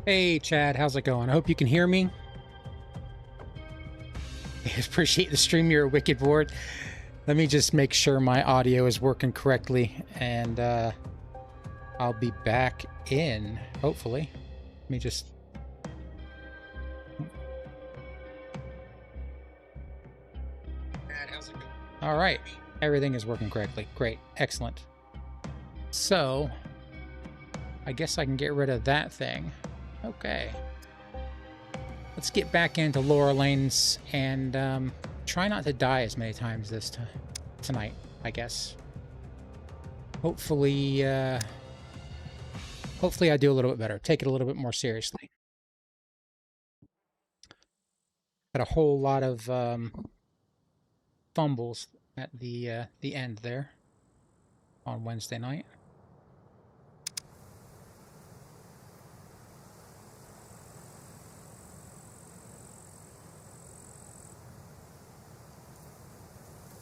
Hey Chad, how's it going? I hope you can hear me. I appreciate the stream, you're a wicked board. Let me just make sure my audio is working correctly, and I'll be back in, hopefully. Let me just... All right, everything is working correctly. Great, excellent. So, I guess I can get rid of that thing. Okay. Let's get back into Loralyne's and try not to die as many times tonight, I guess. Hopefully, hopefully I do a little bit better. Take it a little bit more seriously. Had a whole lot of fumbles at the end there on Wednesday night.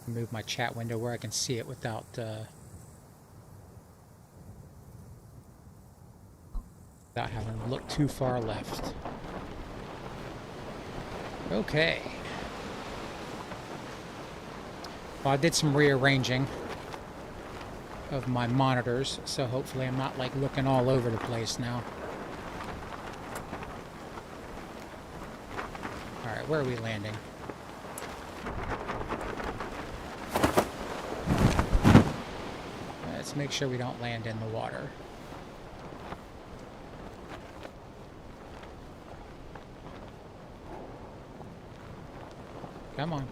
Move my chat window where I can see it without having to look too far left. Okay. Well, I did some rearranging of my monitors, so hopefully I'm not like looking all over the place now. Alright, where are we landing? Let's make sure we don't land in the water. Come on.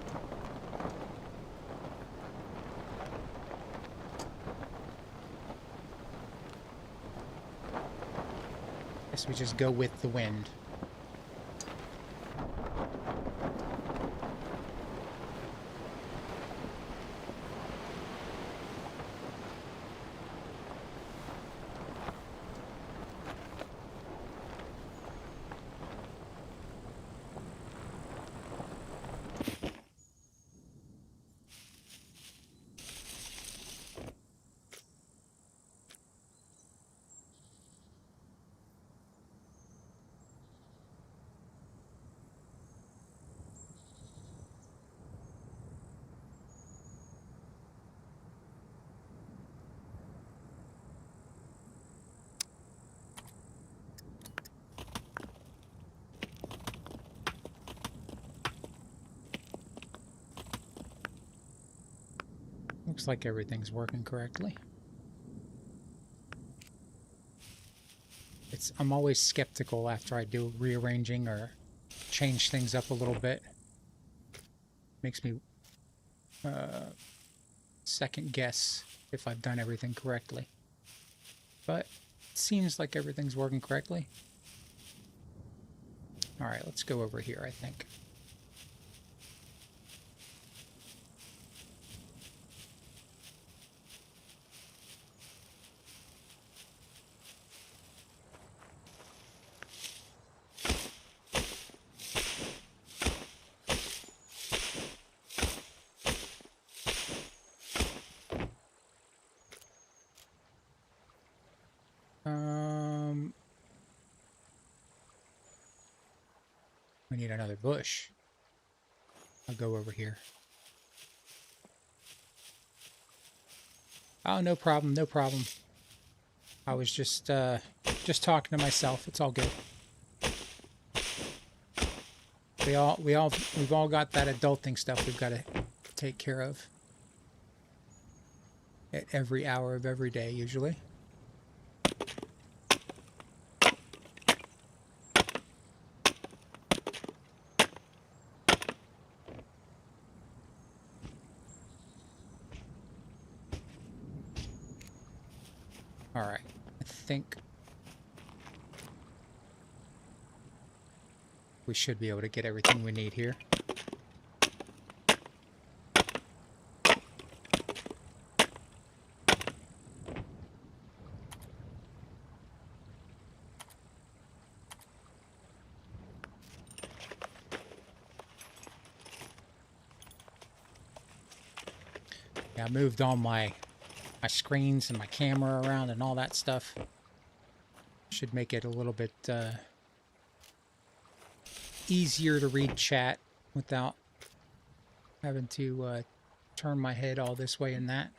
Guess we just go with the wind. Looks like everything's working correctly. I'm always skeptical after I do rearranging or change things up a little bit. Makes me second guess if I've done everything correctly. But it seems like everything's working correctly. Alright, let's go over here, I think. We need another bush. I'll go over here. Oh, no problem, no problem. I was just talking to myself. It's all good. We've all got that adulting stuff we've got to take care of at every hour of every day, usually. Alright, I think we should be able to get everything we need here. Yeah, I moved all my screens and my camera around and all that stuff. Should make it a little bit easier to read chat without having to turn my head all this way and that.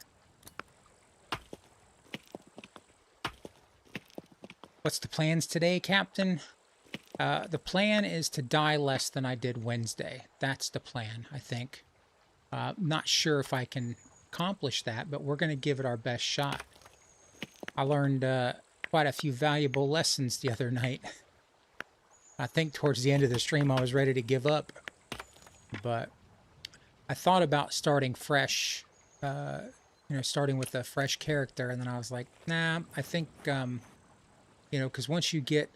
What's the plans today, Captain? The plan is to die less than I did Wednesday. That's the plan, I think. Not sure if I can accomplish that, but we're going to give it our best shot. I learned quite a few valuable lessons the other night. I think towards the end of the stream I was ready to give up, but I thought about starting fresh, starting with a fresh character, and then I was like, nah, I think, because once you get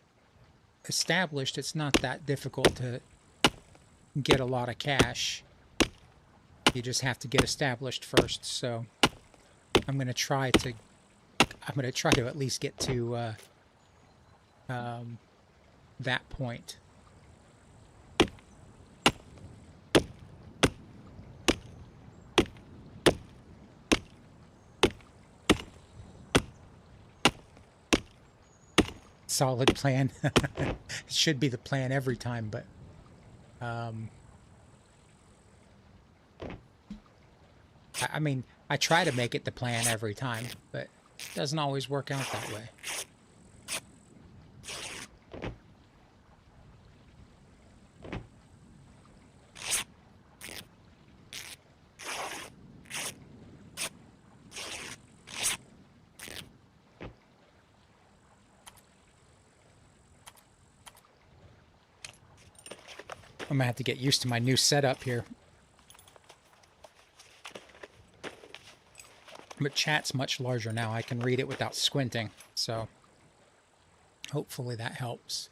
established, it's not that difficult to get a lot of cash. You just have to get established first. So I'm going to try to at least get to that point. Solid plan. It should be the plan every time, but I mean, I try to make it the plan every time, but it doesn't always work out that way. I'm gonna have to get used to my new setup here. But chat's much larger now. I can read it without squinting, so hopefully that helps.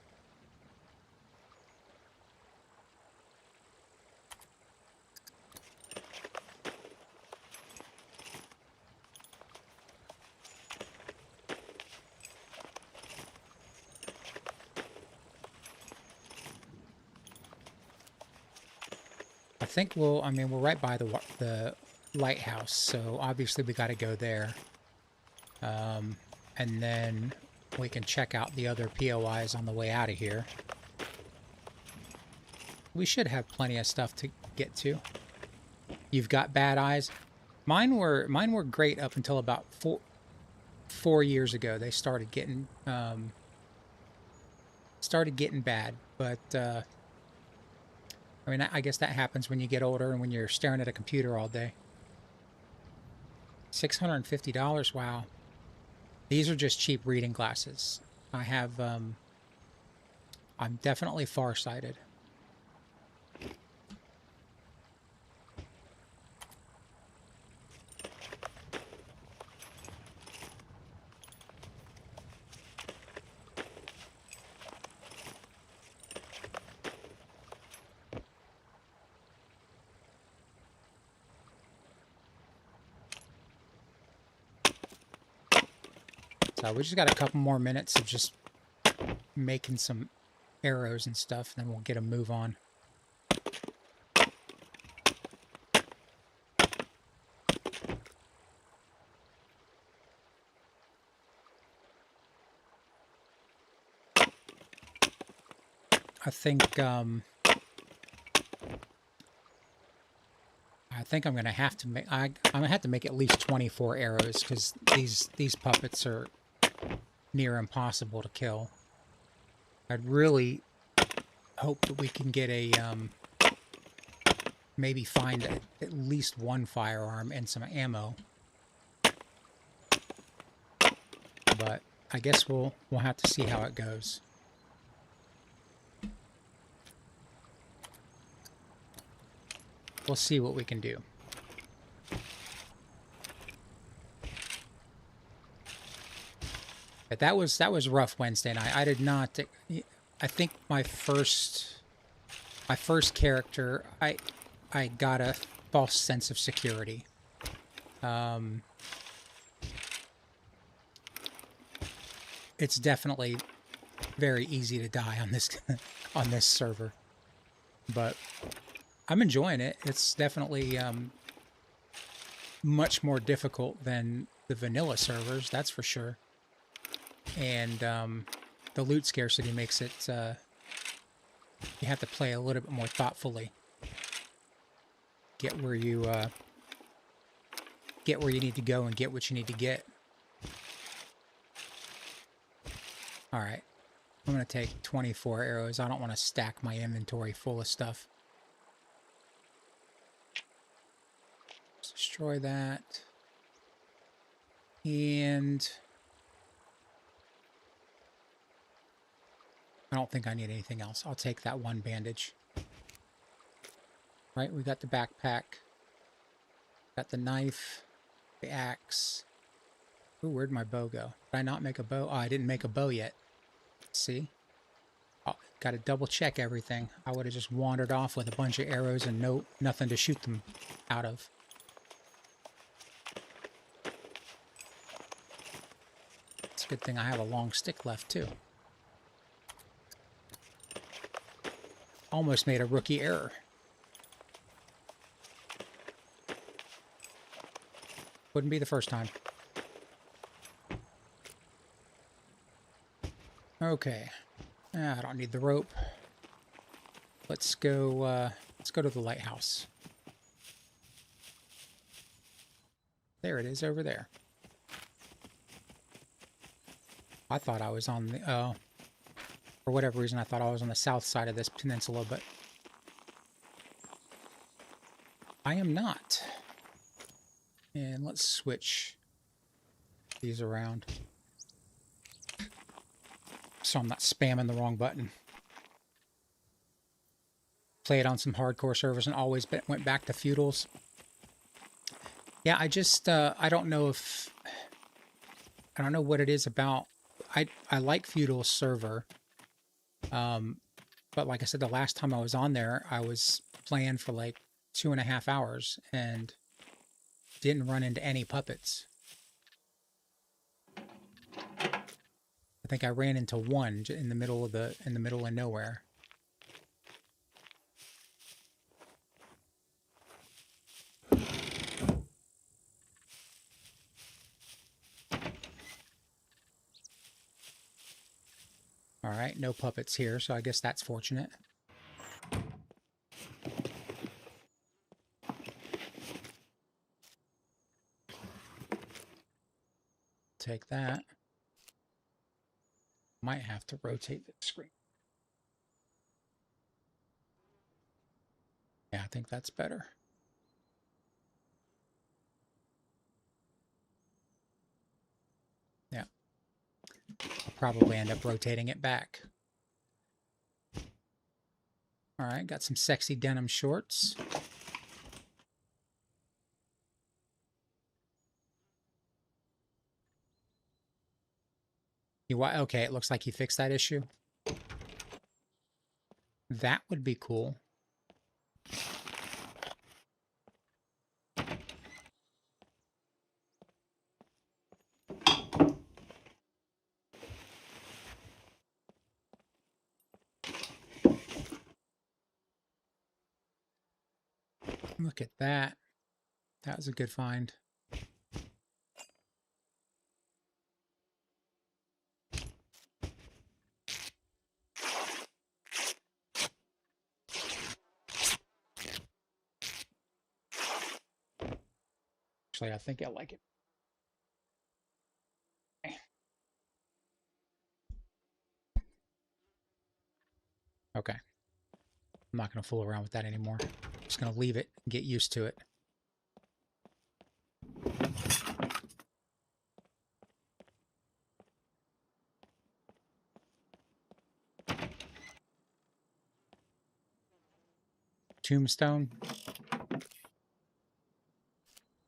I think we're right by the lighthouse, so obviously we got to go there. And then we can check out the other POIs on the way out of here. We should have plenty of stuff to get to. You've got bad eyes. Mine were great up until about four years ago. They started getting bad, but I mean, I guess that happens when you get older and when you're staring at a computer all day. $650, wow. These are just cheap reading glasses. I have, I'm definitely farsighted. So we just got a couple more minutes of just making some arrows and stuff, and then we'll get a move on. I think I'm gonna have to make I'm gonna have to make at least 24 arrows, because these puppets are near impossible to kill. I'd really hope that we can get a maybe find at least one firearm and some ammo. But I guess we'll have to see how it goes. We'll see what we can do. But that was rough Wednesday night. I did not. I think my first character, I got a false sense of security. It's definitely very easy to die on this on this server, but I'm enjoying it. It's definitely much more difficult than the vanilla servers, that's for sure. And the loot scarcity makes it You have to play a little bit more thoughtfully. Get where you need to go and get what you need to get. All right. I'm going to take 24 arrows. I don't want to stack my inventory full of stuff. Let's destroy that. And I don't think I need anything else. I'll take that one bandage. Right, we got the backpack. Got the knife, the axe. Ooh, where'd my bow go? Did I not make a bow? Oh, I didn't make a bow yet. See? Oh, got to double check everything. I would have just wandered off with a bunch of arrows and nothing to shoot them out of. It's a good thing I have a long stick left too. Almost made a rookie error. Wouldn't be the first time. Okay. I don't need the rope. Let's go to the lighthouse. There it is over there. I thought I was on the for whatever reason I thought I was on the south side of this peninsula, but I am not. And let's switch these around so I'm not spamming the wrong button. Played on some hardcore servers and always went back to feudals. Yeah, I just I don't know what it is about. I like feudal server, but like I said, the last time I was on there, I was playing for like 2.5 hours and didn't run into any puppets. I think I ran into one in the middle of nowhere. All right, no puppets here, so I guess that's fortunate. Take that. Might have to rotate the screen. Yeah, I think that's better. Yeah. I'll probably end up rotating it back. All right, got some sexy denim shorts. Okay, it looks like he fixed that issue. That would be cool. Look at that. That was a good find. Actually, I think I like it. Okay. I'm not going to fool around with that anymore. I'm just going to leave it and get used to it. Tombstone.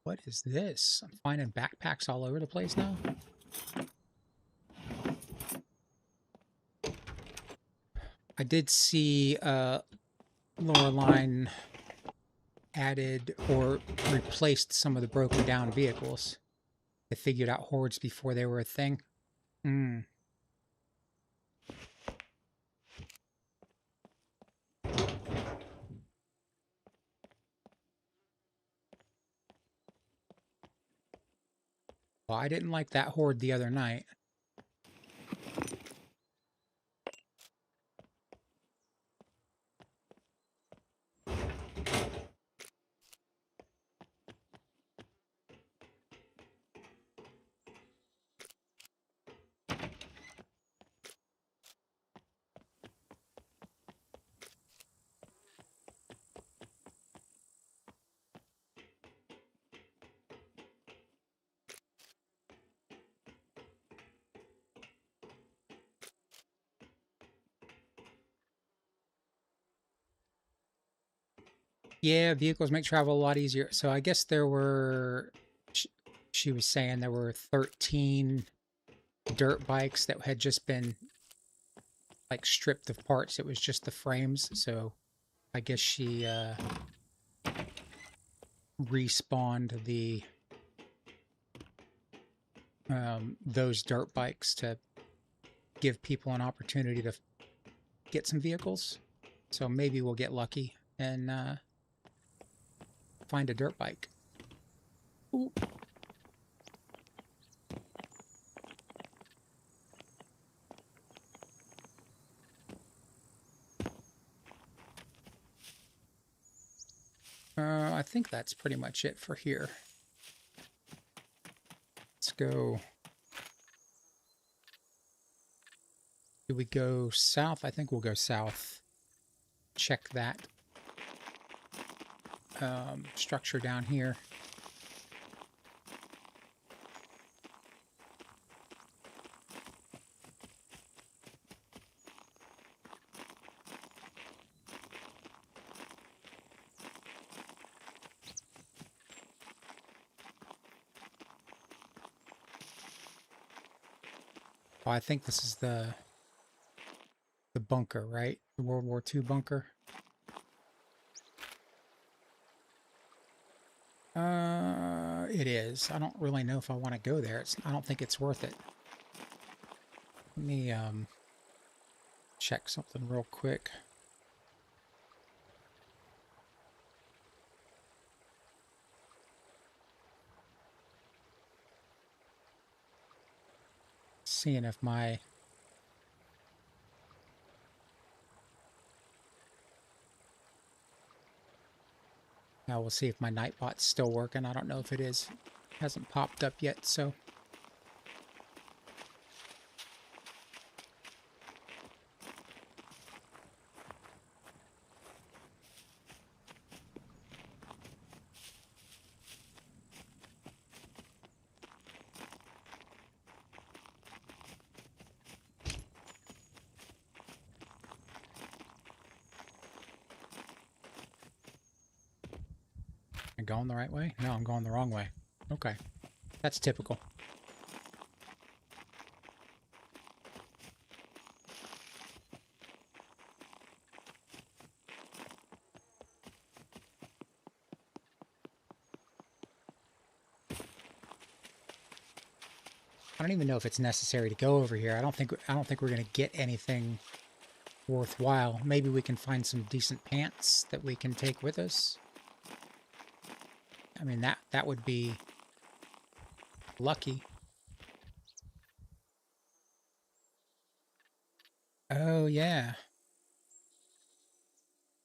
What is this? I'm finding backpacks all over the place now. I did see Loralyne added or replaced some of the broken down vehicles. They figured out hordes before they were a thing. Hmm. Well, I didn't like that horde the other night. Yeah, vehicles make travel a lot easier. So I guess there were, she was saying there were 13 dirt bikes that had just been like stripped of parts. It was just the frames. So I guess she respawned the those dirt bikes to give people an opportunity to get some vehicles. So maybe we'll get lucky and find a dirt bike. Ooh. I think that's pretty much it for here. Let's go. Do we go south? I think we'll go south. Check that structure down here. Oh, I think this is the bunker, right? The World War II bunker. It is. I don't really know if I want to go there. I don't think it's worth it. Let me check something real quick. Seeing if my now we'll see if my Nightbot's still working. I don't know if it is. It hasn't popped up yet, so am I going the right way? No, I'm going the wrong way. Okay. That's typical. I don't even know if it's necessary to go over here. I don't think we're going to get anything worthwhile. Maybe we can find some decent pants that we can take with us. I mean, that would be lucky. Oh, yeah.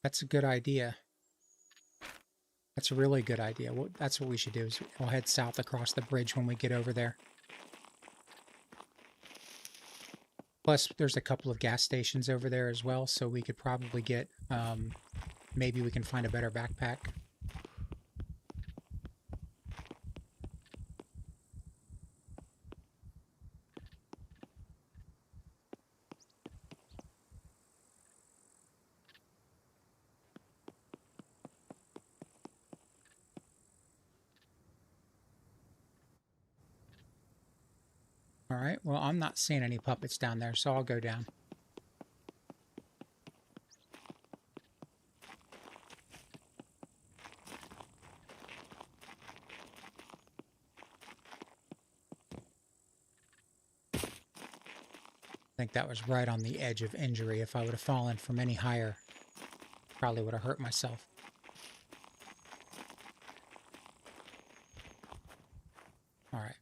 That's a good idea. That's a really good idea. Well, that's what we should do, is we'll head south across the bridge when we get over there. Plus, there's a couple of gas stations over there as well, so we could probably get, maybe we can find a better backpack. All right, well, I'm not seeing any puppets down there, so I'll go down. I think that was right on the edge of injury. If I would have fallen from any higher, probably would have hurt myself. All right.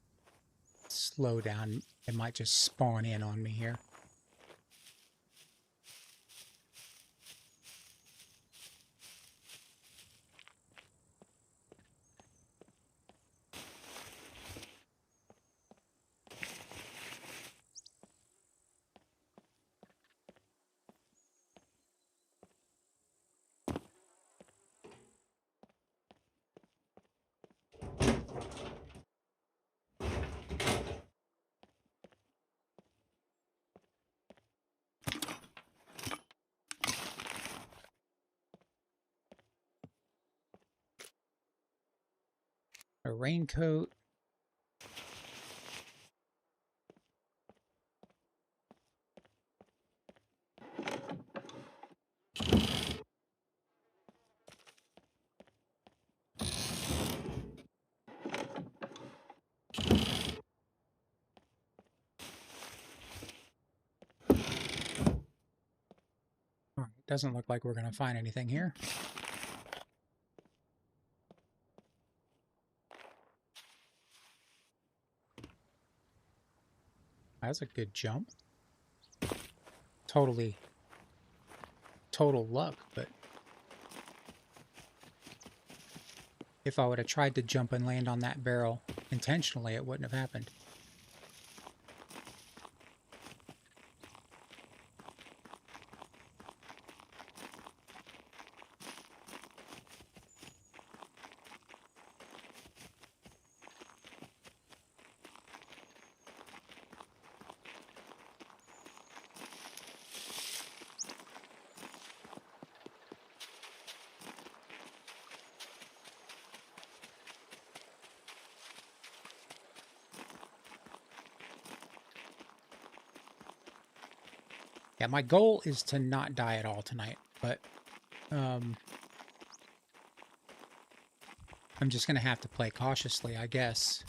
Slow down. It might just spawn in on me here. a raincoat. All right, doesn't look like we're going to find anything here. That's a good jump. Total luck, but if I would have tried to jump and land on that barrel intentionally, it wouldn't have happened. Yeah, my goal is to not die at all tonight, but I'm just gonna have to play cautiously, I guess.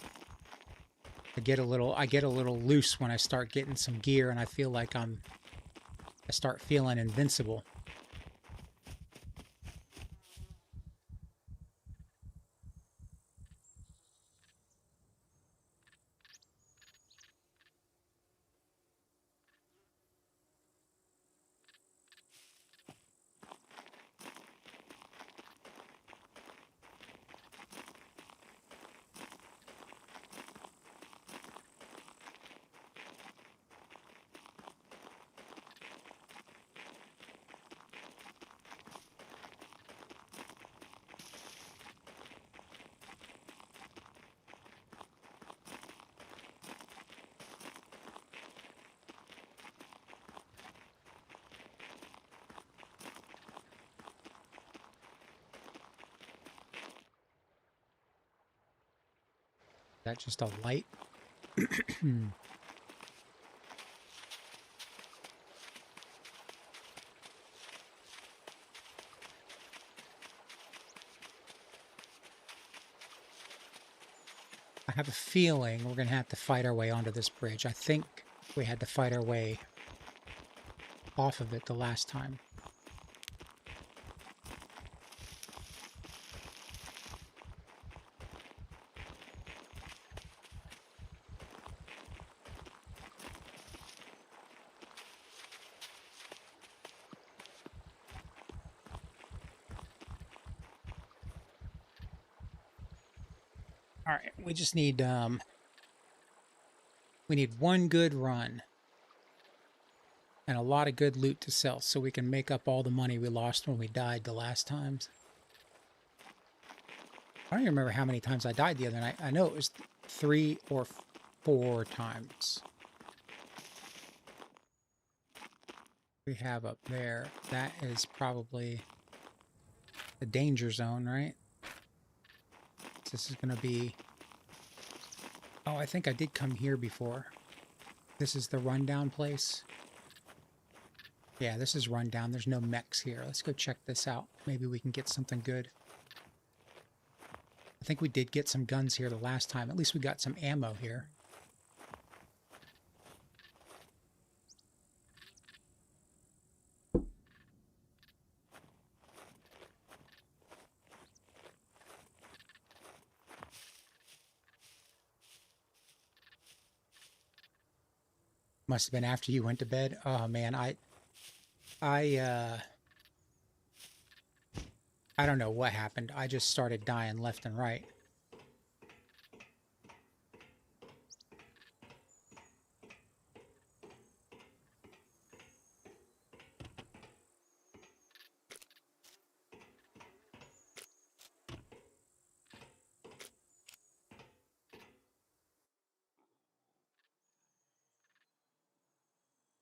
I get a little loose when I start getting some gear, and I feel like I start feeling invincible. Is that just a light? I have a feeling we're going to have to fight our way onto this bridge. I think we had to fight our way off of it the last time. All right, we just need we need one good run and a lot of good loot to sell so we can make up all the money we lost when we died the last times. I don't even remember how many times I died the other night. I know it was 3 or 4 times. We have up there, that is probably the danger zone, right? This is going to be... Oh, I think I did come here before. This is the rundown place. Yeah, this is rundown. There's no mechs here. Let's go check this out. Maybe we can get something good. I think we did get some guns here the last time. At least we got some ammo here. Must have been after you went to bed. Oh man, I don't know what happened. I just started dying left and right.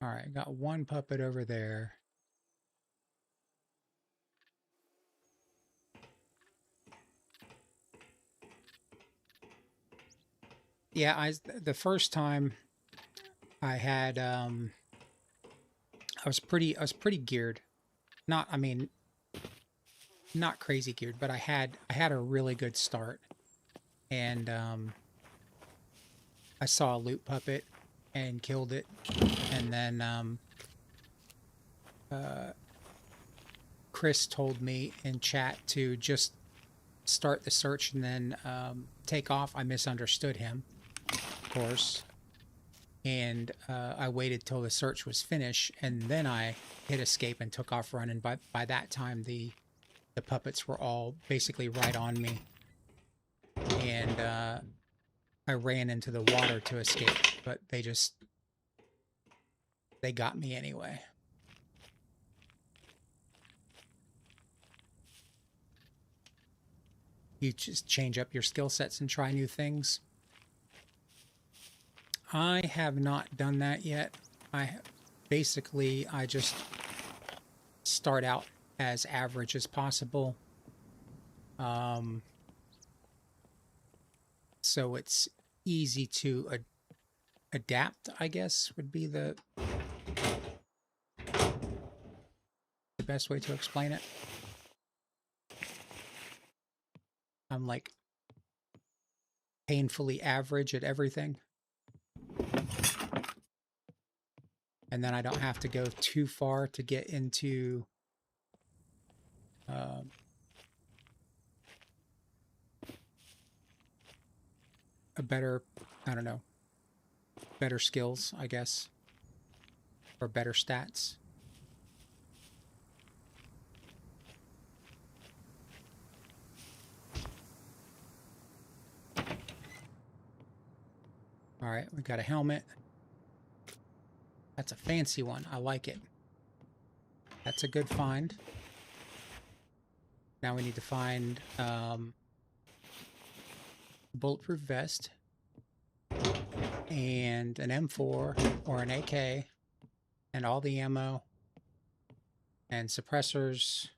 All right, got one puppet over there. Yeah, the first time I had I was pretty geared. Not I mean, not crazy geared, but I had a really good start. And I saw a loot puppet and killed it. And then uh Chris told me in chat to just start the search and then take off. I misunderstood him, of course. And I waited till the search was finished, and then I hit escape and took off running. But by that time, the puppets were all basically right on me, and I ran into the water to escape. But they got me anyway. You just change up your skill sets and try new things. I have not done that yet. I just start out as average as possible. So it's easy to adapt, I guess, would be the best way to explain it. I'm like painfully average at everything. And then I don't have to go too far to get into a better, I don't know, better skills, I guess, or better stats. All right, we got a helmet. That's a fancy one. I like it. That's a good find. Now we need to find bulletproof vest and an M4 or an AK and all the ammo and suppressors.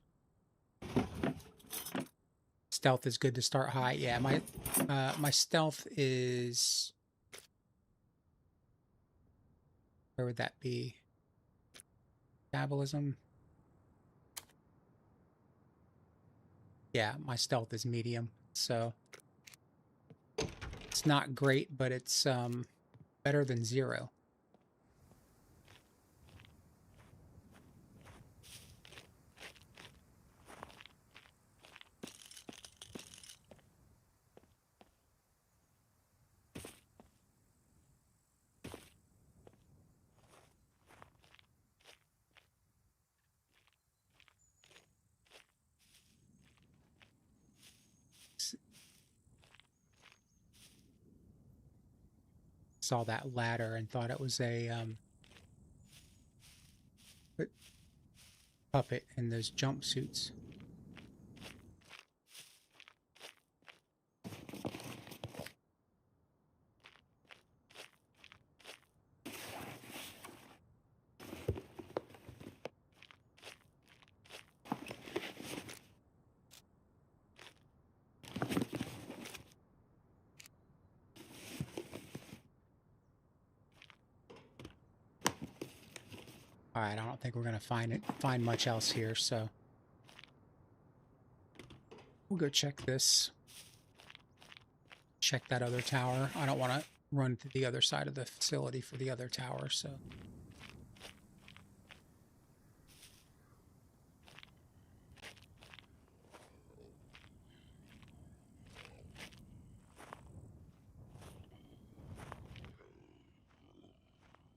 Stealth is good to start high. Yeah, my stealth is, where would that be? Metabolism. Yeah, my stealth is medium, so it's not great, but it's better than 0. Saw that ladder and thought it was a puppet in those jumpsuits. All right, I don't think we're gonna find much else here, so we'll go check this. Check that other tower. I don't want to run to the other side of the facility for the other tower, so.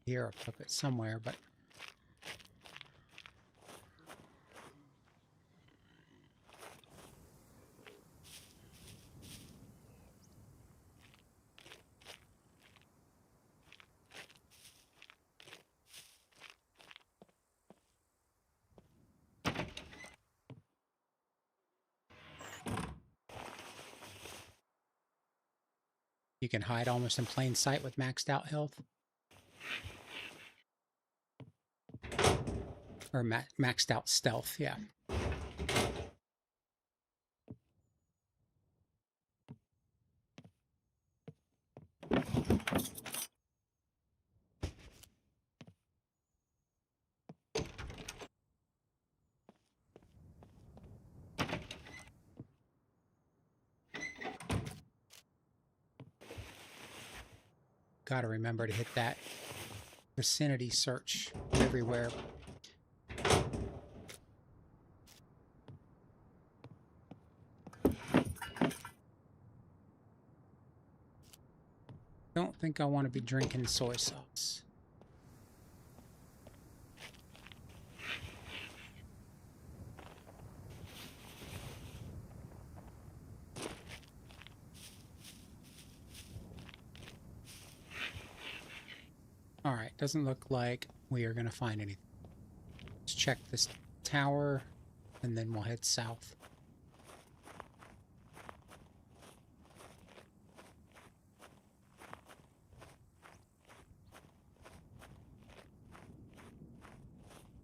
Hear a puppet somewhere, but you can hide almost in plain sight with maxed out health. Or maxed out stealth, yeah. Gotta remember to hit that vicinity search everywhere. Don't think I want to be drinking soy sauce. Alright, doesn't look like we are going to find anything. Let's check this tower, and then we'll head south.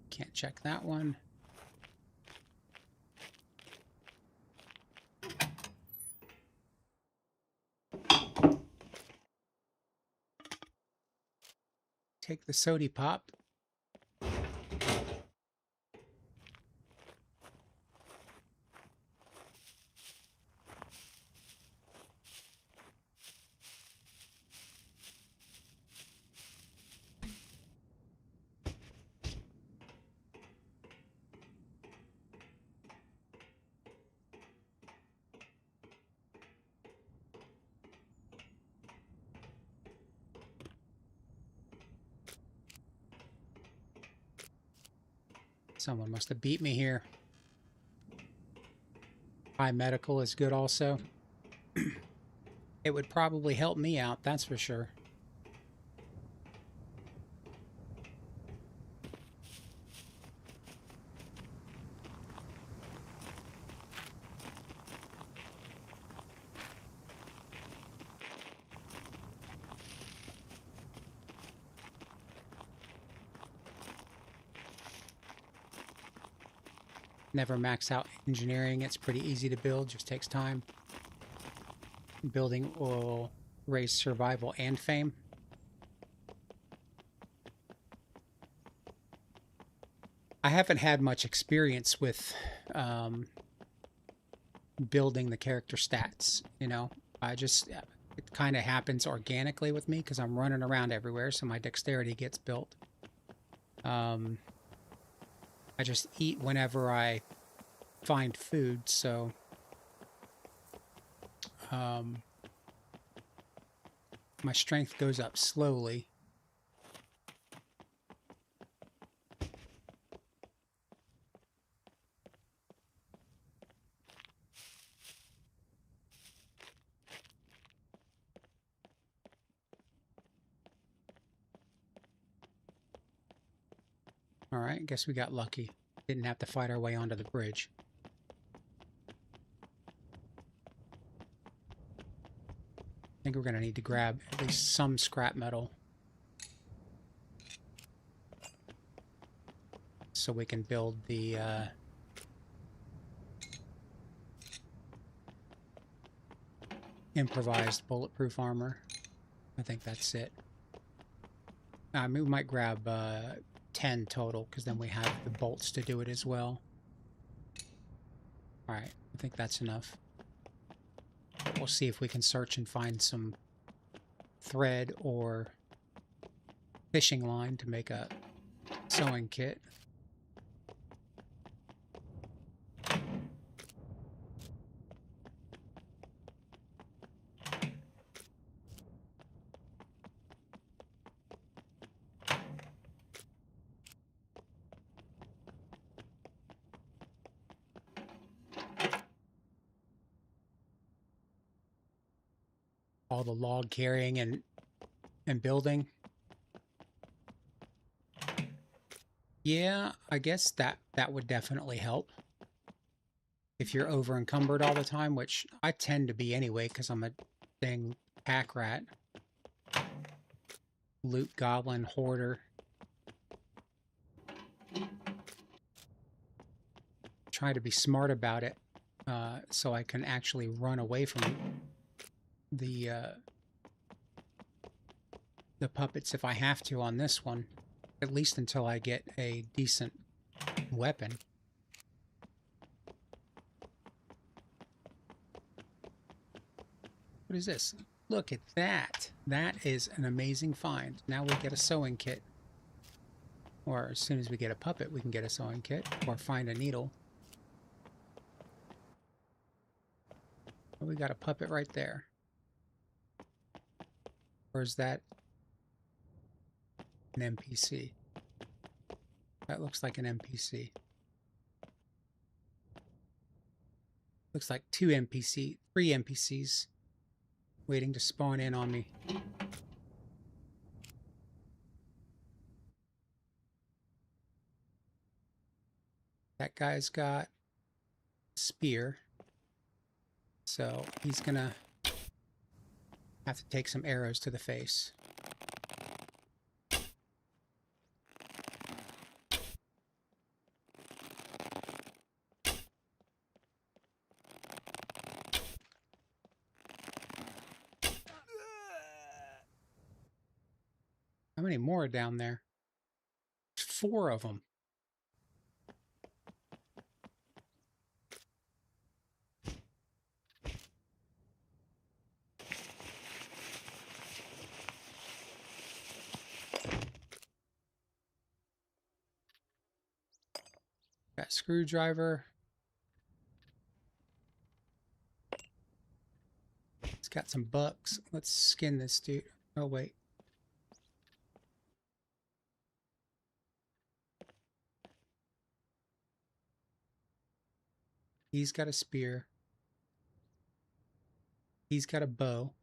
Can't check that one. Take the sody pop. Someone must have beat me here. High medical is good also. It would probably help me out, that's for sure. Never max out engineering. It's pretty easy to build, just takes time. Building will raise survival and fame. I haven't had much experience with building the character stats, you know. It kind of happens organically with me because I'm running around everywhere, so my dexterity gets built. I just eat whenever I find food, so my strength goes up slowly. All right, guess we got lucky. Didn't have to fight our way onto the bridge. I think we're going to need to grab at least some scrap metal so we can build the improvised bulletproof armor. I think that's it. I mean, we might grab 10 total, because then we have the bolts to do it as well. Alright, I think that's enough. We'll see if we can search and find some thread or fishing line to make a sewing kit. All the log carrying and building. Yeah, I guess that would definitely help. If you're over encumbered all the time, which I tend to be anyway, because I'm a dang pack rat. Loot goblin hoarder. Try to be smart about it, so I can actually run away from the puppets if I have to on this one, at least until I get a decent weapon. What is this? Look at that. That is an amazing find. Now we get a sewing kit. Or as soon as we get a puppet, we can get a sewing kit. Or find a needle. Oh, we got a puppet right there. Or is that an NPC? That looks like an NPC. Looks like three NPCs waiting to spawn in on me. That guy's got a spear, so he's gonna have to take some arrows to the face. How many more are down there? 4 of them. Got screwdriver. It's got some bucks. Let's skin this dude. Oh, wait. He's got a spear. He's got a bow.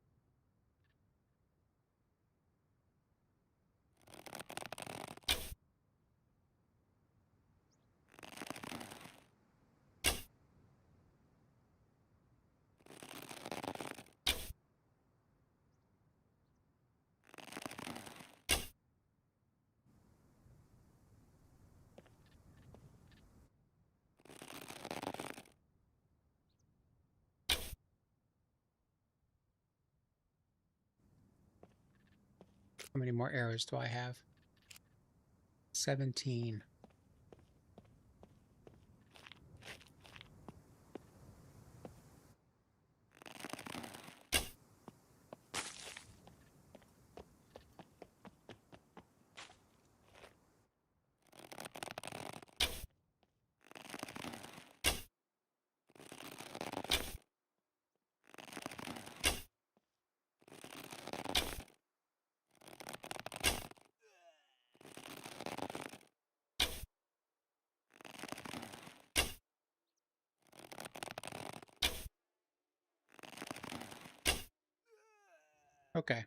How many more arrows do I have? 17. Okay. I'm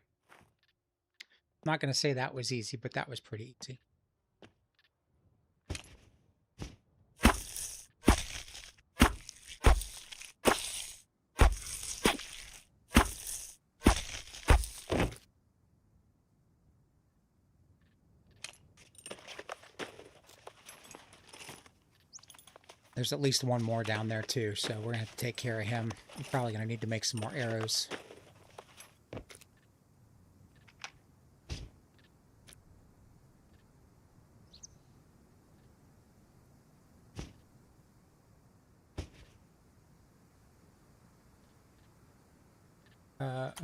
not going to say that was easy, but that was pretty easy. There's at least one more down there too, so we're going to have to take care of him. I'm probably going to need to make some more arrows.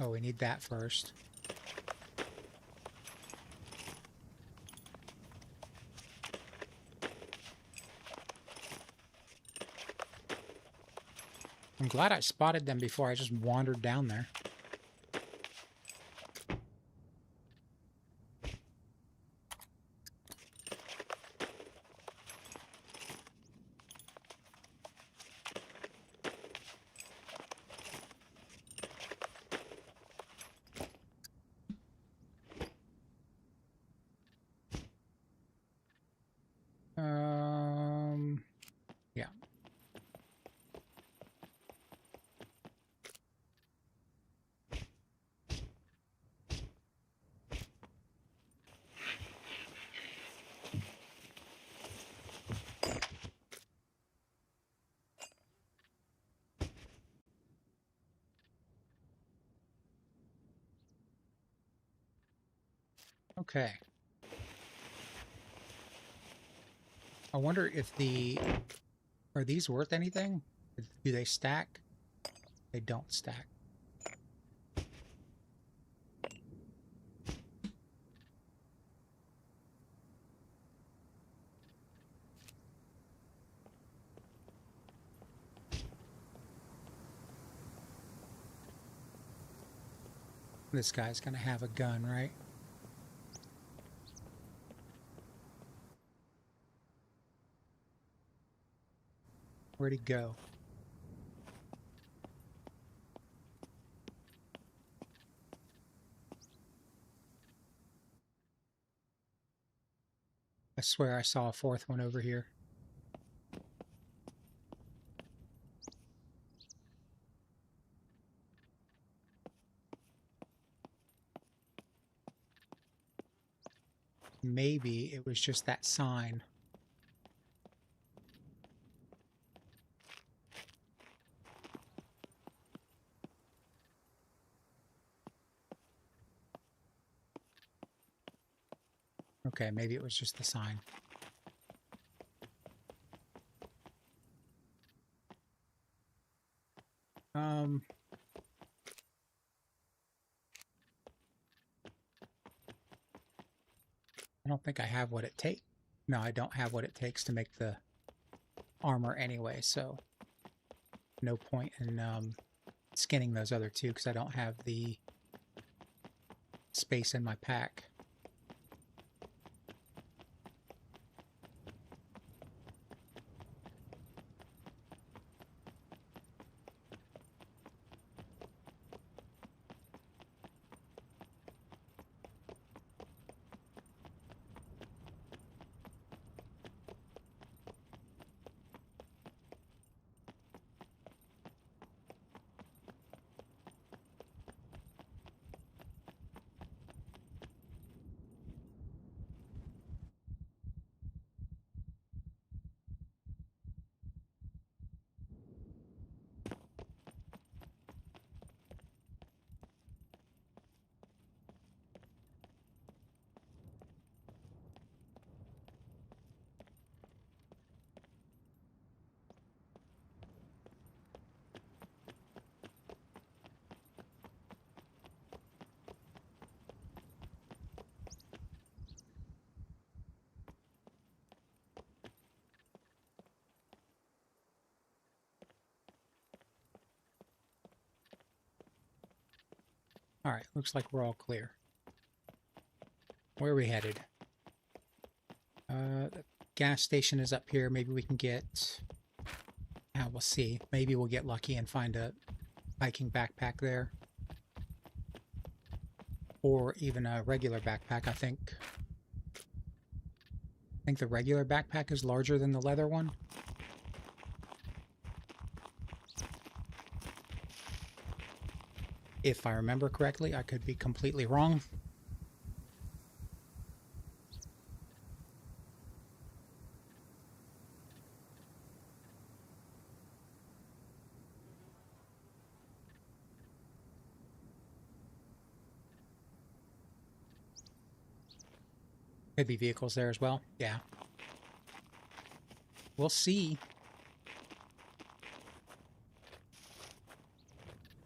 Oh, we need that first. I'm glad I spotted them before I just wandered down there. Yeah. Okay. I wonder if are these worth anything? Do they stack? They don't stack. This guy's gonna have a gun, right? Where'd he go? I swear I saw a fourth one over here. Maybe it was just that sign. Okay, maybe it was just the sign. I don't think I have what it takes. No, I don't have what it takes to make the armor anyway, so no point in skinning those other two because I don't have the space in my pack. All right, looks like we're all clear. Where are we headed? The gas station is up here. Maybe we can get... we'll see. Maybe we'll get lucky and find a hiking backpack there. Or even a regular backpack, I think. I think the regular backpack is larger than the leather one. If I remember correctly, I could be completely wrong. Could be vehicles there as well. Yeah. We'll see.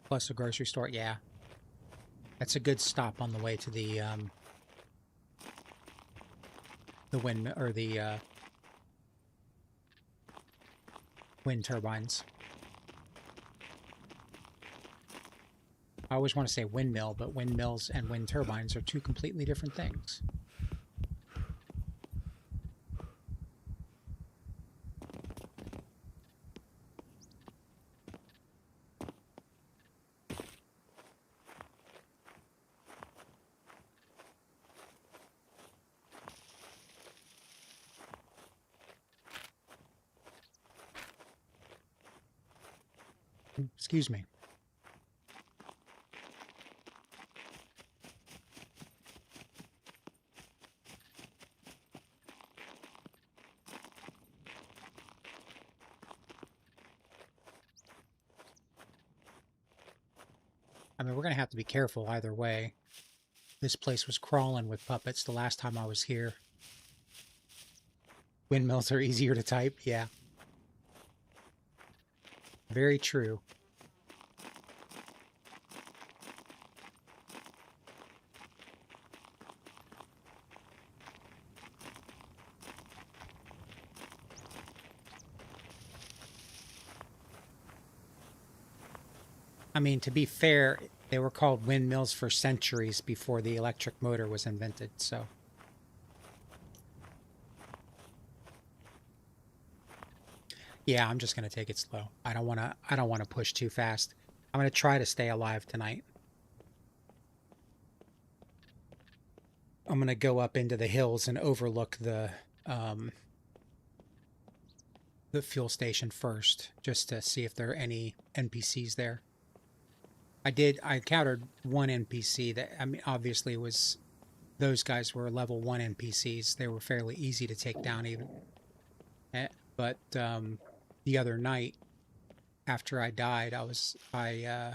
Plus a grocery store. Yeah. That's a good stop on the way to the wind or the wind turbines. I always want to say windmill, but windmills and wind turbines are two completely different things. Excuse me. I mean, we're going to have to be careful either way. This place was crawling with puppets the last time I was here. Windmills are easier to type, yeah. Very true. I mean, to be fair, They were called windmills for centuries before the electric motor was invented, so. Yeah, I'm just going to take it slow. I don't want to push too fast. I'm going to try to stay alive tonight. I'm going to go up into the hills and overlook the fuel station first, just to see if there are any NPCs there. I encountered one NPC that, I mean, obviously was, those guys were level 1 NPCs. They were fairly easy to take down even. But the other night, after I died, I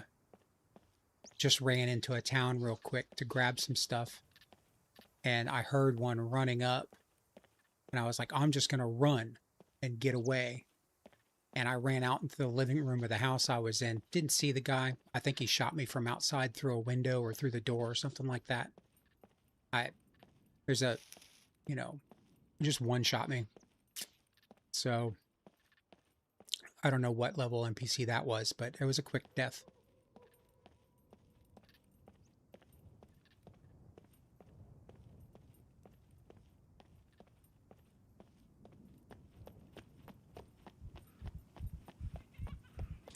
just ran into a town real quick to grab some stuff. And I heard one running up. And I was like, I'm just going to run and get away. And I ran out into the living room of the house I was in. Didn't see the guy. I think he shot me from outside through a window or through the door or something like that. There's a, you know, just one shot me. So I don't know what level NPC that was, but it was a quick death.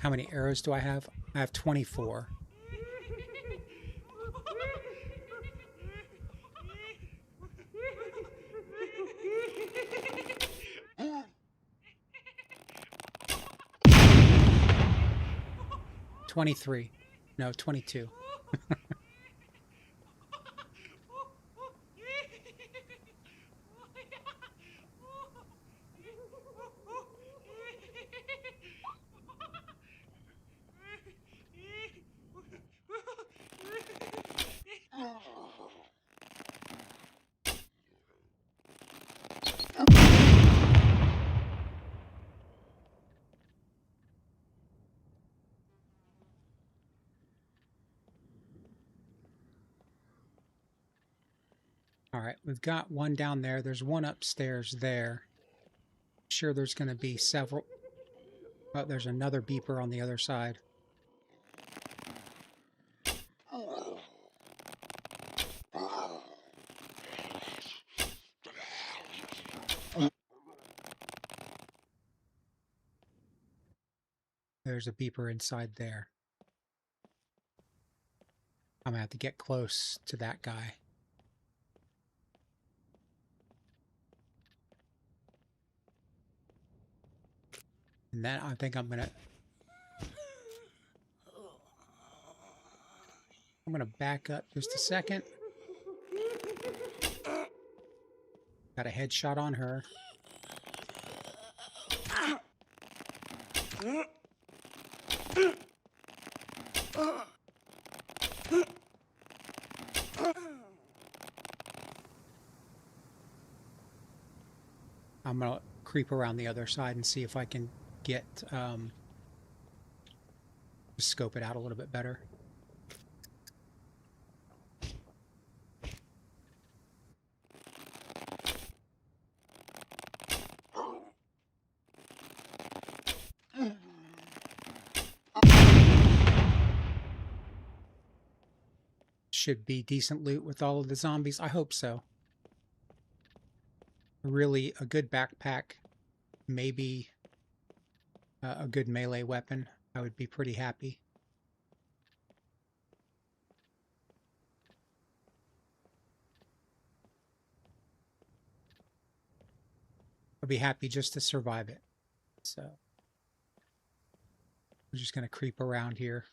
How many arrows do I have? I have 24. $23. No, 22. All right, we've got one down there. There's one upstairs there. Sure, there's going to be several. Oh, there's another beeper on the other side. There's a beeper inside there. I'm going to have to get close to that guy. And then I think I'm going to back up just a second. Got a headshot on her. I'm going to creep around the other side and see if I can get, scope it out a little bit better. Should be decent loot with all of the zombies. I hope so. Really, a good backpack, maybe a good melee weapon. I would be pretty happy. I'd be happy just to survive it. So we're just going to creep around here.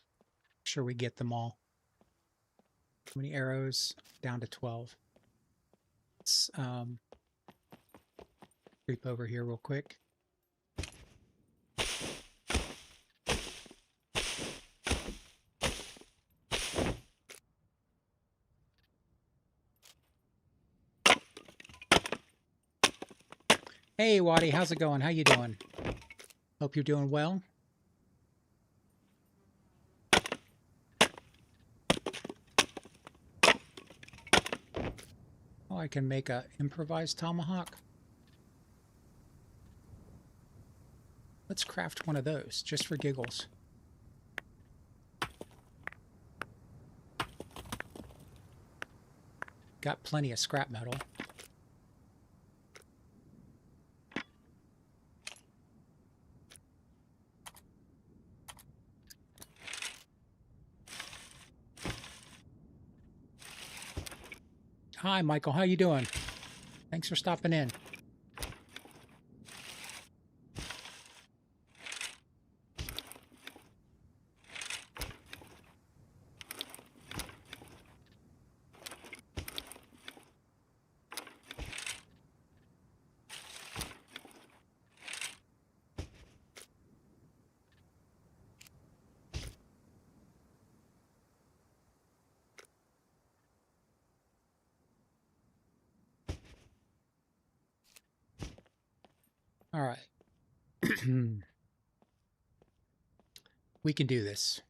Make sure we get them all. How many arrows? Down to 12. Let's creep over here real quick. Hey, Waddy, how's it going? How you doing? Hope you're doing well. Oh, I can make a improvised tomahawk. Let's craft one of those, just for giggles. got plenty of scrap metal. Hi, Michael. How you doing? Thanks for stopping in. All right. We can do this.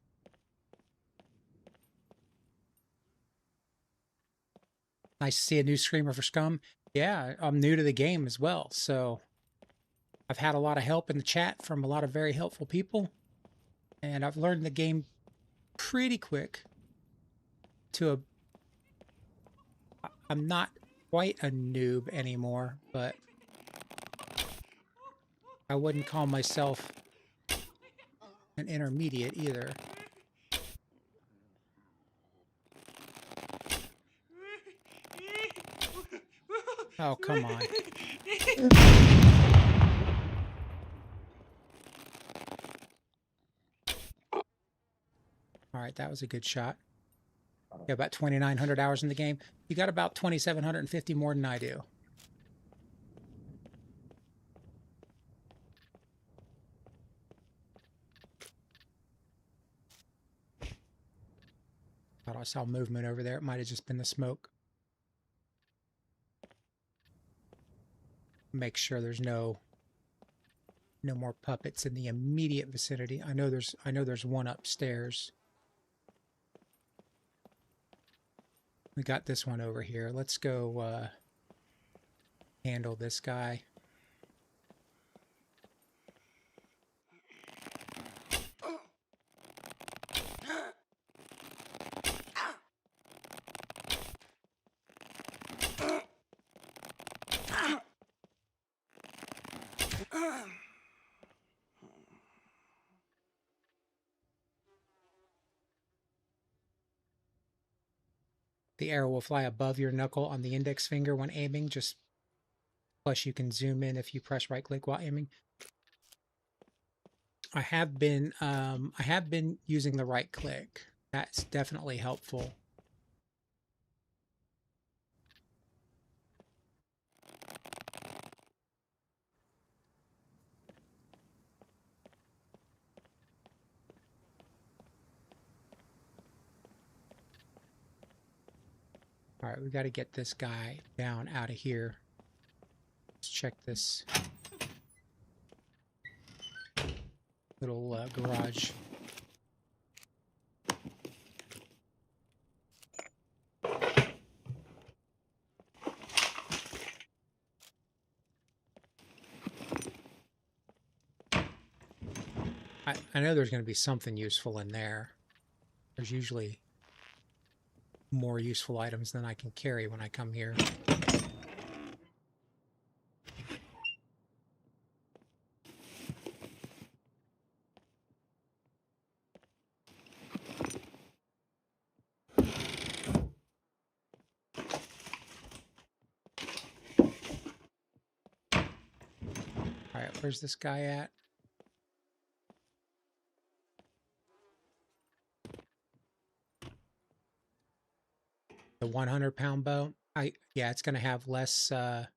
Nice to see a new streamer for Scum. Yeah, I'm new to the game as well, so I've had a lot of help in the chat from a lot of very helpful people, and I've learned the game pretty quick to I'm not quite a noob anymore, but I wouldn't call myself an intermediate either. Oh, come on. All right, that was a good shot. You got about 2,900 hours in the game. You got about 2,750 more than I do. Thought I saw movement over there. It might have just been the smoke. Make sure there's no more puppets in the immediate vicinity. I know there's one upstairs. We got this one over here. Let's go handle this guy. The arrow will fly above your knuckle on the index finger when aiming. Plus you can zoom in if you press right click while aiming. I have been using the right click. That's definitely helpful. All right, we got to get this guy down out of here. Let's check this little garage. I know there's going to be something useful in there. There's usually more useful items than I can carry when I come here. All right, where's this guy at? The 100-pound bow. Yeah, it's going to have less. Going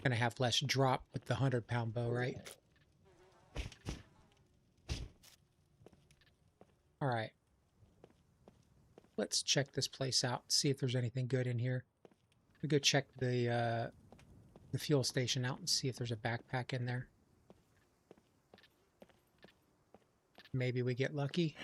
to have less drop with the 100-pound bow, right? All right. Let's check this place out, see if there's anything good in here. We go check the fuel station out and see if there's a backpack in there. Maybe we get lucky.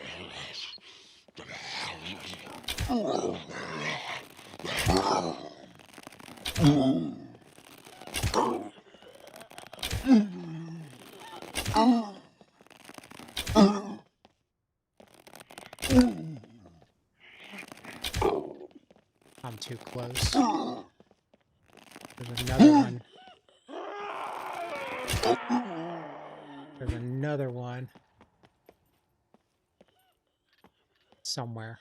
I'm too close. There's another one. There's another one. Somewhere.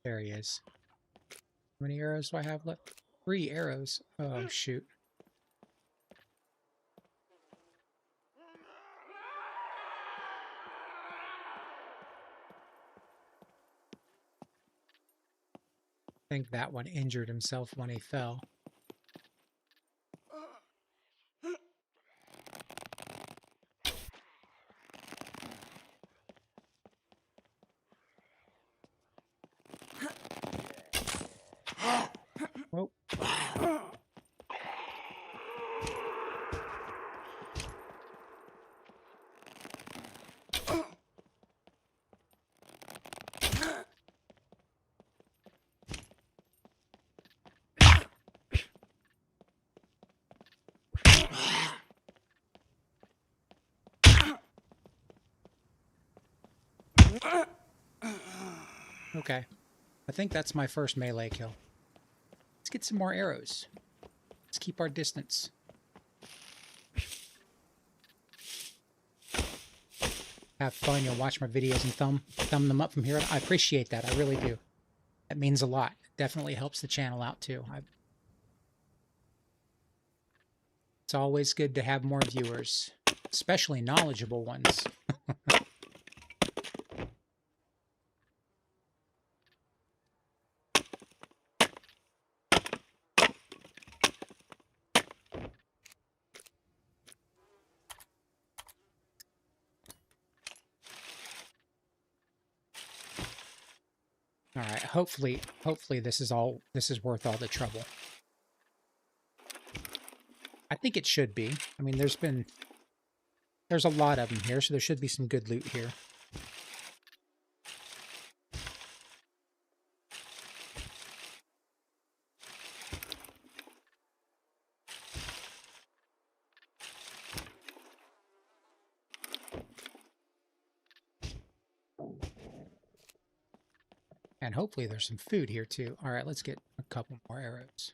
There he is. How many arrows do I have left? 3 arrows. Oh, shoot. I think that one injured himself when he fell. Oh. Okay. I think that's my first melee kill. Let's get some more arrows. Let's keep our distance. Have fun. You'll watch my videos and thumb them up from here. I appreciate that. I really do. That means a lot. It definitely helps the channel out too. It's always good to have more viewers, especially knowledgeable ones. All right, hopefully this is worth all the trouble. I think it should be. I mean, there's a lot of them here, so there should be some good loot here. And hopefully there's some food here too. All right, let's get a couple more arrows.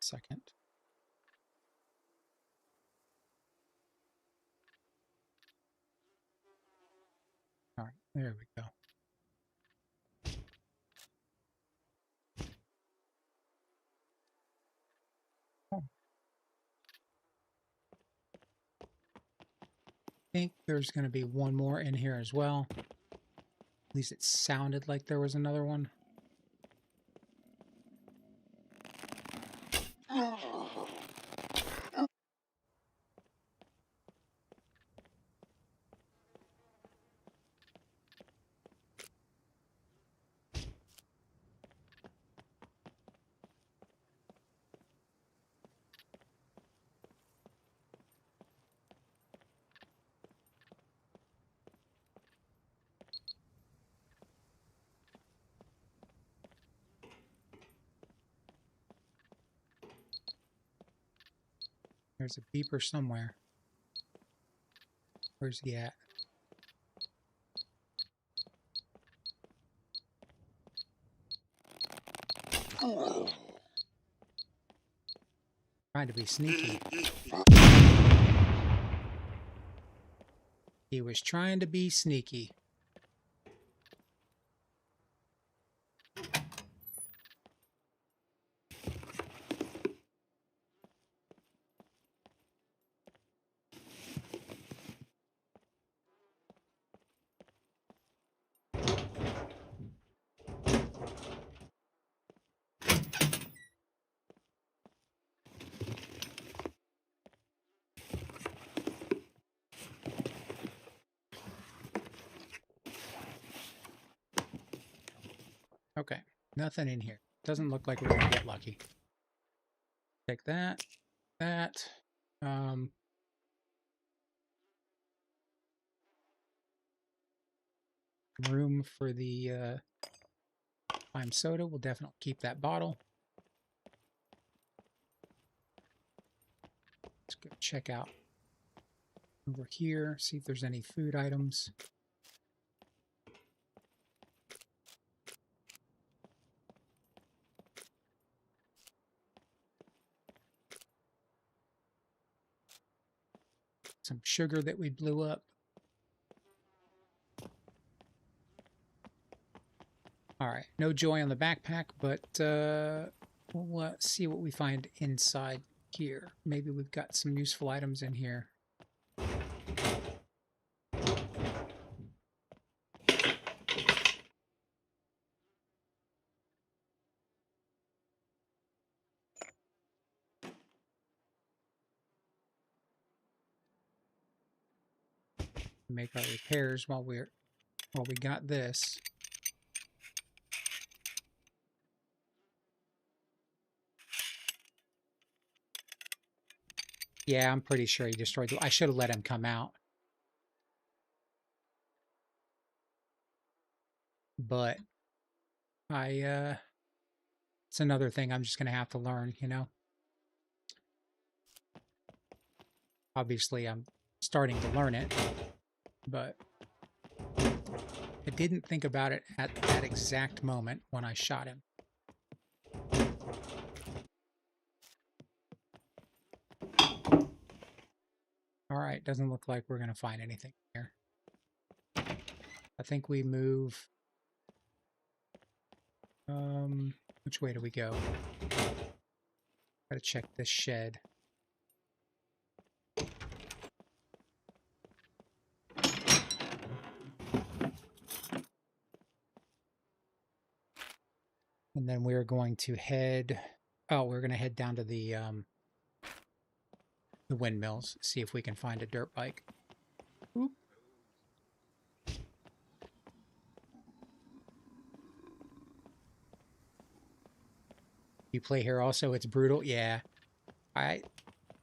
Second. All right, there we go. Oh. I think there's going to be one more in here as well. At least it sounded like there was another one. There's a beeper somewhere. Where's he at? Trying to be sneaky. He was trying to be sneaky. Okay, nothing in here. Doesn't look like we're gonna get lucky. Take that, that. Room for the lime soda. We'll definitely keep that bottle. Let's go check out over here, see if there's any food items. Some sugar that we blew up. All right, no joy on the backpack, but we'll see what we find inside here. Maybe we've got some useful items in here. Make our repairs while we got this. Yeah, I'm pretty sure he destroyed I should have let him come out. But it's another thing I'm just going to have to learn, you know. Obviously, I'm starting to learn it, but I didn't think about it at that exact moment when I shot him. All right, doesn't look like we're going to find anything here. I think we move... which way do we go? Gotta check this shed. And then we're going to head... Oh, we're going to head down to the windmills, see if we can find a dirt bike. Oop. You play here also? It's brutal? Yeah.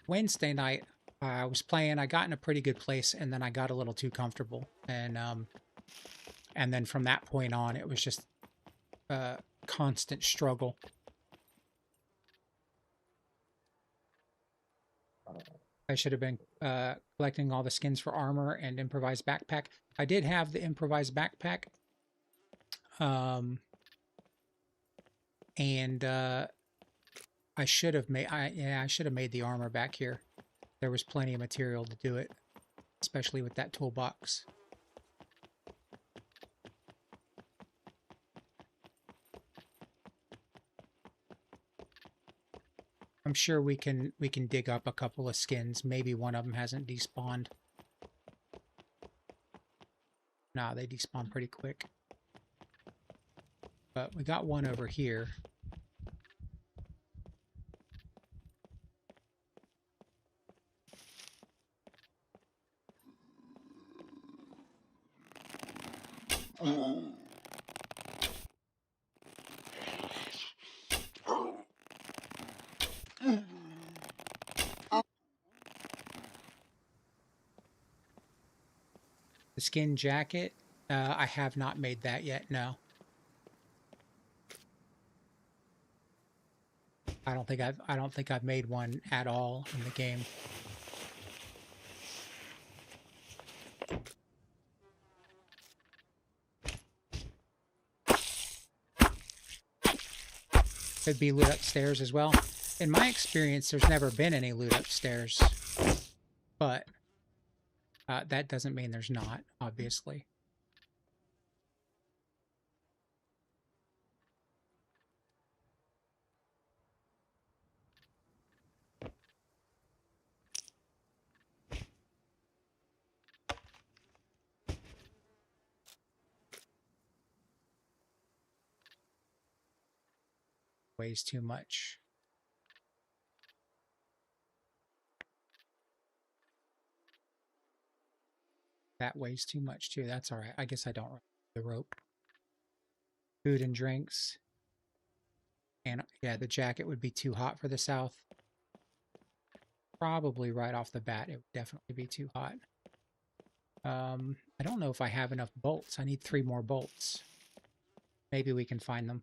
Wednesday night, I was playing. I got in a pretty good place, and then I got a little too comfortable. And then from that point on, it was just a constant struggle. I should have been collecting all the skins for armor and improvised backpack. I did have the improvised backpack. And I should have made I should have made the armor back here. There was plenty of material to do it, especially with that toolbox. I'm sure we can dig up a couple of skins. Maybe one of them hasn't despawned. Nah, they despawn pretty quick. But we got one over here. The skin jacket, I have not made that yet, no. I don't think I've made one at all in the game. Could be loot upstairs as well. In my experience, there's never been any loot upstairs, but that doesn't mean there's not, obviously. Weighs too much. That weighs too much too. That's all right. I guess I don't run the rope. Food and drinks. And yeah, the jacket would be too hot for the south. Probably right off the bat, it would definitely be too hot. I don't know if I have enough bolts. I need 3 more bolts. Maybe we can find them.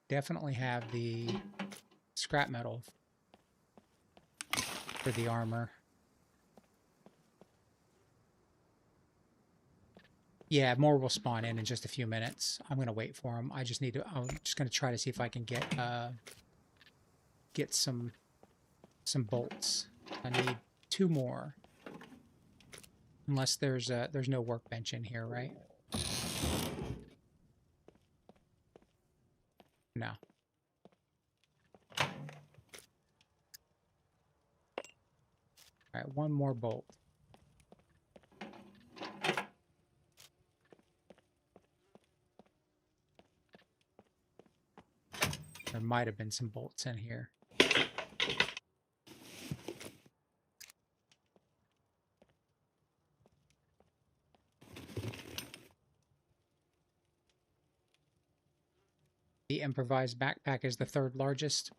Definitely have the scrap metal for the armor. Yeah, more will spawn in just a few minutes. I'm gonna wait for them. I'm just gonna try to see if I can get some bolts. I need 2 more. Unless there's no workbench in here, right? No. All right, 1 more bolt. There might have been some bolts in here. The improvised backpack is the 3rd largest.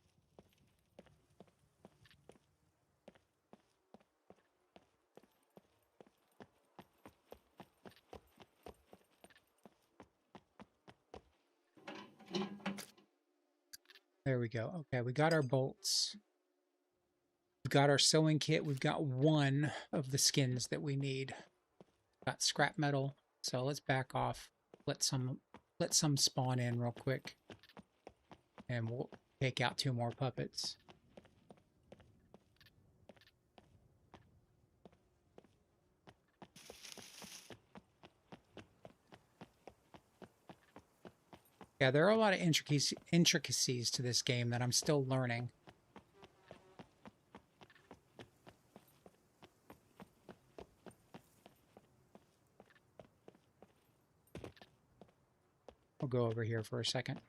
There we go. Okay, we got our bolts. We've got our sewing kit. We've got 1 of the skins that we need. Got scrap metal. So let's back off. Let some spawn in real quick. And we'll take out 2 more puppets. Yeah, there are a lot of intricacies to this game that I'm still learning. We'll go over here for a second.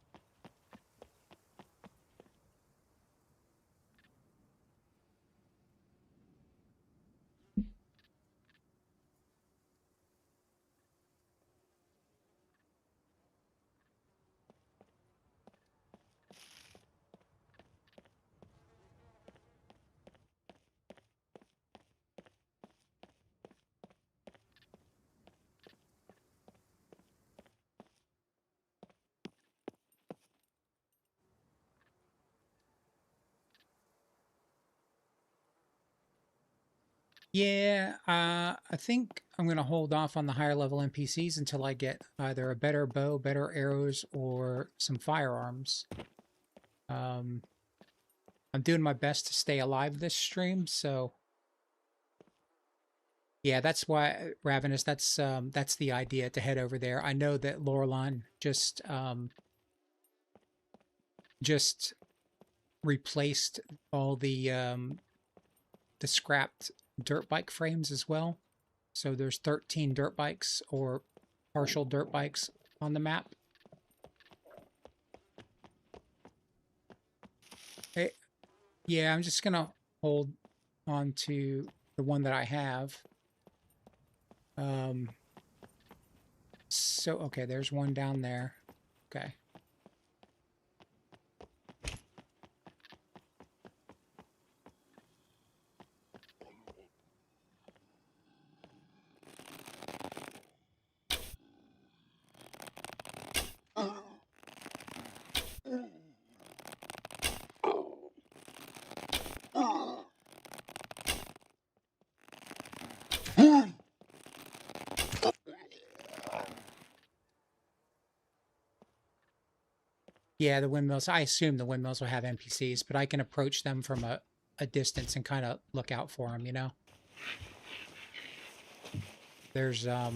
Yeah, I think I'm going to hold off on the higher level NPCs until I get either a better bow, better arrows, or some firearms. I'm doing my best to stay alive this stream, so yeah, that's why, Ravenous, that's the idea, to head over there. I know that Loralyne just replaced all the scrapped dirt bike frames as well. So there's 13 dirt bikes or partial dirt bikes on the map. Yeah, I'm just gonna hold on to the one that I have. So, okay, there's one down there. Okay. Yeah, the windmills. I assume the windmills will have NPCs, but I can approach them from a distance and kind of look out for them, you know? There's they're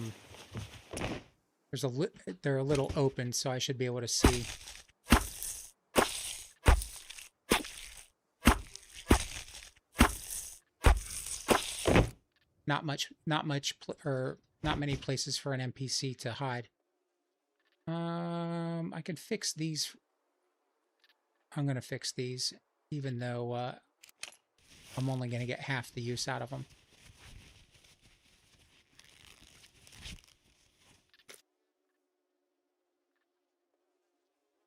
a little open, so I should be able to see. Not many places for an NPC to hide. I can fix these. I'm going to fix these, even though I'm only going to get half the use out of them.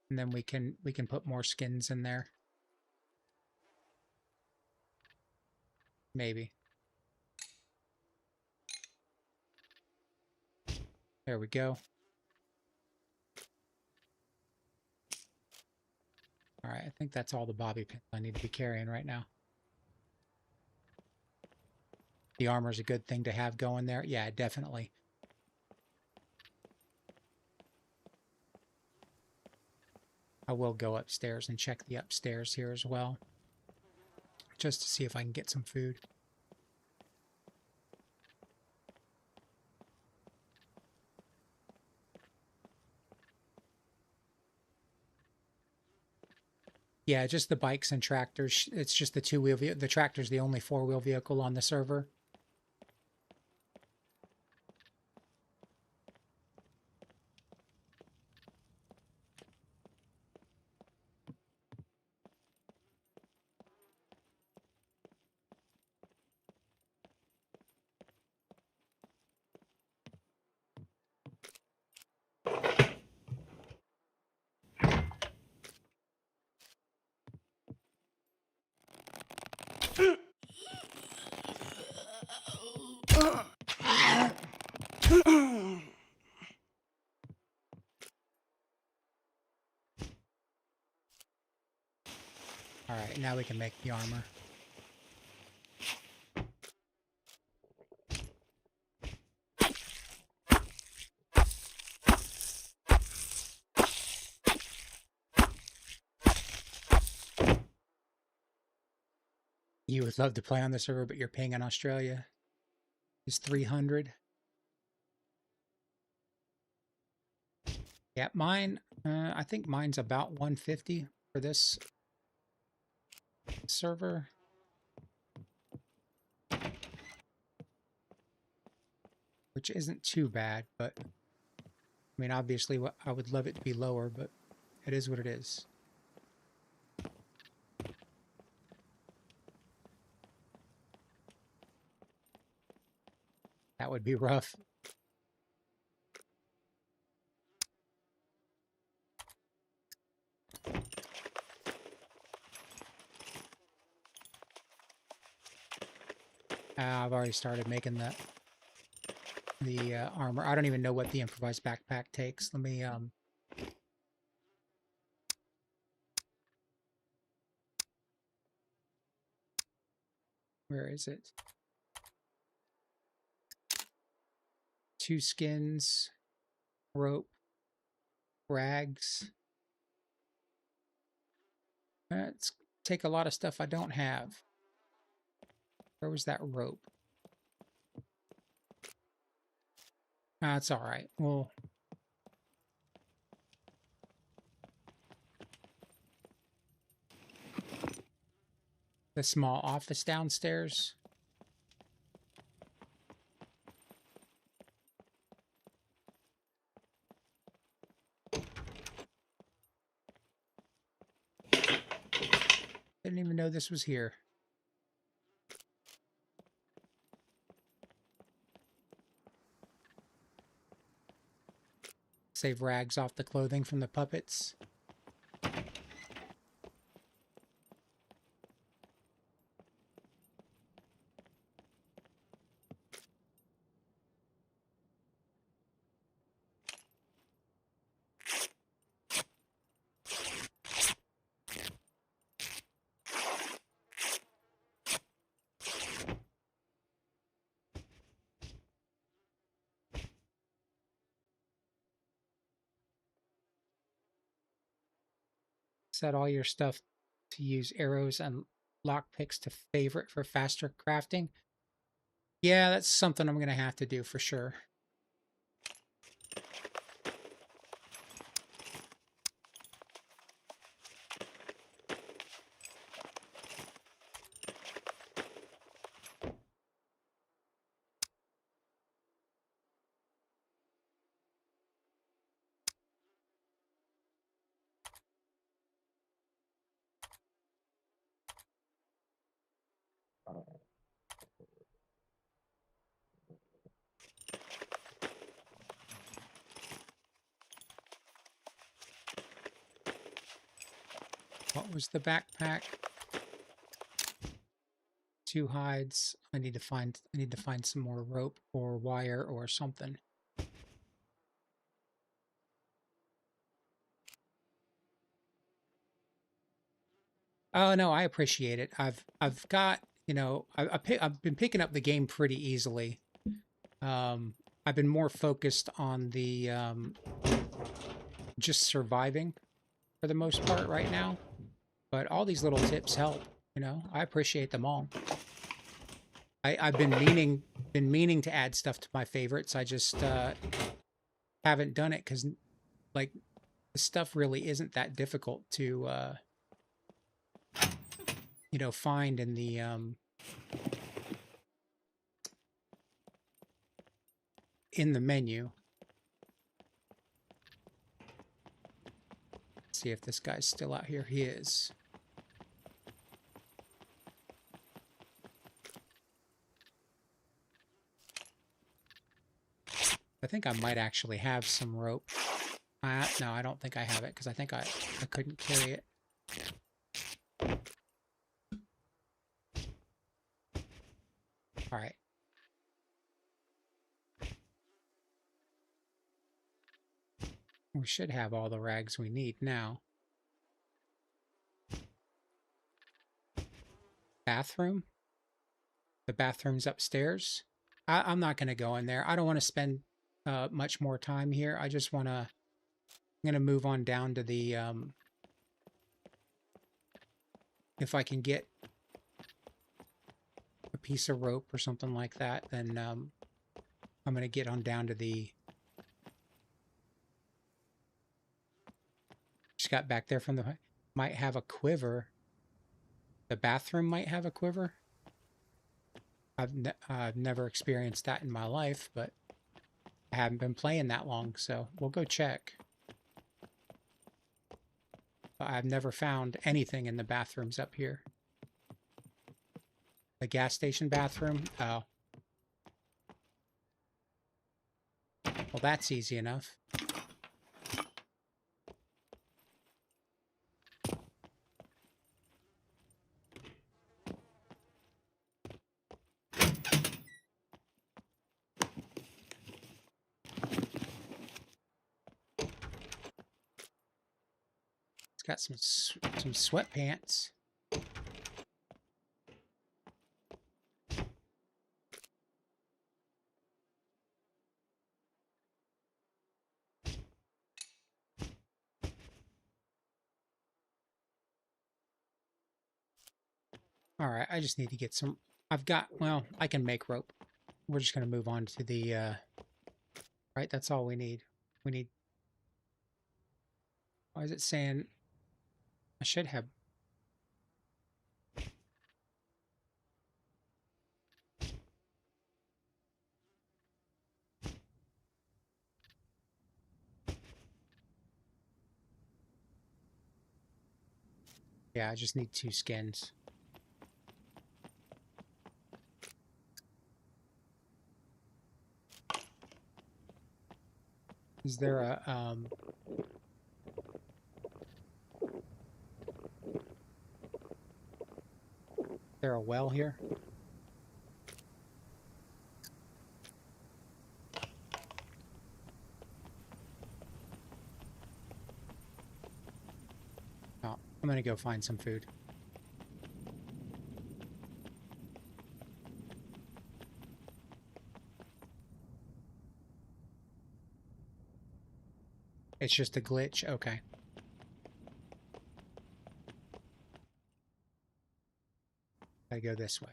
And then we can put more skins in there. Maybe. There we go. All right, I think that's all the bobby pins I need to be carrying right now. The armor's a good thing to have going there. Yeah, definitely. I will go upstairs and check the upstairs here as well, just to see if I can get some food. Yeah, just the bikes and tractors. It's just the two-wheel vehicle. The tractor's the only four-wheel vehicle on the server. All right, now we can make the armor. You would love to play on the server, but your ping in Australia is 300. Yeah, mine, I think mine's about 150 for this server. Which isn't too bad, but I mean, obviously I would love it to be lower, but it is what it is. That would be rough. I've already started making the armor. I don't even know what the improvised backpack takes. Let me where is it? 2 skins, rope, rags. Let's take a lot of stuff I don't have. Where was that rope? That's all right. Well, the small office downstairs. Didn't even know this was here. Save rags off the clothing from the puppets. Set all your stuff to use arrows and lockpicks to favorite for faster crafting. Yeah, that's something I'm going to have to do for sure. What was the backpack? 2 hides. I need to find some more rope or wire or something. Oh no, I appreciate it. I've got, you know, I've been picking up the game pretty easily. I've been more focused on the just surviving for the most part right now. But all these little tips help, you know. I appreciate them all. I've been meaning to add stuff to my favorites. I just haven't done it because, like, the stuff really isn't that difficult to, you know, find in the menu. Let's see if this guy's still out here. He is. I think I might actually have some rope. No, I don't think I have it because I think I couldn't carry it. All right. We should have all the rags we need now. Bathroom? The bathroom's upstairs? I'm not going to go in there. I don't want to spend much more time here. I just want to... I'm going to move on down to the... if I can get a piece of rope or something like that, then I'm going to get on down to the... Just got back there from the... Might have a quiver. The bathroom might have a quiver. I've never experienced that in my life, but I haven't been playing that long, so we'll go check. But I've never found anything in the bathrooms up here. The gas station bathroom? Oh. Well, that's easy enough. Got some sweatpants. All right, I just need to get some. I've got, well, I can make rope. We're just going to move on to the, right, that's all we need. We need, why is it saying, I should have. Yeah, I just need 2 skins. Is there a, there a well here? Oh, I'm gonna go find some food. It's just a glitch? Okay. gotta go this way.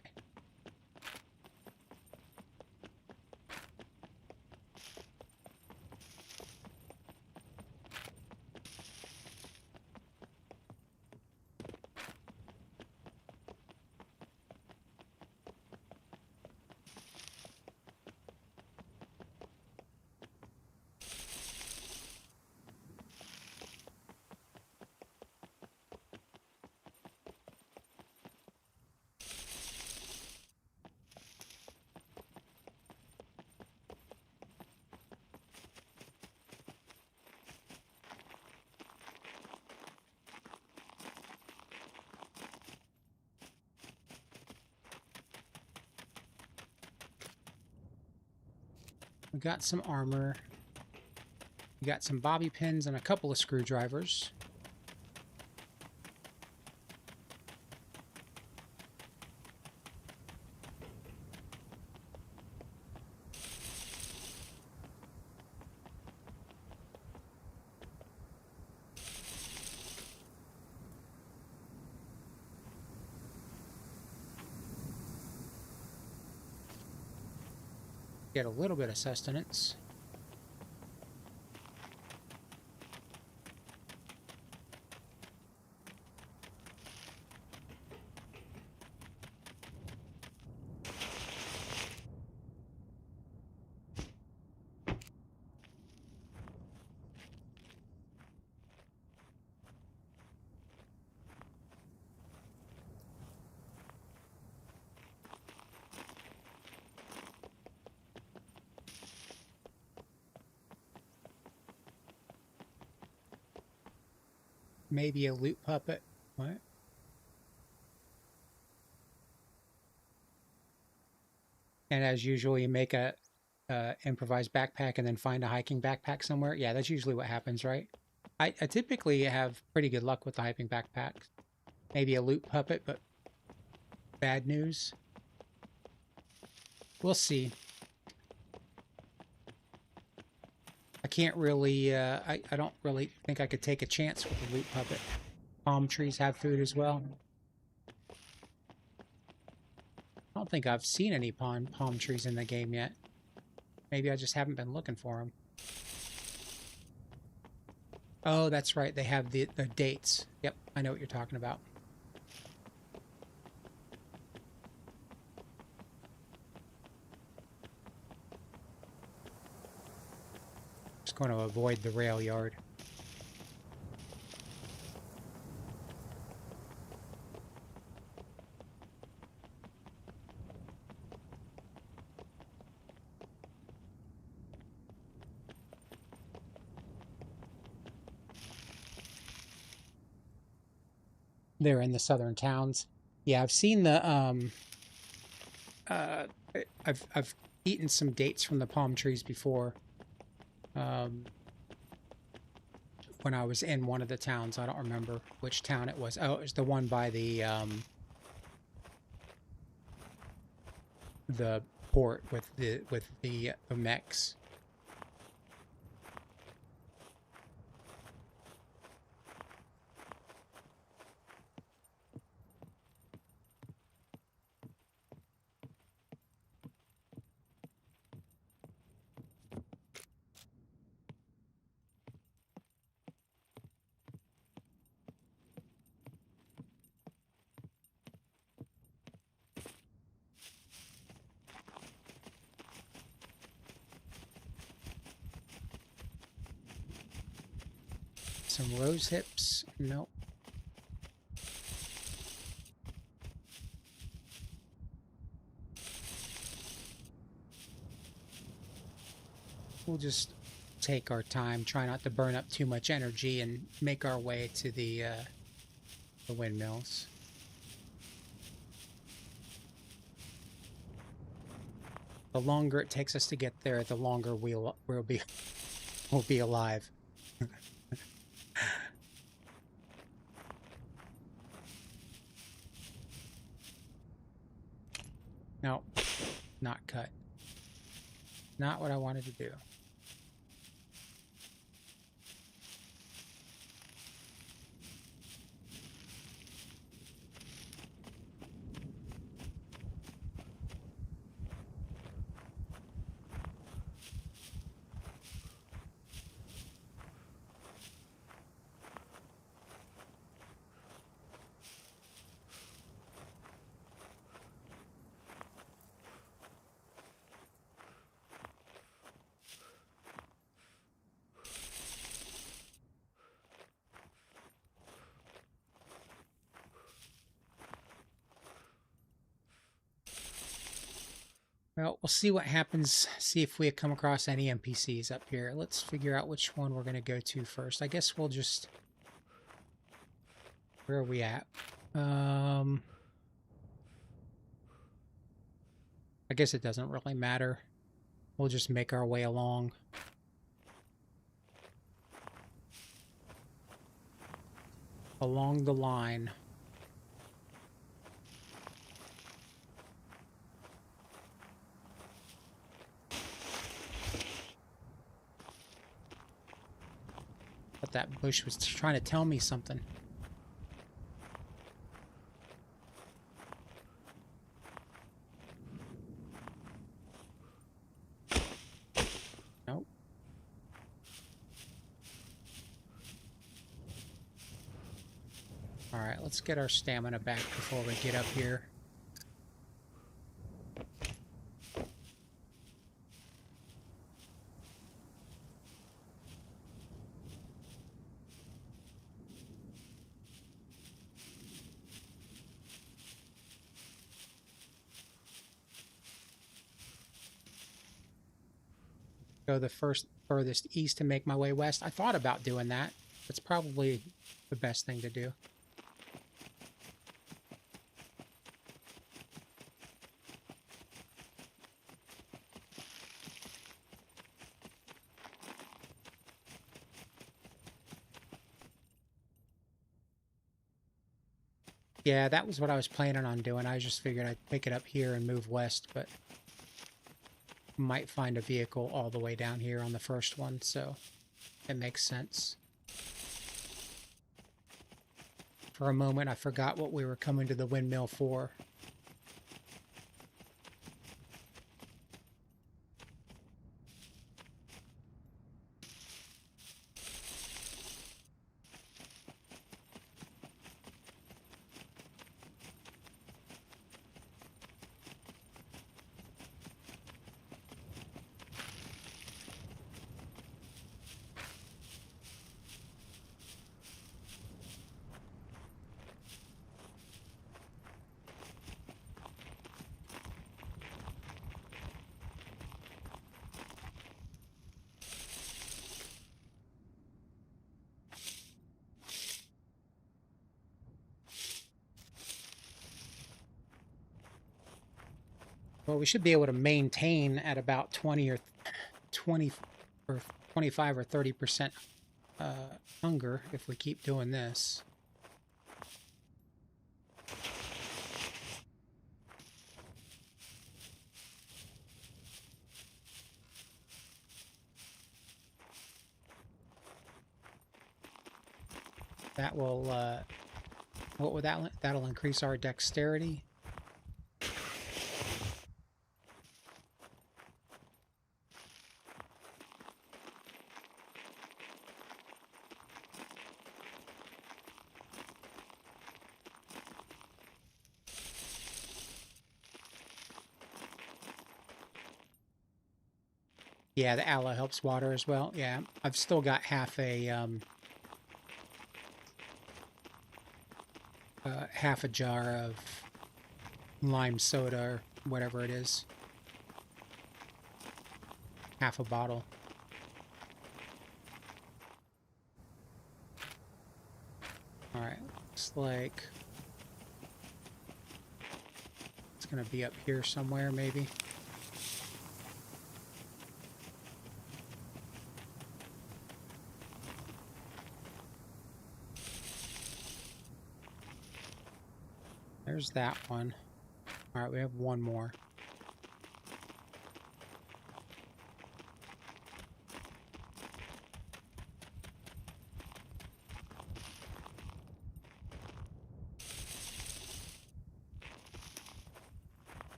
We got some armor. We got some bobby pins and a couple of screwdrivers. Get a little bit of sustenance. Maybe a loot puppet. What? And as usual, you make a improvised backpack and then find a hiking backpack somewhere. Yeah, that's usually what happens, right? I typically have pretty good luck with the hiking backpacks. Maybe a loot puppet, but bad news. We'll see. I can't really, I don't really think I could take a chance with the loot puppet. Palm trees have food as well. I don't think I've seen any palm trees in the game yet. Maybe I just haven't been looking for them. Oh, that's right. They have the dates. Yep, I know what you're talking about. Just going to avoid the rail yard. They're in the southern towns. Yeah, I've seen the I've eaten some dates from the palm trees before. When I was in one of the towns, I don't remember which town it was. Oh, it was the one by the port with the mechs. Some rose hips. Nope. We'll just take our time, try not to burn up too much energy, and make our way to the windmills. The longer it takes us to get there, the longer we'll be alive. No, not cut. Not what I wanted to do. Well, we'll see what happens. See if we come across any NPCs up here. Let's figure out which one we're going to go to first. I guess we'll just... Where are we at? I guess it doesn't really matter. We'll just make our way along. Along the line. But that bush was trying to tell me something. Nope. Alright, let's get our stamina back before we get up here. Go the furthest east to make my way west. I thought about doing that. It's probably the best thing to do. Yeah, that was what I was planning on doing. I just figured I'd pick it up here and move west, but might find a vehicle all the way down here on the first one, so it makes sense. For a moment, I forgot what we were coming to the windmill for. Well, we should be able to maintain at about 20 or 25 or 30% hunger if we keep doing this. That will, what would that'll increase our dexterity. Yeah, the aloe helps water as well. Yeah, I've still got half a jar of lime soda or whatever it is. Half a bottle. All right, looks like it's gonna be up here somewhere, maybe. There's that one. All right, we have one more.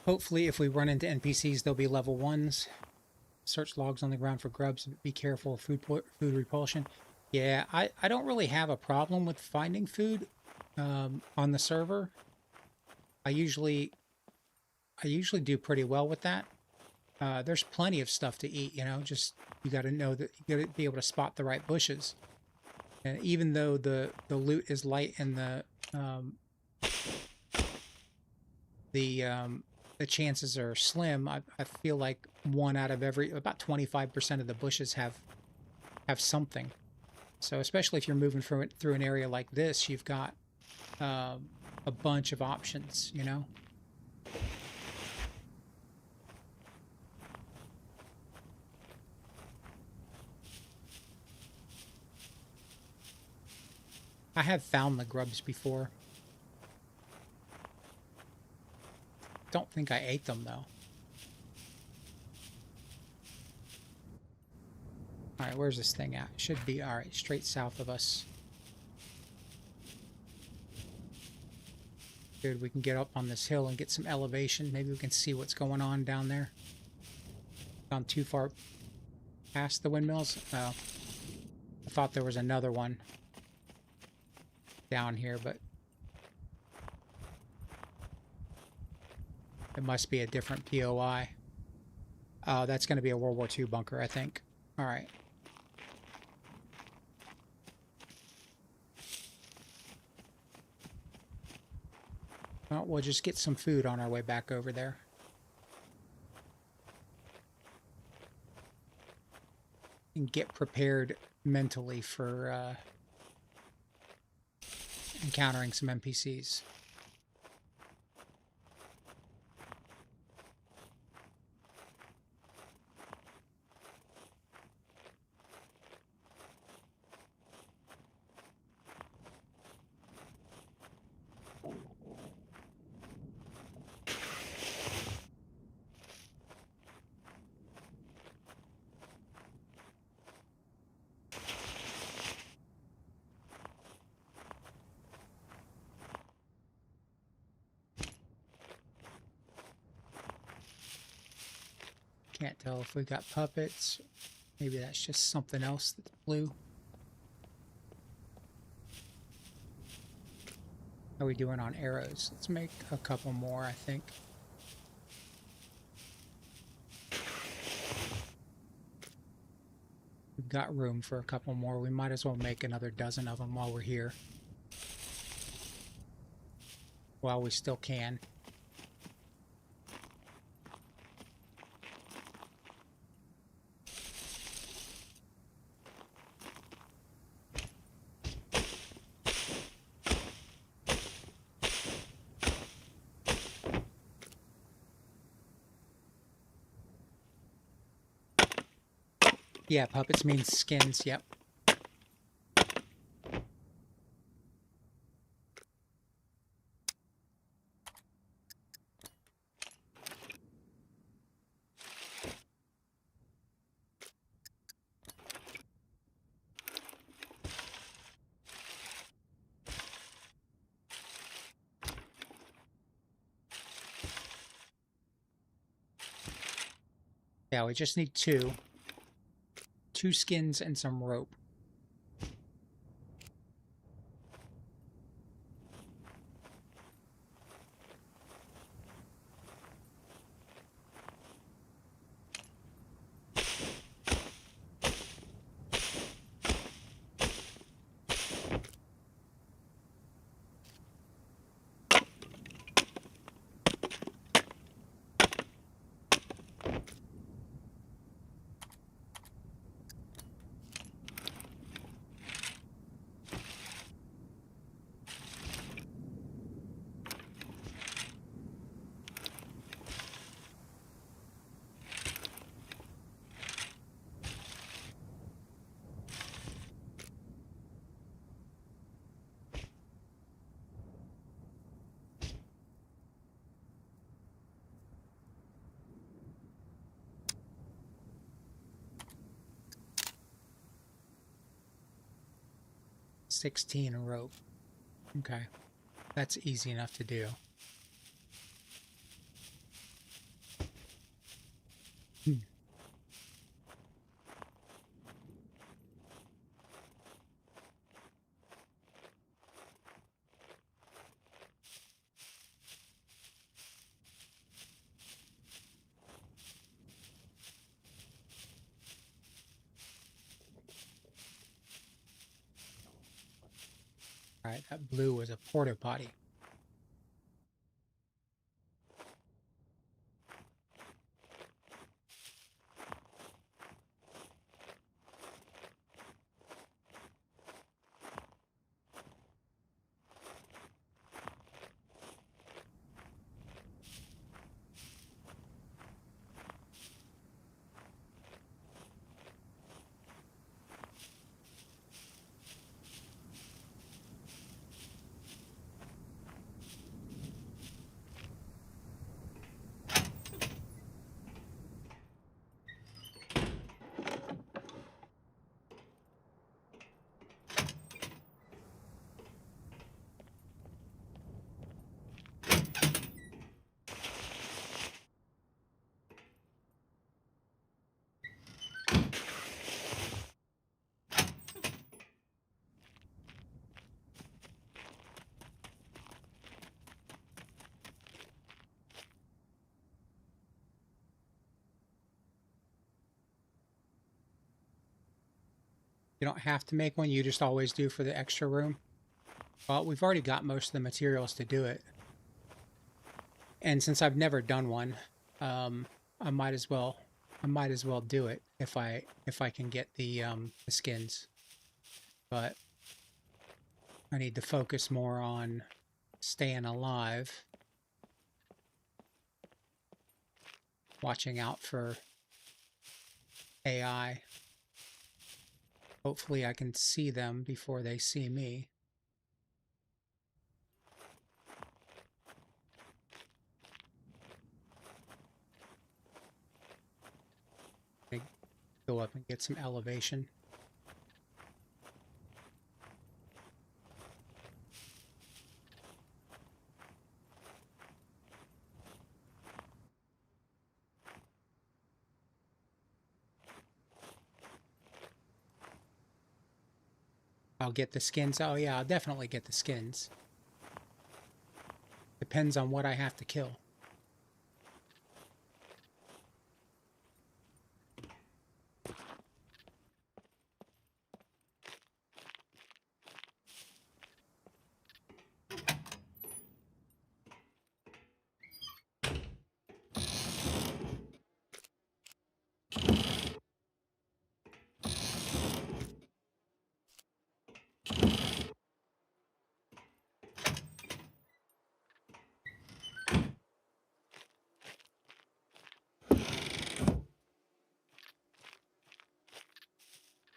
Hopefully, if we run into NPCs, they'll be level 1s. Search logs on the ground for grubs. Be careful of food repulsion. Yeah, I don't really have a problem with finding food on the server. I usually do pretty well with that. There's plenty of stuff to eat, you know, just you got to know that you got to be able to spot the right bushes. And even though the loot is light and the chances are slim, I feel like one out of every, about 25% of the bushes have something. So especially if you're moving through an area like this, you've got a bunch of options, you know. I have found the grubs before. Don't think I ate them though. Alright, where's this thing at? Should be, alright, straight south of us. Good, we can get up on this hill and get some elevation. Maybe we can see what's going on down there. Gone too far past the windmills? Oh. I thought there was another one down here, but it must be a different POI. Oh, that's going to be a World War II bunker, I think. Alright. Well, we'll just get some food on our way back over there. And get prepared mentally for encountering some NPCs. Can't tell if we got puppets. Maybe that's just something else that's blue. How are we doing on arrows? Let's make a couple more, I think. We've got room for a couple more. We might as well make another dozen of them while we're here. While we still can. Yeah, puppets means skins, yep. Yeah, we just need two. 2 skins and some rope. $16 rope. Okay. That's easy enough to do. Alright, that blue was a porta potty. You don't have to make one, you just always do for the extra room. Well, we've already got most of the materials to do it. And since I've never done one, I might as well do it if I can get the skins. But I need to focus more on staying alive. Watching out for AI. Hopefully I can see them before they see me. I go up and get some elevation. I'll get the skins. Oh yeah, I'll definitely get the skins. Depends on what I have to kill.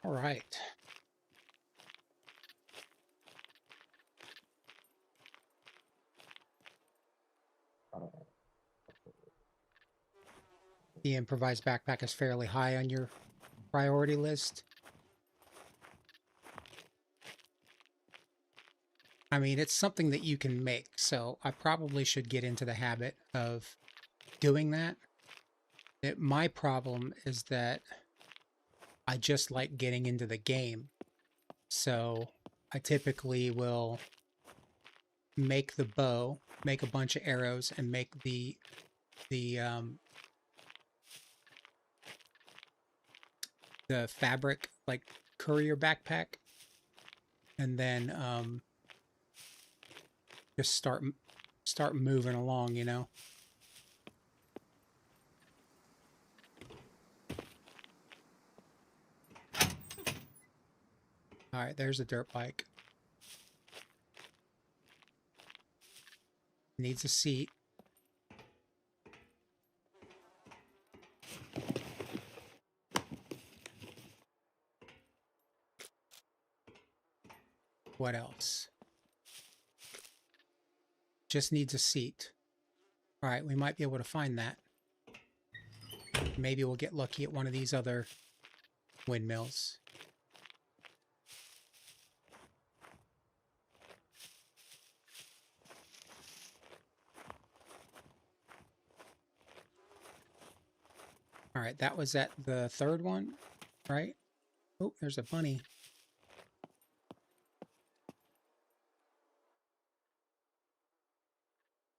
All right. The improvised backpack is fairly high on your priority list. I mean, it's something that you can make, so I probably should get into the habit of doing that. My problem is that I just like getting into the game. So I typically will make the bow, make a bunch of arrows, and make the fabric, like, courier backpack, and then just start moving along, you know. All right, there's a dirt bike. Needs a seat. What else? Just needs a seat. All right, we might be able to find that. Maybe we'll get lucky at one of these other windmills. All right, that was at the third one, right? Oh, there's a bunny.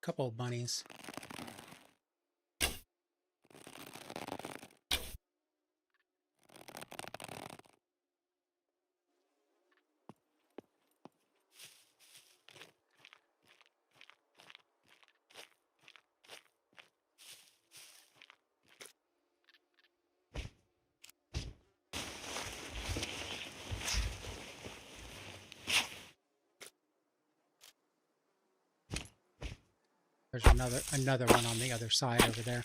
Couple of bunnies. There's another one on the other side over there.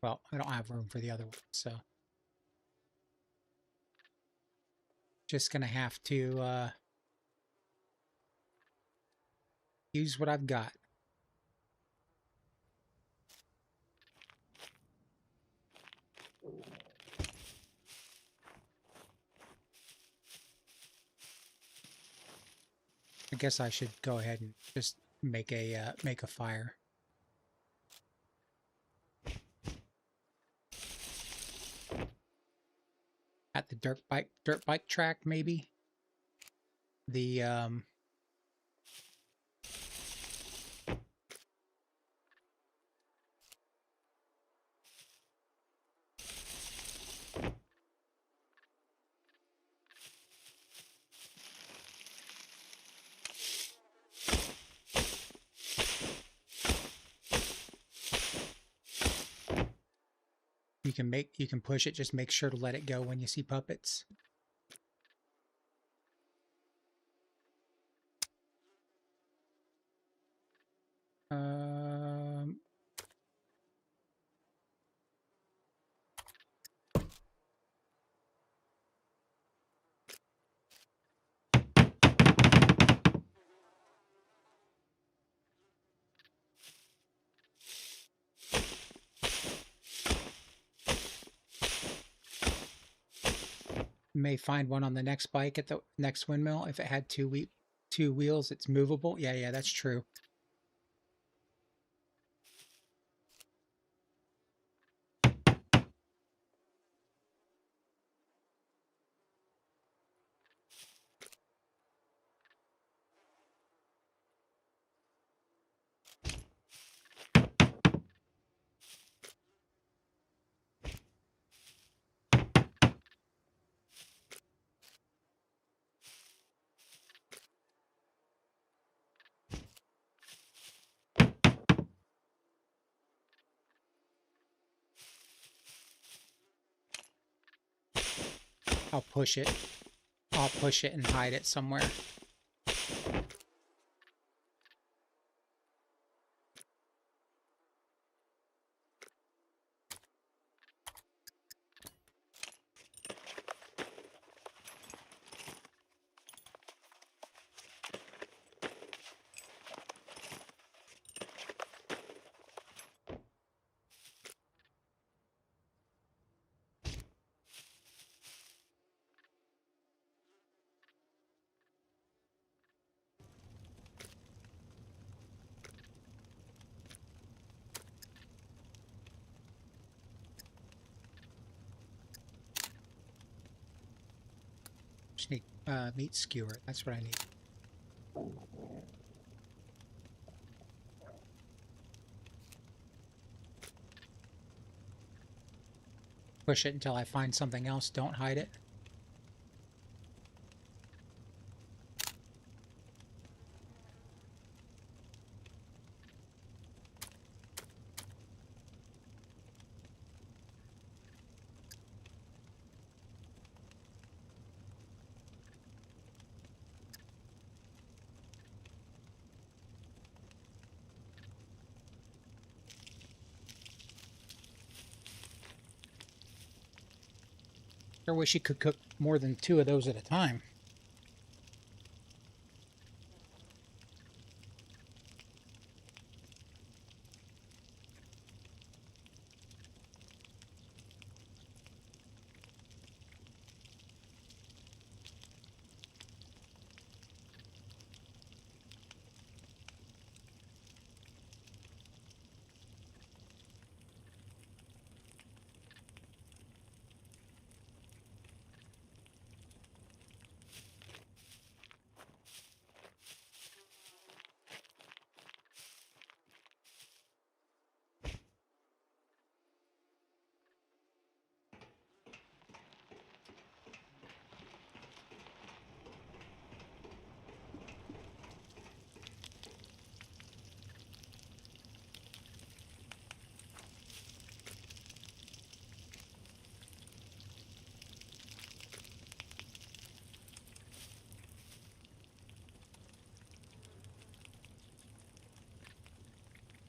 Well, I don't have room for the other one, so just gonna have to use what I've got. I guess I should go ahead and just make a fire. At the dirt bike track, maybe. The you can push it, just make sure to let it go when you see puppets. May find one on the next bike at the next windmill. If it had two wheels, it's movable. Yeah, that's true. I'll push it. I'll push it and hide it somewhere. Just need meat skewer. That's what I need. Push it until I find something else. Don't hide it. I wish you could cook more than 2 of those at a time.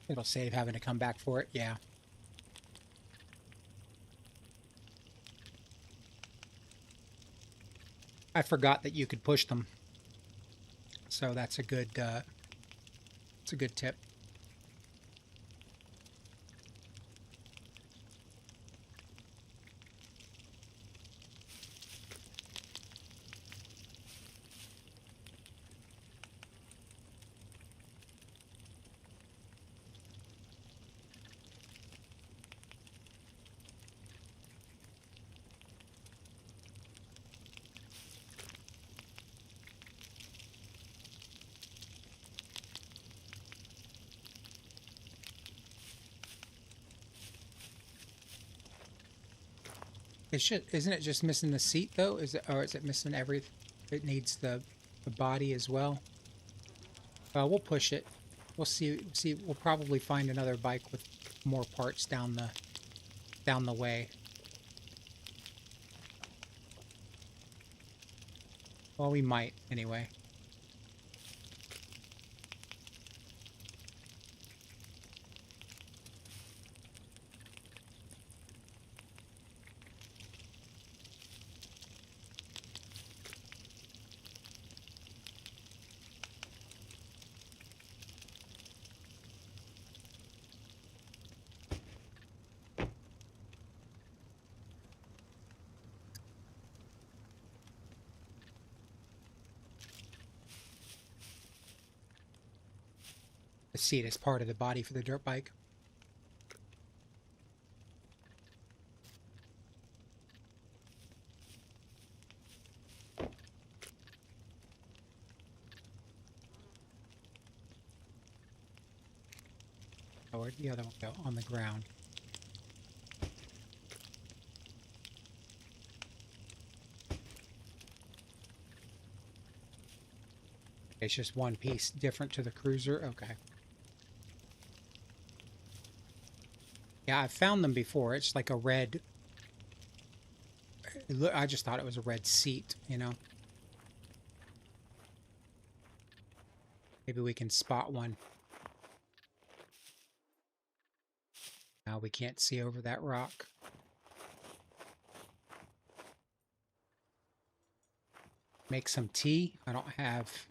It'll save having to come back for it, yeah. I forgot that you could push them. So that's a good tip. Isn't it just missing the seat though? Or is it missing everything? It needs the body as well. We'll push it. We'll see. We'll probably find another bike with more parts down the way. Well, we might anyway. The seat is part of the body for the dirt bike. Oh, where'd the other one go? On the ground. It's just one piece different to the cruiser. Okay. Yeah, I've found them before. It's like a red... I just thought it was a red seat, you know? Maybe we can spot one. Now we can't see over that rock. Make some tea. I don't have...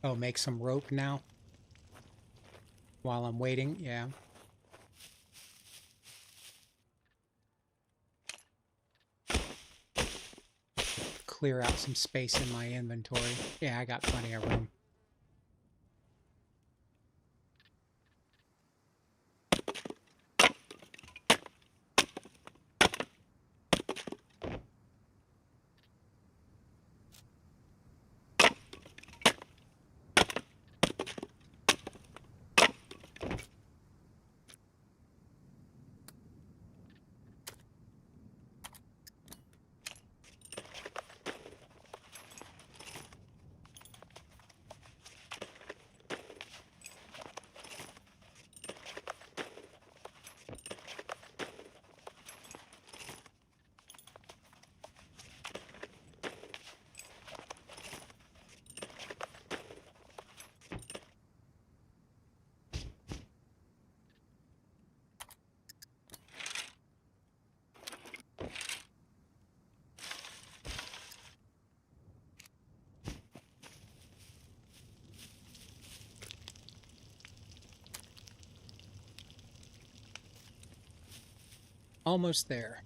Oh, make some rope now? While I'm waiting, yeah. Clear out some space in my inventory. Yeah, I got plenty of room. Almost there.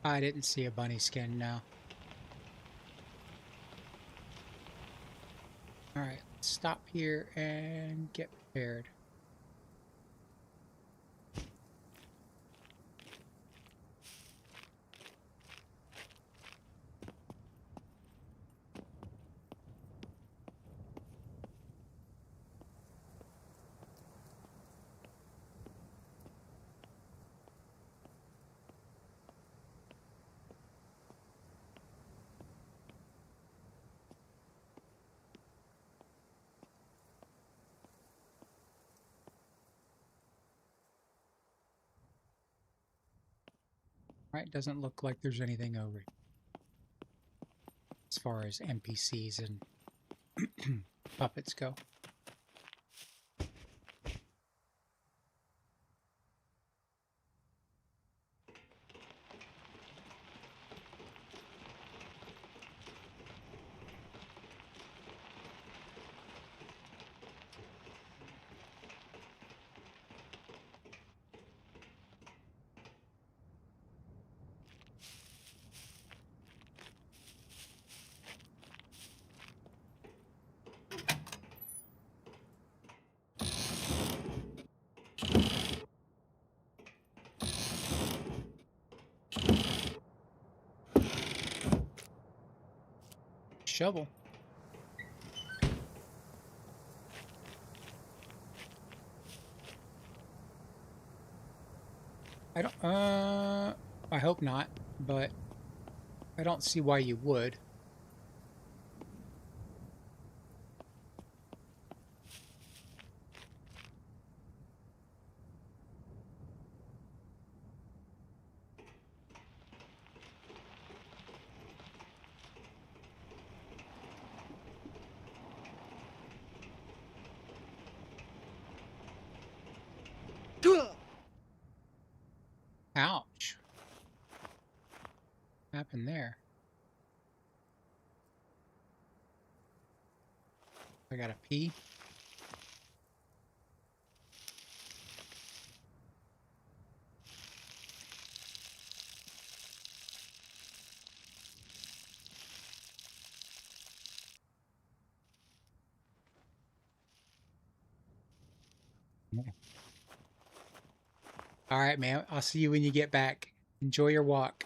I didn't see a bunny skin, no. Alright, let's stop here and get prepared. Right, doesn't look like there's anything over here as far as NPCs and puppets go. Shovel. I don't, I hope not, but I don't see why you would. Ouch. What happened there? I gotta pee. All right, man. I'll see you when you get back. Enjoy your walk.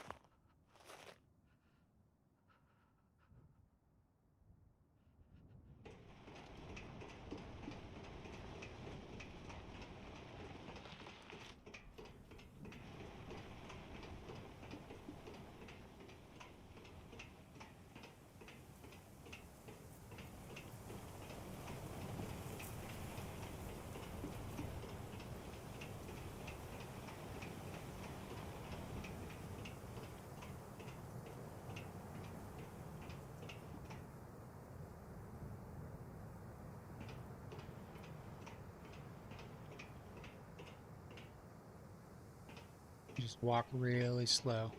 Just walk really slow.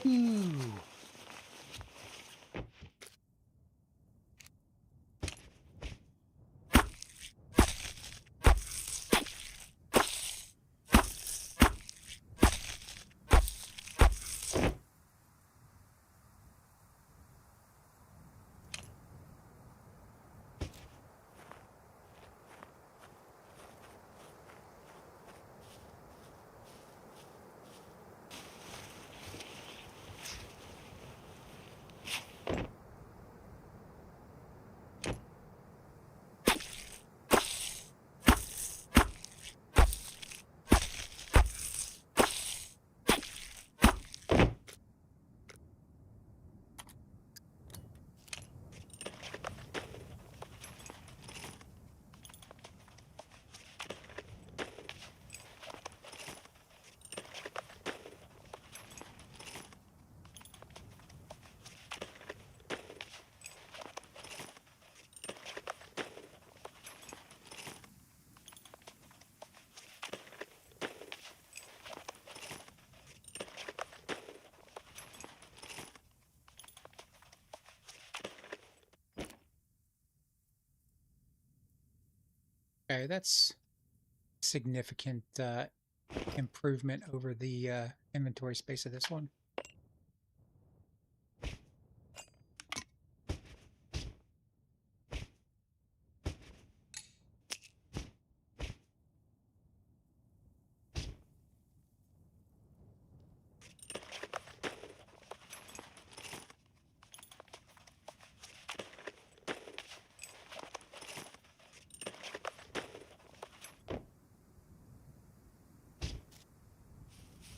Ooh. Okay, that's significant improvement over the inventory space of this one.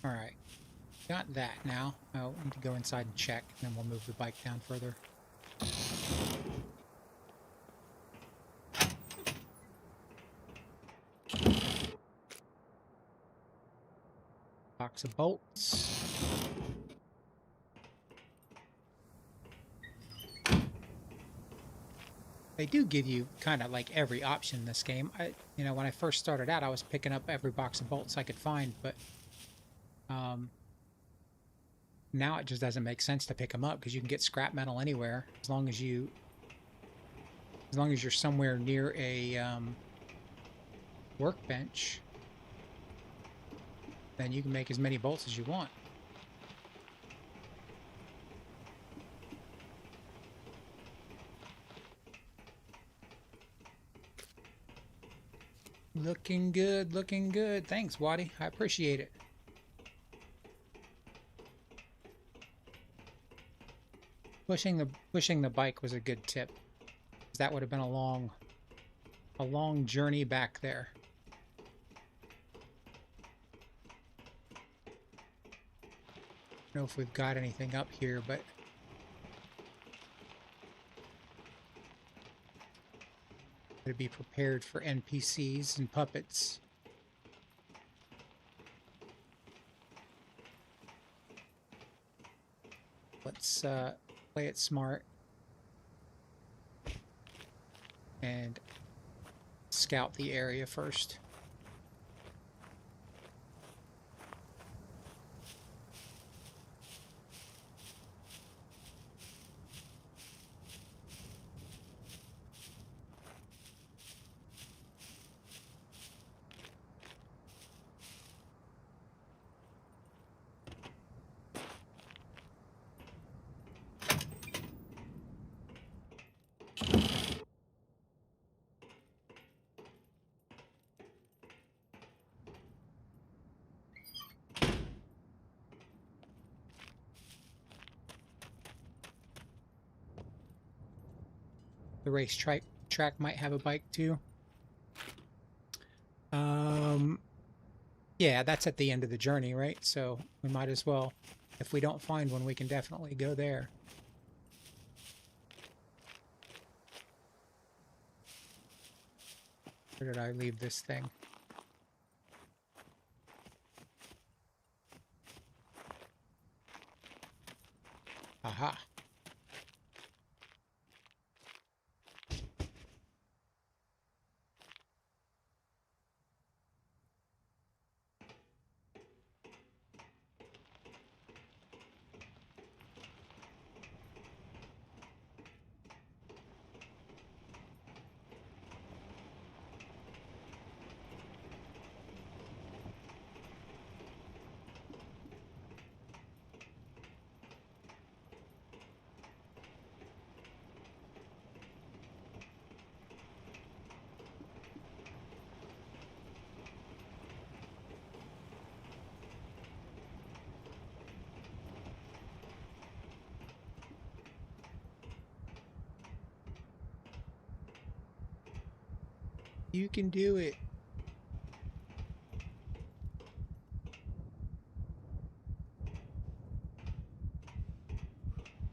All right, got that now. Oh, we need to go inside and check, and then we'll move the bike down further. Box of bolts. They do give you kind of like every option in this game. You know, when I first started out, I was picking up every box of bolts I could find, but now it just doesn't make sense to pick them up because you can get scrap metal anywhere as long as you're somewhere near a workbench. Then you can make as many bolts as you want. Looking good, looking good. Thanks, Waddy. I appreciate it. Pushing the bike was a good tip. That would have been a long journey back there. I don't know if we've got anything up here, but to be prepared for NPCs and puppets. Let's play it smart and scout the area first. The racetrack might have a bike too. Yeah, that's at the end of the journey, right? So we might as well, if we don't find one, we can definitely go there. Where did I leave this thing? Aha. You can do it.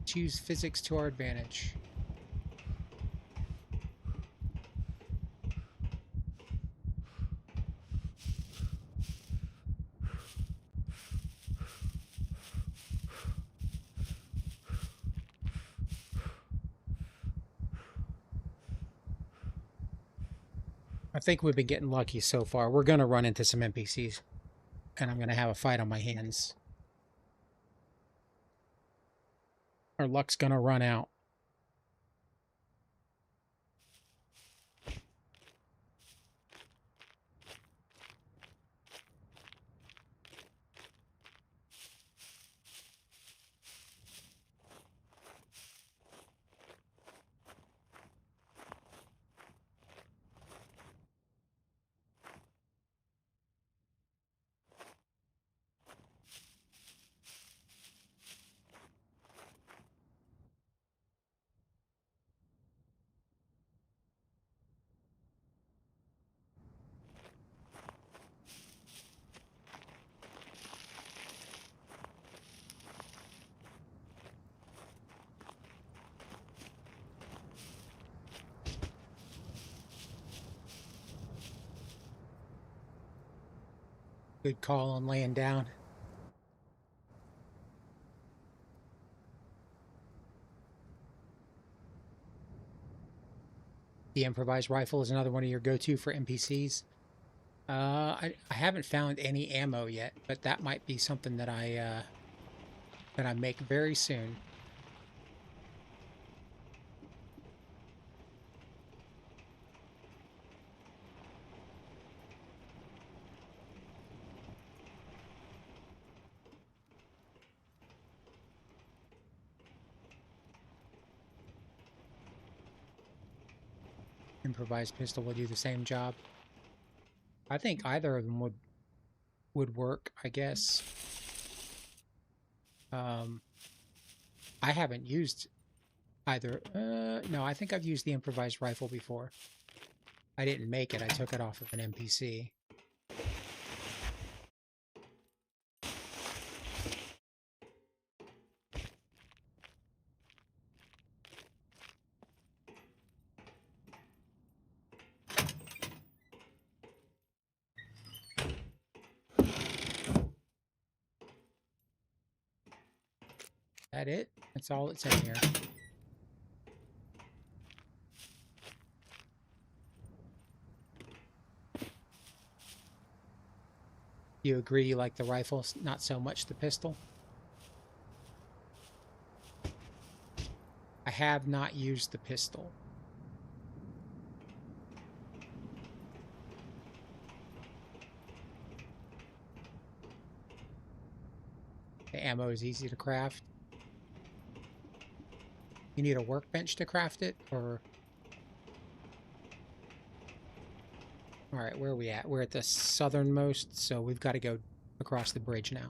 Choose physics to our advantage. I think we've been getting lucky so far. We're going to run into some NPCs, and I'm going to have a fight on my hands. Our luck's going to run out. Good call on laying down. The improvised rifle is another one of your go-to for NPCs. I haven't found any ammo yet, but that might be something that I make very soon. Improvised pistol will do the same job. I think either of them would work, I guess. I haven't used either. No, I think I've used the improvised rifle before. I didn't make it. I took it off of an NPC. That it? That's all that's in here. You agree you like the rifle, not so much the pistol? I have not used the pistol. The ammo is easy to craft. You need a workbench to craft it, or... Alright, where are we at? We're at the southernmost, so we've got to go across the bridge now.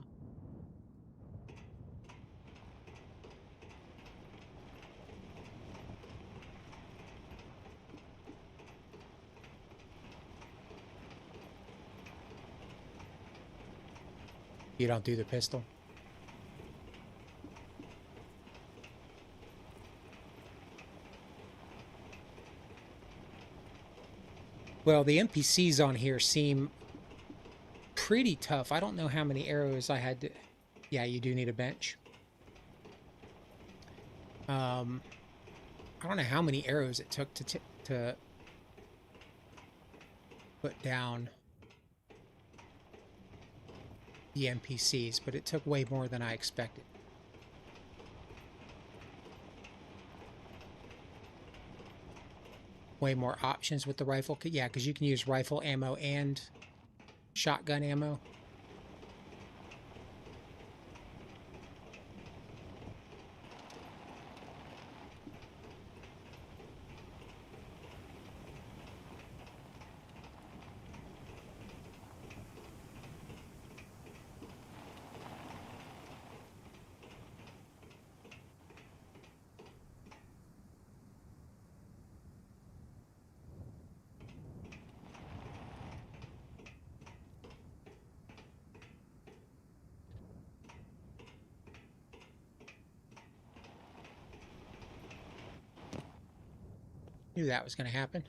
You don't do the pistol? Well, the NPCs on here seem pretty tough. I don't know how many arrows I had to... Yeah, you do need a bench. I don't know how many arrows it took to put down the NPCs, but it took way more than I expected. Way more options with the rifle. Yeah, because you can use rifle ammo and shotgun ammo. Knew that was going to happen.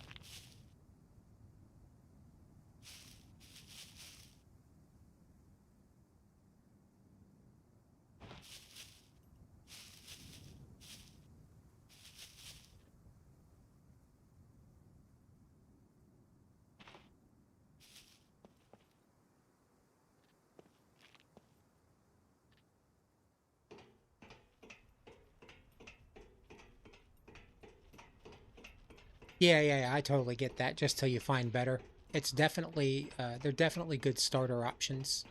Yeah, I totally get that. Just till you find better. It's definitely, they're definitely good starter options.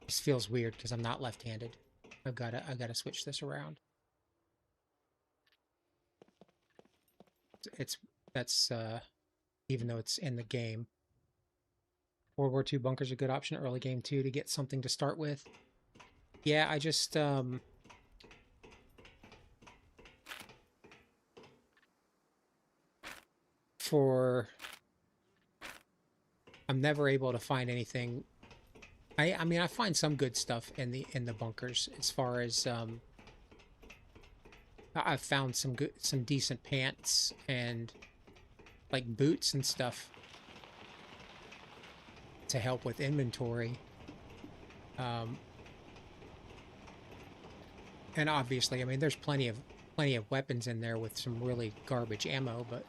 This feels weird because I'm not left-handed. I've gotta switch this around. That's even though it's in the game. World War II bunker's a good option early game too to get something to start with. Yeah, I just I'm never able to find anything. I mean, I find some good stuff in the bunkers as far as I've found some decent pants and like boots and stuff. to help with inventory. And obviously, I mean, there's plenty of weapons in there with some really garbage ammo, but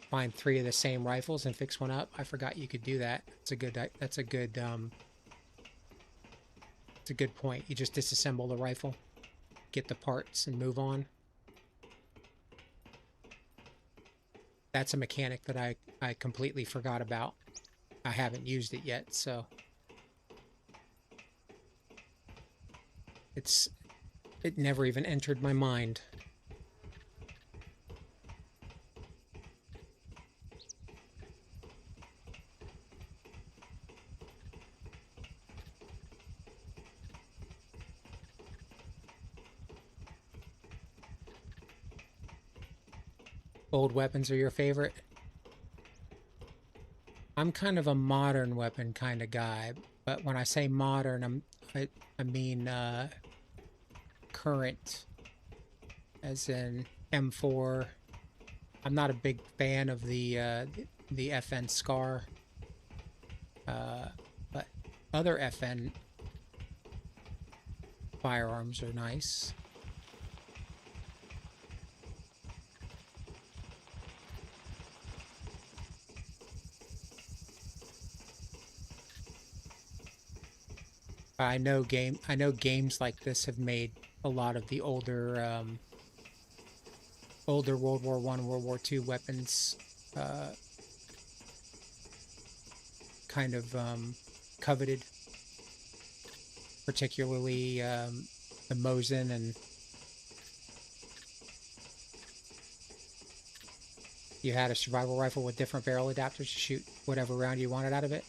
find 3 of the same rifles and fix one up. I forgot you could do that. It's a good it's a good point. You just disassemble the rifle, get the parts, and move on. That's a mechanic that I completely forgot about. I haven't used it yet, so it never even entered my mind. Old weapons are your favorite? I'm kind of a modern weapon kind of guy, but when I say modern, I mean current, as in M4. I'm not a big fan of the FN Scar, but other FN firearms are nice. I know games like this have made a lot of the older World War I, World War II weapons kind of coveted, particularly the Mosin, and you had a survival rifle with different barrel adapters to shoot whatever round you wanted out of it.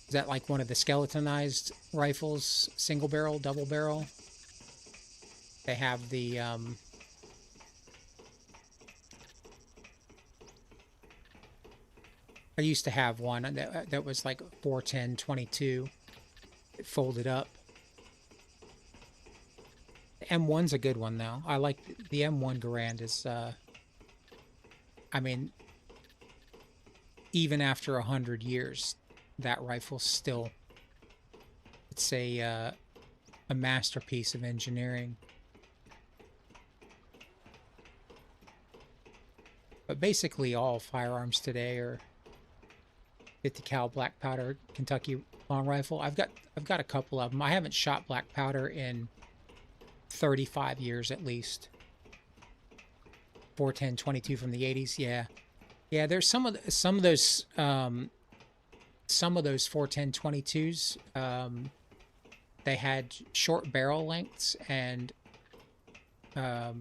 Is that like one of the skeletonized rifles, single barrel, double barrel? They have the I used to have one that was like 410 22. It folded up. The M1's a good one though. I like the M1 Garand is I mean, even after 100 years, that rifle still, it's a masterpiece of engineering. But basically all firearms today are 50 cal black powder Kentucky long rifle. I've got a couple of them. I haven't shot black powder in 35 years at least. 410 22 from the 80s. Yeah, there's some of those 410 22s, they had short barrel lengths, and the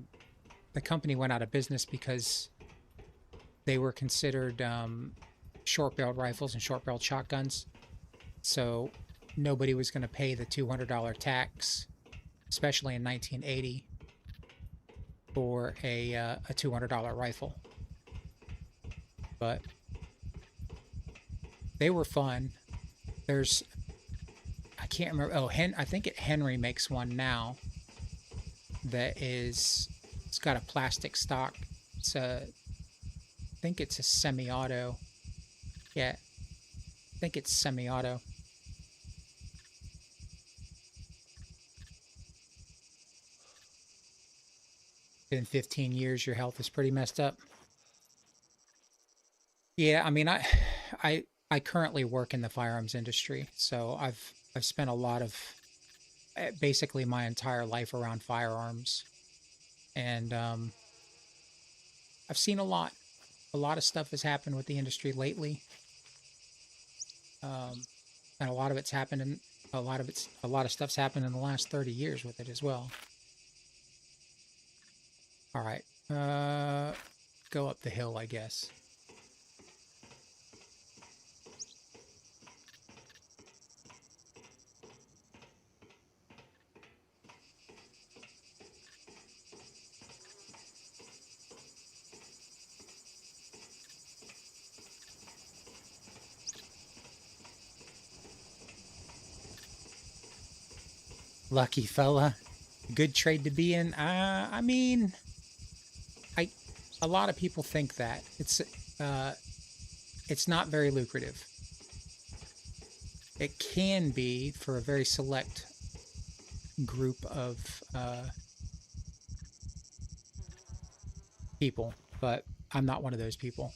company went out of business because they were considered short-barreled rifles and short-barreled shotguns. So nobody was going to pay the $200 tax, especially in 1980, for a $200 rifle. But they were fun. There's, I can't remember. Oh, I think Henry makes one now that is, it's got a plastic stock. I think it's a semi-auto. Yeah, I think it's semi-auto. In 15 years, your health is pretty messed up. Yeah, I mean, I currently work in the firearms industry, so I've spent a lot of, basically my entire life around firearms, and I've seen a lot. A lot of stuff has happened with the industry lately, and a lot of stuff's happened in the last 30 years with it as well. All right, go up the hill, I guess. Lucky fella. Good trade to be in. I mean, a lot of people think that it's not very lucrative. It can be for a very select group of people, but I'm not one of those people.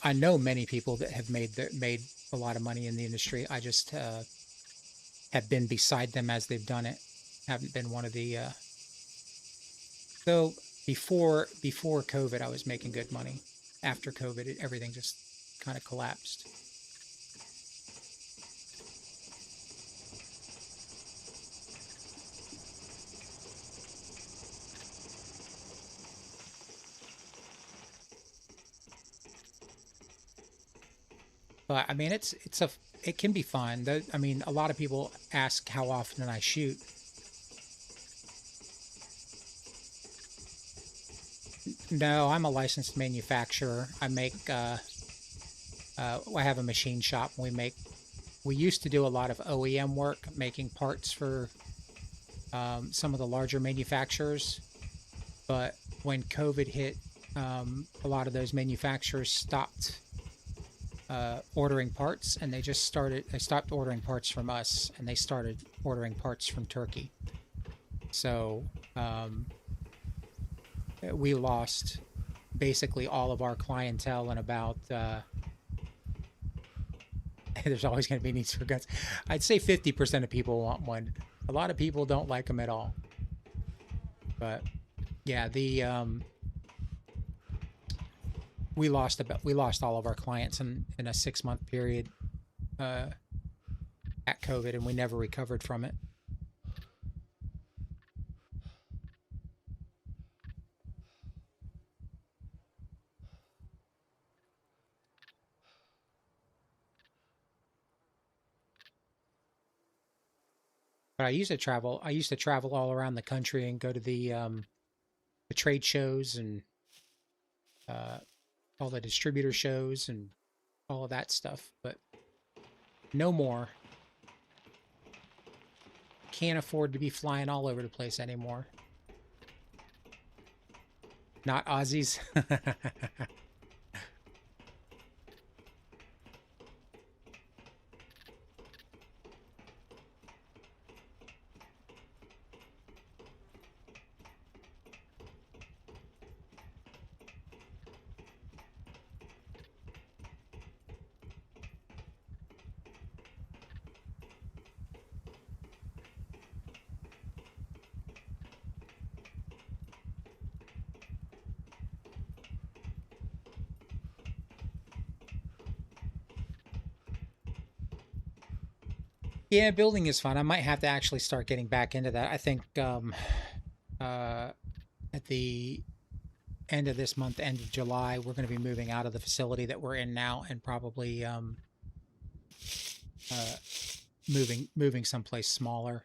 I know many people that have made a lot of money in the industry. I just have been beside them as they've done it. Haven't been one of the so before COVID, I was making good money. After COVID, everything just kind of collapsed. But I mean, it can be fun. I mean, a lot of people ask how often I shoot. No, I'm a licensed manufacturer. I make I have a machine shop. We used to do a lot of OEM work, making parts for some of the larger manufacturers. But when COVID hit, a lot of those manufacturers stopped ordering parts, and they stopped ordering parts from us, and they started ordering parts from Turkey. So we lost basically all of our clientele, and about there's always going to be needs for guns. I'd say 50% of people want one. A lot of people don't like them at all. But yeah, we lost all of our clients in a 6-month period at COVID, and we never recovered from it. But I used to travel. I used to travel all around the country and go to the trade shows and all the distributor shows and all of that stuff. But no more. Can't afford to be flying all over the place anymore. Not Aussies. Yeah, building is fun. I might have to actually start getting back into that. I think at the end of this month, end of July, we're going to be moving out of the facility that we're in now, and probably uh, moving someplace smaller,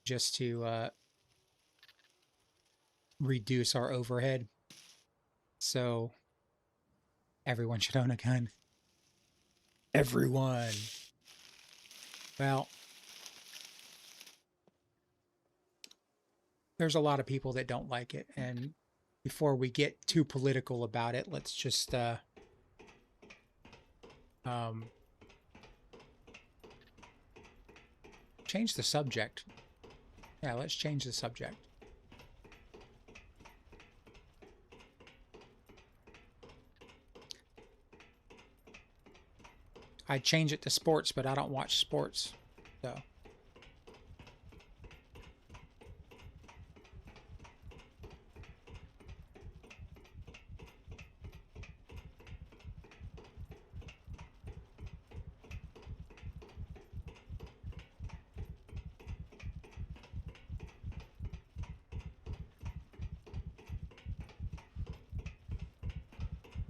just to reduce our overhead. So everyone should own a gun. Everyone. Well, there's a lot of people that don't like it, and before we get too political about it, let's just change the subject. Yeah, let's change the subject. I'd change it to sports, but I don't watch sports, so.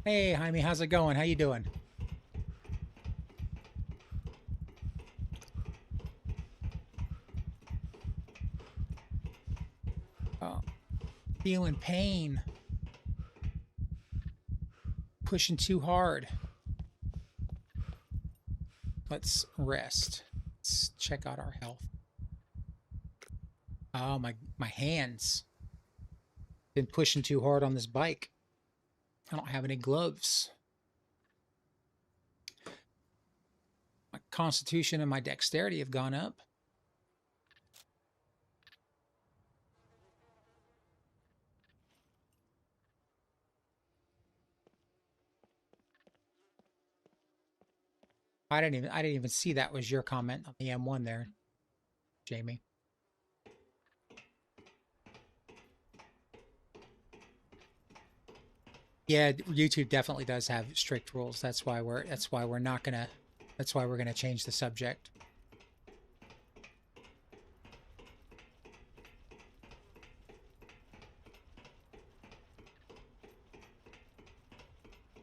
Hey, Jaime, how's it going? How you doing? Oh, feeling pain. Pushing too hard. Let's rest. Let's check out our health. Oh, my hands. Been pushing too hard on this bike. I don't have any gloves. My constitution and my dexterity have gone up. I didn't even see that was your comment on the M1 there, Jamie. Yeah, YouTube definitely does have strict rules. That's why we're gonna change the subject.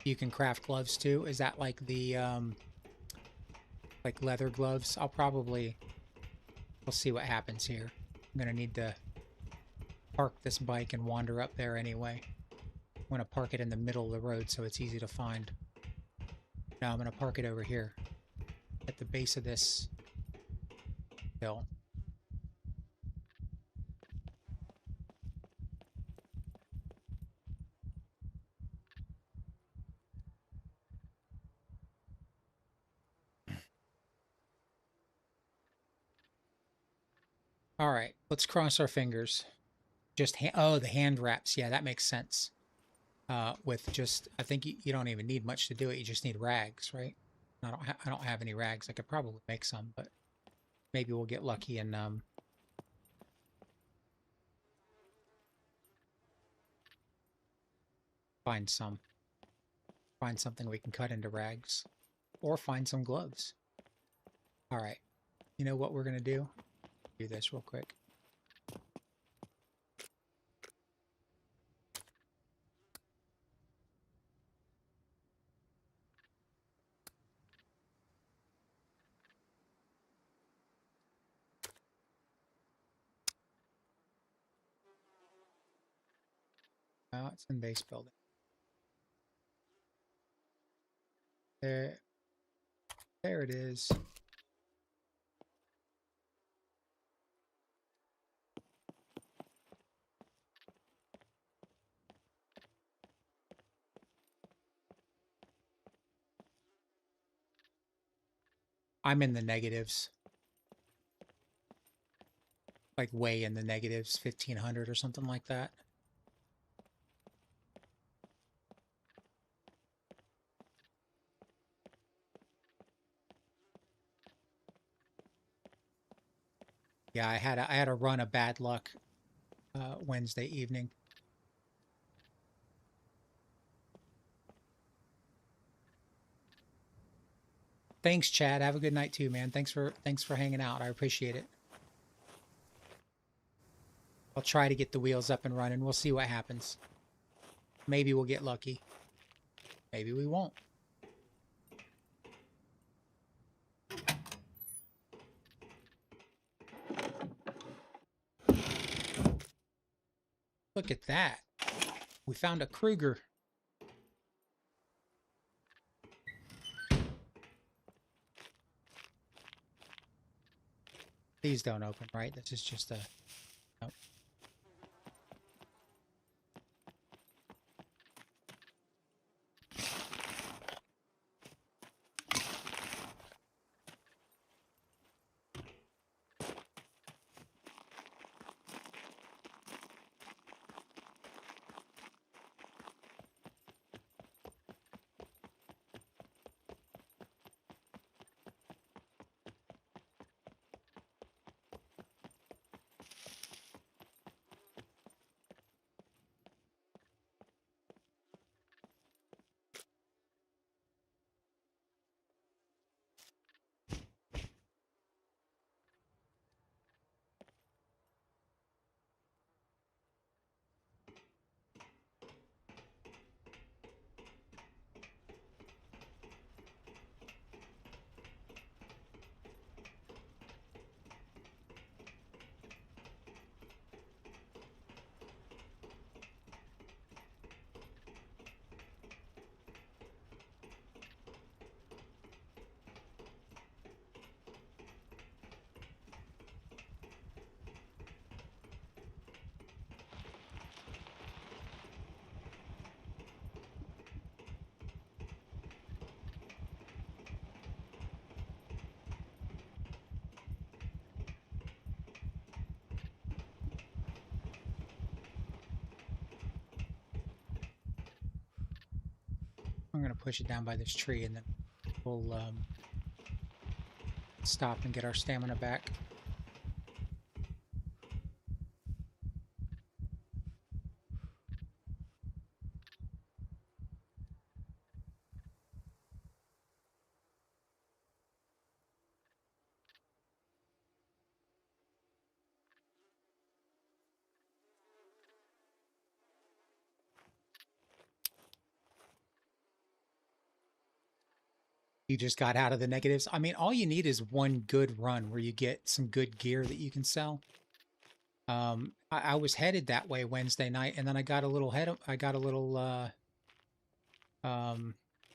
You can craft gloves too. Is that like the like leather gloves? We'll see what happens here. I'm gonna need to park this bike and wander up there anyway. I'm gonna park it in the middle of the road so it's easy to find. Now I'm gonna park it over here at the base of this hill. All right, let's cross our fingers. Just oh, the hand wraps. Yeah, that makes sense. With just, I think you don't even need much to do it. You just need rags, right? I don't have any rags. I could probably make some, but maybe we'll get lucky and find something we can cut into rags, or find some gloves. All right, you know what we're gonna do? Do this real quick. Oh, it's in base building. There it is. I'm in the negatives. Like way in the negatives, 1500 or something like that. Yeah, I had a run of bad luck Wednesday evening. Thanks, Chad. Have a good night too, man. Thanks for hanging out. I appreciate it. I'll try to get the wheels up and running. We'll see what happens. Maybe we'll get lucky. Maybe we won't. Look at that. We found a Kruger. These don't open, right? This is just a... Nope. I'm going to push it down by this tree, and then we'll stop and get our stamina back. You just got out of the negatives. I mean, all you need is one good run where you get some good gear that you can sell. I was headed that way Wednesday night, and then I got a little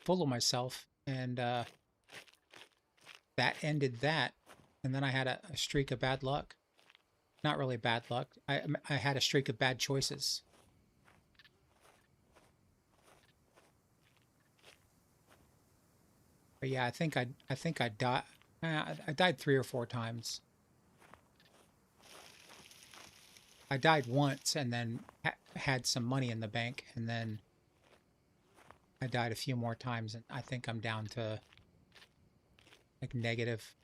full of myself, and that ended that. And then I had a streak of bad luck. Not really bad luck. I had a streak of bad choices. But yeah, I think I died. I died 3 or 4 times. I died once and then had some money in the bank, and then I died a few more times, and I think I'm down to like negative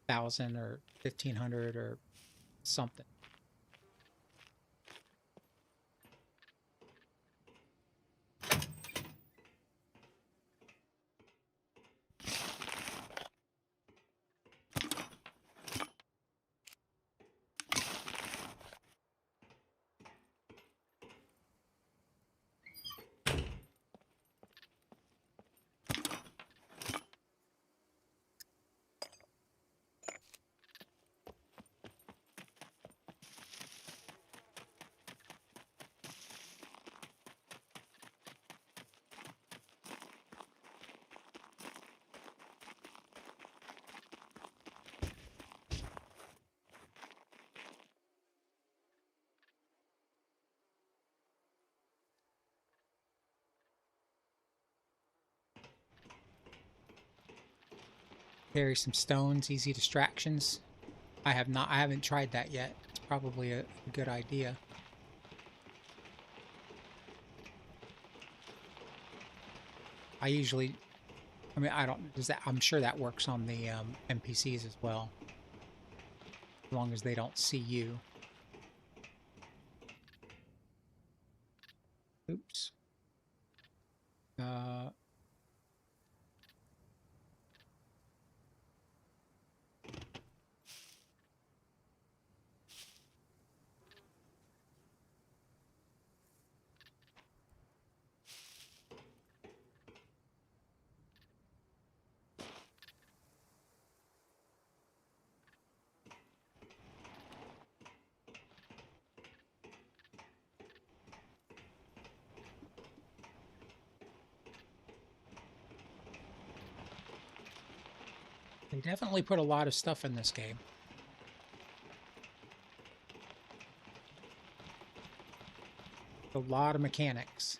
1,000 or 1,500 or something. Carry some stones, easy distractions. I haven't tried that yet. It's probably a good idea. I mean, I don't, I'm sure that works on the NPCs as well. As long as they don't see you. Oops. They definitely put a lot of stuff in this game. A lot of mechanics.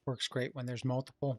Works great when there's multiple.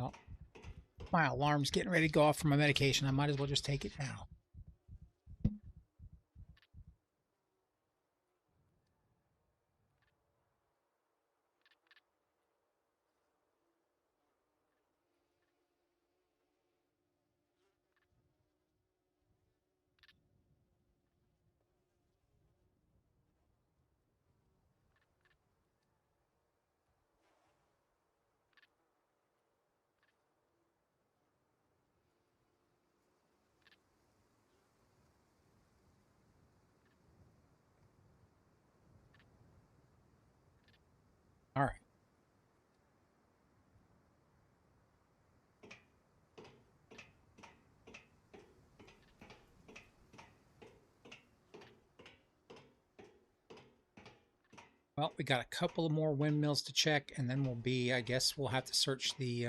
Well, my alarm's getting ready to go off for my medication. I might as well just take it now. All right. Well, we got a couple more windmills to check, and then we'll be, I guess we'll have to search the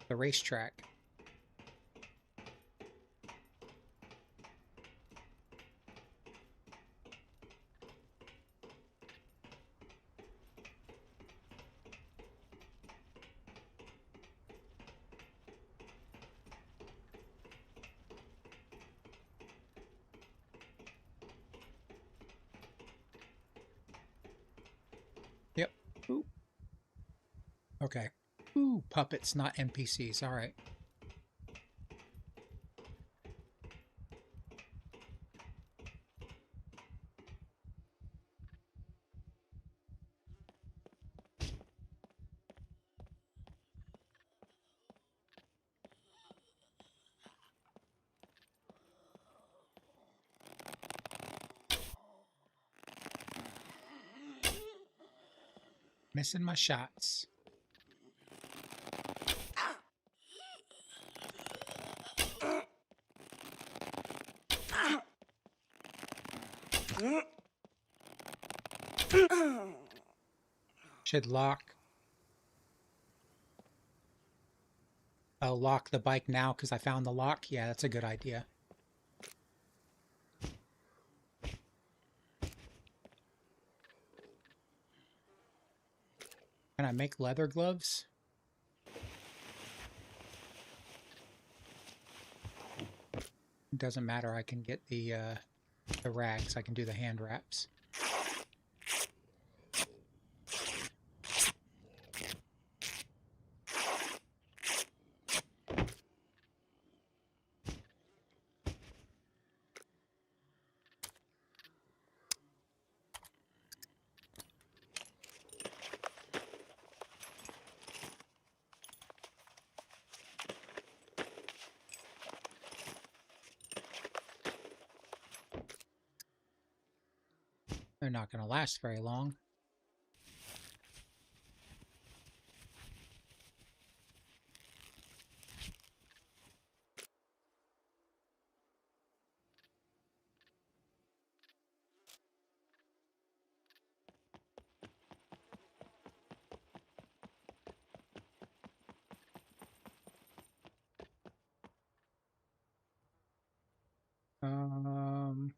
racetrack. Yep. Ooh. Okay. Ooh, puppets, not NPCs. All right. Missing my shots. Should lock the bike now because I found the lock. Yeah, that's a good idea. Can I make leather gloves? It doesn't matter. I can get the rags. I can do the hand wraps. They're not going to last very long. Um,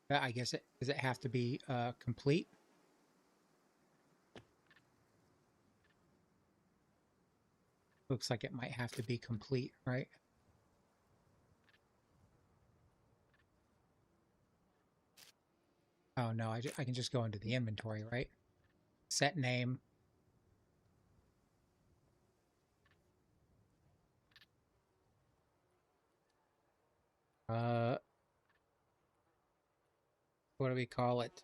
I guess does it have to be complete? Looks like it might have to be complete, right? Oh no, I can just go into the inventory, right? Set name. Uh, what do we call it?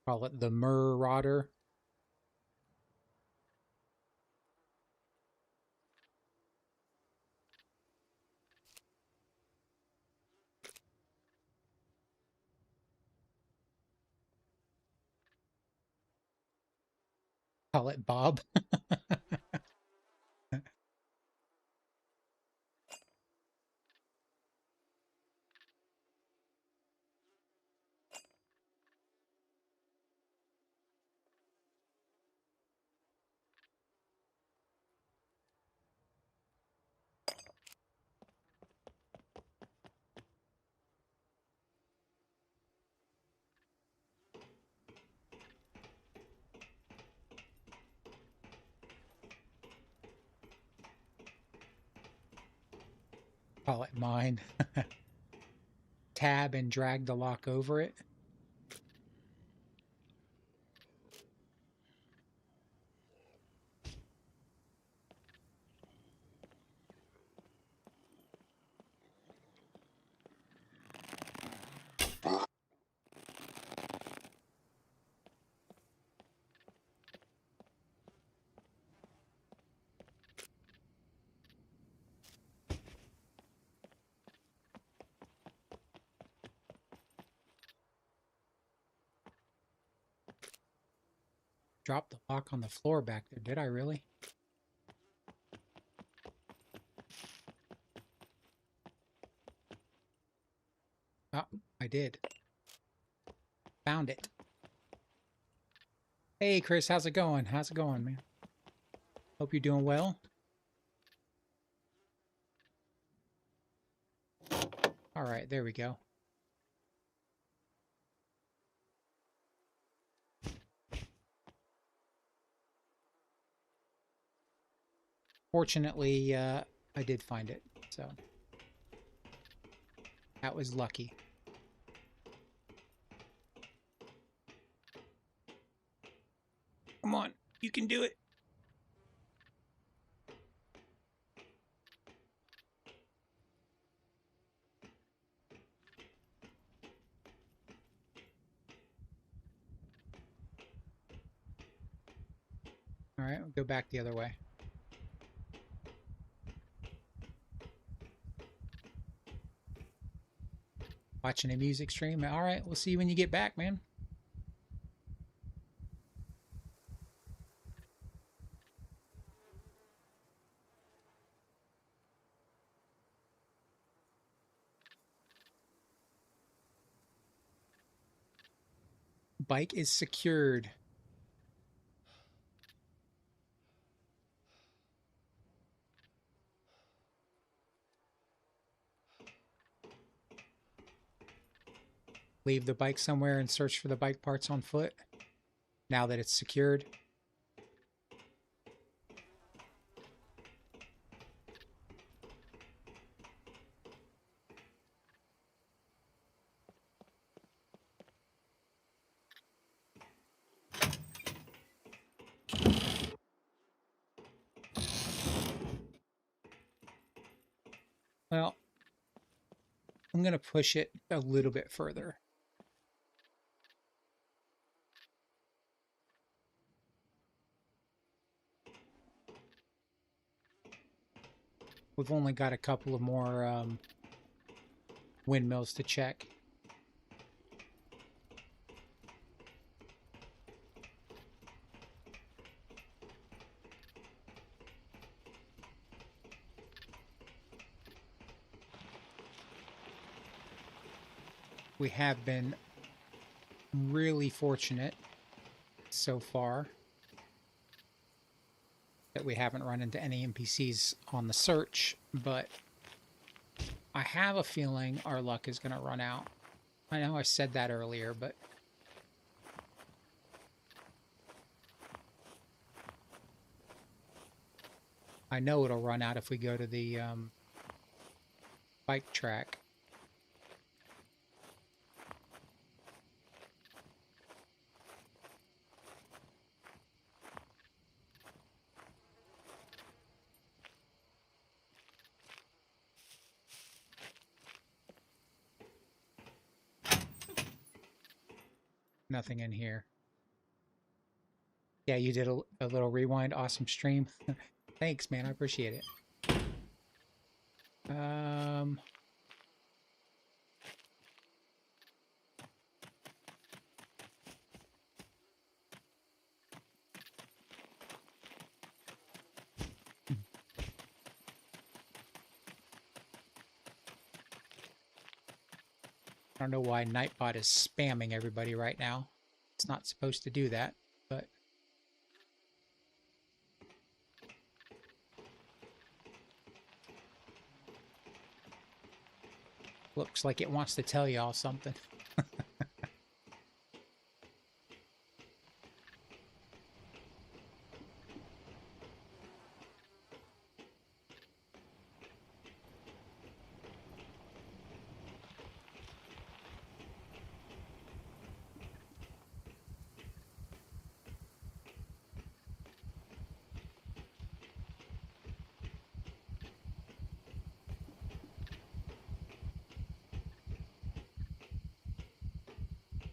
Call it the Marauder. Call it Bob. Call it mine. Tab and drag the lock over it. Dropped the lock on the floor back there. Did I really? Oh, I did. Found it. Hey, Chris, how's it going? How's it going, man? Hope you're doing well. All right, there we go. Fortunately, I did find it, so that was lucky. Come on, you can do it. All right, we'll go back the other way. Watching a music stream. All right, we'll see you when you get back, man. Bike is secured. Leave the bike somewhere and search for the bike parts on foot now that it's secured. Well, I'm going to push it a little bit further. We've only got a couple of more windmills to check. We have been really fortunate so far that we haven't run into any NPCs on the search, but I have a feeling our luck is going to run out. I know I said that earlier, but I know it'll run out if we go to the bike track. Nothing in here. Yeah, you did a little rewind. Awesome stream. Thanks, man. I appreciate it. I don't know why Nightbot is spamming everybody right now. It's not supposed to do that, but looks like it wants to tell y'all something.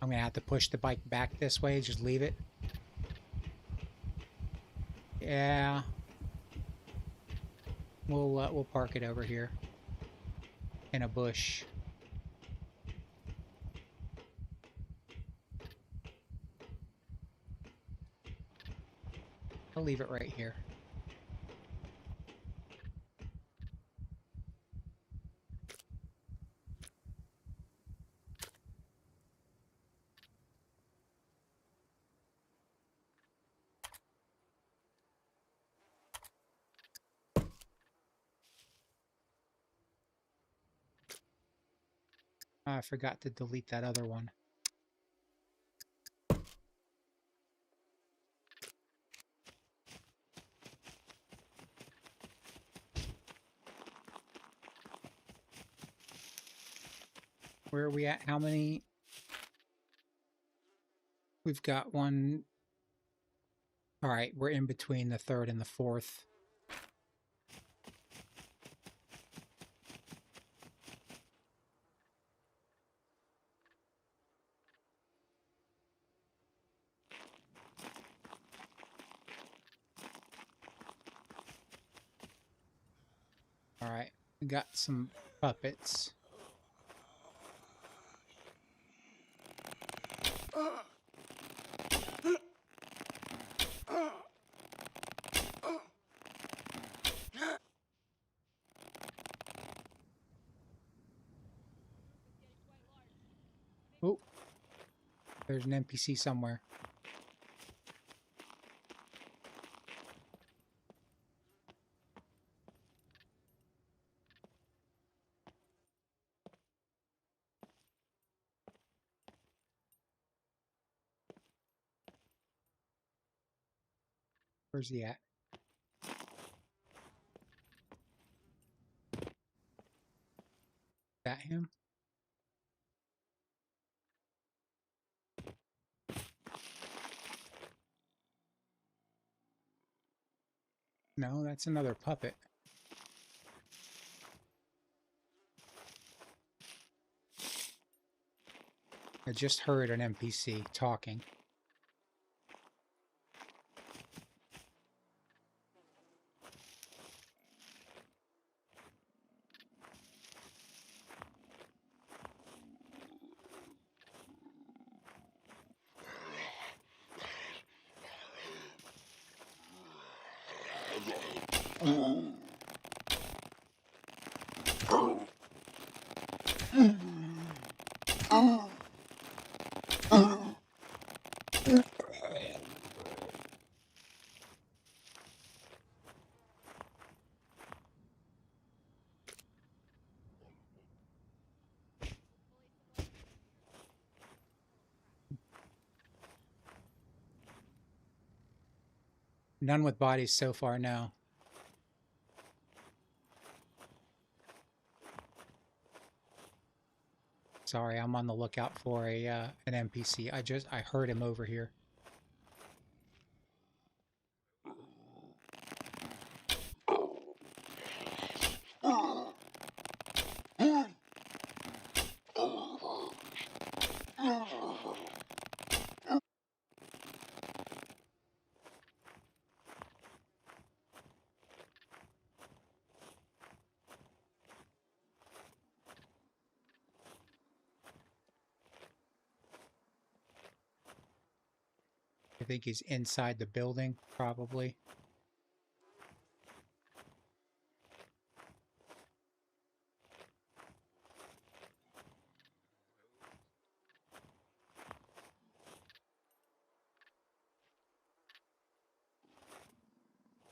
I'm gonna have to push the bike back this way. Just leave it. Yeah. We'll park it over here in a bush. I'll leave it right here. I forgot to delete that other one. Where are we at? How many? We've got one. All right, we're in between the third and the fourth. All right, we got some puppets. Oh, there's an NPC somewhere. Where's he at? That him? No, that's another puppet. I just heard an NPC talking. None with bodies so far, no. Sorry, I'm on the lookout for a an NPC. I heard him over here. I think he's inside the building, probably.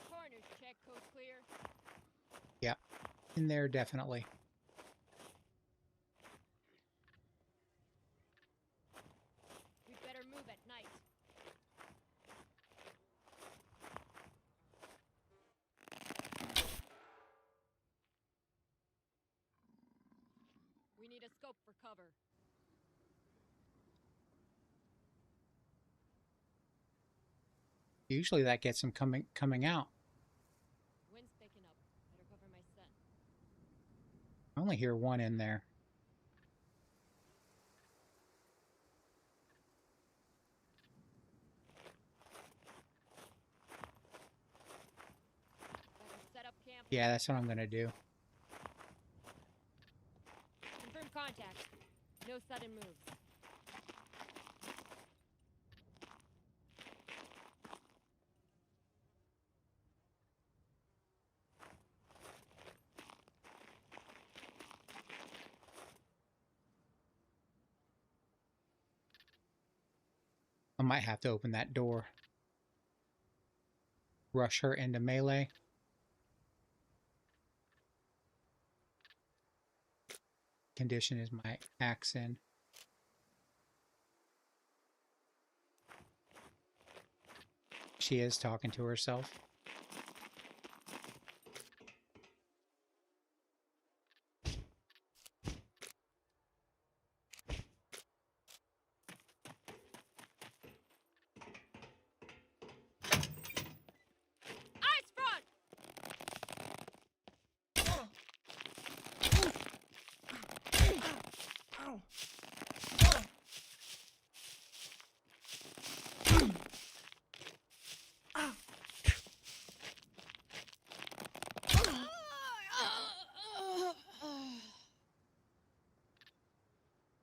Corners check, code clear. Yeah, in there definitely. We'd better move at night. We need a scope for cover. Usually that gets him coming out. Wind's picking up. Better cover my scent. I only hear one in there. Yeah, that's what I'm gonna do. Confirm contact. No sudden moves. I might have to open that door. Rush her into melee. Condition is my axe in. She is talking to herself. Ice front!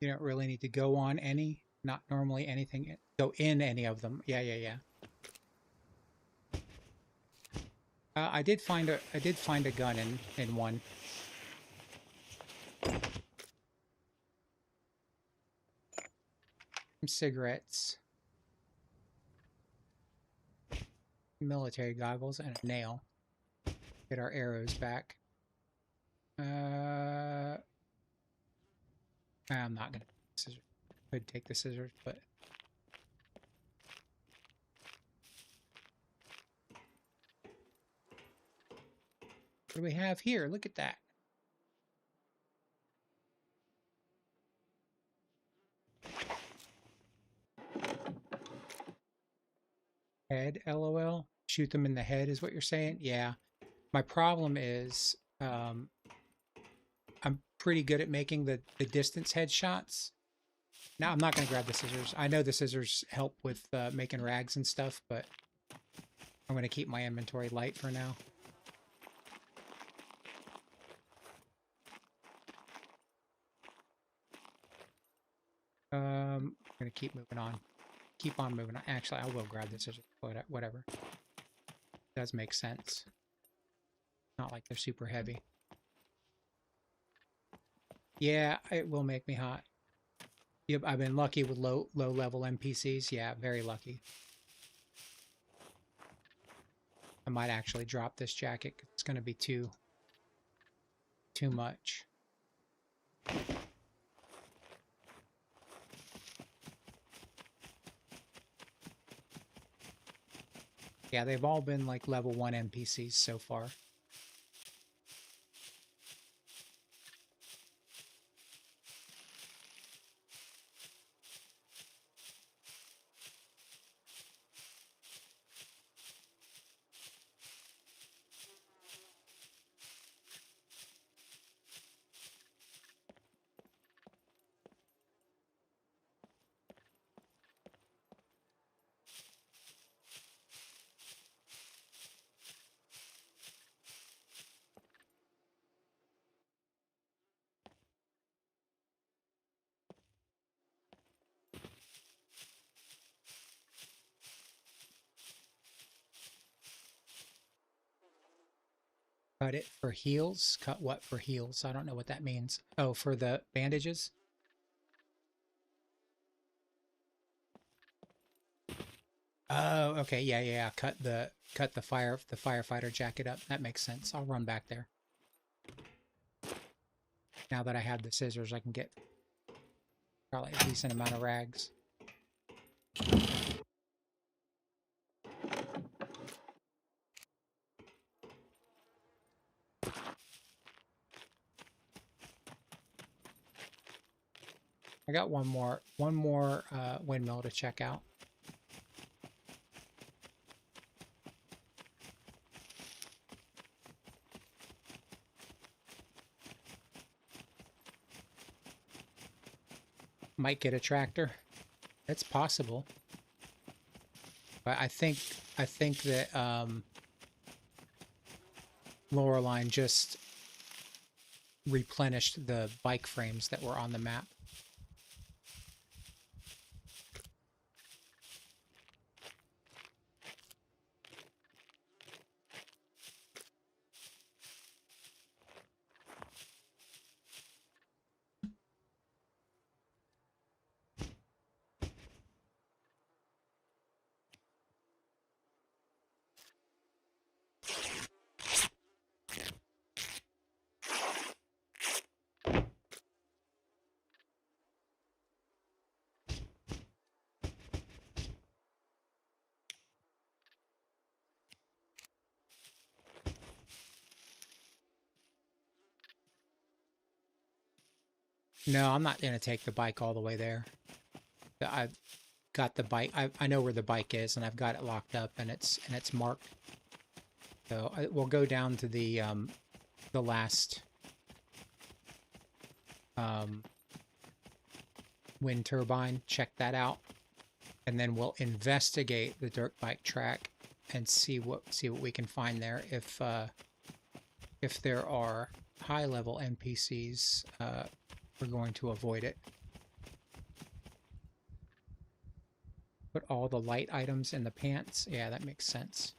You don't really need to go on any, not normally anything, go in any of them. Yeah, yeah, yeah. I did find a gun in one. Some cigarettes, military goggles, and a nail. Get our arrows back. I'm not gonna. Scissors. Could take the scissors, but what do we have here? Look at that. Head, LOL. Shoot them in the head is what you're saying? Yeah. My problem is I'm pretty good at making the distance headshots. Now, I'm not going to grab the scissors. I know the scissors help with making rags and stuff, but I'm going to keep my inventory light for now. I'm going to keep moving on. Keep on moving on. Actually, I will grab the scissors. Whatever. Does make sense. Not like they're super heavy. Yeah, it will make me hot. Yep, I've been lucky with low level NPCs. Yeah, very lucky. I might actually drop this jacket. It's going to be too much. Yeah, they've all been like level 1 NPCs so far. Cut it for heals? Cut what for heals? I don't know what that means. Oh, for the bandages? Oh, okay. Yeah, yeah, yeah. Cut the firefighter jacket up. That makes sense. I'll run back there. Now that I have the scissors, I can get probably a decent amount of rags. I got one more windmill to check out. Might get a tractor. It's possible. But I think that Loralyne just replenished the bike frames that were on the map. No, I'm not going to take the bike all the way there. I've got the bike. I know where the bike is, and I've got it locked up, and it's marked. So we'll go down to the last wind turbine, check that out, and then we'll investigate the dirt bike track and see what we can find there. If there are high level NPCs, we're going to avoid it. Put all the light items in the pants. Yeah, that makes sense.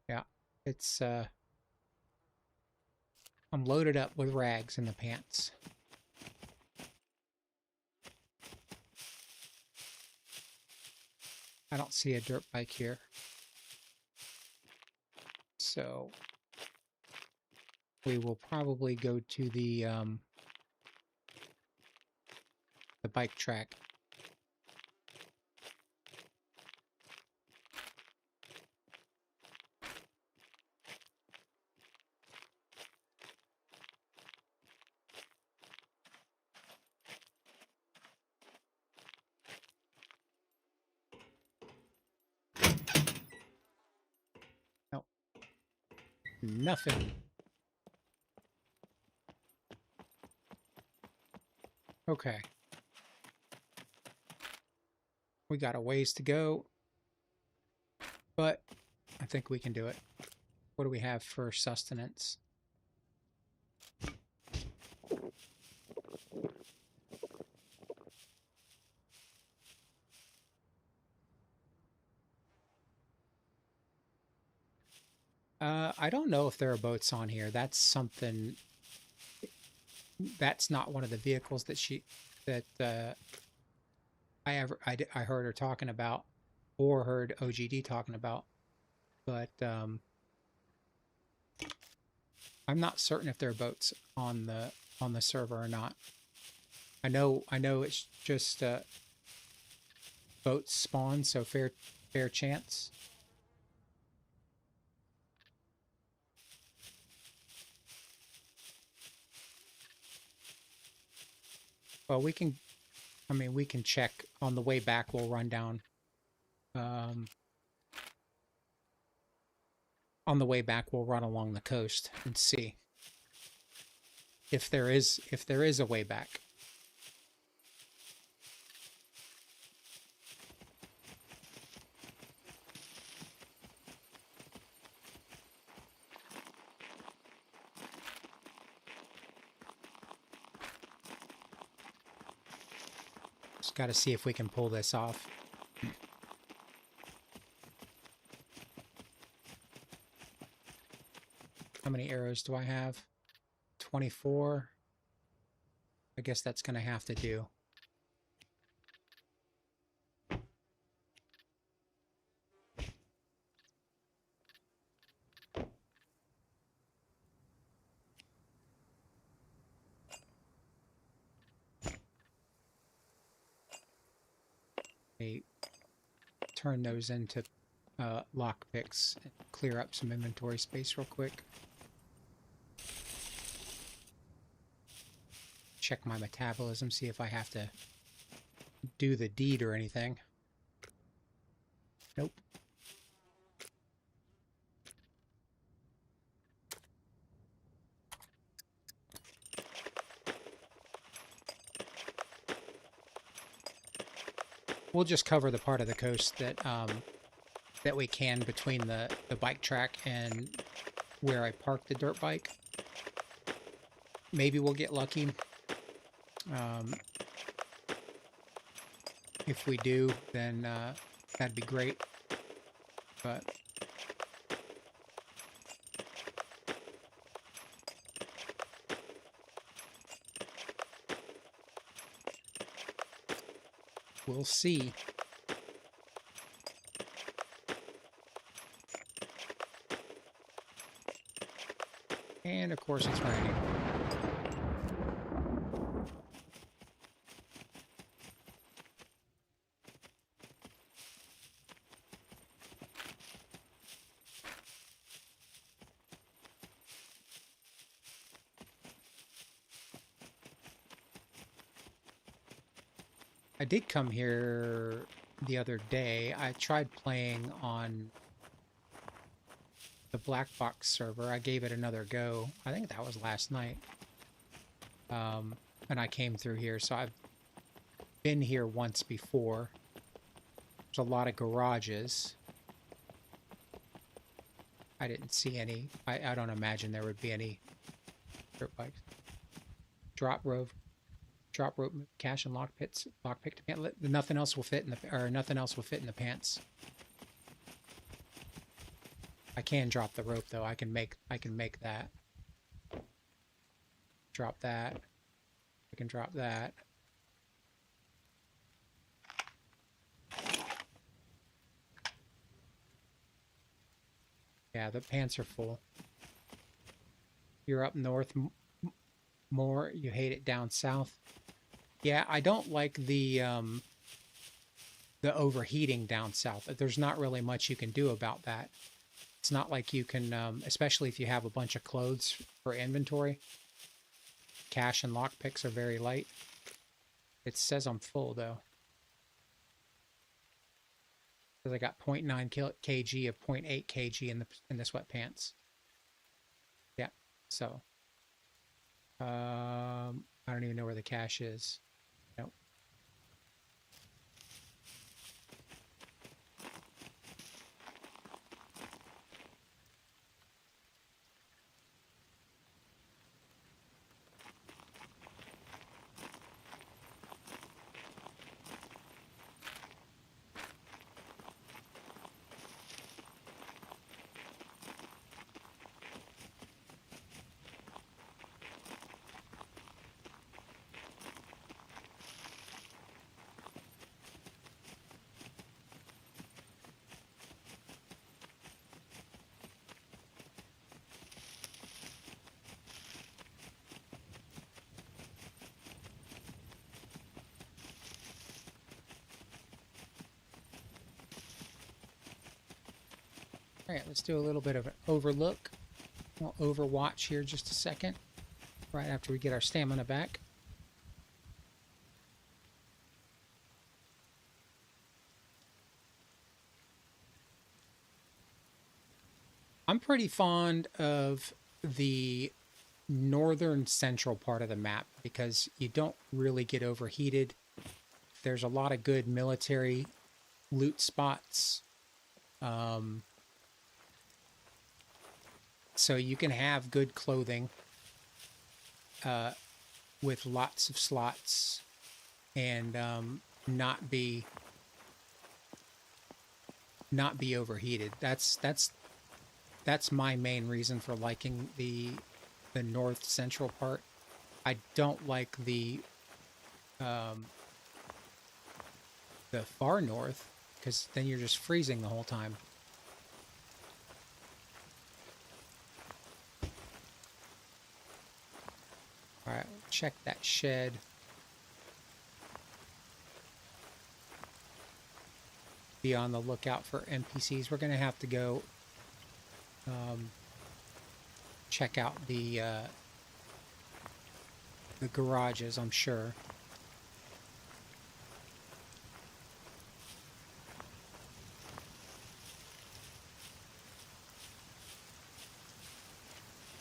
Yeah, it's I'm loaded up with rags in the pants. I don't see a dirt bike here. So we will probably go to the bike track. Nope. Nothing. Okay. We got a ways to go, but I think we can do it. What do we have for sustenance? I don't know if there are boats on here. That's something. That's not one of the vehicles that I heard her talking about, or heard OGD talking about. But I'm not certain if there are boats on the server or not. I know it's just boats spawn, so fair chance. Well, we can check on the way back. We'll run down. On the way back, we'll run along the coast and see if there is a way back. Just got to see if we can pull this off. How many arrows do I have? 24. I guess that's going to have to do. Turn those into lockpicks and clear up some inventory space real quick. Check my metabolism, see if I have to do the deed or anything. Nope. we'll just cover the part of the coast that that we can between the bike track and where I parked the dirt bike. Maybe we'll get lucky. If we do, then that'd be great. But we'll see. And of course it's raining. I did come here the other day. I tried playing on the Black Box server. I gave it another go. I think that was last night. And I came through here, so I've been here once before. There's a lot of garages. I didn't see any. I don't imagine there would be any dirt bikes. Drop rope, cache and lockpick to pants. Nothing else will fit in the pants. I can drop the rope though. I can make that. Drop that. I can drop that. Yeah, the pants are full. You're up north more. You hate it down south. Yeah, I don't like the overheating down south. There's not really much you can do about that. It's not like you can, especially if you have a bunch of clothes for inventory. Cache and lockpicks are very light. It says I'm full though. Because I got 0.9 kg of 0.8 kg in the sweatpants. Yeah, so I don't even know where the cache is. Nope. All right, let's do a little bit of an overlook. We'll overwatch here just a second, right after we get our stamina back. I'm pretty fond of the northern central part of the map because you don't really get overheated. There's a lot of good military loot spots. So you can have good clothing with lots of slots and not be overheated. That's my main reason for liking the north central part. I don't like the far north because then you're just freezing the whole time. All right, check that shed. Be on the lookout for NPCs. We're going to have to go check out the garages, I'm sure.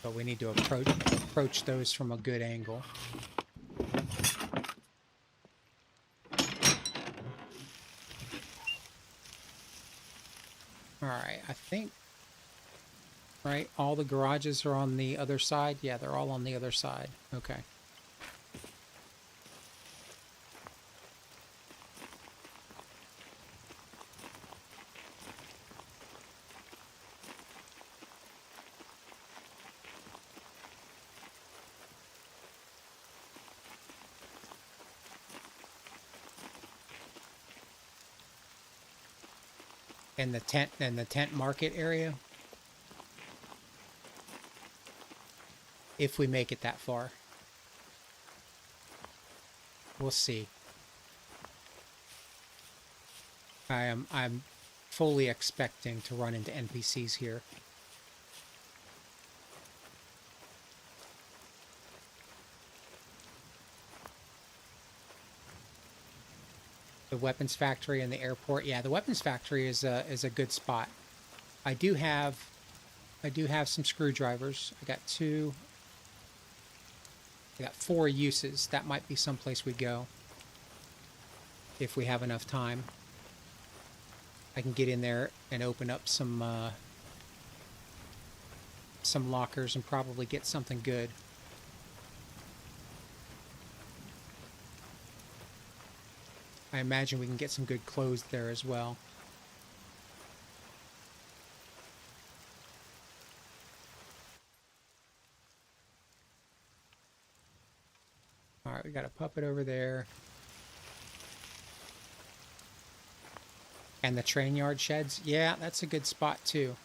But we need to approach those from a good angle. Alright, I think... Right, all the garages are on the other side? Yeah, they're all on the other side. Okay. And the tent market area? If we make it that far. We'll see. I'm fully expecting to run into NPCs here. The weapons factory and the airport. Yeah, the weapons factory is a good spot. I do have some screwdrivers. I got 4 uses. That might be someplace we go if we have enough time. I can get in there and open up some lockers and probably get something good. I imagine we can get some good clothes there as well. Alright, we got a puppet over there. And the train yard sheds. Yeah, that's a good spot too.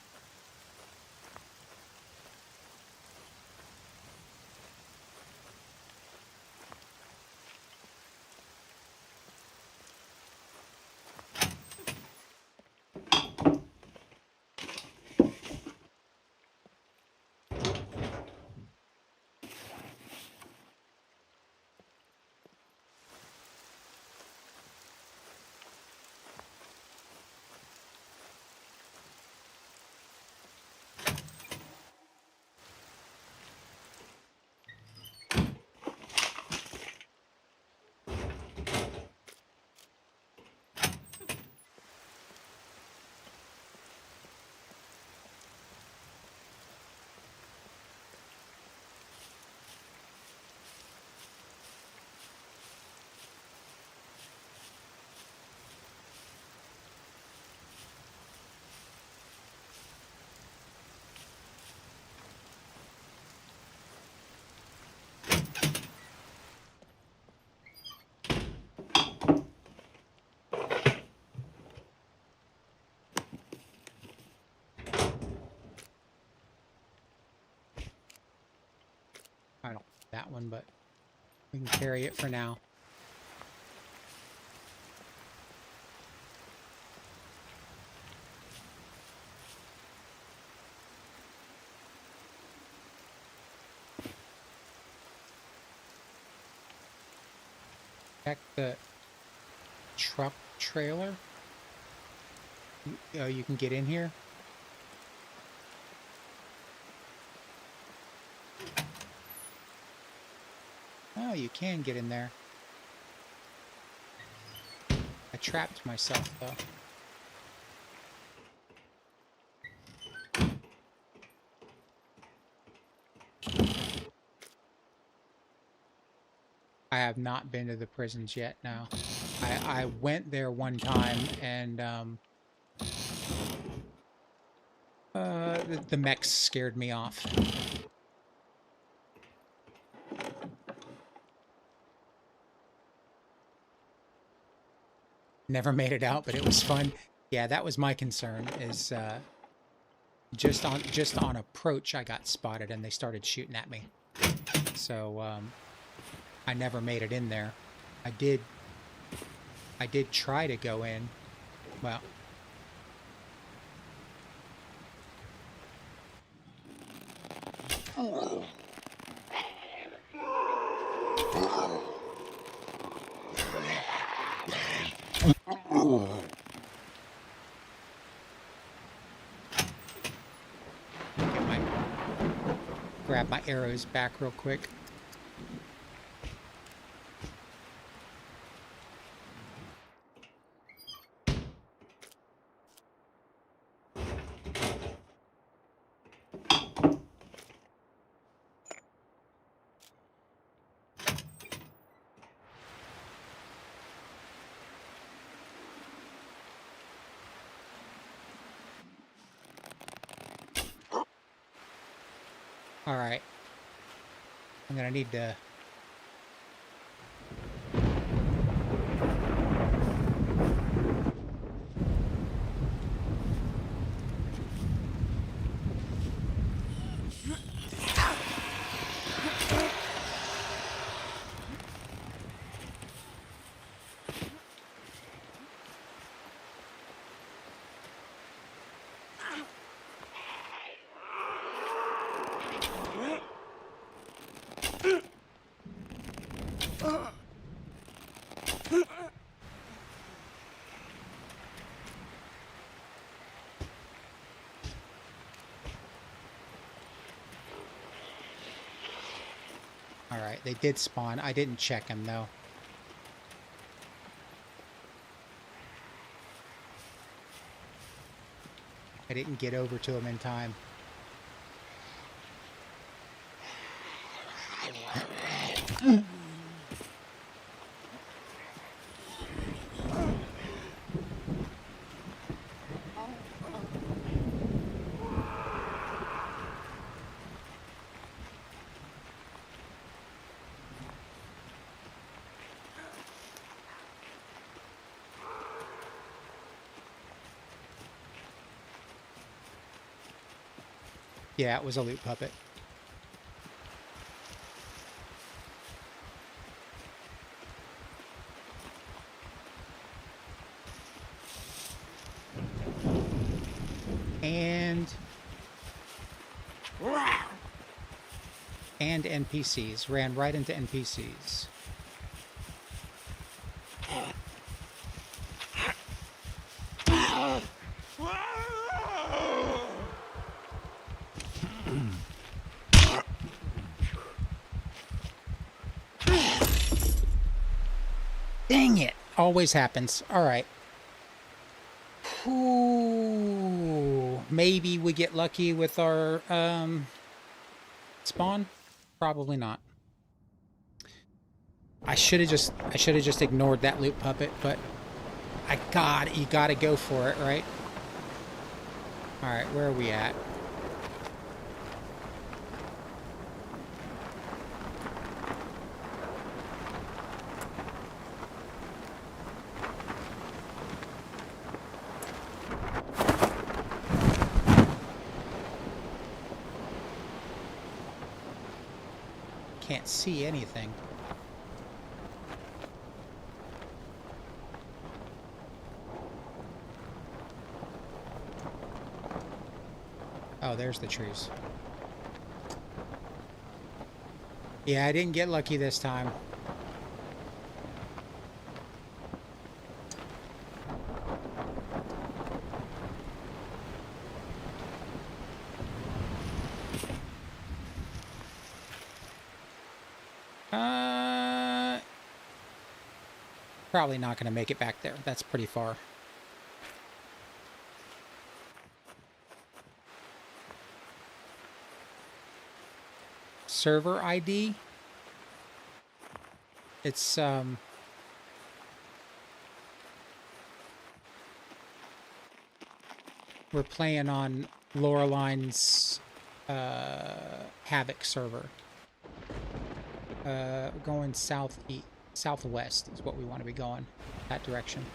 I don't like that one, but we can carry it for now. Check the truck trailer. Oh, you can get in here? Oh, you can get in there. I trapped myself, though. I have not been to the prisons yet, no. I went there one time, and the mechs scared me off. Never made it out, but it was fun. Yeah, that was my concern, is just on approach I got spotted and they started shooting at me. So I never made it in there. I did try to go in. Well, grab my arrows back real quick. Alright. I'm gonna need to... Alright, they did spawn. I didn't check them, though. I didn't get over to them in time. Yeah, it was a loot puppet. And NPCs. Ran right into NPCs. Dang it! Always happens. Alright. Maybe we get lucky with our spawn? Probably not. I should have just ignored that loot puppet, but you gotta go for it, right? Alright, where are we at? Can't see anything. Oh, there's the trees. Yeah, I didn't get lucky this time. Probably not going to make it back there. That's pretty far. Server ID. It's we're playing on Loralyne's Havoc server. Going southwest is what we want to be going, that direction.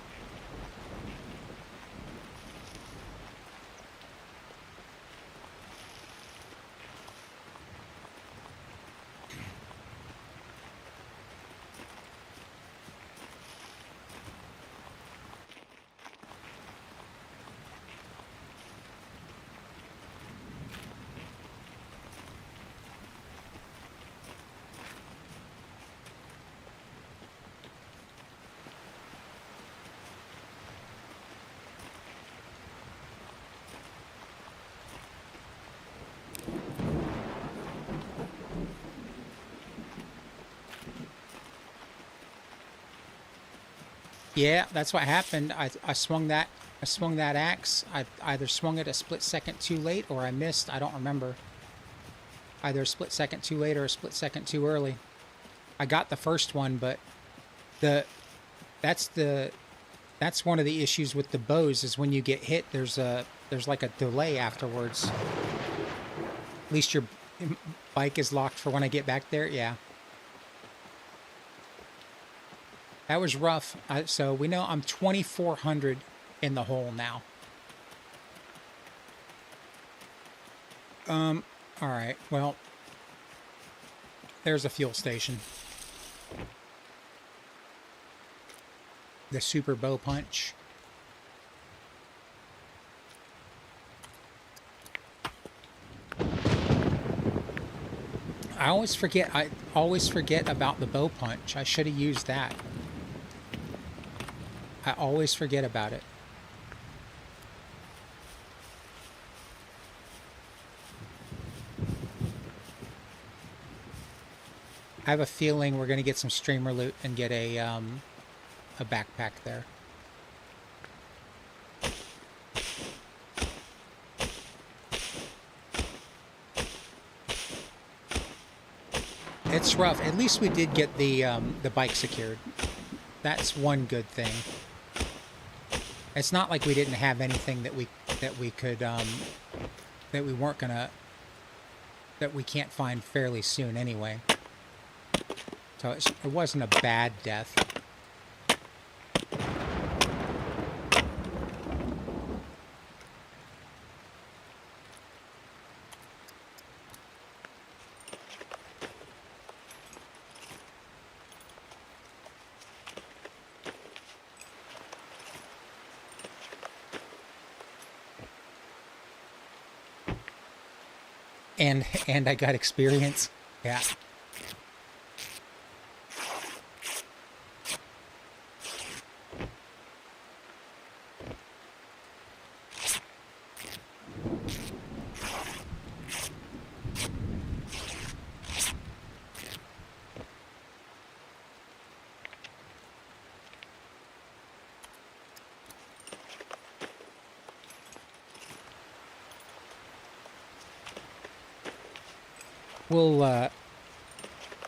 Yeah, that's what happened. I swung that axe. I either swung it a split second too late or I missed. I don't remember. Either a split second too late or a split second too early. I got the first one, but that's one of the issues with the bows is when you get hit, there's like a delay afterwards. At least Bike is locked for when I get back there. Yeah. That was rough. So we know I'm 2,400 in the hole now. All right. Well, there's a fuel station. The super bow punch. I always forget about the bow punch. I should have used that. I always forget about it. I have a feeling we're going to get some streamer loot and get a backpack there. It's rough. At least we did get the bike secured. That's one good thing. It's not like we didn't have anything that we could that we weren't gonna that we can't find fairly soon anyway. So it wasn't a bad death. And I got experience. Yeah.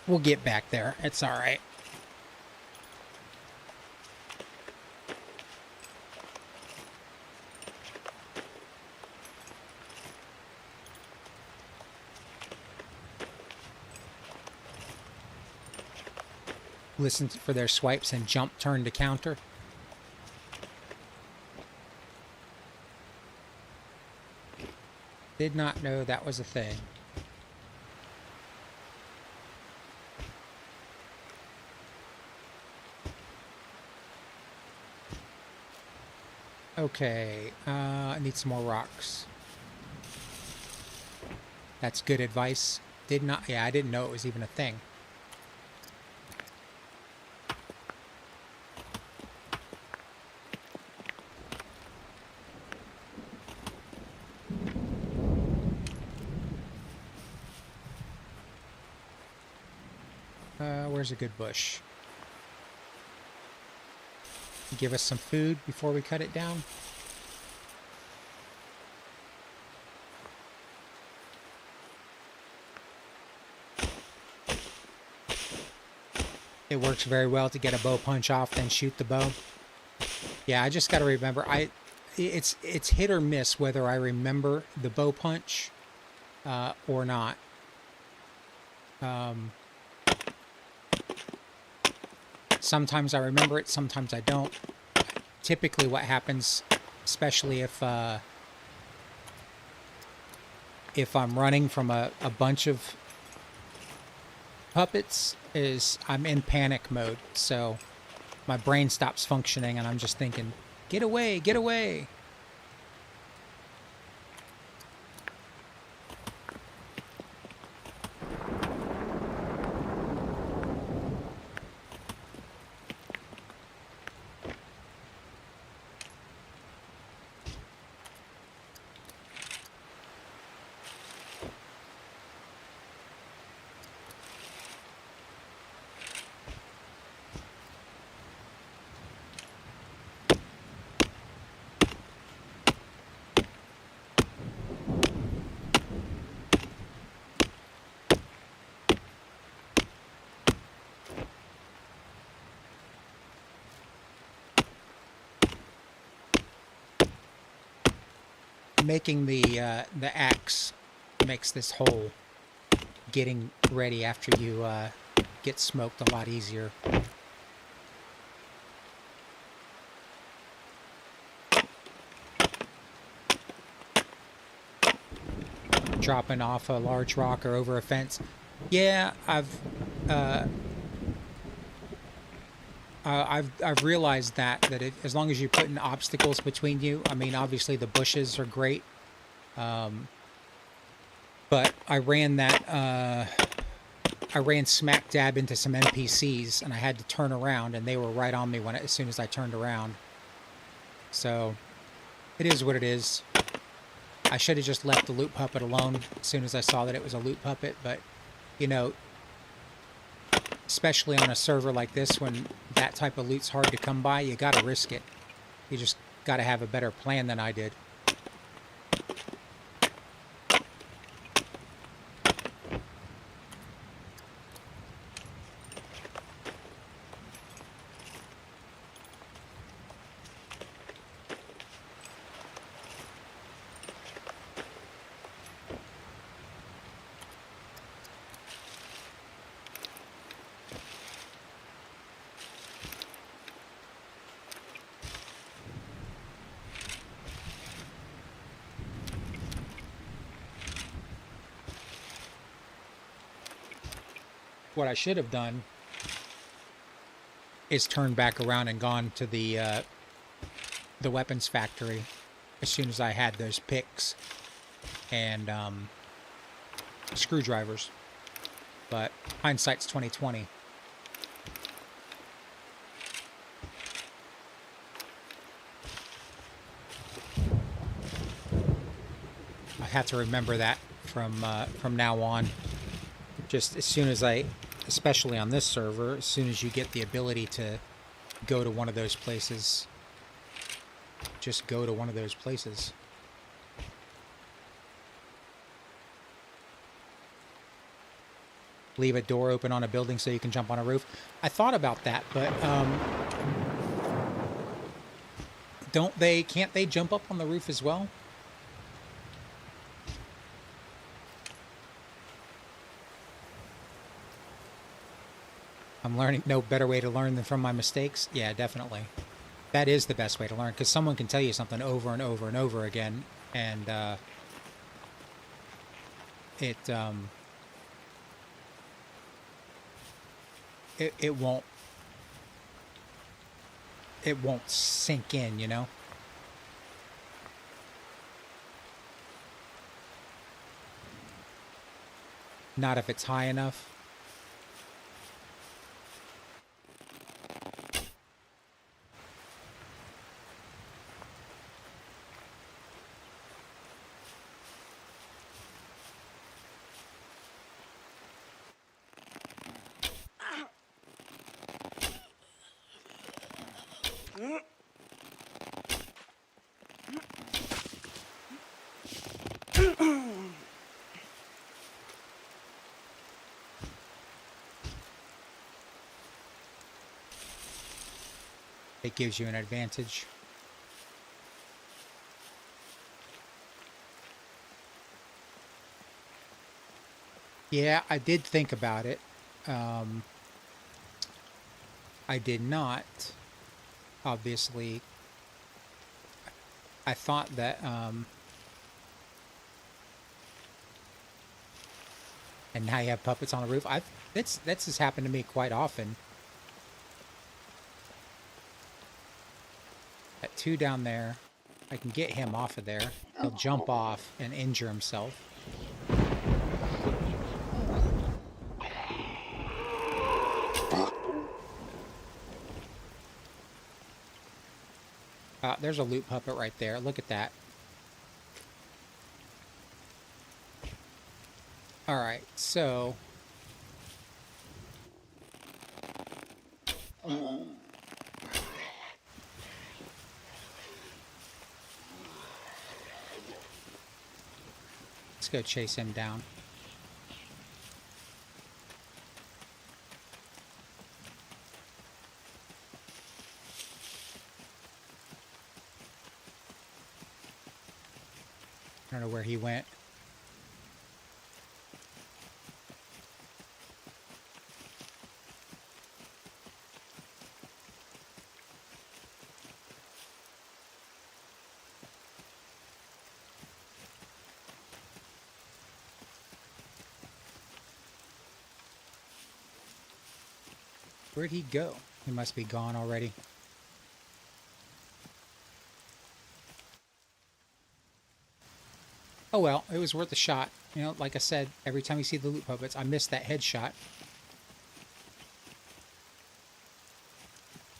We'll get back there. It's all right. Listen for their swipes and jump turn to counter. Did not know that was a thing. Okay, I need some more rocks. That's good advice. Yeah, I didn't know it was even a thing. Where's a good bush? Give us some food before we cut it down. It works very well to get a bow punch off, then shoot the bow. Yeah, I just got to remember. It's hit or miss whether I remember the bow punch or not. Sometimes I remember it, sometimes I don't. Typically what happens, especially if I'm running from a bunch of puppets, is I'm in panic mode. So my brain stops functioning and I'm just thinking, get away, get away. Making the axe makes this hole getting ready after you get smoked a lot easier. Dropping off a large rock or over a fence. Yeah, I've realized that as long as you're putting obstacles between you, I mean, obviously the bushes are great, but I ran smack dab into some NPCs, and I had to turn around, and they were right on me as soon as I turned around. So it is what it is. I should have just left the loot puppet alone as soon as I saw that it was a loot puppet, but, you know, especially on a server like this when that type of loot's hard to come by, you gotta risk it. You just gotta have a better plan than I did. What I should have done is turn back around and gone to the weapons factory as soon as I had those picks and screwdrivers. But hindsight's 20/20. I have to remember that from now on. Just as soon as especially on this server, as soon as you get the ability to go to one of those places, just go to one of those places. Leave a door open on a building so you can jump on a roof. I thought about that, but can't they jump up on the roof as well? I'm learning no better way to learn than from my mistakes. Yeah, definitely. That is the best way to learn, because someone can tell you something over and over and over again, and it won't sink in, you know? Not if it's high enough. It gives you an advantage. Yeah, I did think about it. I did not, obviously. I thought that, and now you have puppets on the roof. That's has happened to me quite often. That 2 down there, I can get him off of there. He'll jump off and injure himself. There's a loot puppet right there. Look at that. Alright, so... let's go chase him down. I don't know where he went. Where'd he go? He must be gone already. Oh well, it was worth a shot. You know, like I said, every time you see the loot puppets, I missed that headshot.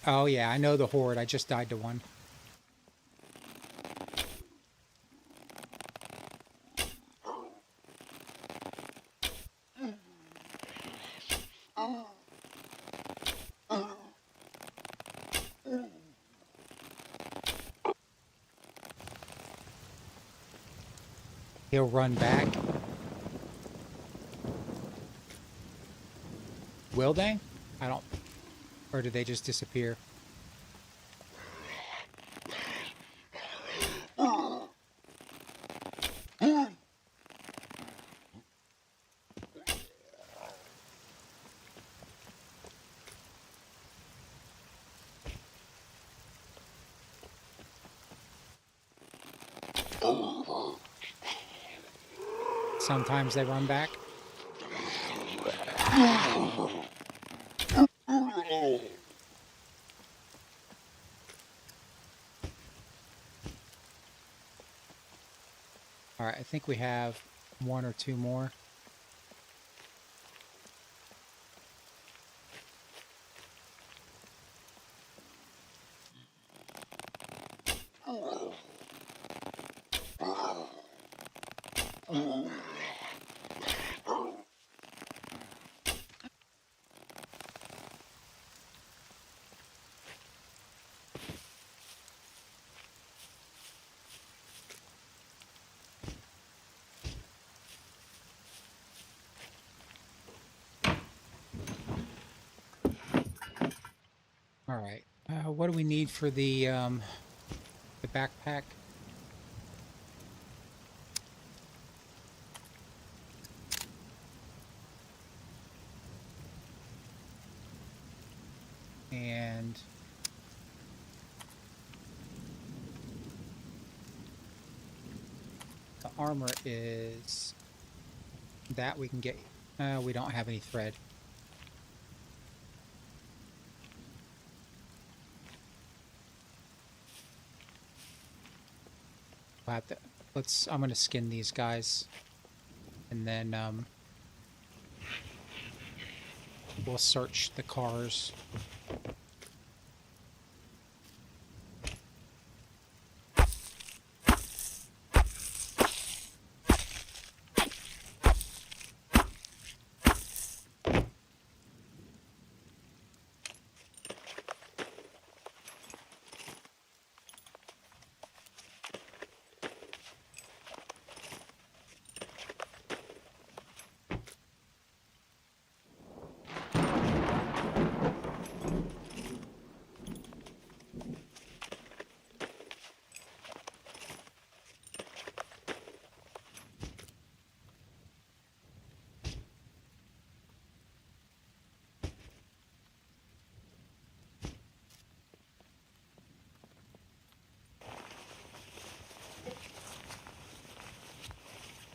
Oh yeah, I know the horde. I just died to one. He'll run back. Will they? I don't... Or did they just disappear? Sometimes they run back. Alright, I think we have one or two more. Alright, what do we need for the backpack? And the armor is that we can get. We don't have any thread. We'll have to, I'm going to skin these guys, and then we'll search the cars.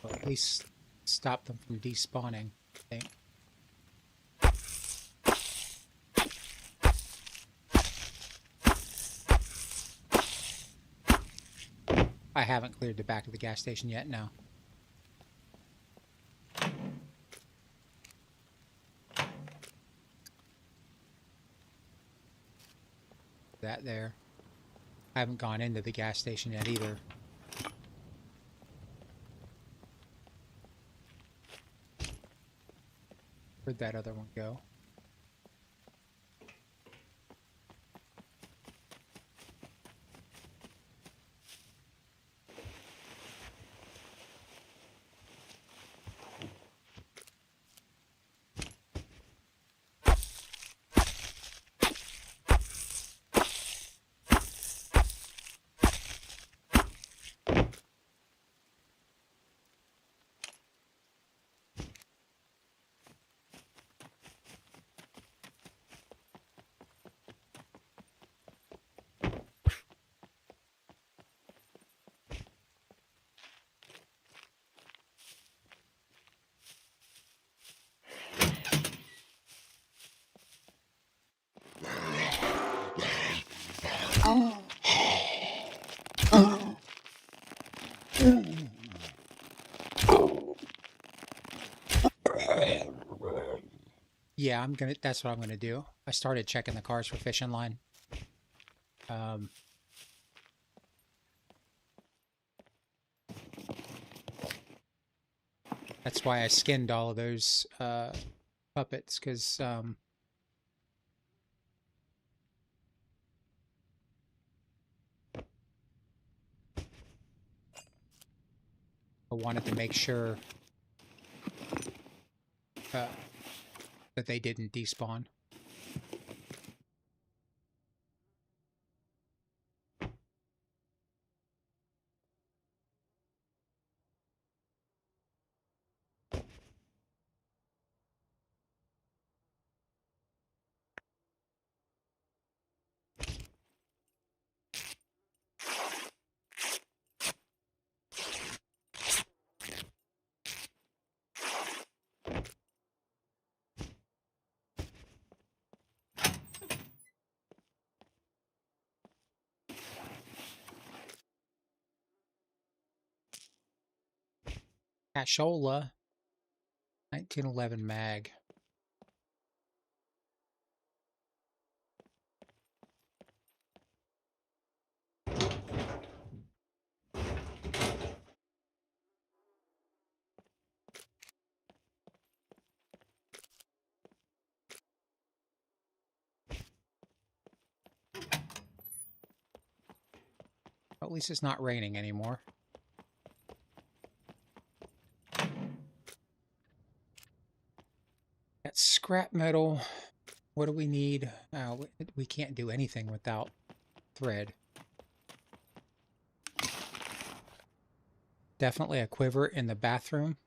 Or at least stop them from despawning, I think. I haven't cleared the back of the gas station yet, no. That there. I haven't gone into the gas station yet either. Where'd that other one go? Yeah, that's what I'm gonna do. I started checking the cars for fishing line. That's why I skinned all of those puppets, because I wanted to make sure that they didn't despawn. Cashola, 1911 mag. At least it's not raining anymore. That scrap metal. What do we need? We can't do anything without thread. Definitely a quiver in the bathroom.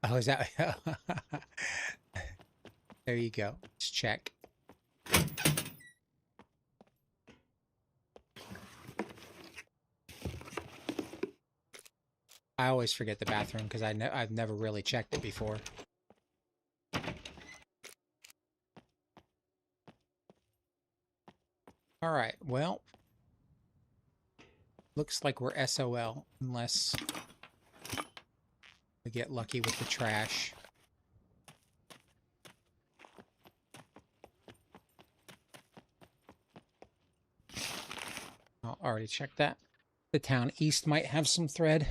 Oh, is that? There you go. Let's check. I always forget the bathroom because I've never really checked it before. All right, well, looks like we're SOL unless we get lucky with the trash. I'll already checked that. The town east might have some thread.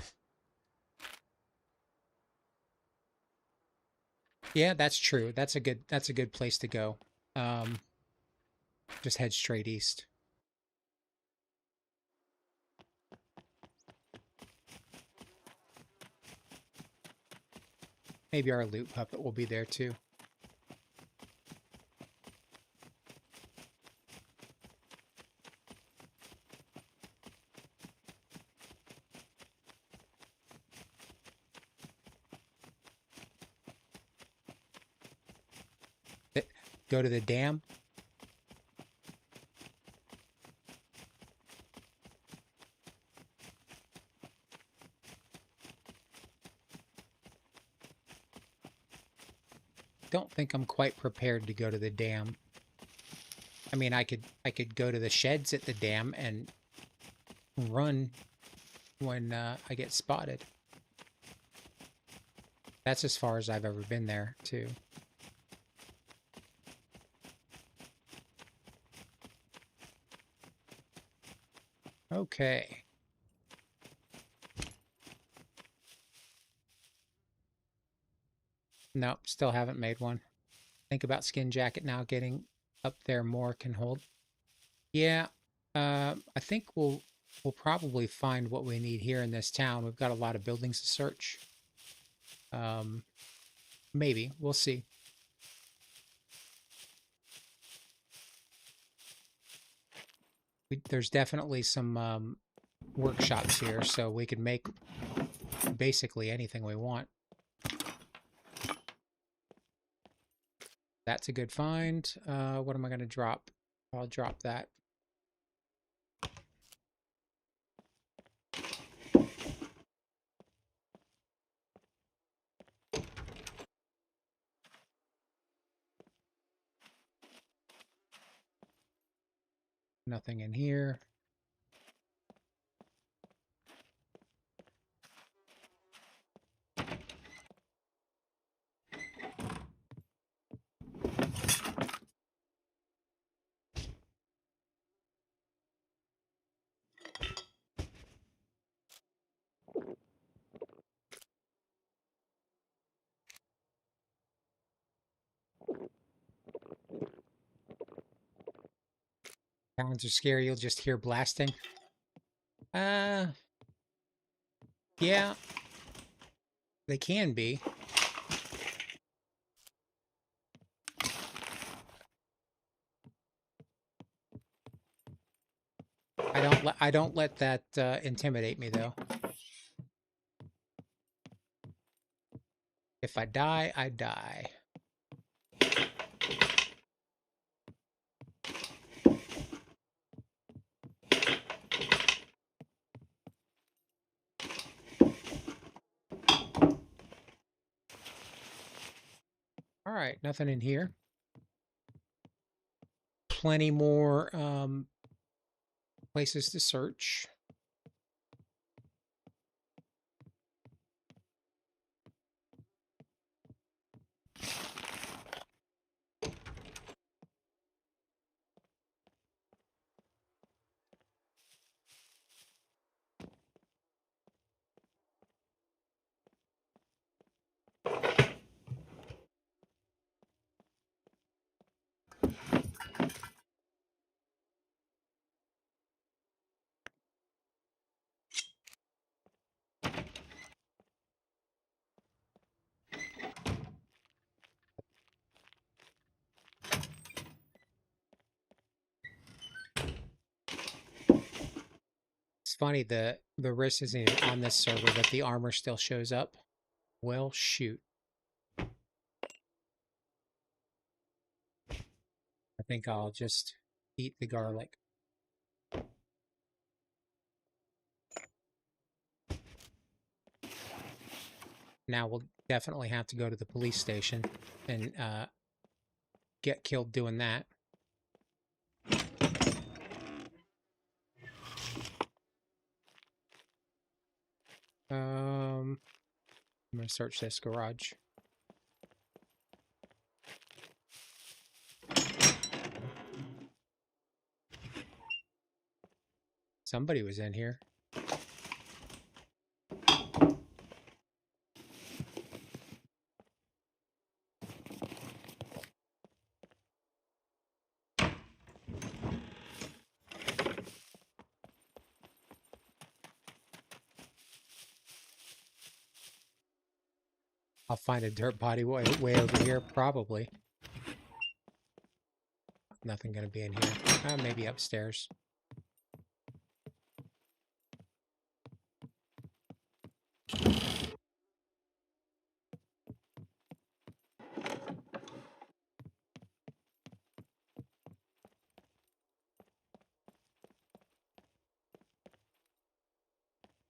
Yeah, that's true. That's a good place to go. Just head straight east. Maybe our loot puppet will be there too. Go to the dam. Don't think I'm quite prepared to go to the dam. I mean, I could go to the sheds at the dam and run when I get spotted. That's as far as I've ever been there, too. Okay. Nope, still haven't made one. Think about skin jacket now getting up there more can hold. Yeah, I think we'll probably find what we need here in this town. We've got a lot of buildings to search. Maybe. We'll see. There's definitely some workshops here, so we could make basically anything we want. That's a good find. What am I going to drop? I'll drop that. Nothing in here. Sounds are scary. You'll just hear blasting. Yeah, they can be. I don't let that intimidate me though. If I die, I die. All right, nothing in here. Plenty more places to search. It's funny, the risk isn't even on this server, but the armor still shows up. Well, shoot. I think I'll just eat the garlic. Now we'll definitely have to go to the police station and get killed doing that. I'm gonna search this garage. Somebody was in here. I'll find a dirt body way over here, probably. Nothing gonna be in here. Maybe upstairs.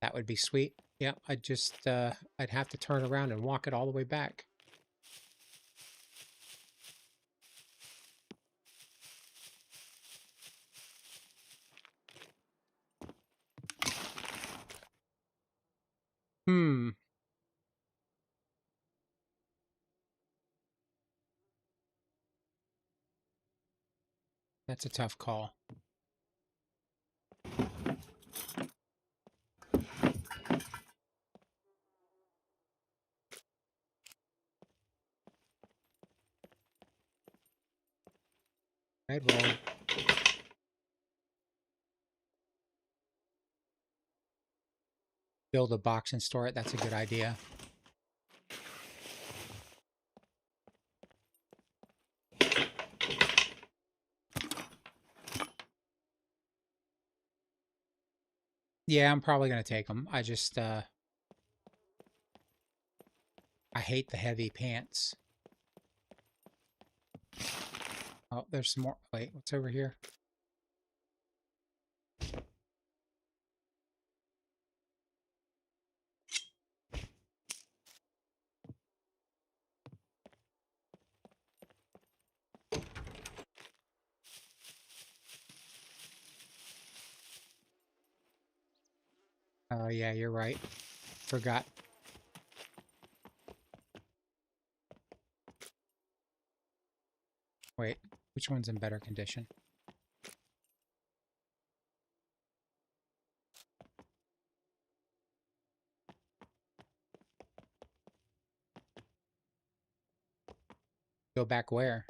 That would be sweet. Yeah, I'd just, I'd have to turn around and walk it all the way back. That's a tough call. Right, well, build a box and store it. That's a good idea. Yeah, I'm probably going to take them. I just, I hate the heavy pants. Oh, there's some more. Wait, what's over here? Oh, yeah, you're right. Forgot. Wait, which one's in better condition? Go back where?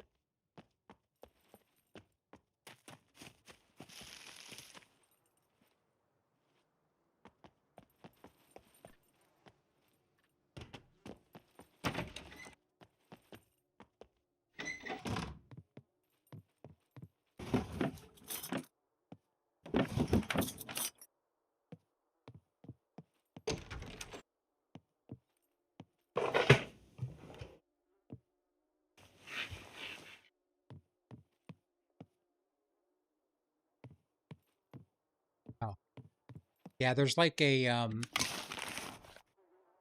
Yeah, there's like a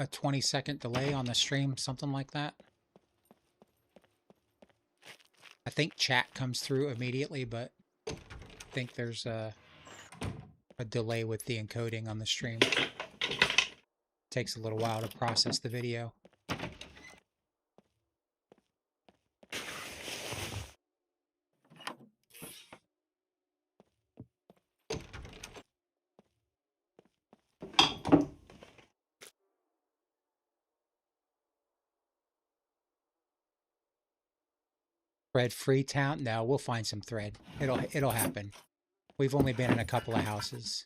20-second delay on the stream, something like that. I think chat comes through immediately, but I think there's a delay with the encoding on the stream. Takes a little while to process the video. Thread Freetown? No, we'll find some thread. It'll happen. We've only been in a couple of houses.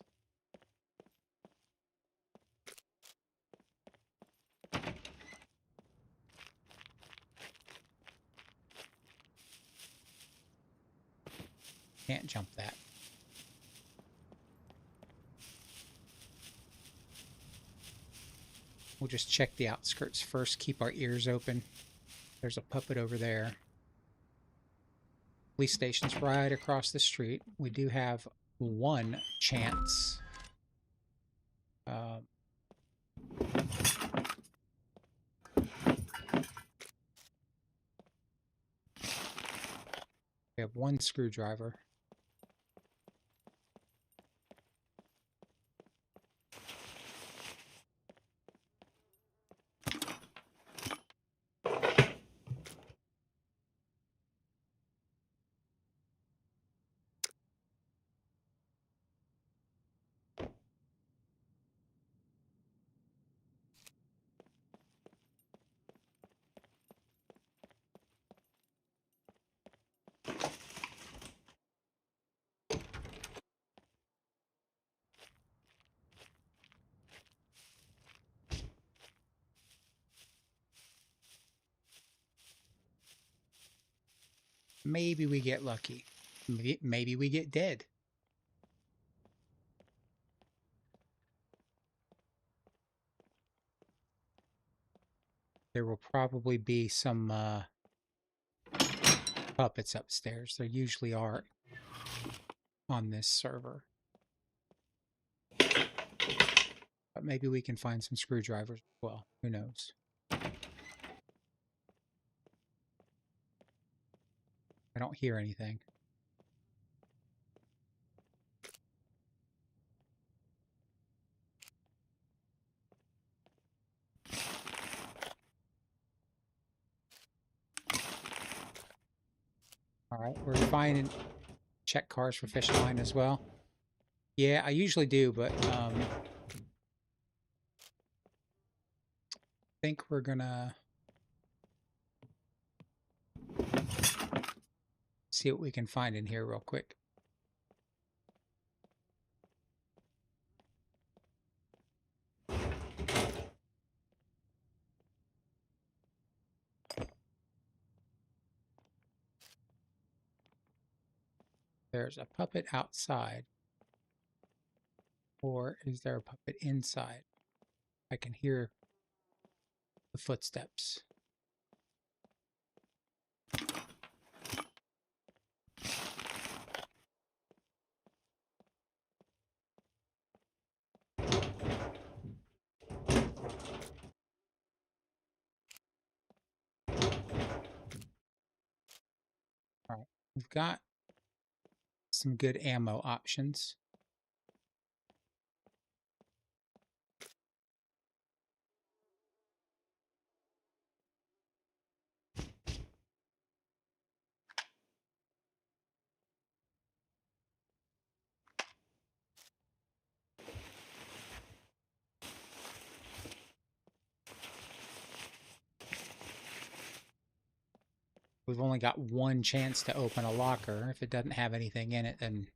Can't jump that. We'll just check the outskirts first. Keep our ears open. There's a puppet over there. Police station's right across the street. We do have one chance. We have one screwdriver. Maybe we get lucky. Maybe we get dead. There will probably be some puppets upstairs. There usually are on this server. But maybe we can find some screwdrivers as well. Who knows? I don't hear anything. All right, we're finding check cars for fish line as well. Yeah, I usually do, but I think we're gonna see what we can find in here real quick. There's a puppet outside. Or is there a puppet inside? I can hear the footsteps. All right, we've got some good ammo options. We've only got one chance to open a locker. If it doesn't have anything in it, then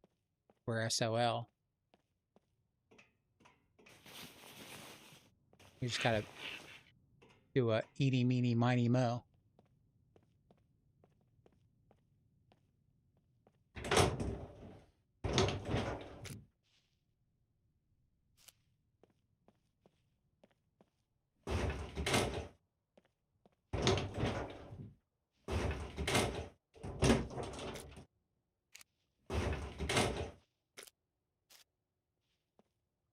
we're SOL. We just gotta do a eeny, meeny, miny, mo.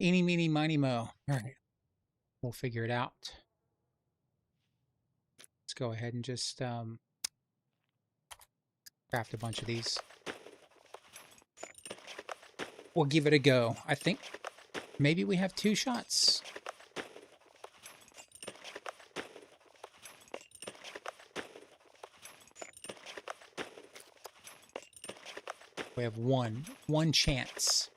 Eeny, meeny, miny, mo. All right. We'll figure it out. Let's go ahead and just craft a bunch of these. We'll give it a go. I think maybe we have 2 shots. We have one chance.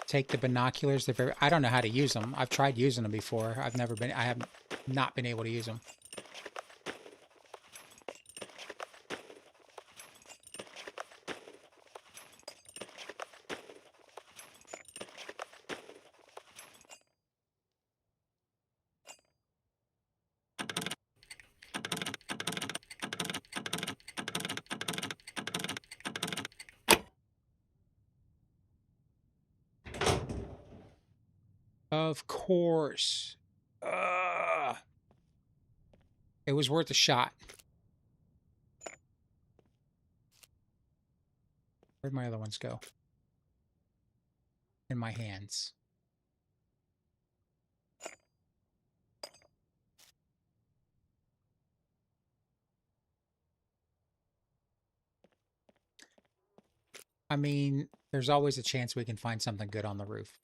Take the binoculars. They're very, I don't know how to use them. I've tried using them before. I have not been able to use them. Of course. It was worth a shot. Where'd my other ones go? In my hands. I mean, there's always a chance we can find something good on the roof.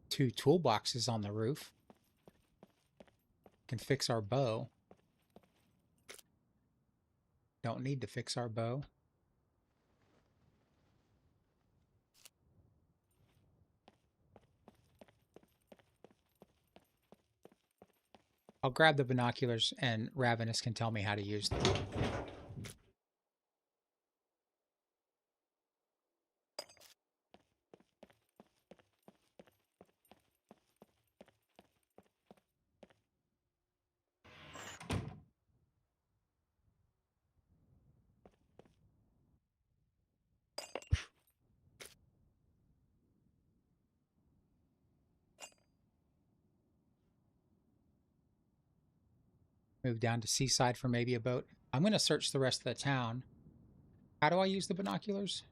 Two toolboxes on the roof. Can fix our bow. Don't need to fix our bow. I'll grab the binoculars and Ravenous can tell me how to use them. Move down to Seaside for maybe a boat. I'm going to search the rest of the town. How do I use the binoculars?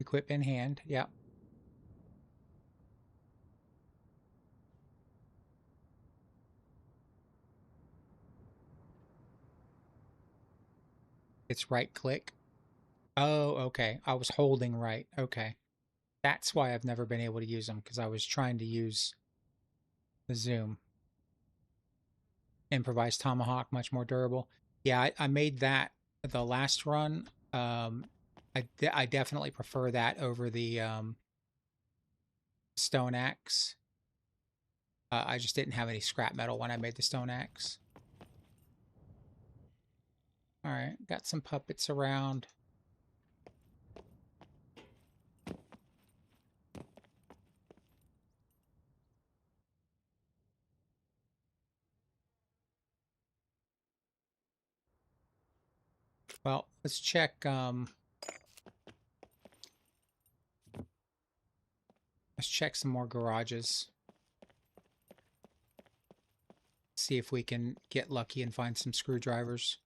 Equip in hand. Yeah. It's right click. Oh, okay. I was holding right. Okay. That's why I've never been able to use them, because I was trying to use the zoom. Improvised tomahawk, much more durable. Yeah, I made that the last run. I definitely prefer that over the stone axe. I just didn't have any scrap metal when I made the stone axe. All right, got some puppets around. Well, let's check. Let's check some more garages. See if we can get lucky and find some screwdrivers.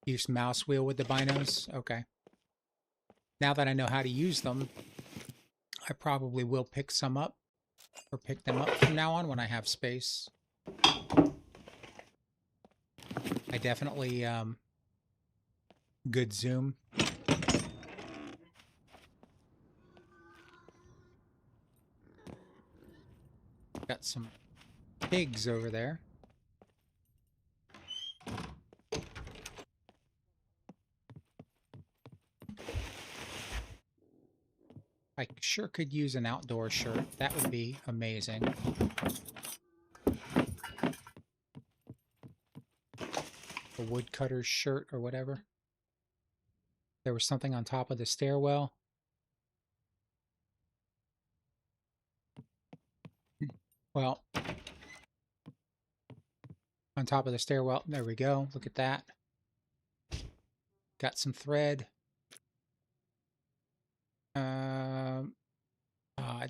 Use mouse wheel with the binos. Okay. Now that I know how to use them, I probably will pick some up, or pick them up from now on when I have space. I definitely, good zoom. Got some pigs over there. I sure could use an outdoor shirt. That would be amazing. A woodcutter's shirt or whatever. There was something on top of the stairwell. Well, On top of the stairwell. There we go. Look at that. Got some thread.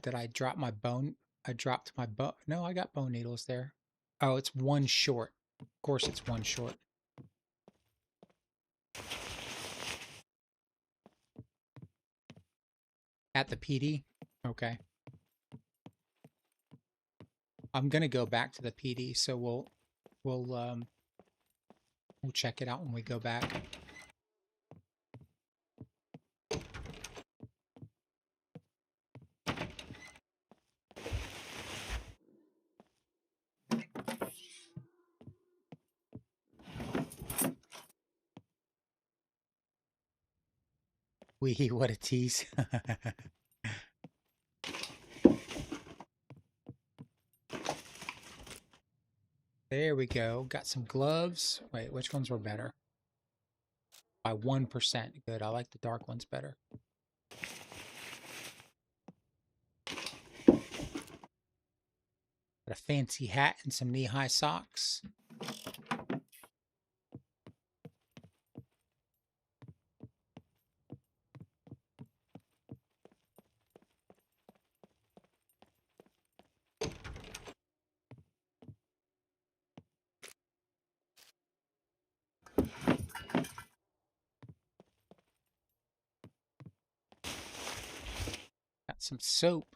Did I drop my bone? I dropped my bone. No, I got bone needles there. Oh, it's one short. Of course it's one short. At the PD? Okay. I'm gonna go back to the PD, so we'll check it out when we go back. Wee, what a tease. There we go. Got some gloves. Wait, which ones were better? By 1%. Good. I like the dark ones better. Got a fancy hat and some knee-high socks. Got some soap.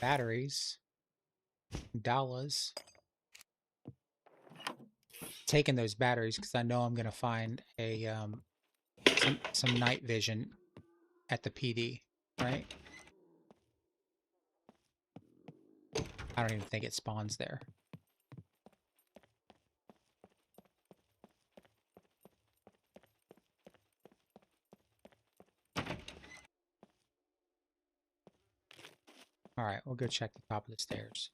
Batteries. Dollars. Taking those batteries because I know I'm going to find a some night vision at the PD, right? I don't even think it spawns there. All right, we'll go check the top of the stairs.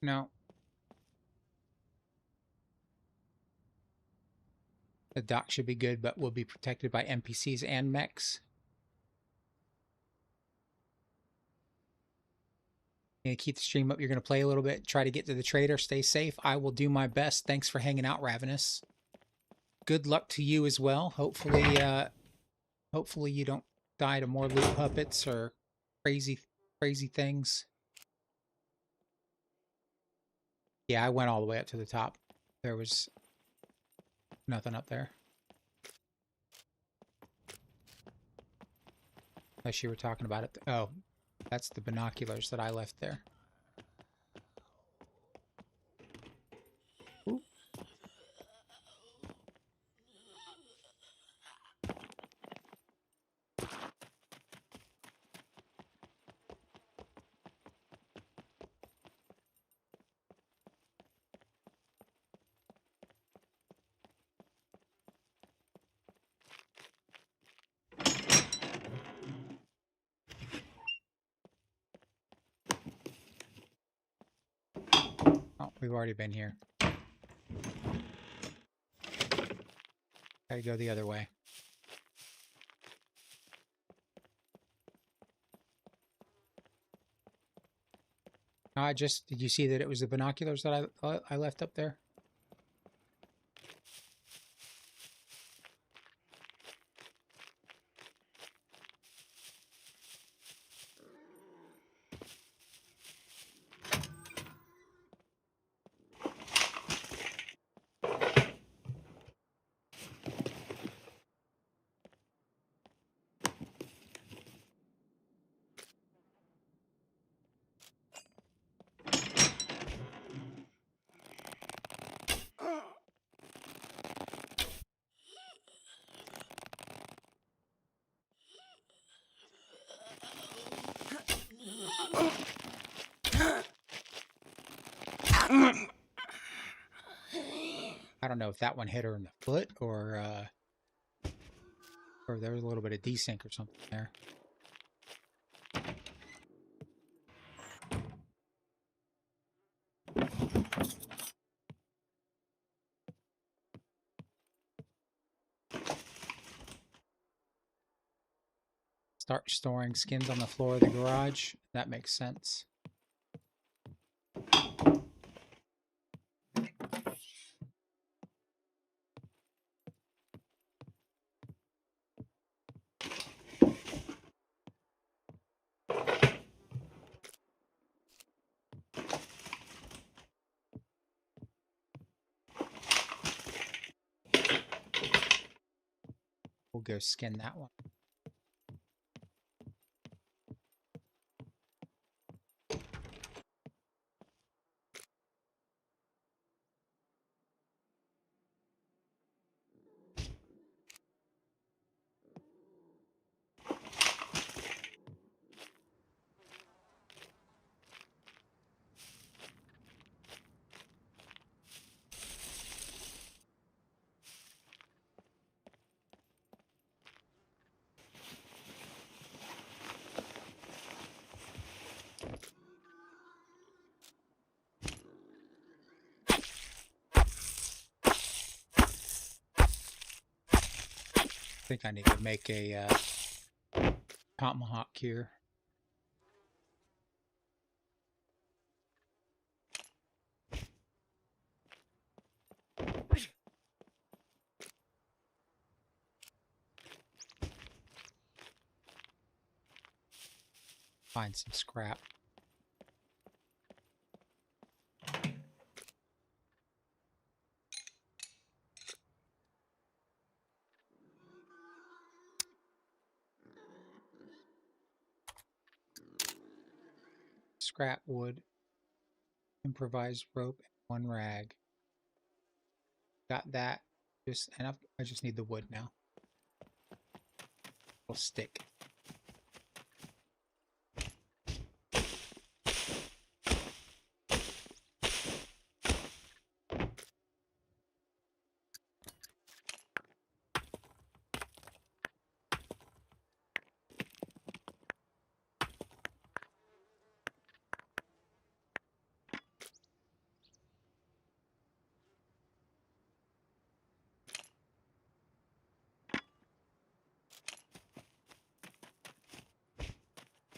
No. The dock should be good, but will be protected by NPCs and mechs. You're going to keep the stream up. You're going to play a little bit. Try to get to the trader. Stay safe. I will do my best. Thanks for hanging out, Ravenous. Good luck to you as well. Hopefully, hopefully you don't die to more loot puppets or crazy things. Yeah, I went all the way up to the top. There was nothing up there. Unless you were talking about it. Oh, that's the binoculars that I left there. Ooh. Oh, we've already been here. Gotta go the other way. Did you see that it was the binoculars that I left up there? I don't know if that one hit her in the foot or Or there was a little bit of desync or something there. Start storing skins on the floor of the garage. That makes sense. We'll go skin that one. I think I need to make a tomahawk here. Find some scrap. Scrap wood, improvised rope, and 1 rag. Got that. I just need the wood now. Little stick.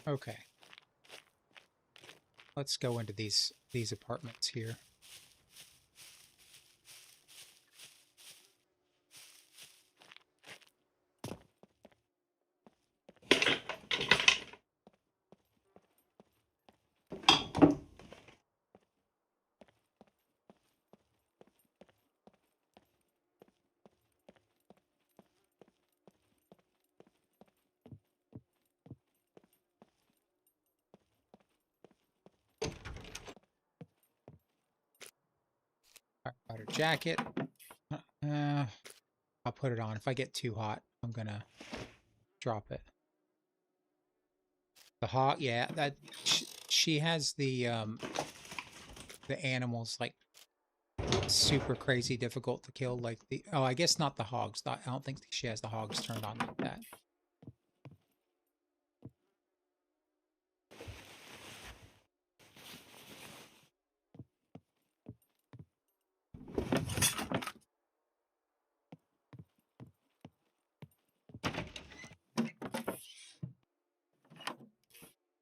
Okay. Let's go into these apartments here. Firefighter jacket. I'll put it on. If I get too hot, I'm gonna drop it. The hawk, yeah, that she has the animals like super crazy difficult to kill. Like I guess not the hogs. I don't think she has the hogs turned on like that.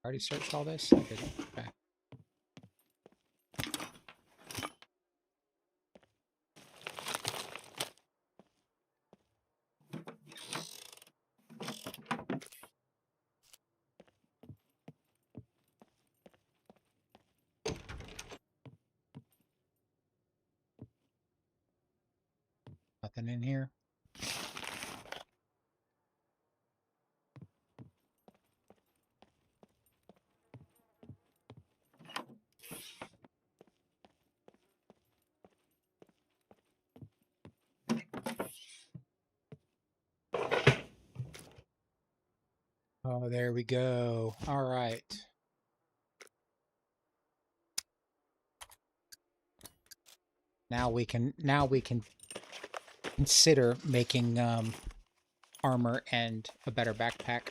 Already searched all this? I didn't. Okay. Nothing in here. Oh, there we go. All right. Now we can consider making armor and a better backpack.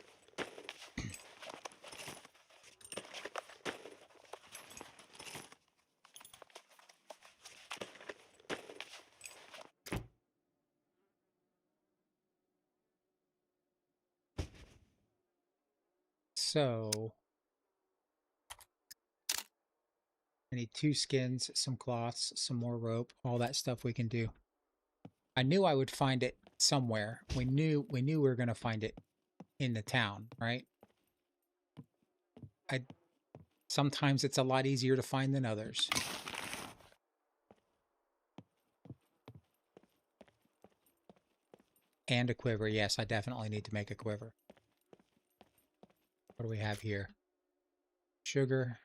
So I need 2 skins, some cloths, some more rope, all that stuff we can do. I knew I would find it somewhere. We knew we were going to find it in the town, right? Sometimes it's a lot easier to find than others. And a quiver. Yes, I definitely need to make a quiver. What do we have here? Sugar.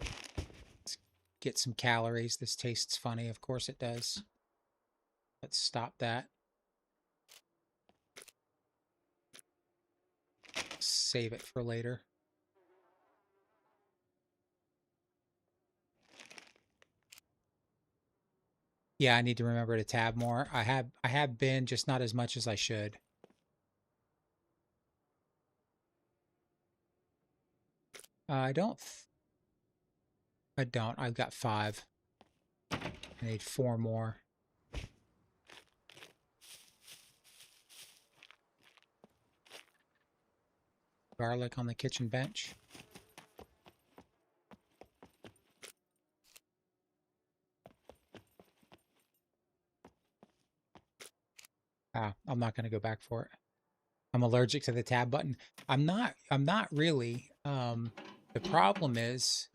Let's get some calories. This tastes funny. Of course it does. Let's stop that. Save it for later. Yeah, I need to remember to tab more. I have been, just not as much as I should. I don't. I've got 5. I need 4 more. Garlic on the kitchen bench. Ah, I'm not going to go back for it. I'm allergic to the tab button. I'm not really. The problem is,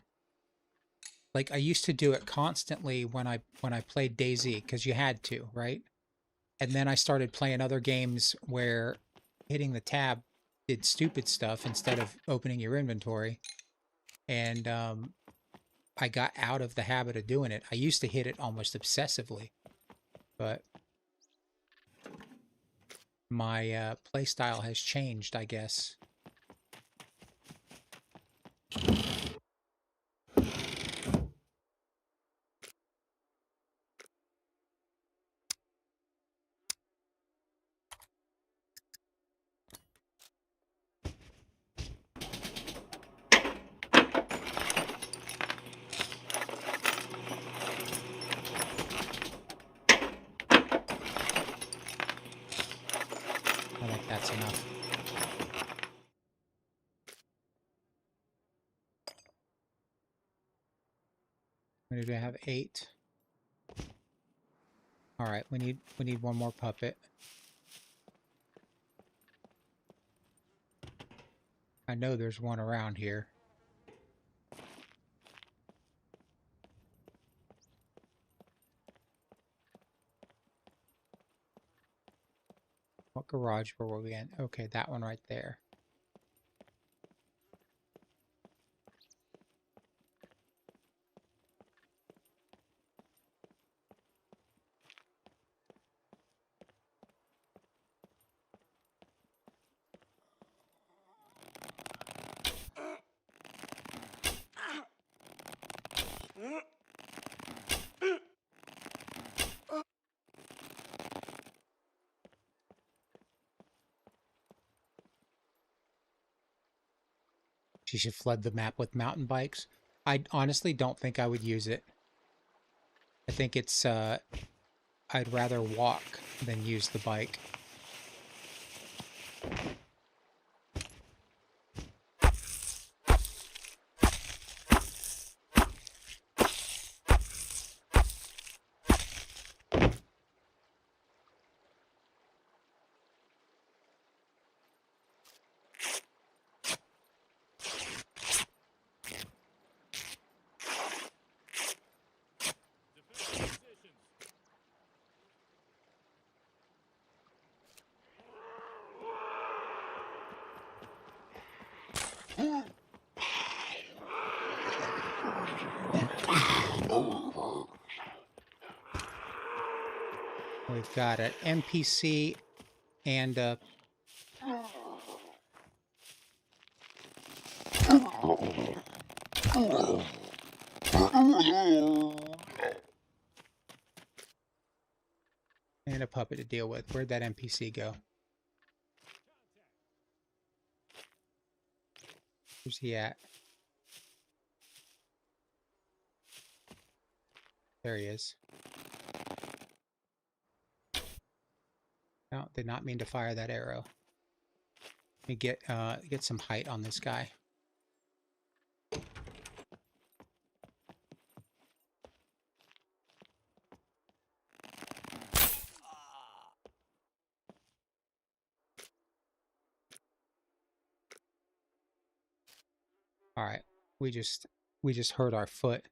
like, I used to do it constantly when I played DayZ, because you had to, right? And then I started playing other games where hitting the tab did stupid stuff instead of opening your inventory. And I got out of the habit of doing it. I used to hit it almost obsessively, but my play style has changed, I guess. I think that's enough. What do we have? 8. All right, we need 1 more puppet. I know there's one around here. What garage were we in? Okay, that one right there. She should flood the map with mountain bikes. I honestly don't think I would use it. I think it's, I'd rather walk than use the bike. We've got an NPC and a... and a puppet to deal with. Where'd that NPC go? Where's he at? There he is. No, did not mean to fire that arrow. Let me get some height on this guy. All right, we just hurt our foot.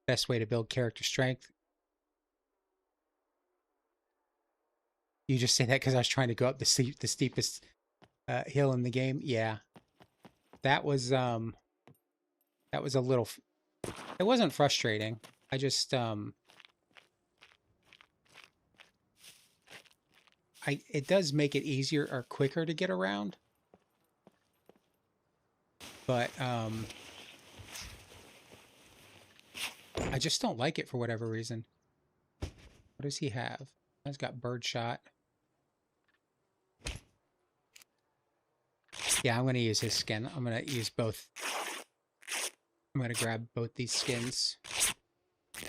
Best way to build character strength. You just say that because I was trying to go up the steepest hill in the game. Yeah, that was a little. It wasn't frustrating. I just it does make it easier or quicker to get around, but I just don't like it for whatever reason. What does he have? He's got birdshot. Yeah, I'm going to use his skin. I'm going to use both. I'm going to grab both these skins.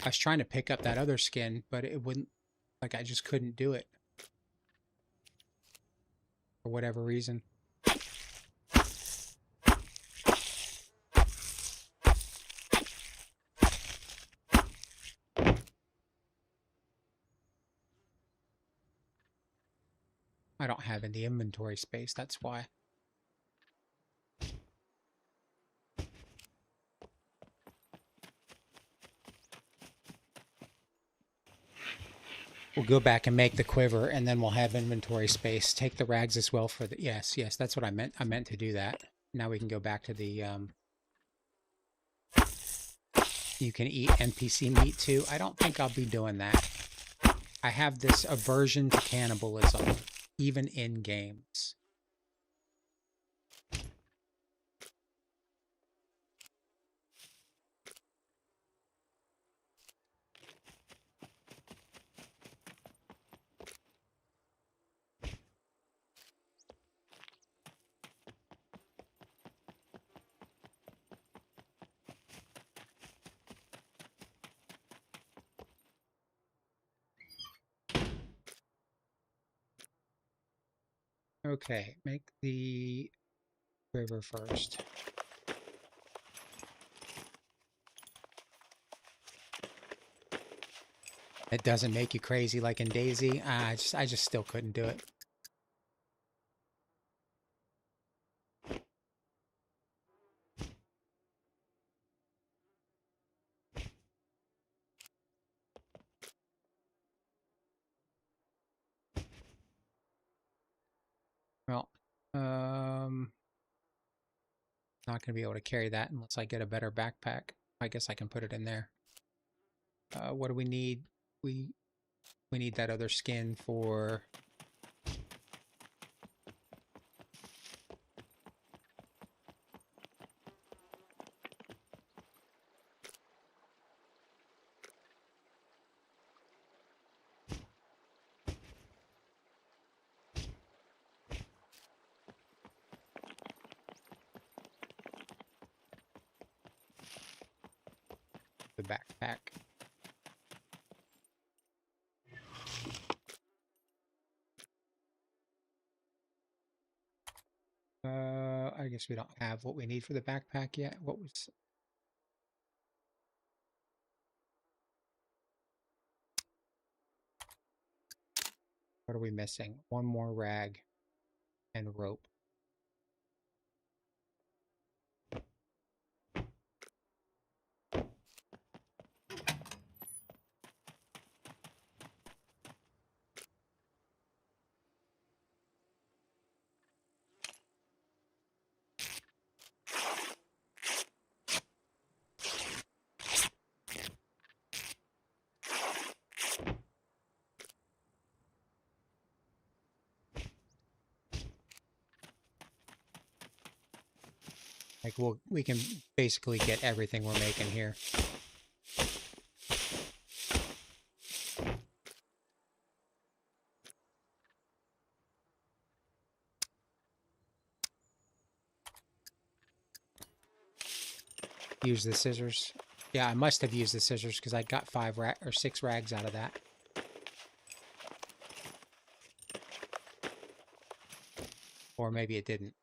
I was trying to pick up that other skin, but it wouldn't, like I just couldn't do it. For whatever reason. I don't have any inventory space, that's why. We'll go back and make the quiver, and then we'll have inventory space. Take the rags as well for the... Yes, that's what I meant. I meant to do that. Now we can go back to the... You can eat NPC meat too. I don't think I'll be doing that. I have this aversion to cannibalism, even in games. Okay, make the river first. It doesn't make you crazy like in Daisy. I just still couldn't do it. Well, not going to be able to carry that unless I get a better backpack. I guess I can put it in there. What do we need? We need that other skin for... the backpack. I guess we don't have what we need for the backpack yet. What was... What are we missing? One more rag and rope. Like we can basically get everything we're making here. Use the scissors. Yeah, I must have used the scissors because I got 5 or 6 rags out of that. Or maybe it didn't.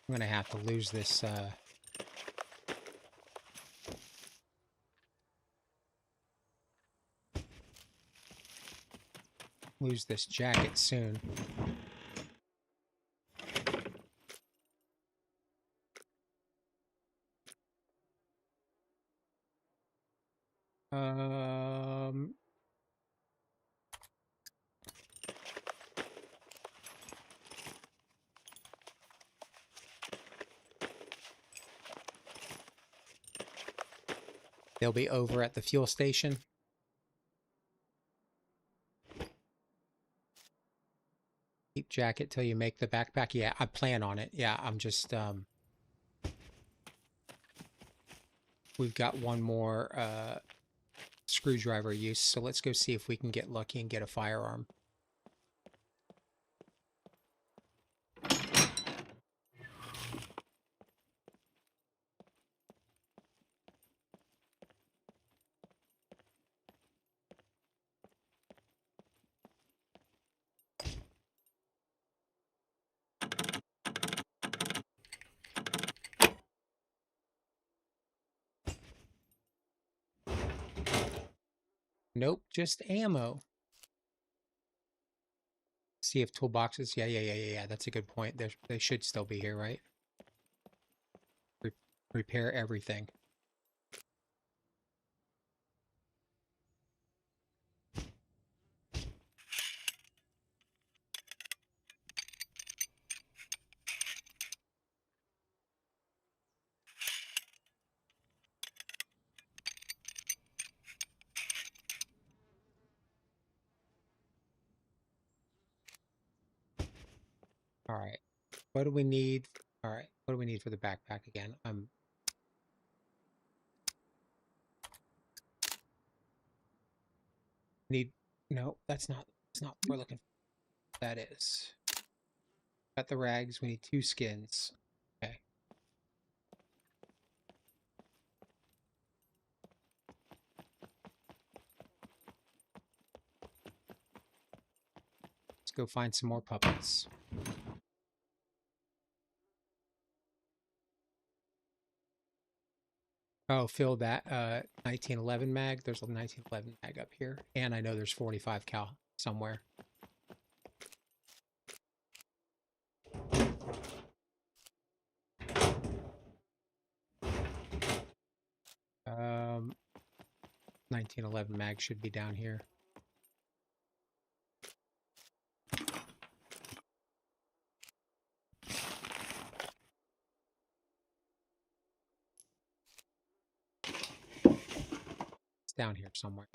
I'm going to have to lose this, jacket soon. They'll be over at the fuel station. Keep jacket till you make the backpack. Yeah, I plan on it. Yeah, I'm just, we've got one more screwdriver use, so let's go see if we can get lucky and get a firearm. Nope, just ammo. See if toolboxes. Yeah. That's a good point. They should still be here, right? Repair everything. All right. What do we need? All right. What do we need for the backpack again? No, that's not what we're looking for. That is. Got the rags. We need 2 skins. Okay. Let's go find some more puppets. Oh, fill that 1911 mag. There's a 1911 mag up here. And I know there's 45 cal somewhere. Um, 1911 mag should be down here. It's down here somewhere.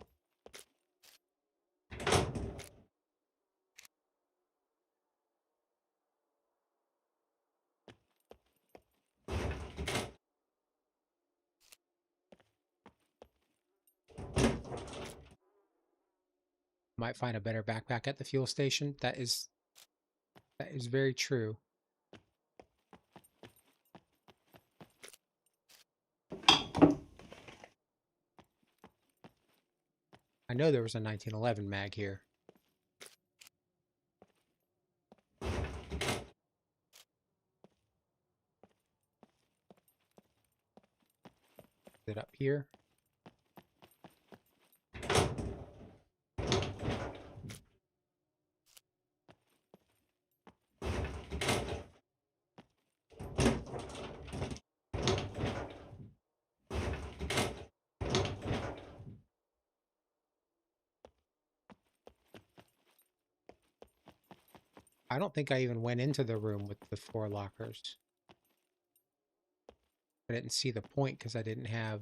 Might find a better backpack at the fuel station. That is very true. I know there was a 1911 mag here. Is it up here? I don't think I even went into the room with the 4 lockers. I didn't see the point because I didn't have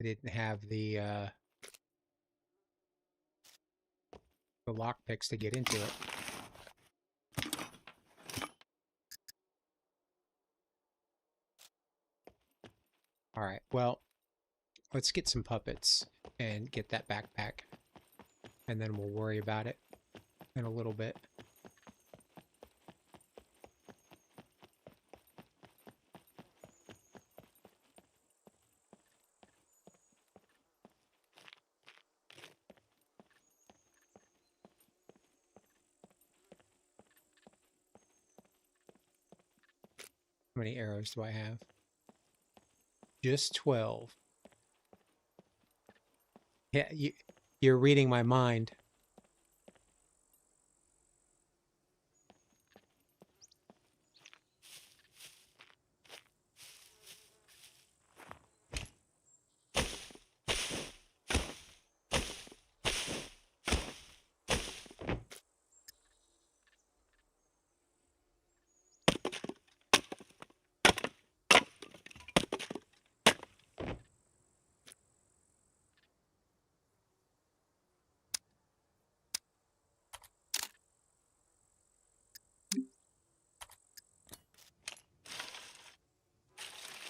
didn't have the lockpicks to get into it. All right, well, let's get some puppets and get that backpack, and then we'll worry about it in a little bit. How many arrows do I have? Just 12. Yeah, you're reading my mind.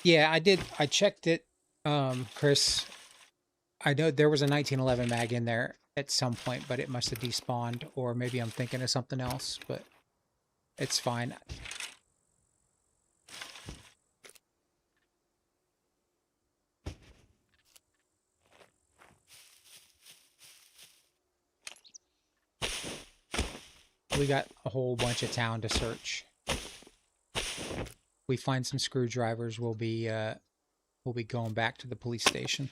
Yeah, I did. I checked it, Chris. I know there was a 1911 mag in there at some point, but it must have despawned, or maybe I'm thinking of something else, but it's fine. We got a whole bunch of town to search. We find some screwdrivers, we'll be going back to the police station.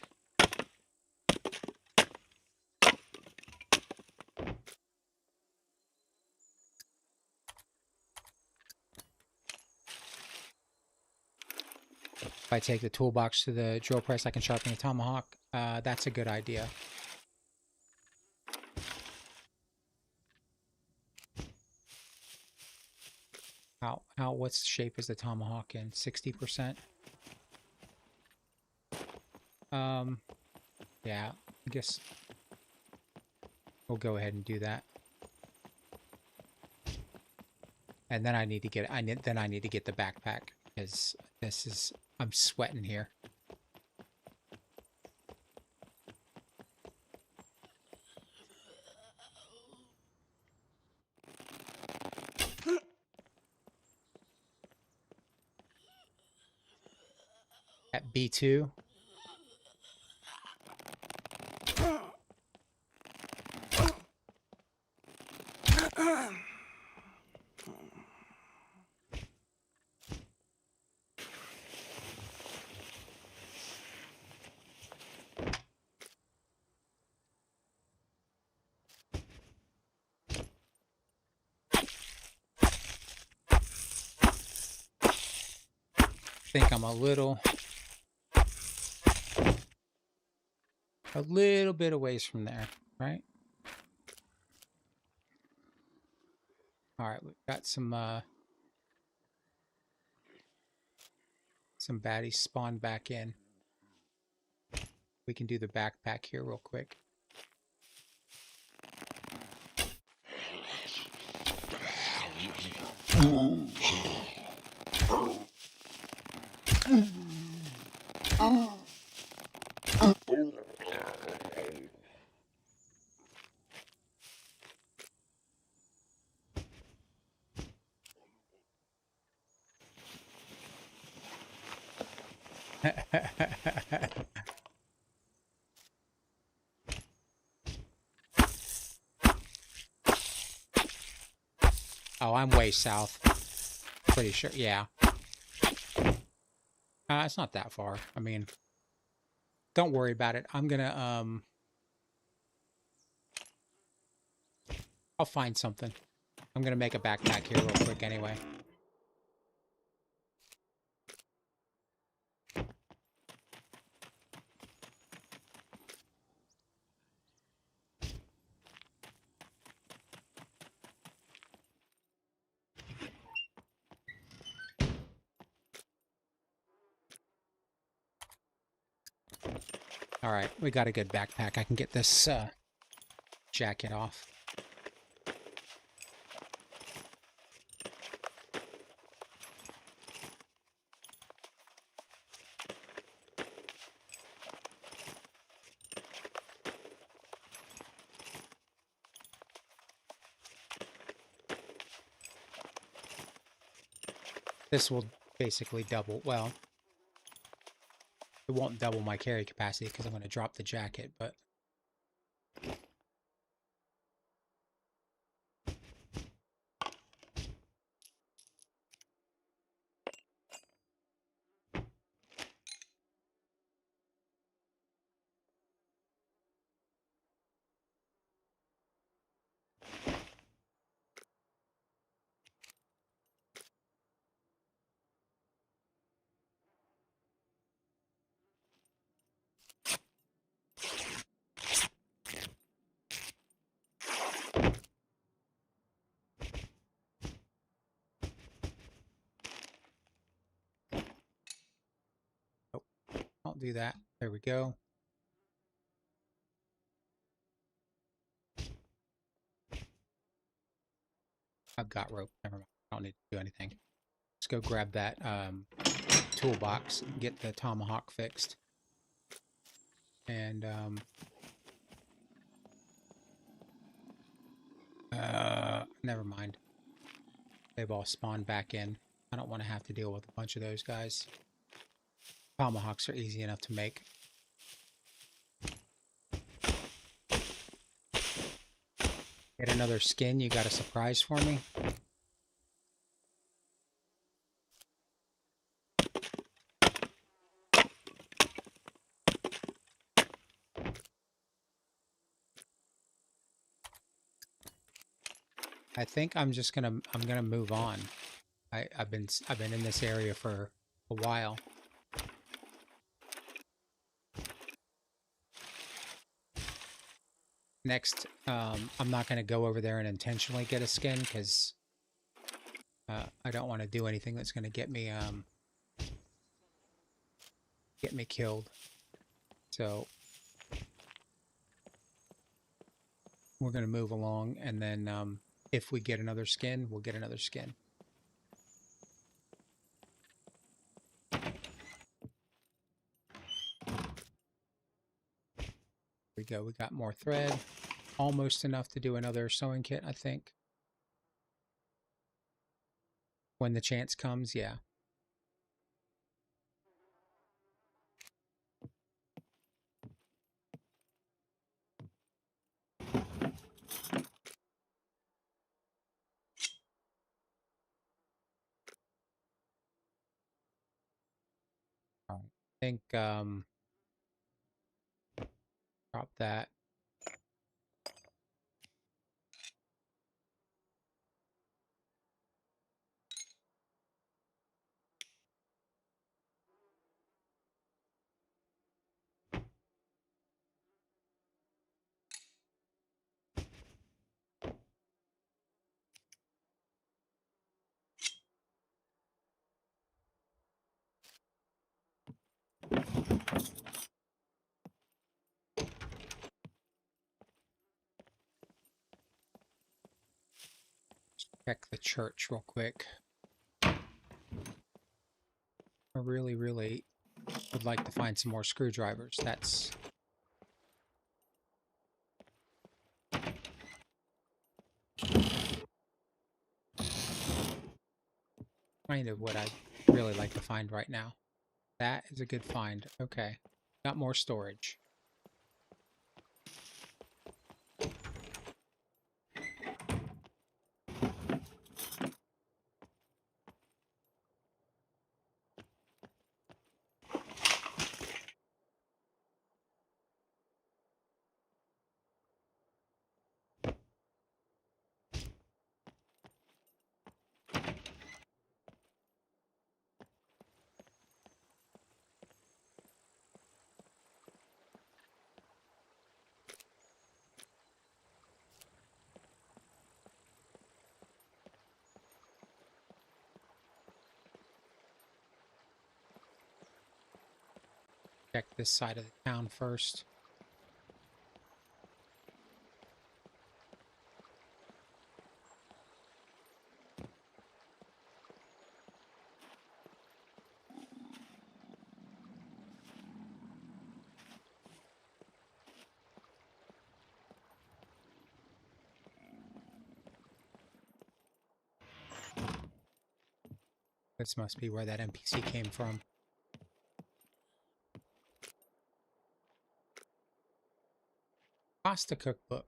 If I take the toolbox to the drill press, I can sharpen the tomahawk. That's a good idea. What's the shape is the tomahawk in? 60%? Yeah, I guess we'll go ahead and do that. And then I need to get I need to get the backpack, because I'm sweating here. At B2. I think I'm a little bit away from there, right? All right, we've got some baddies spawned back in. We can do the backpack here real quick. Oh, I'm way south. Pretty sure, yeah. It's not that far. I mean, don't worry about it. I'm gonna, I'll find something. I'm gonna make a backpack here real quick anyway. All right, we got a good backpack. I can get this jacket off. This will basically double, well, it won't double my carry capacity because I'm going to drop the jacket, but oh, I'll do that. There we go. I've got rope. Never mind. I don't need to do anything. Let's go grab that toolbox and get the tomahawk fixed. And never mind. They've all spawned back in. I don't want to have to deal with a bunch of those guys. Tomahawks are easy enough to make. Get another skin. You got a surprise for me? I think I'm gonna move on. I've been in this area for a while. Next, I'm not gonna go over there and intentionally get a skin because I don't want to do anything that's gonna get me killed. So we're gonna move along, and then if we get another skin, we'll get another skin. Here we go. We got more thread. Almost enough to do another sewing kit, I think. When the chance comes, yeah. I think drop that. Check the church real quick. I really, really would like to find some more screwdrivers. That's kind of what I'd really like to find right now. That is a good find. Okay. Got more storage. Check this side of the town first. This must be where that NPC came from. Pasta cookbook.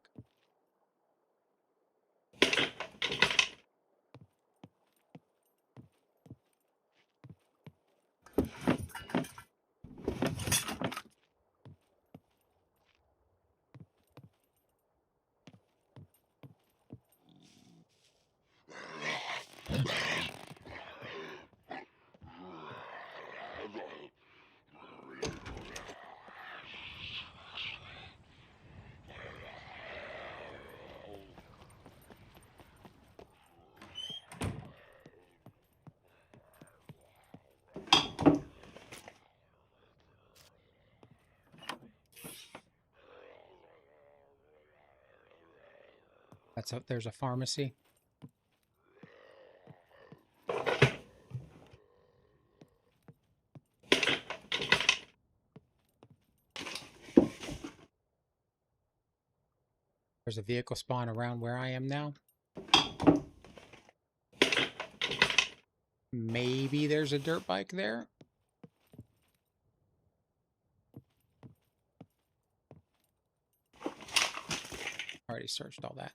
There's a pharmacy. There's a vehicle spawn around where I am now. Maybe there's a dirt bike there. Already searched all that.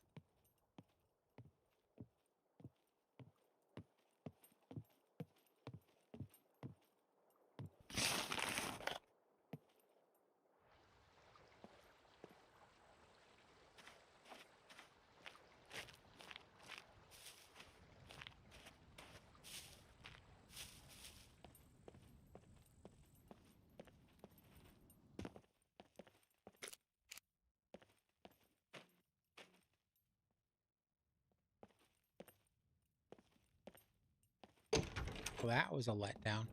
Well, that was a letdown.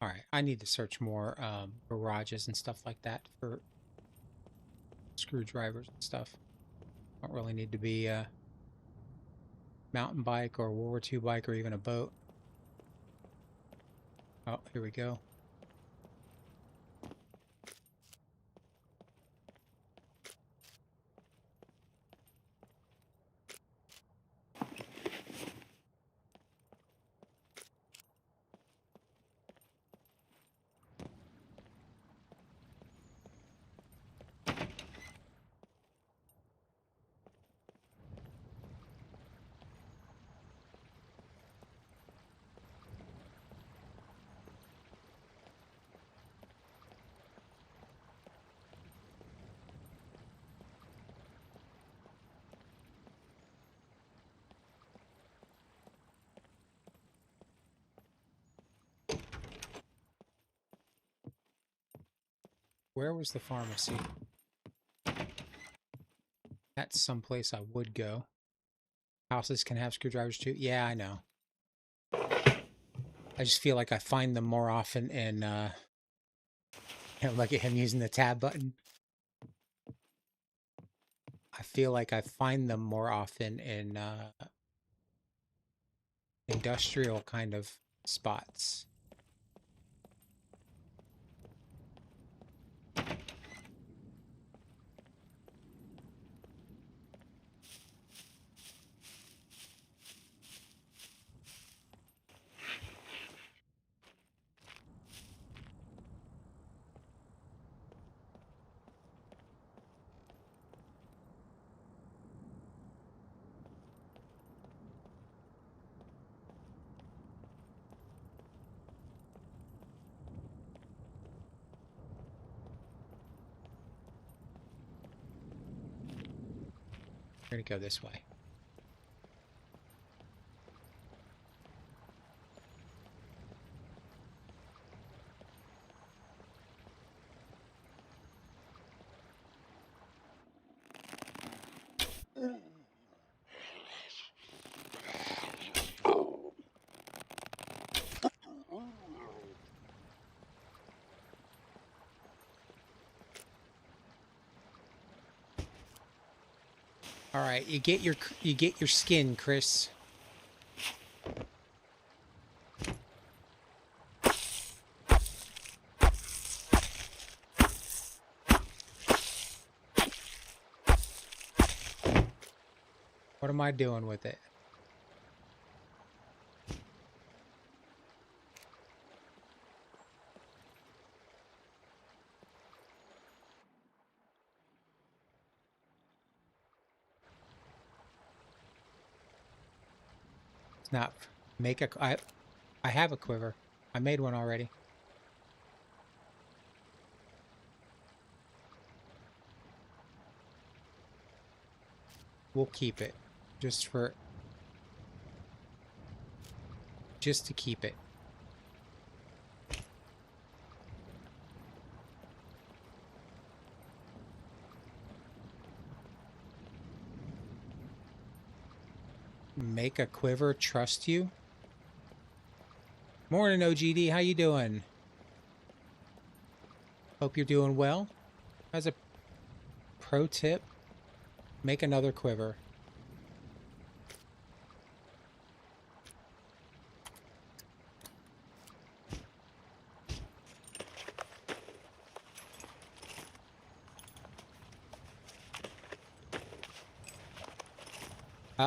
All right, I need to search more garages and stuff like that for screwdrivers and stuff. Don't really need to be a mountain bike or a World War II bike or even a boat. Oh, here we go. Where was the pharmacy? That's someplace I would go. Houses can have screwdrivers too. Yeah, I know. I just feel like I find them more often in, look at him using the tab button. I feel like I find them more often in industrial kind of spots. We're going to go this way. right, you get your skin, Chris. What am I doing with it? It's not make a I have a quiver. I made one already. We'll keep it just to keep it. Make a quiver, trust you. Morning, OGD. How you doing? Hope you're doing well. As a pro tip, make another quiver.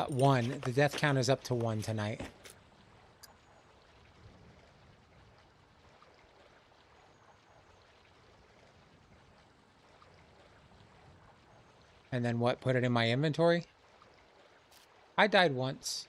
One. The death count is up to 1 tonight. And then what? Put it in my inventory? I died once.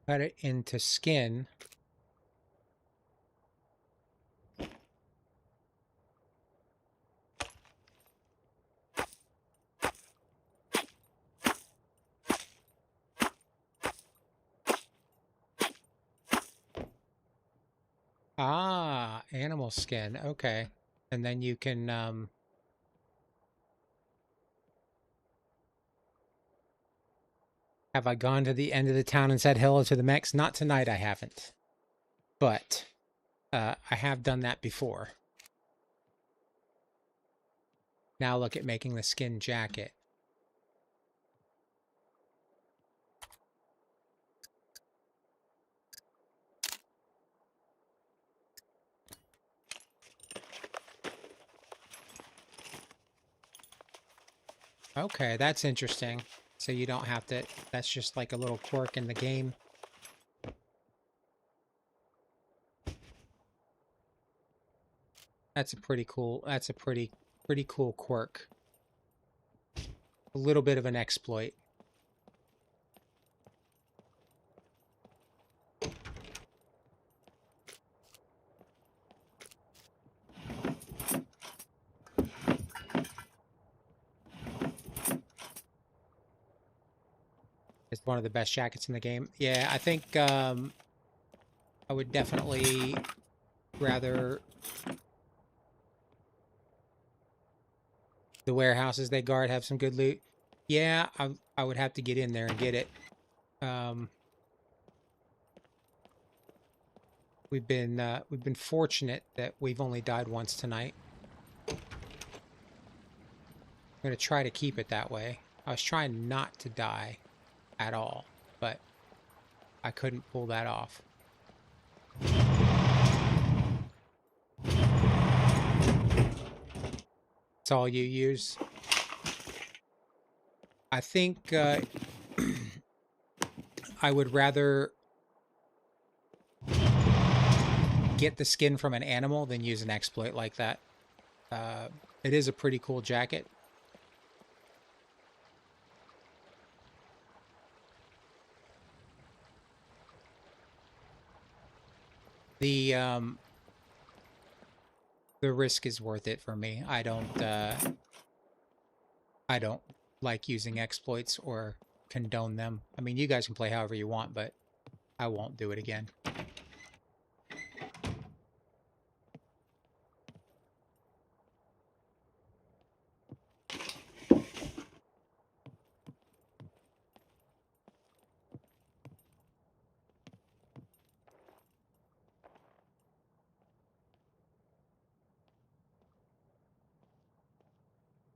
Cut it into skin. Ah, animal skin. Okay. And then you can, have I gone to the end of the town and said hello to the mechs? Not tonight, I haven't. But, I have done that before. Now look at making the skin jacket. Okay, that's interesting. So you don't have to, that's just like a little quirk in the game. That's a pretty cool, that's a pretty cool quirk. A little bit of an exploit. It's one of the best jackets in the game. Yeah, I think I would definitely rather the warehouses they guard have some good loot. Yeah, I would have to get in there and get it. We've been fortunate that we've only died once tonight. I'm gonna try to keep it that way. I was trying not to die at all, but I couldn't pull that off. all you use. I think I would rather get the skin from an animal than use an exploit like that. It is a pretty cool jacket. The risk is worth it for me. I don't like using exploits or condone them. I mean, you guys can play however you want, but I won't do it again.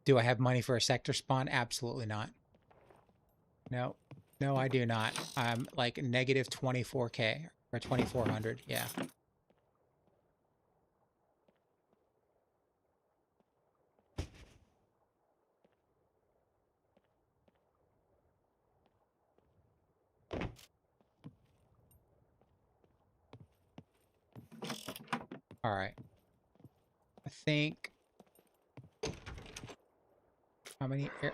Do I have money for a sector spawn? Absolutely not. No. No, I do not. I'm like negative 24K or 2400. Yeah. All right. I think how many air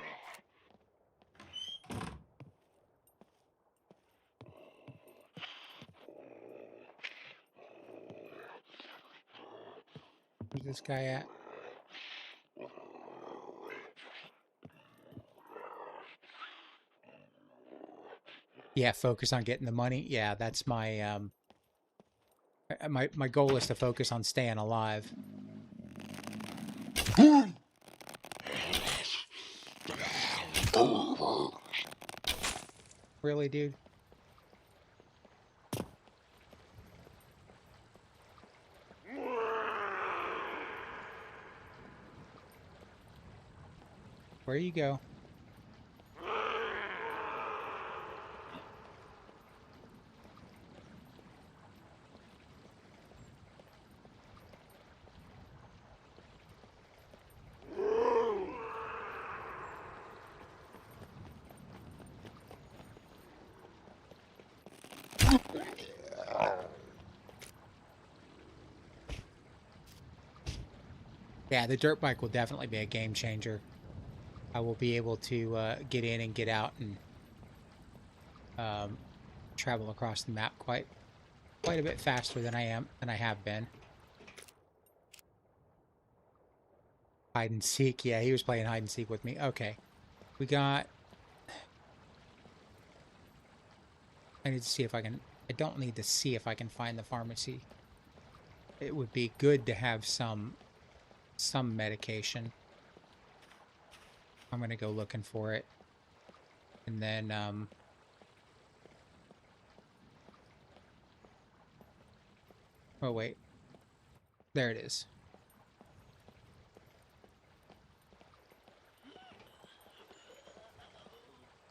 where's this guy at? Yeah, focus on getting the money. Yeah, that's my my goal is to focus on staying alive. Really, dude? Where you go? Yeah, the dirt bike will definitely be a game changer. I will be able to get in and get out and travel across the map quite a bit faster than I have been. Hide and seek. Yeah, he was playing hide and seek with me. Okay, we got. I need to see if I can. I don't need to see if I can find the pharmacy. It would be good to have some medication. I'm gonna go looking for it, and then oh wait, there it is.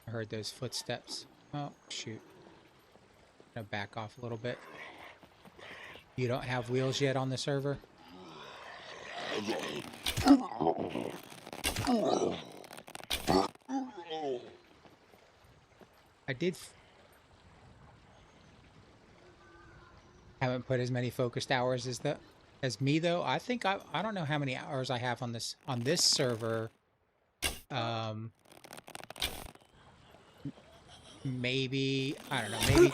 I heard those footsteps. Oh shoot! I'm gonna back off a little bit. You don't have wheels yet on the server? I did. Haven't put as many focused hours as me though. I think I don't know how many hours I have on this server. Maybe I don't know. Maybe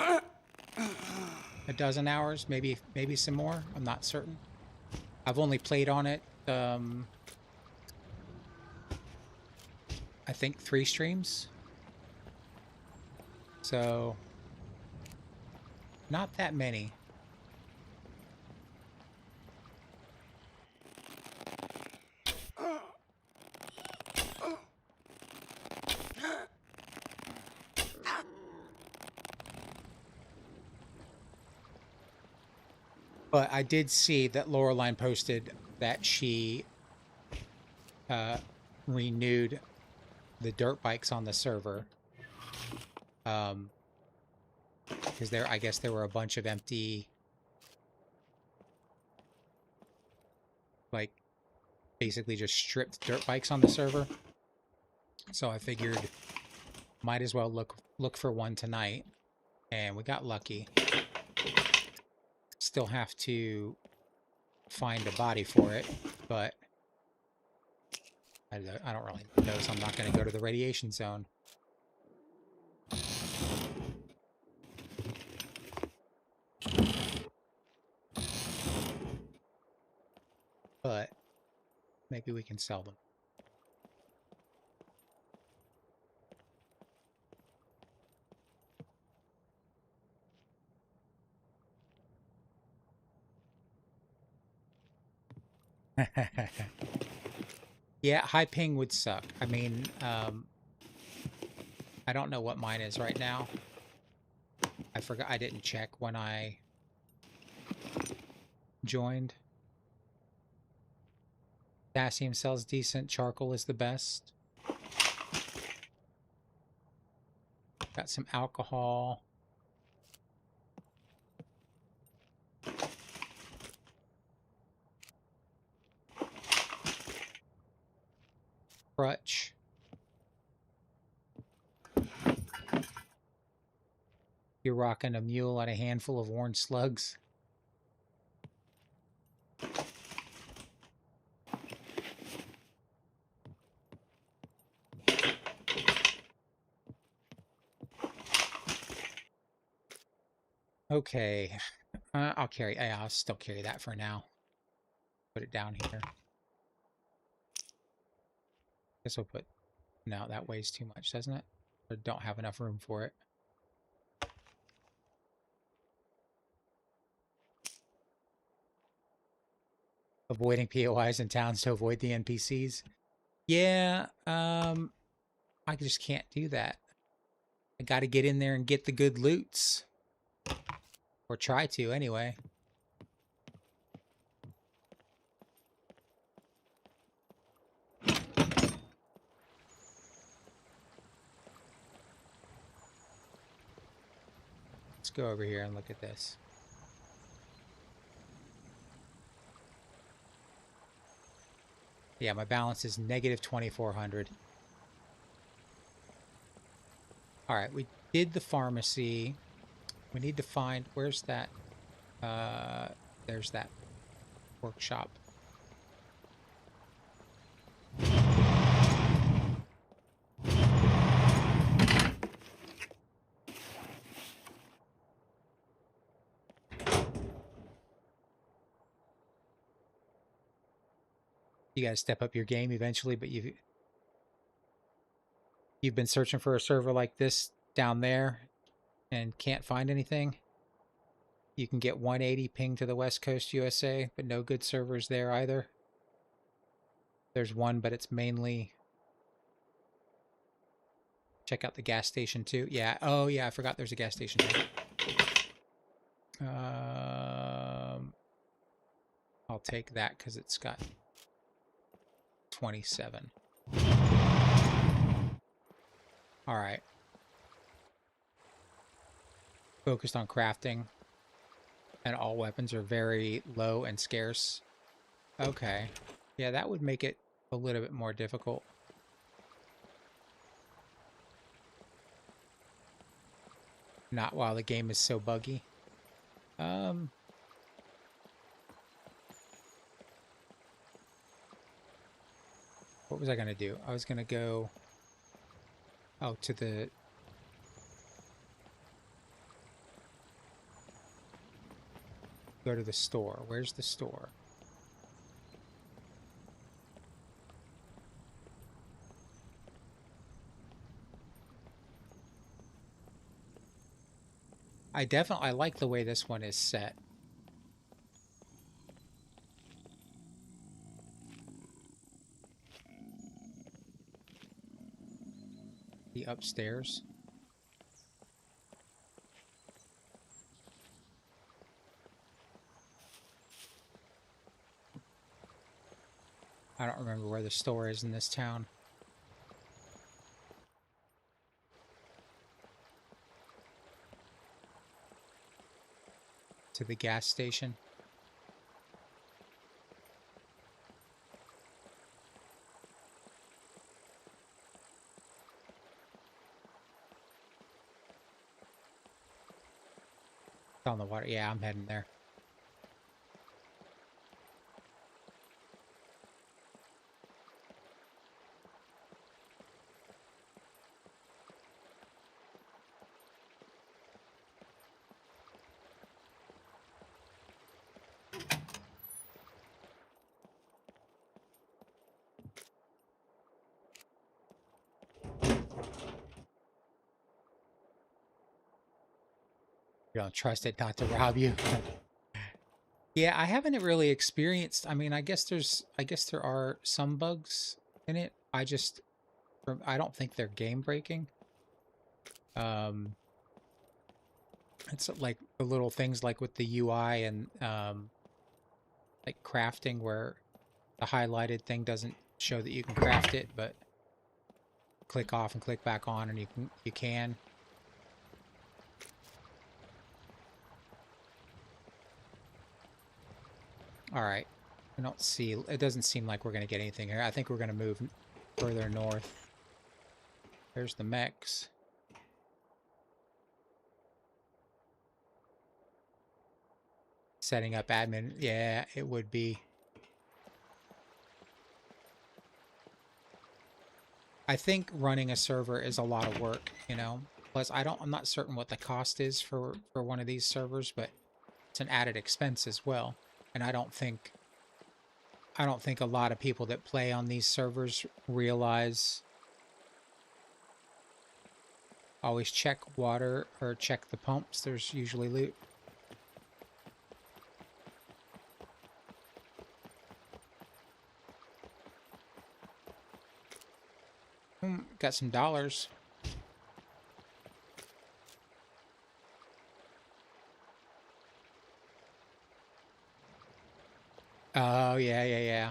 a dozen hours. Maybe some more. I'm not certain. I've only played on it. I think 3 streams. So not that many. But I did see that Loralyne posted that she renewed the dirt bikes on the server. Because I guess there were a bunch of empty, like, basically just stripped dirt bikes on the server. So I figured might as well look for one tonight, and we got lucky. Still have to find a body for it, but I don't really know, so I'm not going to go to the radiation zone. But maybe we can sell them. Yeah, high ping would suck. I mean, I don't know what mine is right now. I forgot, I didn't check when I joined. Potassium sells decent. Charcoal is the best. Got some alcohol. Crutch. You're rocking a mule and a handful of worn slugs. Okay. I'll carry... Yeah, I'll still carry that for now. Put it down here. Guess we'll put... No, that weighs too much, doesn't it? I don't have enough room for it. Avoiding POIs in towns to avoid the NPCs. Yeah, I just can't do that. I gotta get in there and get the good loots. Or try to, anyway. Let's go over here and look at this. Yeah, my balance is negative 2,400. Alright, we did the pharmacy. We need to find... Where's that? There's that workshop. You gotta step up your game eventually, but you've been searching for a server like this down there and can't find anything. You can get 180 ping to the West Coast USA, but no good servers there either. There's one, but it's mainly... Check out the gas station too. Yeah. Oh yeah, I forgot there's a gas station there. I'll take that because it's got 27. All right. Focused on crafting. And all weapons are very low and scarce. Okay. Yeah, that would make it a little bit more difficult. Not while the game is so buggy. What was I going to do? I was going to go... Oh, to the... Go to the store. Where's the store? I like the way this one is set. The upstairs. I don't remember where the store is in this town. To the gas station. On the water. Yeah, I'm heading there. You don't trust it not to rob you. Yeah, I haven't really experienced. I mean, I guess there are some bugs in it. I don't think they're game breaking. Um, it's like the little things like with the UI and like crafting where the highlighted thing doesn't show that you can craft it, but click off and click back on and you can. All right. I don't see, it doesn't seem like we're going to get anything here. I think we're going to move further north. There's the mechs. Setting up admin. Yeah, it would be. I think running a server is a lot of work, you know. Plus, I'm not certain what the cost is for one of these servers, but it's an added expense as well. And I don't think a lot of people that play on these servers realize. Always check water or check the pumps. There's usually loot. Got some dollars. Oh, yeah.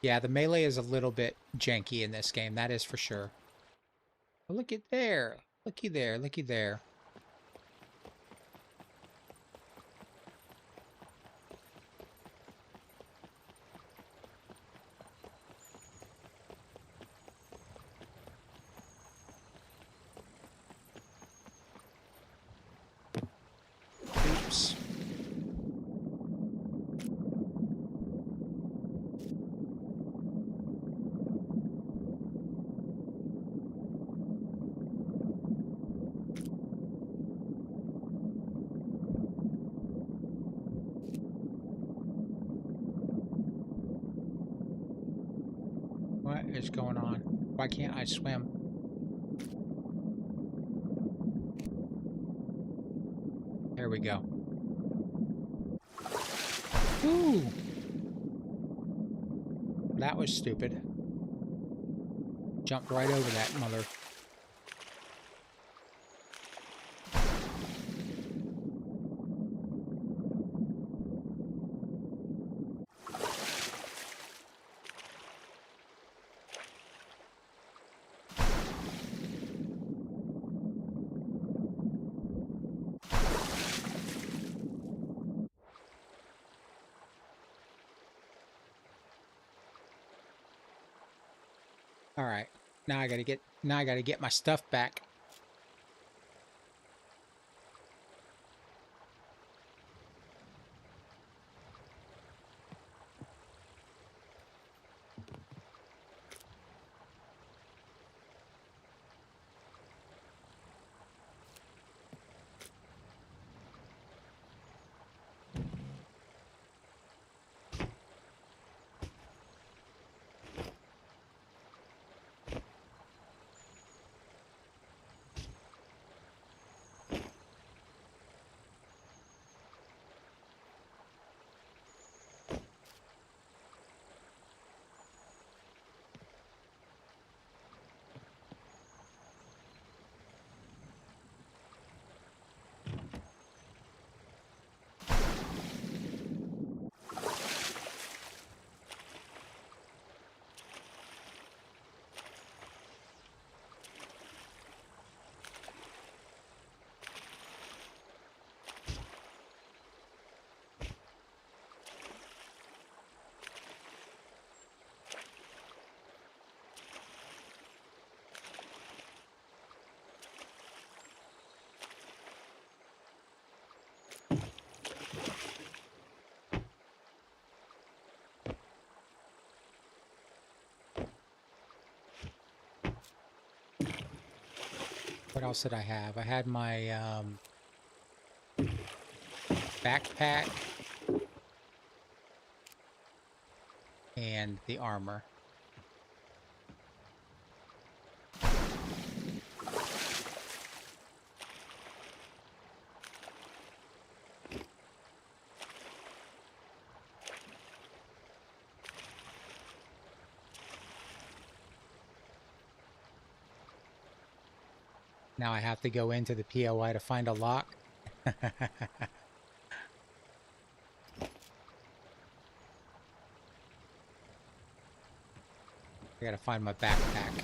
Yeah, the melee is a little bit janky in this game, that is for sure. Oh, look at there. Looky there, looky there. Oops. What is going on? Why can't I swim? There we go. Ooh! That was stupid. Jumped right over that mother. All right. Now I gotta get my stuff back. What else did I have? I had my backpack and the armor. Now I have to go into the POI to find a lock. I gotta find my backpack.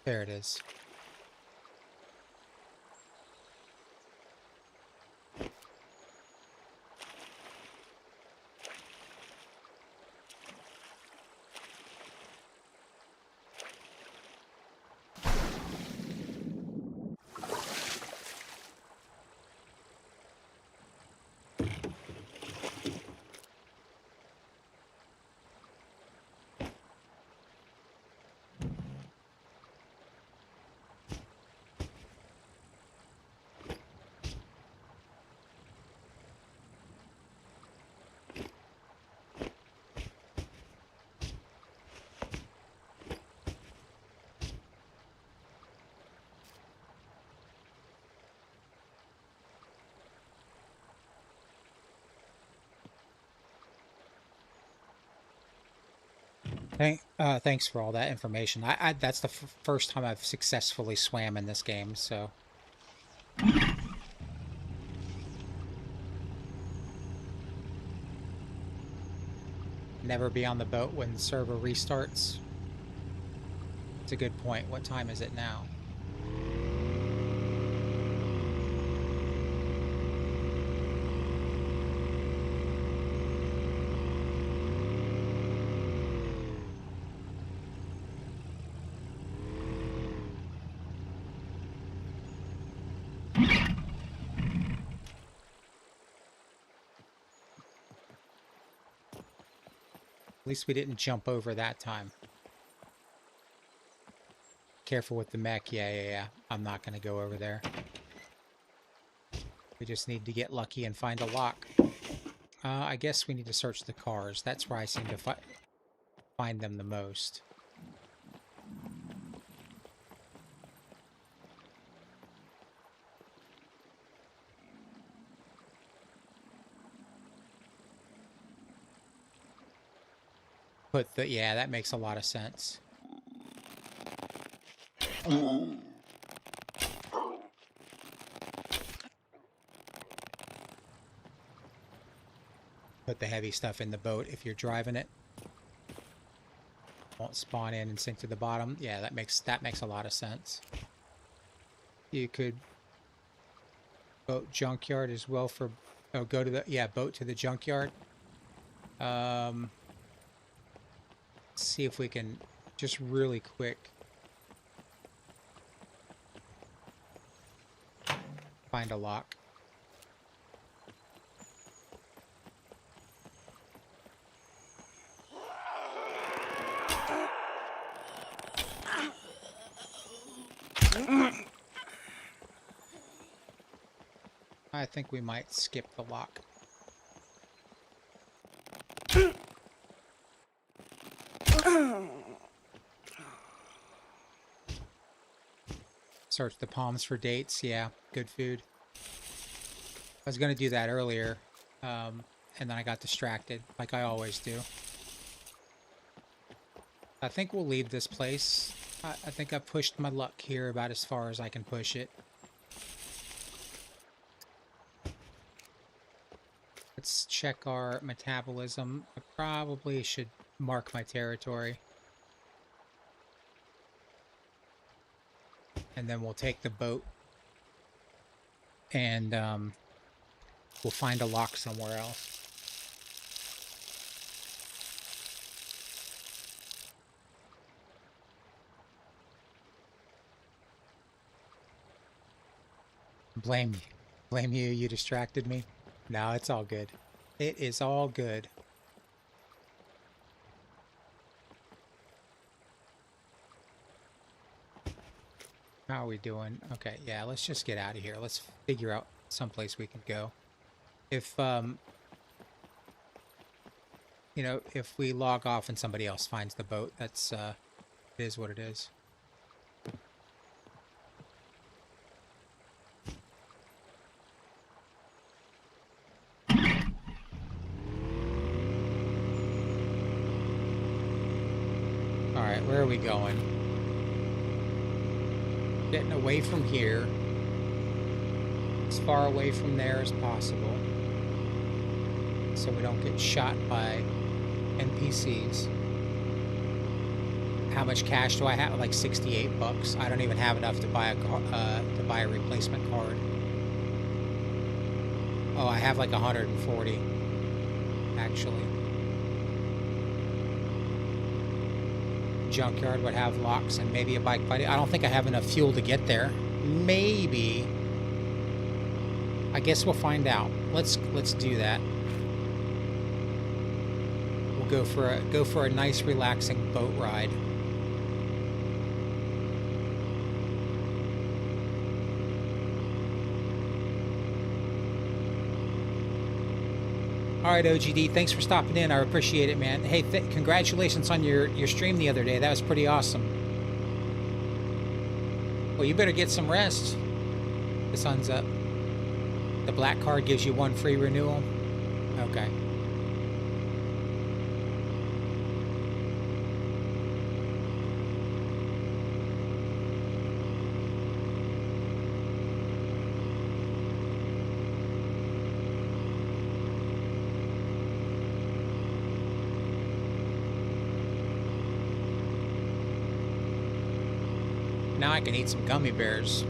There it is. Thanks for all that information. That's the first time I've successfully swam in this game, so. Never be on the boat when the server restarts. It's a good point. What time is it now? At least we didn't jump over that time. Careful with the mech. Yeah. I'm not going to go over there. We just need to get lucky and find a lock. I guess we need to search the cars. That's where I seem to find them the most. Yeah, that makes a lot of sense. Put the heavy stuff in the boat if you're driving it. Won't spawn in and sink to the bottom. Yeah, that makes a lot of sense. You could boat junkyard as well for go to the boat to the junkyard. See if we can just really quick find a lock. I think we might skip the lock. Search the palms for dates. Yeah, good food. I was going to do that earlier, and then I got distracted, like I always do. I think we'll leave this place. I think I pushed my luck here about as far as I can push it. Let's check our metabolism. I probably should mark my territory. And then we'll take the boat and we'll find a lock somewhere else. Blame you. Blame you. You distracted me. No, it's all good. It is all good. How are we doing? Okay, yeah, let's just get out of here. Let's figure out someplace we can go. If, you know, if we log off and somebody else finds the boat, that's, it is what it is. Alright, where are we going? Getting away from here. As far away from there as possible. So we don't get shot by NPCs. How much cash do I have? Like 68 bucks. I don't even have enough to buy a replacement card. Oh, I have like 140 actually. Junkyard would have locks and maybe a bike buddy. I don't think I have enough fuel to get there. Maybe. I guess we'll find out. Let's do that. We'll go for a nice relaxing boat ride. All right, OGD, thanks for stopping in. I appreciate it, man. Hey, congratulations on your stream the other day. That was pretty awesome. Well, you better get some rest. The sun's up. The black card gives you 1 free renewal. Okay. Now I can eat some gummy bears.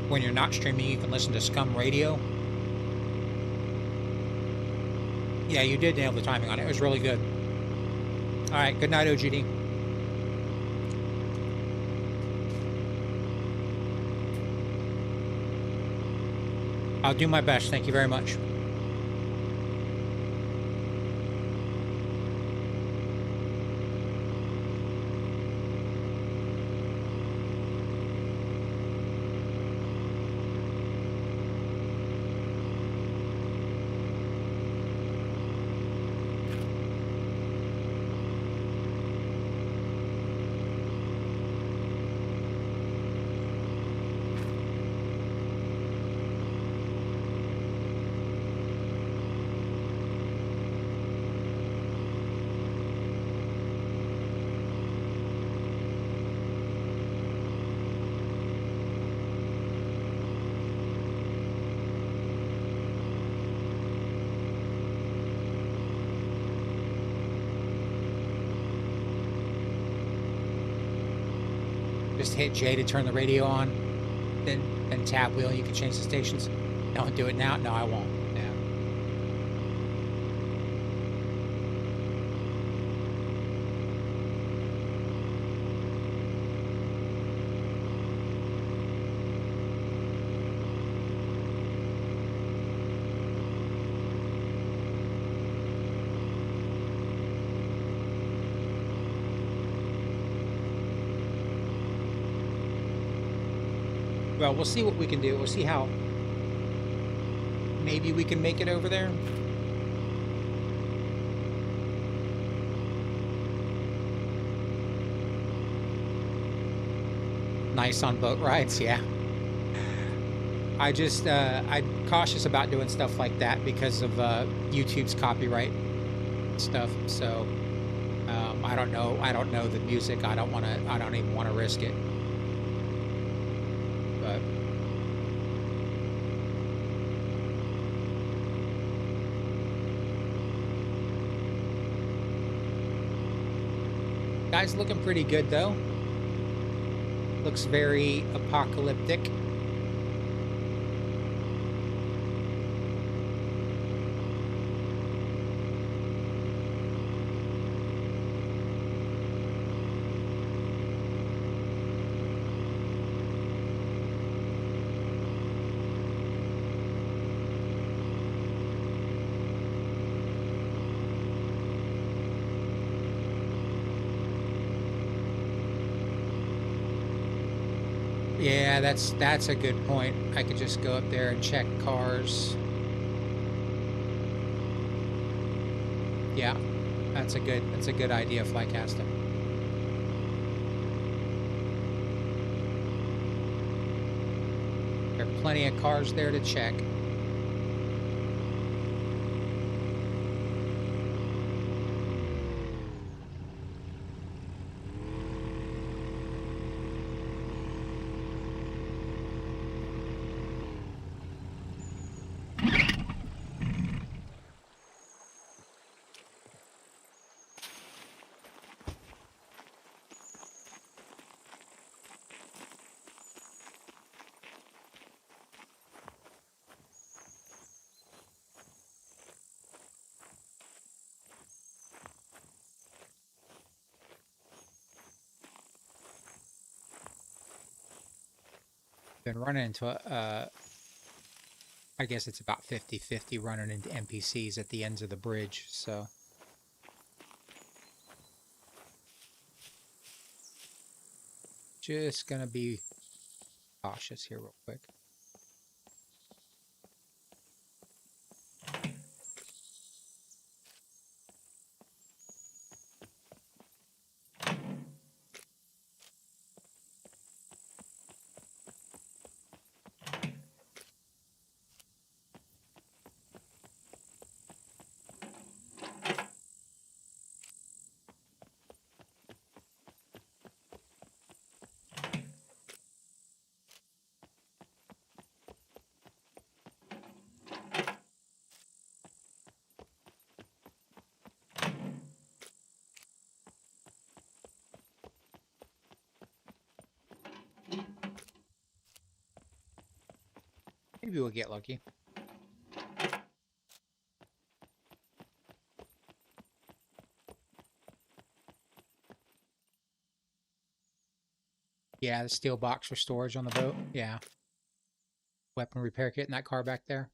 When you're not streaming, you can listen to SCUM radio. Yeah, you did nail the timing on it. It was really good. All right, good night, OGD. I'll do my best. Thank you very much. Just hit J to turn the radio on, then tab wheel, you can change the stations. Don't do it now. No, I won't. Yeah. Well, we'll see what we can do. We'll see how maybe we can make it over there. nice on boat rides, yeah. I just, I'm cautious about doing stuff like that because of YouTube's copyright stuff. So I don't know the music. I don't even want to risk it. But guy's looking pretty good though. Looks very apocalyptic. Yeah, that's a good point. I could just go up there and check cars. Yeah, that's a good idea, Flycaster. There are plenty of cars there to check. Been running into I guess it's about 50-50 running into NPCs at the ends of the bridge, so just gonna be cautious here real quick. Maybe we'll get lucky. Yeah, the steel box for storage on the boat. Yeah. Weapon repair kit in that car back there.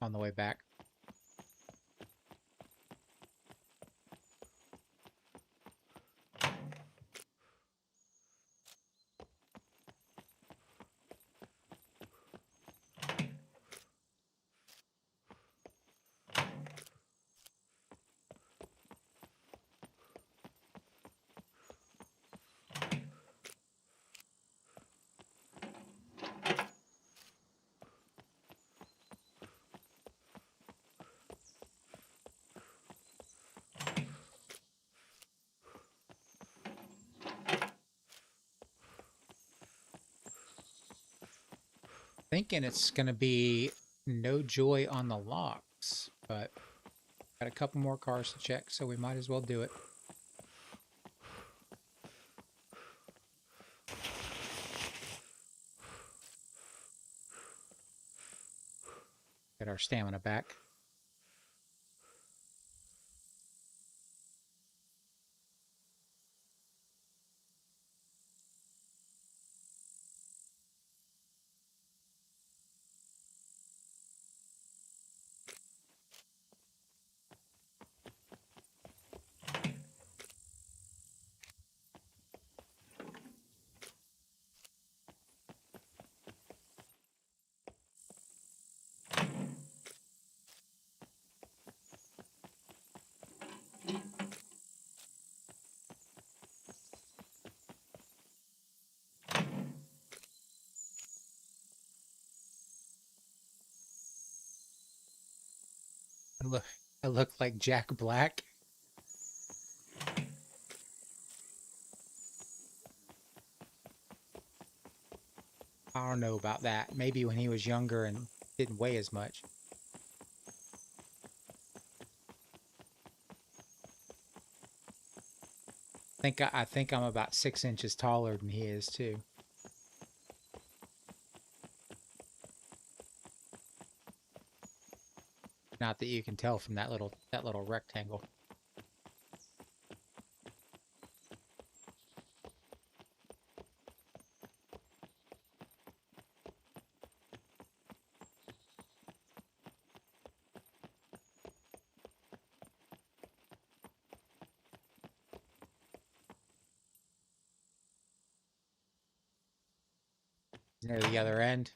On the way back. Thinking it's going to be no joy on the locks, but got a couple more cars to check, so we might as well do it. Get our stamina back. look, I look like Jack Black. I don't know about that. Maybe when he was younger and didn't weigh as much. I think I'm about 6 inches taller than he is too. Not that you can tell from that little rectangle. Near the other end.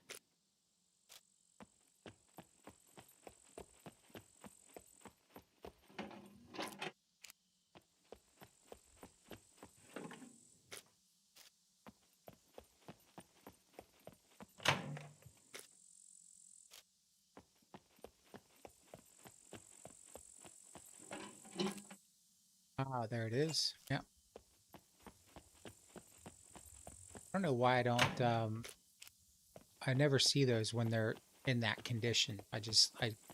Ah, there it is. Yeah. I don't know why I never see those when they're in that condition. I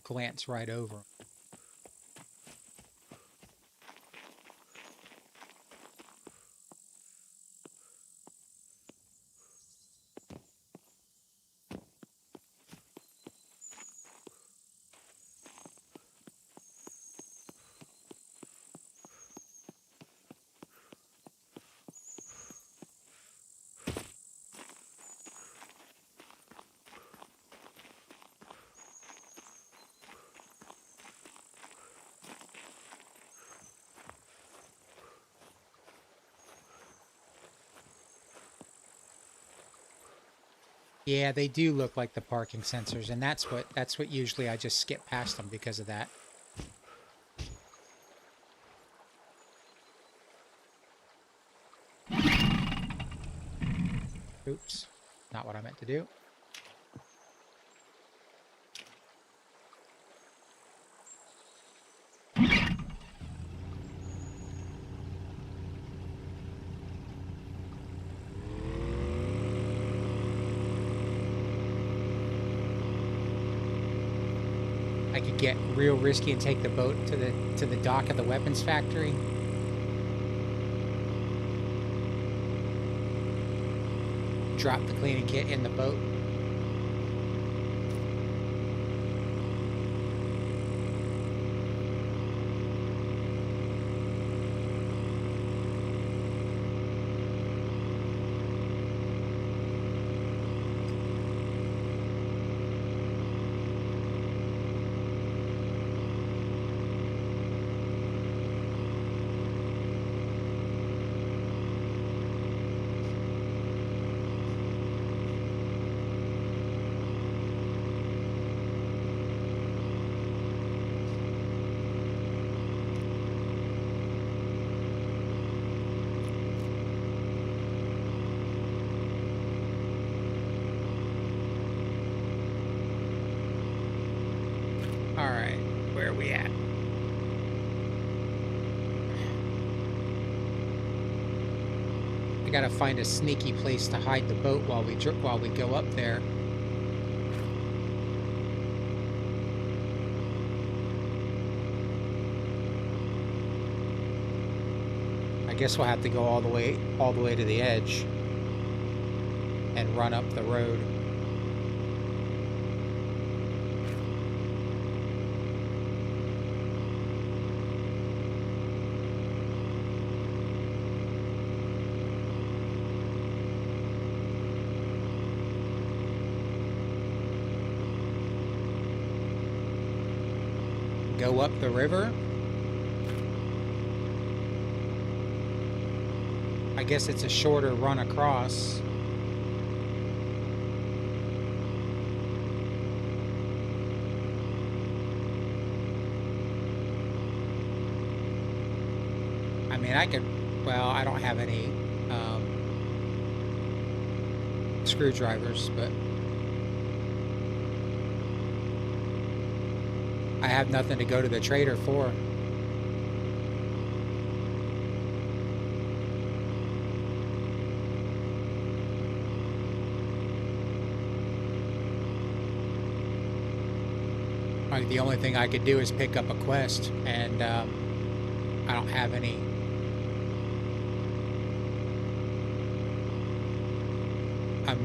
glance right over 'em. Yeah, they do look like the parking sensors, and that's what usually I just skip past them because of that. Oops, not what I meant to do. I could get real risky and take the boat to the dock of the weapons factory. Drop the cleaning kit in the boat. Alright, where are we at? I gotta find a sneaky place to hide the boat while we go up there. I guess we'll have to go all the way to the edge and run up the road. Go up the river. I guess it's a shorter run across. I mean, I could, well, I don't have any screwdrivers, but I have nothing to go to the trader for. Like, the only thing I could do is pick up a quest, and I don't have any.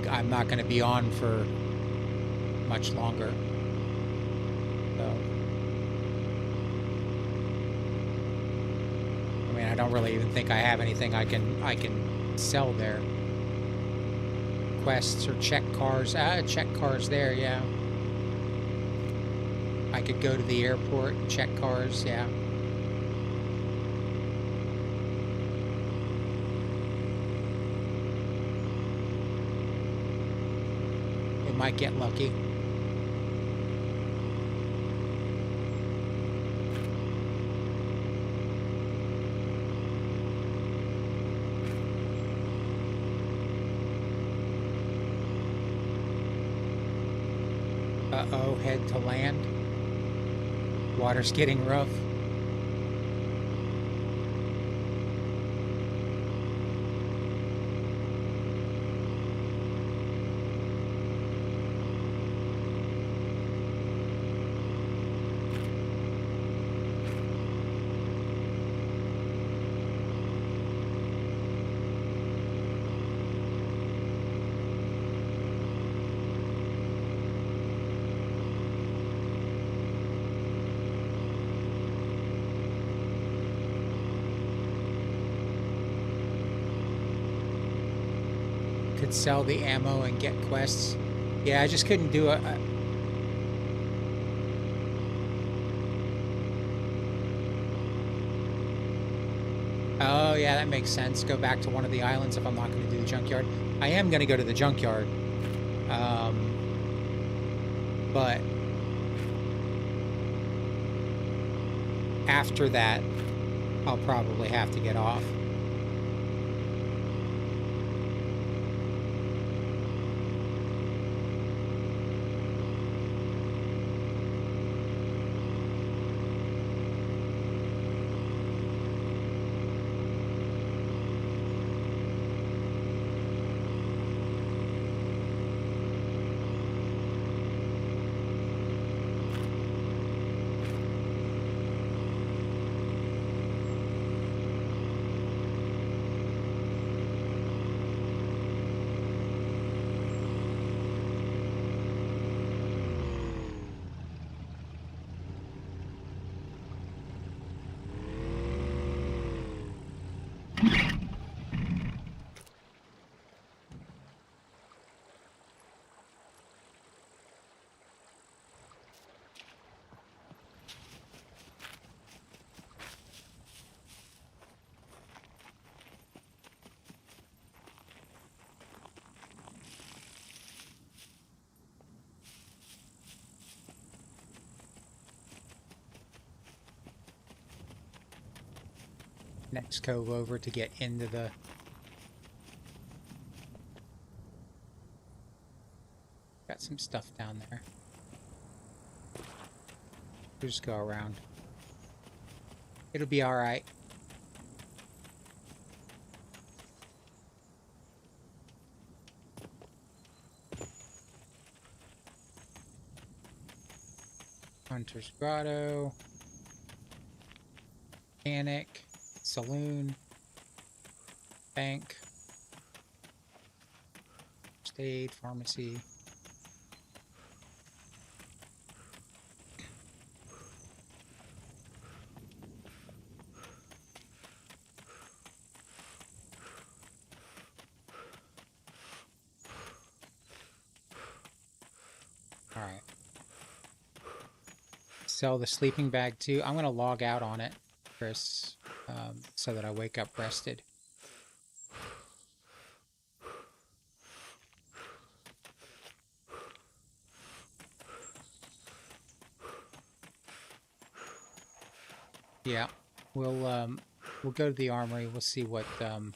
I'm not going to be on for much longer. So, I mean, I don't really even think I have anything I can sell there. Quests or check cars. Check cars there, yeah. I could go to the airport and check cars, yeah. We might get lucky. Uh-oh, head to land. Water's getting rough. Could sell the ammo and get quests. Yeah, I just couldn't do it. Oh, yeah, that makes sense. Go back to one of the islands if I'm not going to do the junkyard. I am going to go to the junkyard. But after that, I'll probably have to get off. Next cove over to get into the... Got some stuff down there. We'll just go around. It'll be alright. Hunter's Grotto. Mechanic. Saloon. Bank. First aid. Pharmacy. All right. Sell the sleeping bag too. I'm going to log out on it, Chris, so that I wake up rested. Yeah, we'll go to the armory. We'll see what and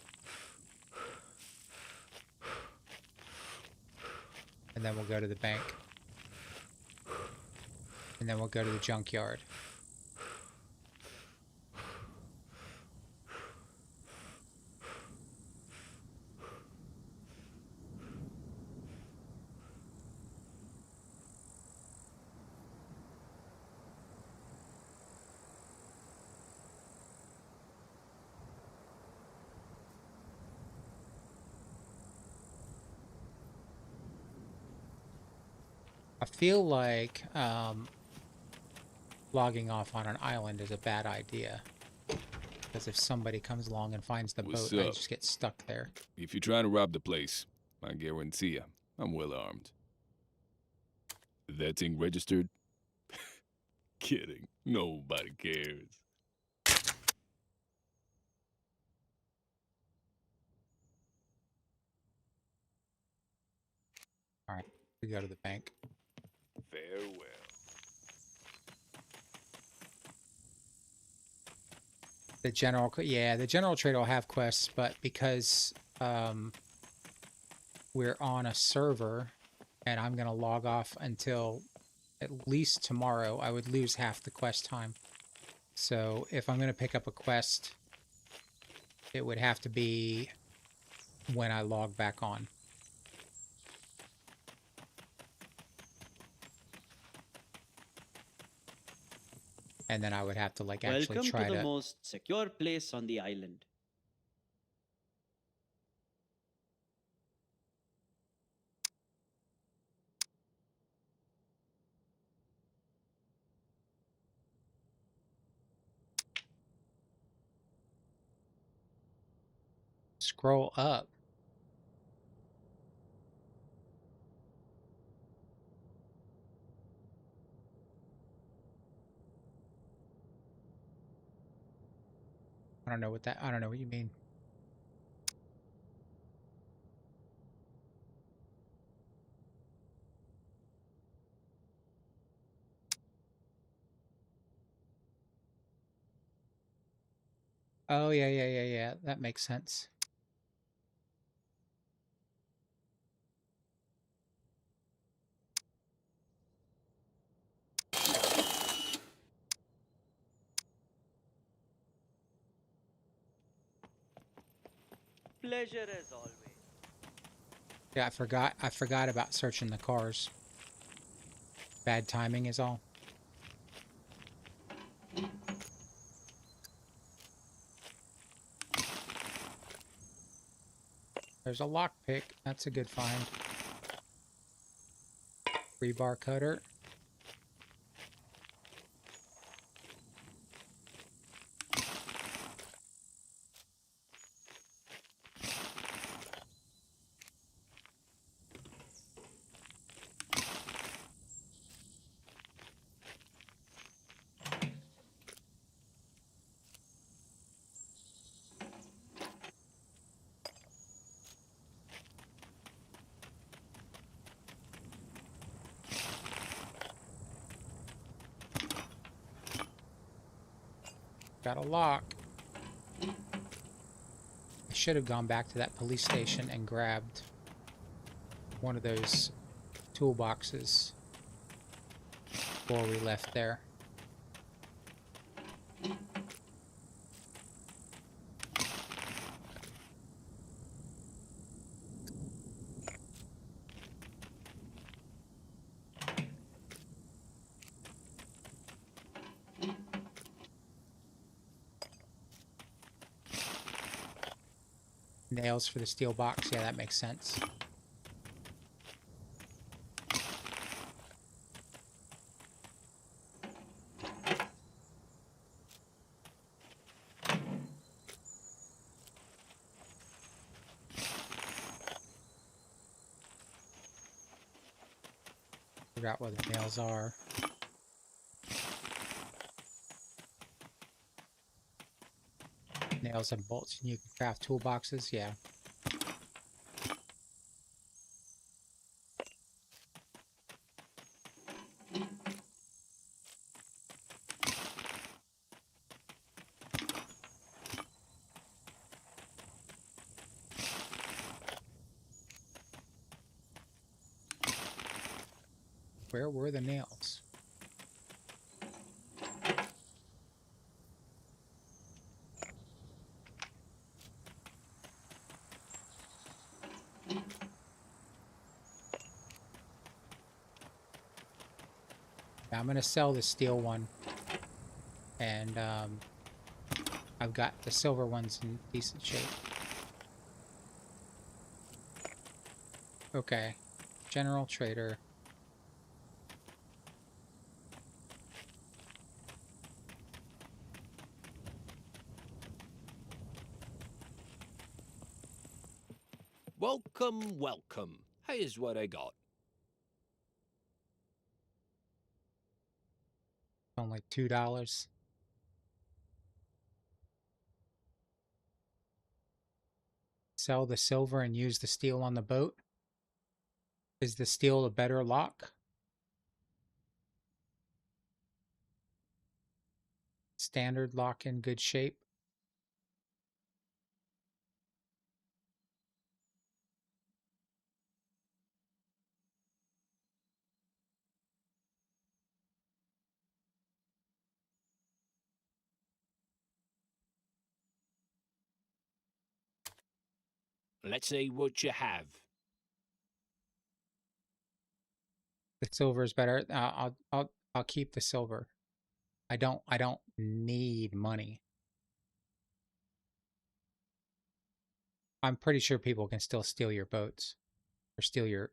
then we'll go to the bank. And then we'll go to the junkyard. I feel like logging off on an island is a bad idea. Because if somebody comes along and finds the What's boat, I up? just get stuck there. If you're trying to rob the place, I guarantee you, I'm well armed. That thing registered? Kidding. Nobody cares. All right, we go to the bank. Farewell. The general, yeah, the general trade will have quests, but because we're on a server and I'm going to log off until at least tomorrow, I would lose half the quest time. So if I'm going to pick up a quest, it would have to be when I log back on. And then I would have to like actually Welcome try to the to... most secure place on the island. Scroll up. I don't know what you mean. Oh, yeah. That makes sense. Pleasure as always. Yeah, I forgot about searching the cars. Bad timing is all. There's a lockpick. That's a good find. Rebar cutter. Got a lock. I should have gone back to that police station and grabbed one of those toolboxes before we left there. Nails for the steel box. Yeah, that makes sense. Forgot what the nails are. Nails and bolts. And you can craft toolboxes. Yeah. Where were the nails? I'm going to sell the steel one. And I've got the silver ones in decent shape. Okay. General trader. Welcome, welcome. Here's what I got. Only $2. Sell the silver and use the steel on the boat. Is the steel a better lock? Standard lock in good shape. Let's see what you have. The silver is better. I'll keep the silver. I don't need money. I'm pretty sure people can still steal your boats or steal your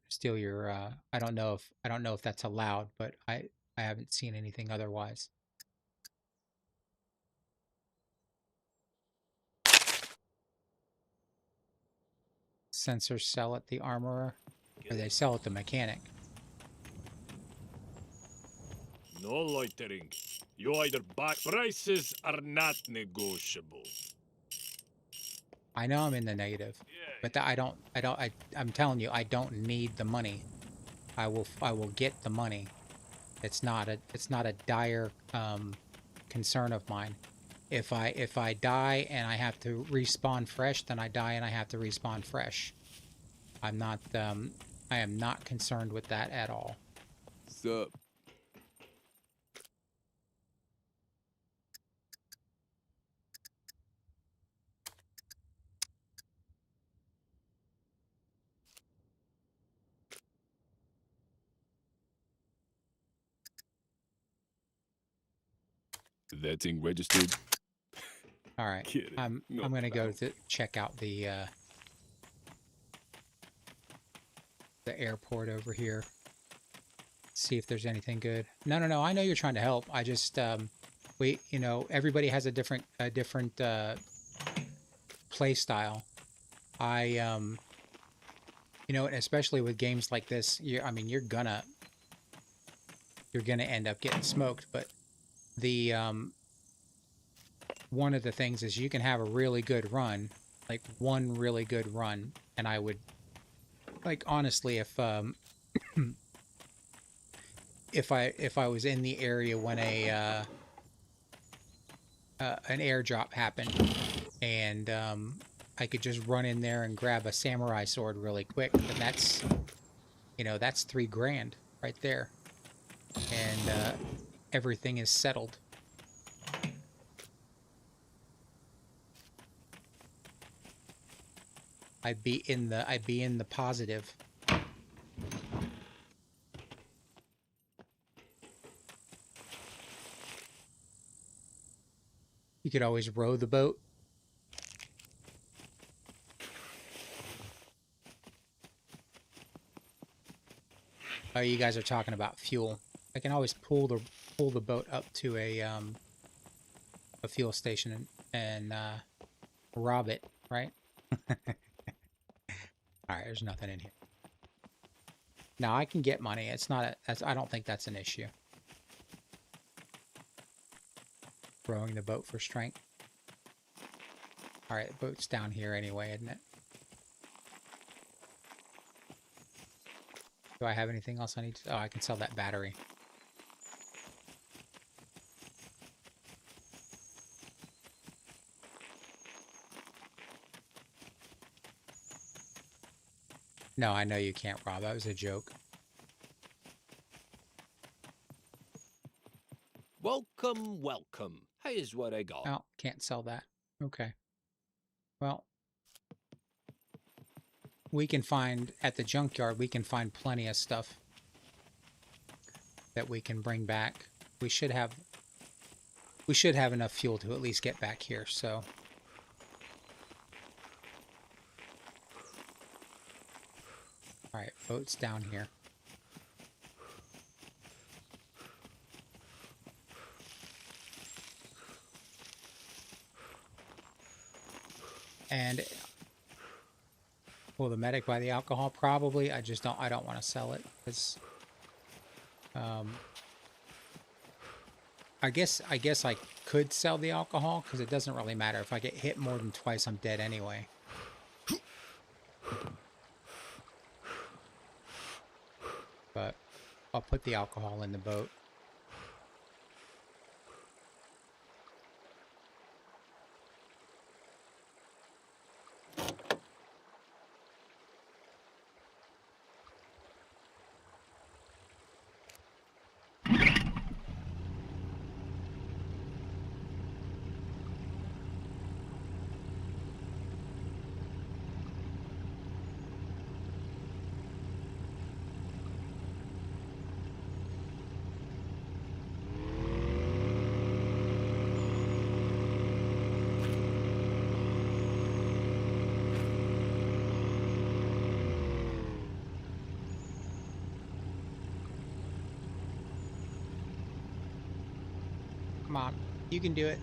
I don't know if that's allowed, but I haven't seen anything otherwise. Sensors sell at the armorer, or they sell at the mechanic. No loitering. You either buy. Prices are not negotiable. I know I'm in the negative, but I'm telling you, I don't need the money. I will get the money. It's not a dire concern of mine. If I die and I have to respawn fresh, then I die and I have to respawn fresh. I am not concerned with that at all. Sup? That thing registered? All right, Kidding. I'm gonna go to check out the airport over here. See if there's anything good. No, I know you're trying to help. I just everybody has a different play style. And especially with games like this, you're gonna end up getting smoked. But the one of the things is you can have a really good run, like one really good run, and I would, like, honestly, if if I was in the area when an airdrop happened, and I could just run in there and grab a samurai sword really quick, and that's $3 grand right there, and everything is settled. I'd be in the positive. You could always row the boat. Oh, you guys are talking about fuel. I can always pull the boat up to a fuel station and rob it, right? All right, there's nothing in here. Now I can get money. It's not I don't think that's an issue. Rowing the boat for strength. All right, the boat's down here anyway, isn't it? Do I have anything else I need to... Oh, I can sell that battery. No, I know you can't, Rob. That was a joke. Welcome, welcome. Here's what I got. Oh, can't sell that. Okay. Well, we can find, at the junkyard, we can find plenty of stuff. that we can bring back. We should have enough fuel to at least get back here, so. Alright, boat's down here. And will the medic buy the alcohol? Probably. I don't want to sell it because I guess I could sell the alcohol because it doesn't really matter. If I get hit more than twice, I'm dead anyway. But I'll put the alcohol in the boat. Come on, you can do it.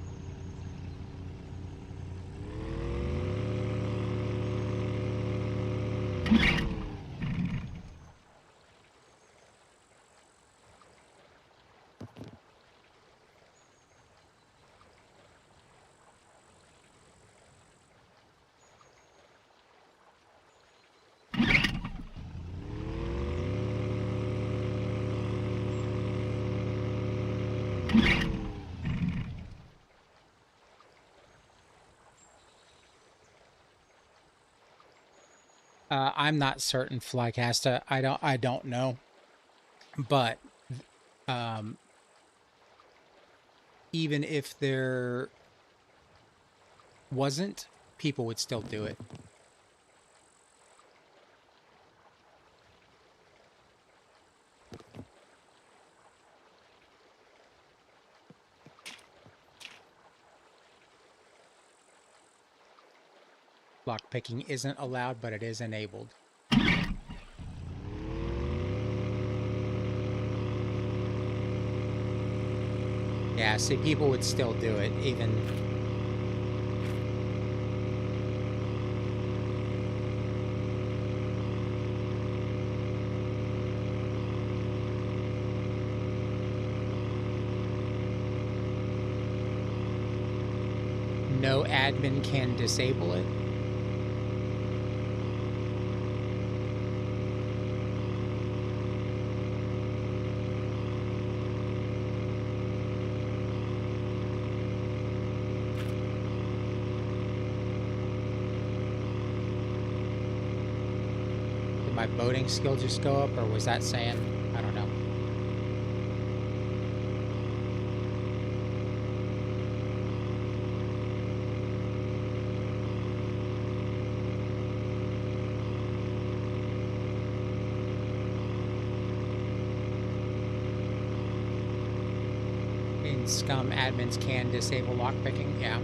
I'm not certain, Flycasta. I don't know, but even if there wasn't, people would still do it. Lockpicking isn't allowed, but it is enabled. Yeah, see, people would still do it, even... No admin can disable it. Did my boating skill just go up, or was that saying? I don't know. In SCUM, admins can disable lockpicking, yeah.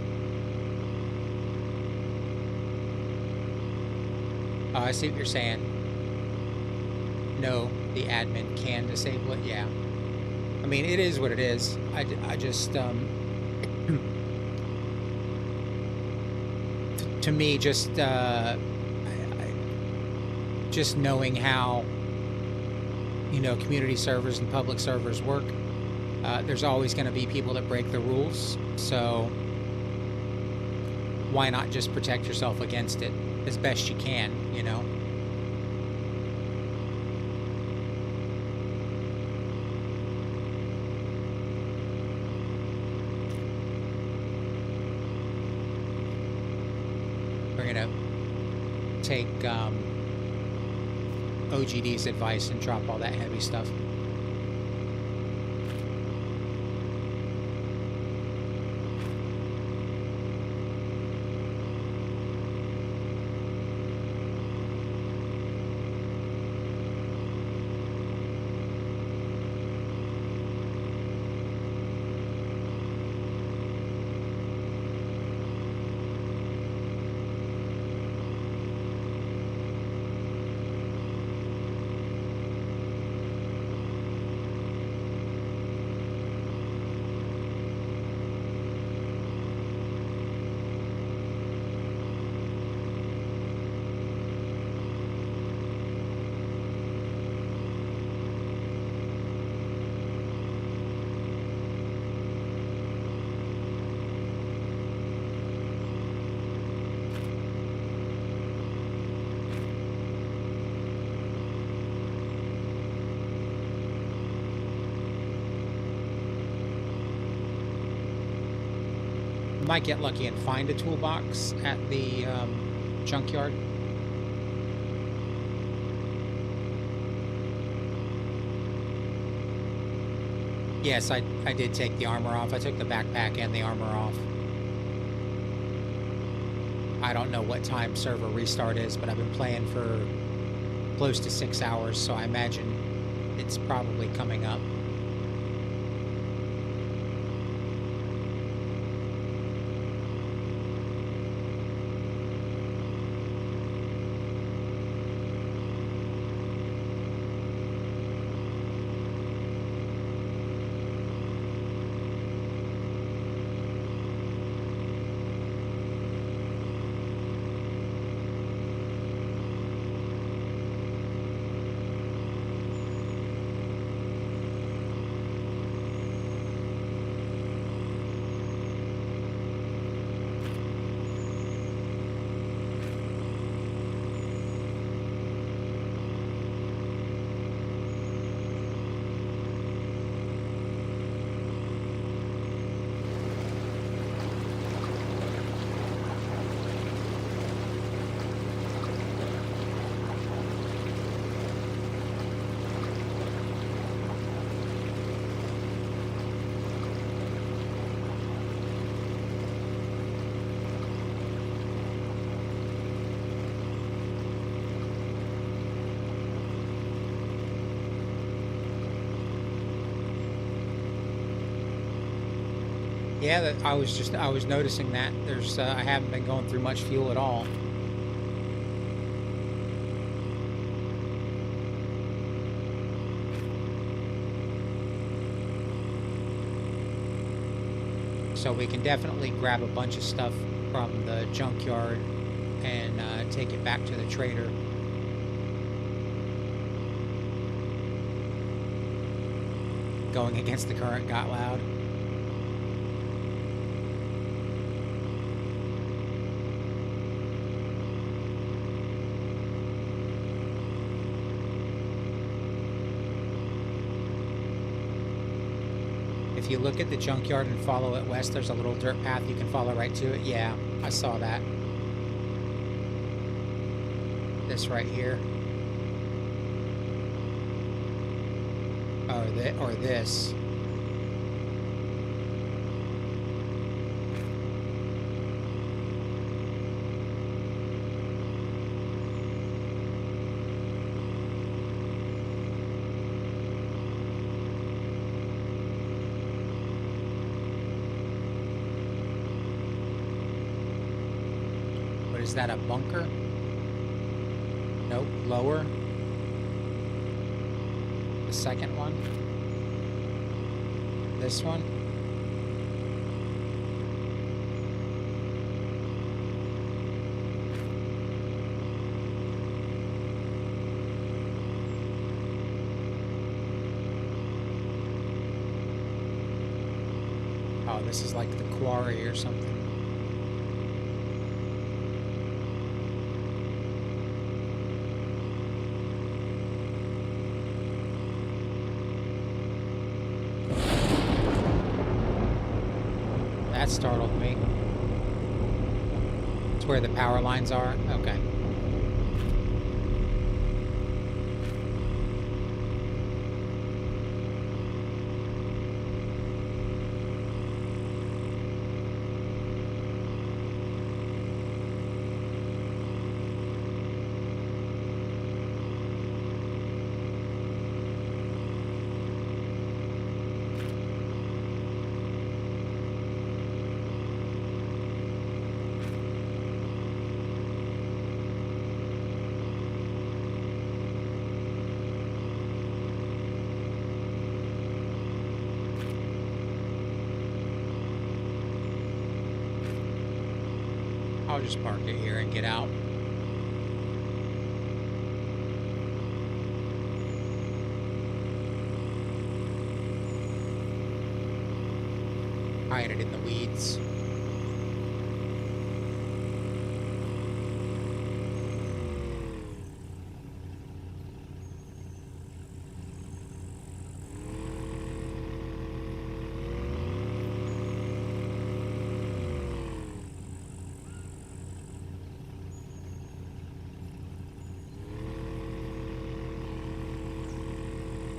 Oh, I see what you're saying. No, the admin can disable it, yeah. I mean, it is what it is. I just, to me, just knowing how, you know, community servers and public servers work, there's always going to be people that break the rules, so why not just protect yourself against it as best you can, you know? We're going to take OGD's advice and drop all that heavy stuff. We might get lucky and find a toolbox at the junkyard. Yes, I did take the armor off. I took the backpack and the armor off. I don't know what time server restart is, but I've been playing for close to 6 hours, so I imagine it's probably coming up. Yeah, I was noticing that there's I haven't been going through much fuel at all. So we can definitely grab a bunch of stuff from the junkyard and take it back to the trader. Going against the current got loud. If you look at the junkyard and follow it west, there's a little dirt path you can follow right to it. Yeah, I saw that. This right here. Or this. Is that a bunker? Nope, lower. The second one. This one. Oh, this is like the quarry or something. That startled me. It's where the power lines are? Okay. I'll just park it here and get out. Hide it in the weeds.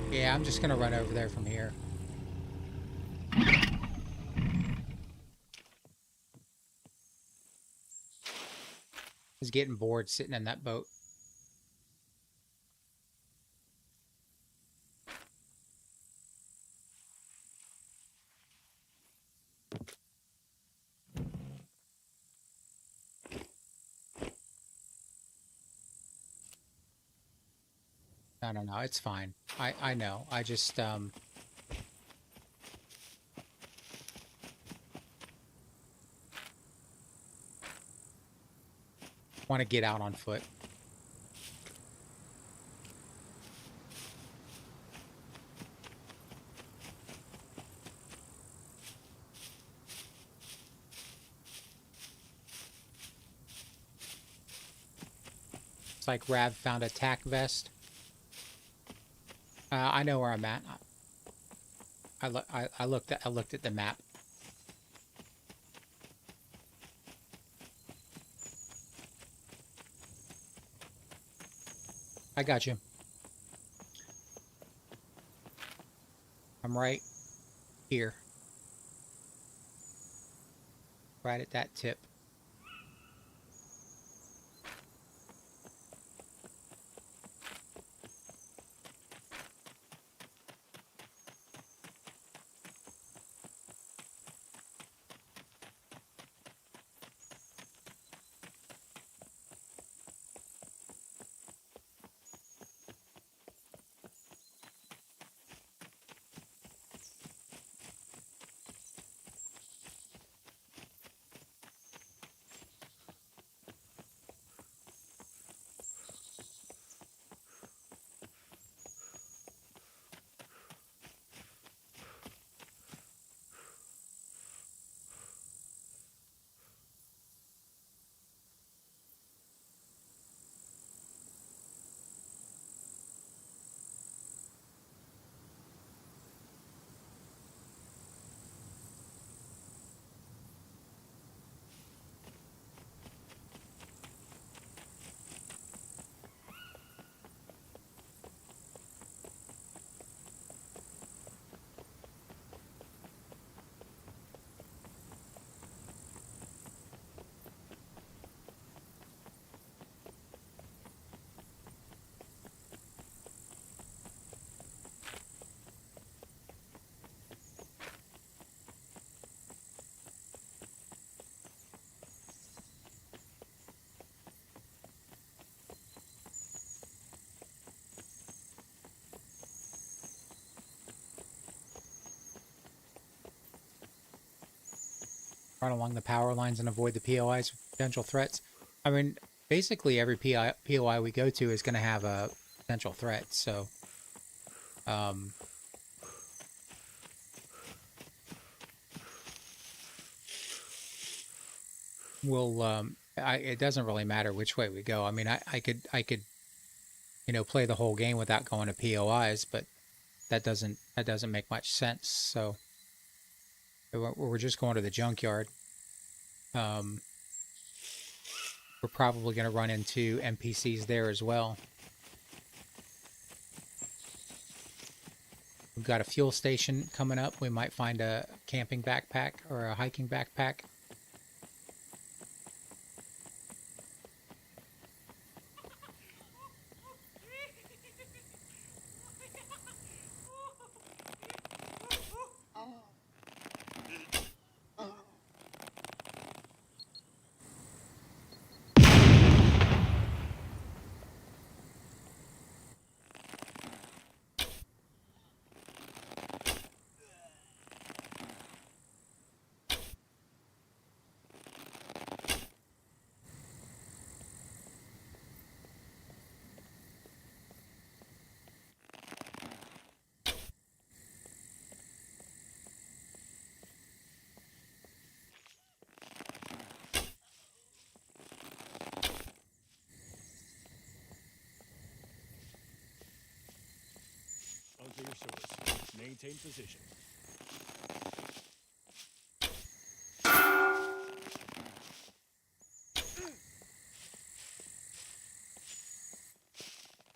Yeah, I'm just gonna run over there from here. I was getting bored sitting in that boat. No, it's fine. I know. I just want to get out on foot. It's like Rav found a tack vest. I know where I'm at. I looked at the map. I got you. I'm right here. Right at that tip. Run along the power lines and avoid the POIs with potential threats. I mean, basically every POI we go to is going to have a potential threat, so we'll it doesn't really matter which way we go. I mean, I could play the whole game without going to POIs, but that doesn't make much sense. So we're just going to the junkyard. We're probably going to run into NPCs there as well. We've got a fuel station coming up. We might find a camping backpack or a hiking backpack. Onto your source. Maintain position.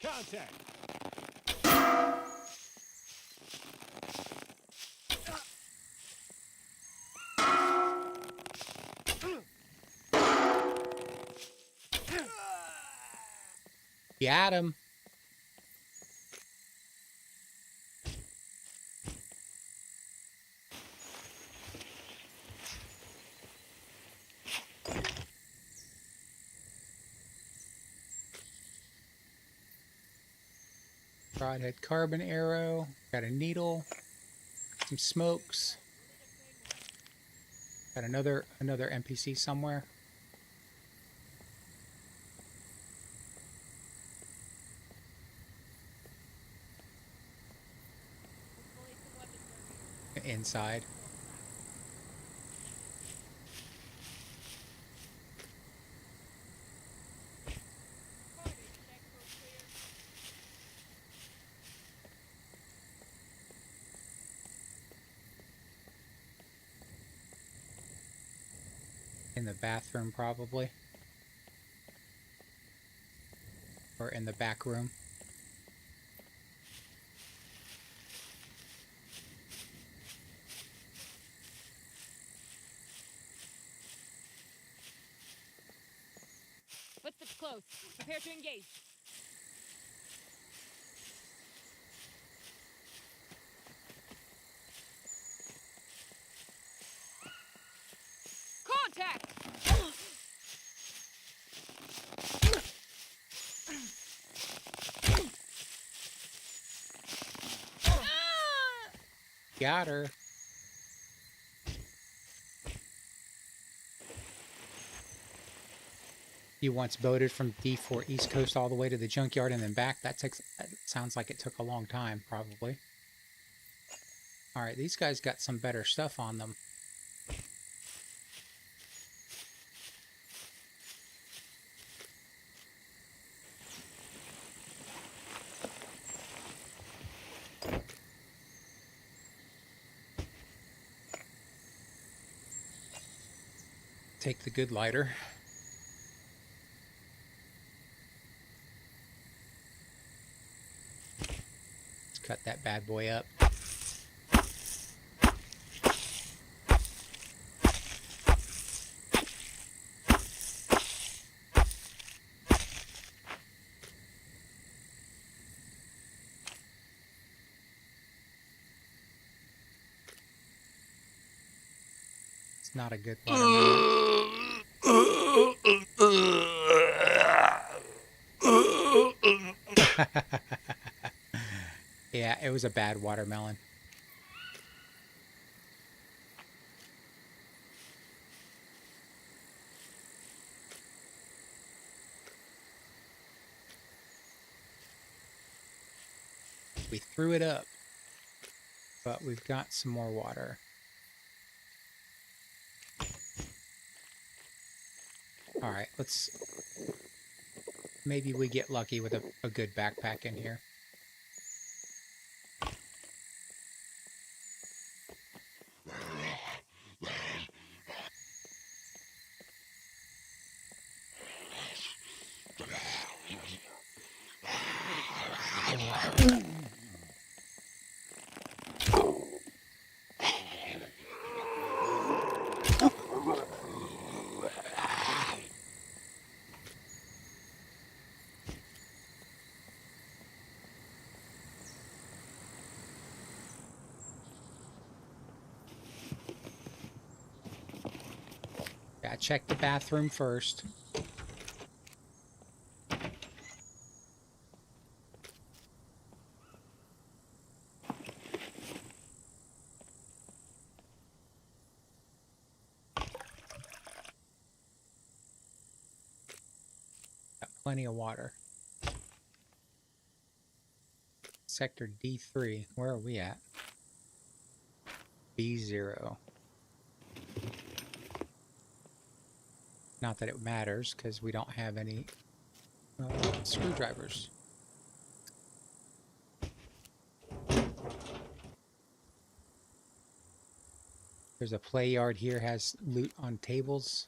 Contact! Got him. Broadhead carbon arrow. Got a needle. Some smokes. Got another NPC somewhere. Inside. In the bathroom, probably. Or in the back room. Footsteps close. Prepare to engage. Contact! Got her. You once boated from D4 East Coast all the way to the junkyard and then back. That sounds like it took a long time, probably. Alright, these guys got some better stuff on them. Take the good lighter. Let's cut that bad boy up. It's not a good watermelon. Yeah, it was a bad watermelon. We threw it up, but we've got some more water. All right, maybe we get lucky with a good backpack in here. Yeah, check the bathroom first. Got plenty of water. Sector D3. Where are we at? B0. Not that it matters, because we don't have any screwdrivers. There's a play yard here, has loot on tables.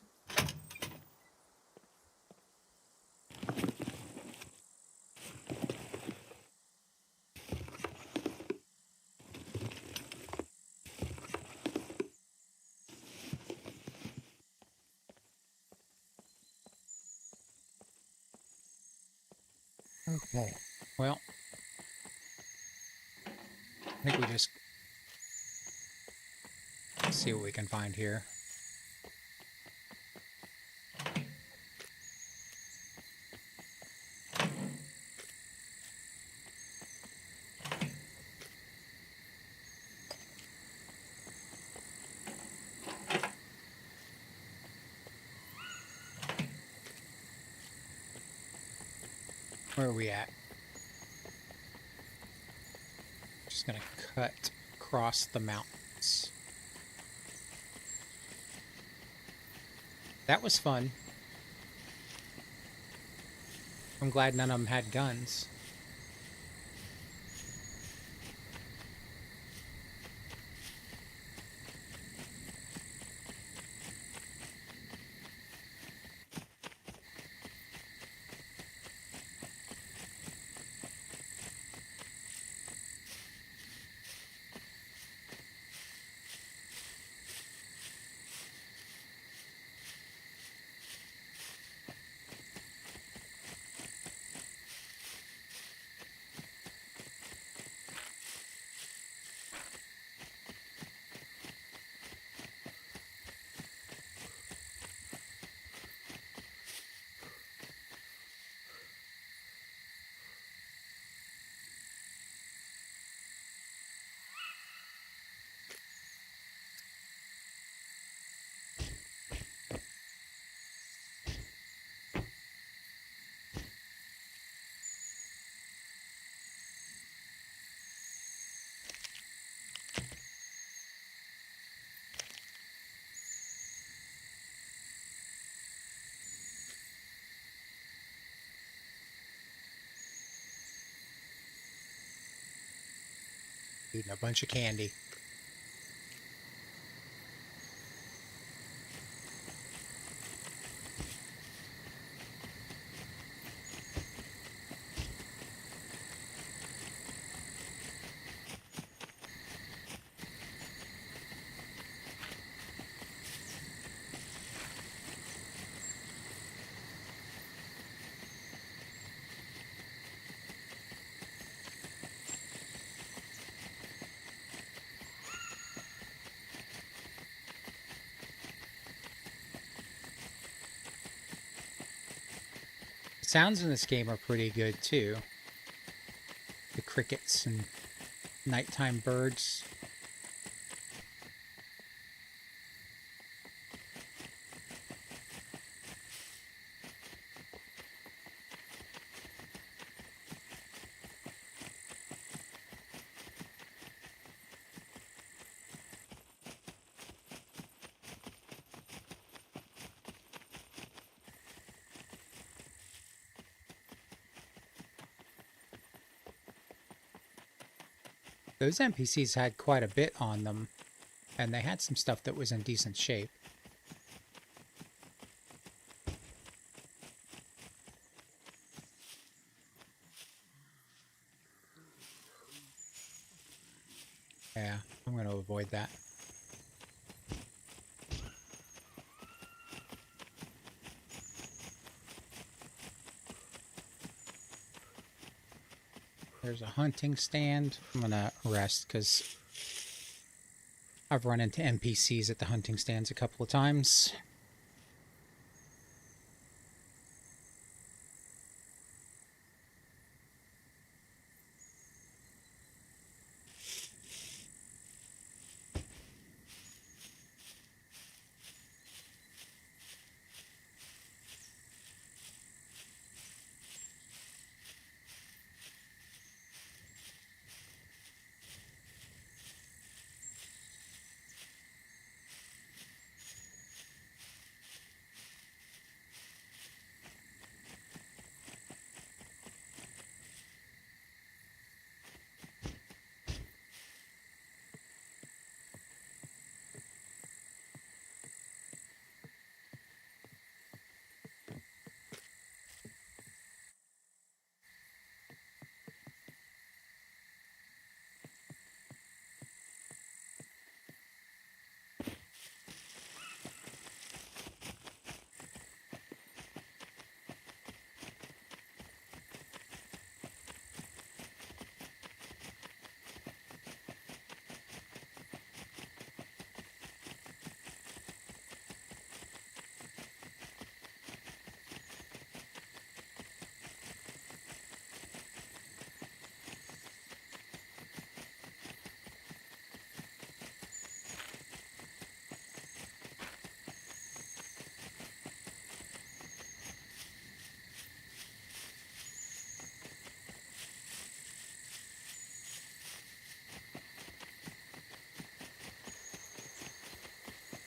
Okay. Well, I think we just see what we can find here. Where are we at? Just gonna cut across the mountains. That was fun. I'm glad none of them had guns. Eating a bunch of candy. Sounds in this game are pretty good too. The crickets and nighttime birds. Those NPCs had quite a bit on them, and they had some stuff that was in decent shape. Yeah, I'm going to avoid that. There's a hunting stand. I'm going to rest because I've run into NPCs at the hunting stands a couple of times.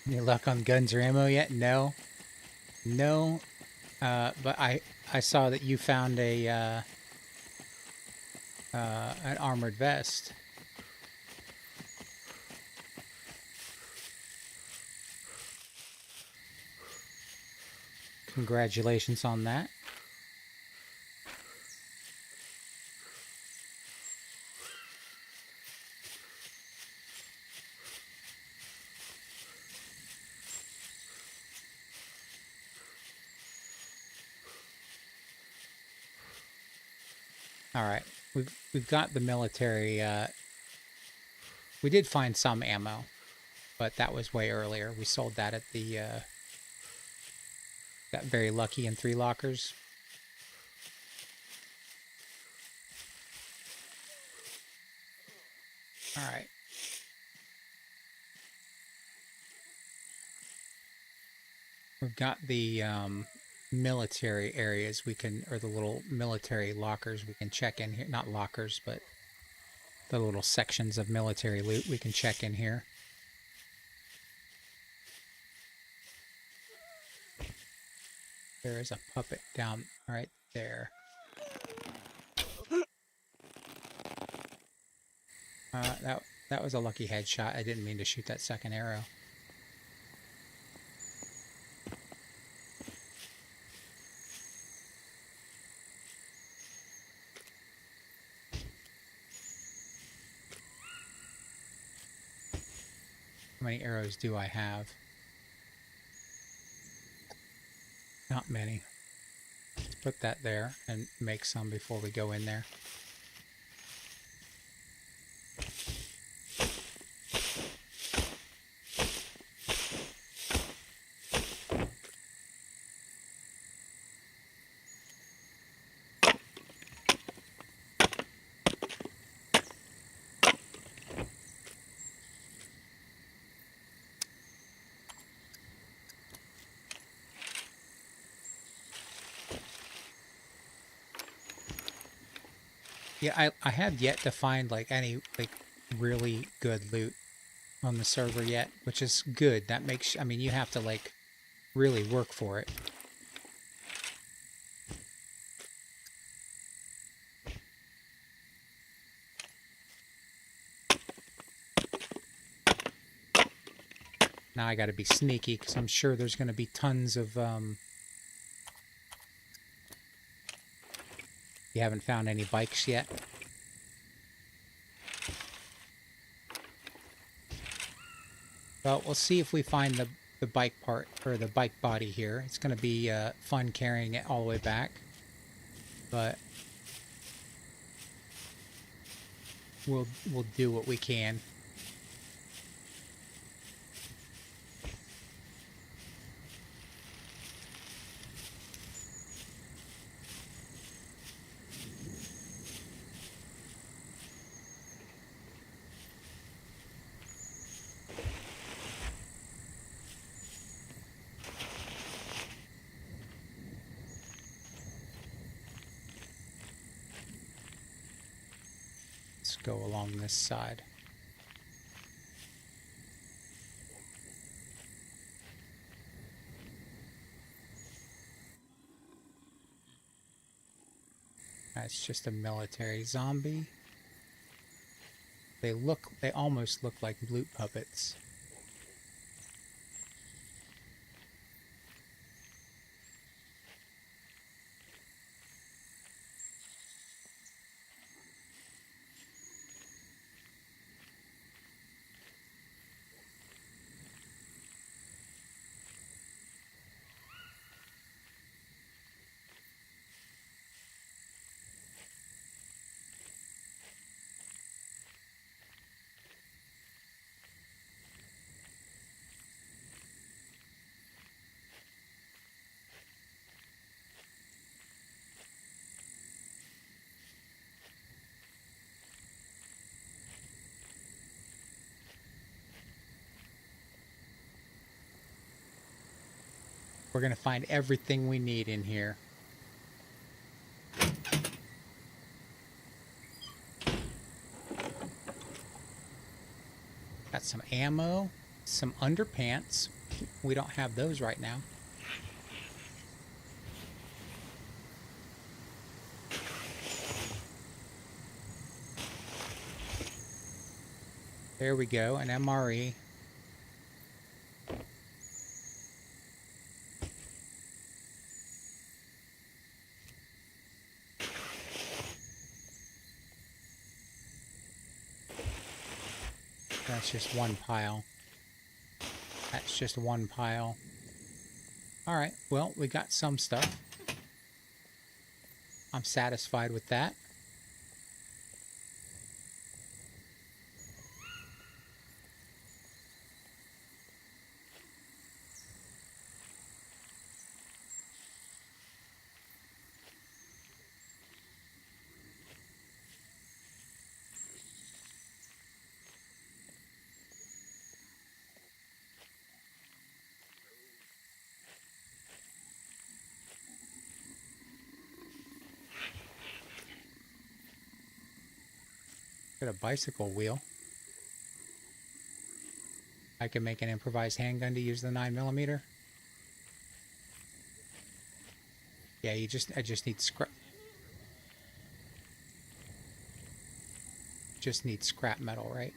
Any luck on guns or ammo yet? No. No. But I saw that you found a an armored vest. Congratulations on that. All right, we've got the military. We did find some ammo, but that was way earlier. We sold that at the got very lucky in 3 lockers. All right. We've got the military areas we can, or the little military lockers we can check in here. Not lockers, but the little sections of military loot we can check in here. There is a puppet down right there. That was a lucky headshot. I didn't mean to shoot that second arrow. How many arrows do I have? Not many. Let's put that there and make some before we go in there. Yeah, I have yet to find like any like really good loot on the server yet, which is good. That makes, I mean, you have to like really work for it. Now I got to be sneaky because I'm sure there's going to be tons of you haven't found any bikes yet. Well, we'll see if we find the bike part, or the bike body here. It's going to be fun carrying it all the way back. But we'll do what we can. Go along this side. That's just a military zombie. They almost look like loot puppets. We're going to find everything we need in here. Got some ammo, some underpants, We don't have those right now. There we go, an MRE. That's just one pile. That's just one pile. Alright, well, we got some stuff. I'm satisfied with that. Got a bicycle wheel. I can make an improvised handgun to use the 9mm. Yeah, I just need scrap. Just need scrap metal, right?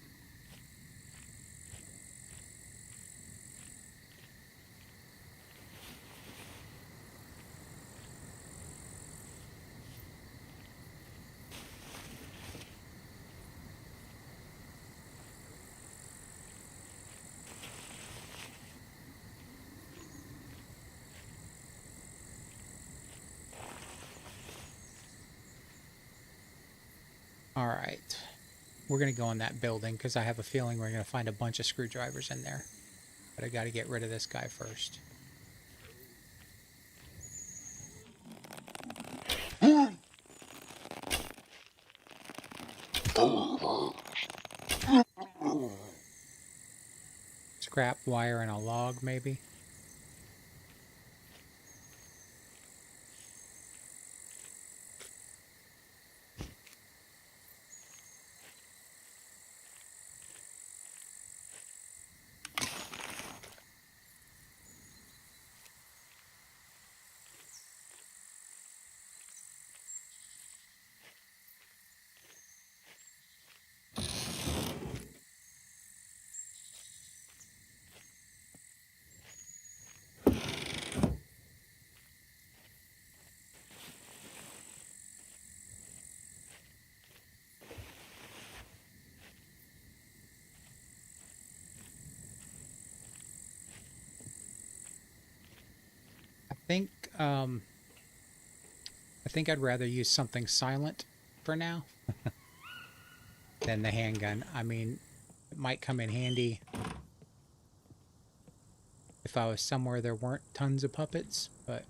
Alright. We're going to go in that building because I have a feeling we're going to find a bunch of screwdrivers in there. But I got to get rid of this guy first. Scrap wire and a log, maybe? I think I'd rather use something silent for now than the handgun. I mean, it might come in handy if I was somewhere there weren't tons of puppets, but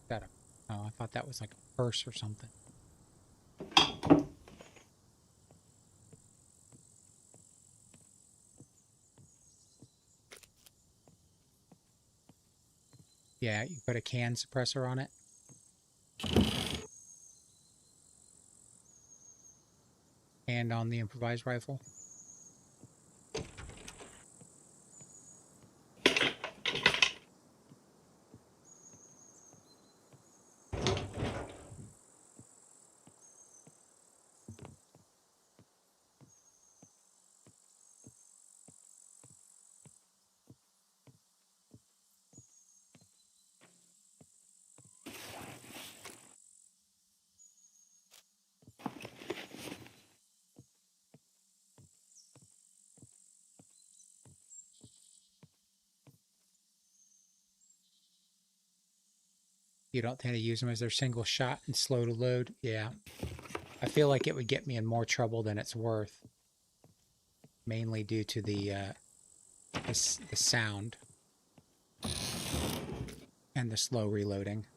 got a, oh, I thought that was like a purse or something. Yeah, you put a can suppressor on it. And on the improvised rifle. You don't tend to use them as their single shot and slow to load. Yeah. I feel like it would get me in more trouble than it's worth. Mainly due to the sound. And the slow reloading.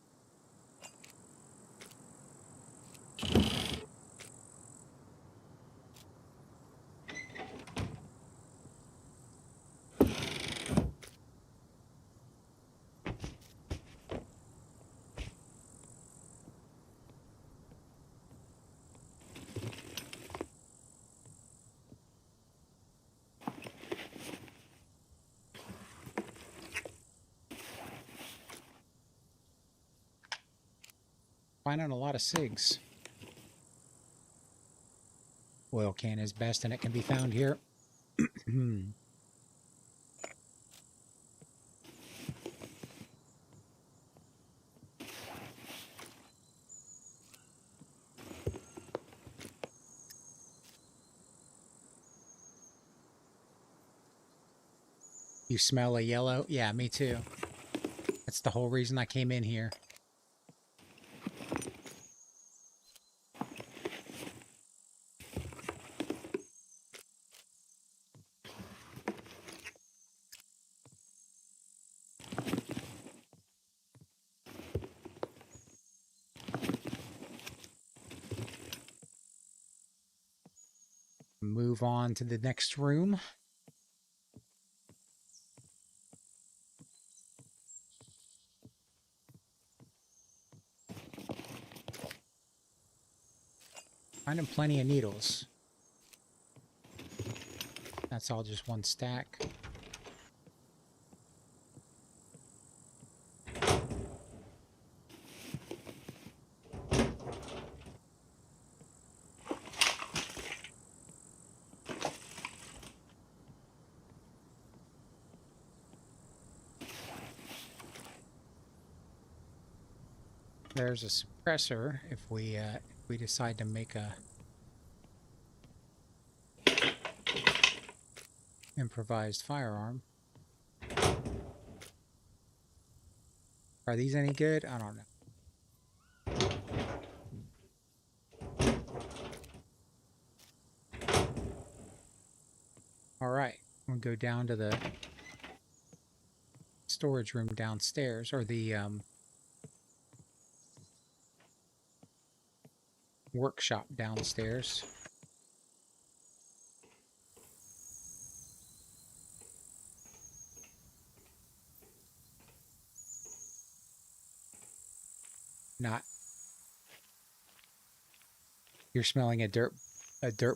Finding a lot of SIGs. Oil can is best, and it can be found here. You smell a yellow? Yeah, me too. That's the whole reason I came in here. Move on to the next room. Finding plenty of needles. That's all just one stack. There's a suppressor if we decide to make a improvised firearm. Are these any good? I don't know. All right, we'll go down to the storage room downstairs, or the workshop downstairs. Not. You're smelling a dirt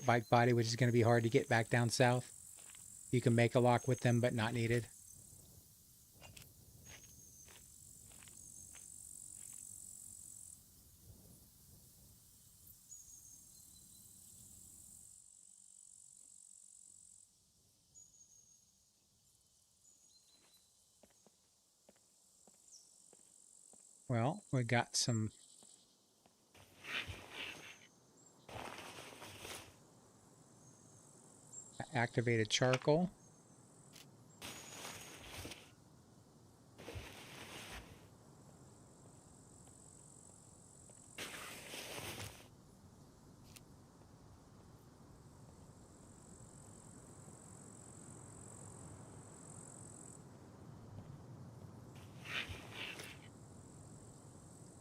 bike body, which is going to be hard to get back down south. You can make a lock with them, but not needed. Well, we got some activated charcoal.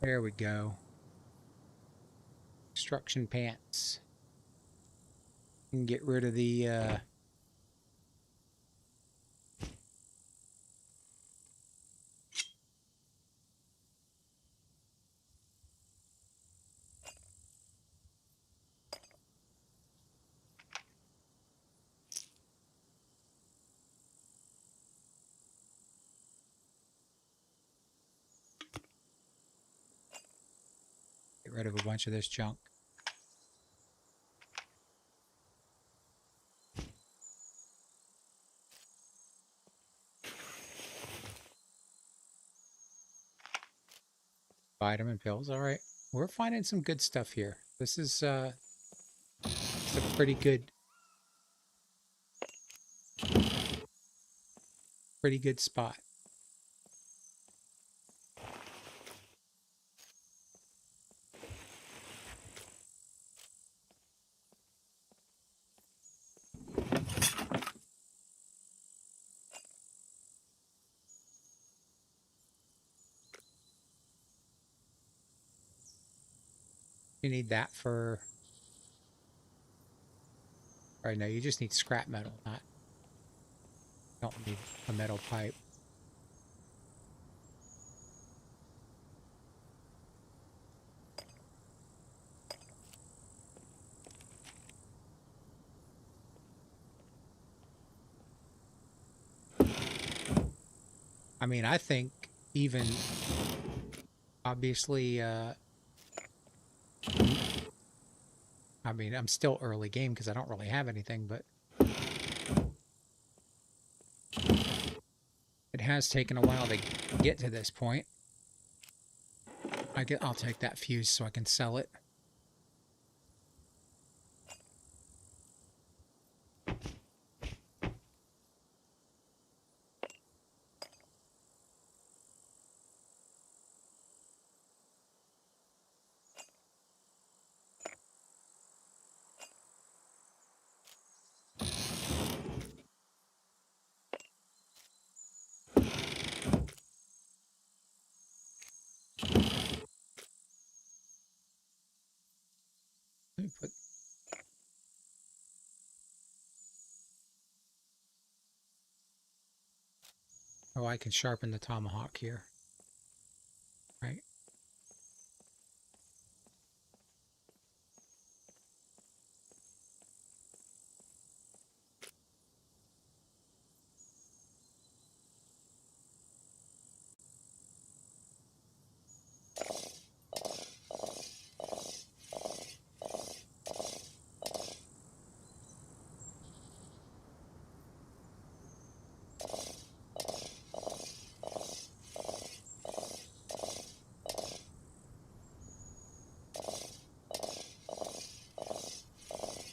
There we go. Construction pants. You can get rid of the get rid of a bunch of this junk. Vitamin pills. All right, we're finding some good stuff here. This is it's a pretty good spot. You need that for... Right, no, you just need scrap metal, not... Don't need a metal pipe. I mean, I think even... Obviously, I mean, I'm still early game because I don't really have anything, but it has taken a while to get to this point. I'll take that fuse so I can sell it. Let me put Oh, I can sharpen the tomahawk here. Right.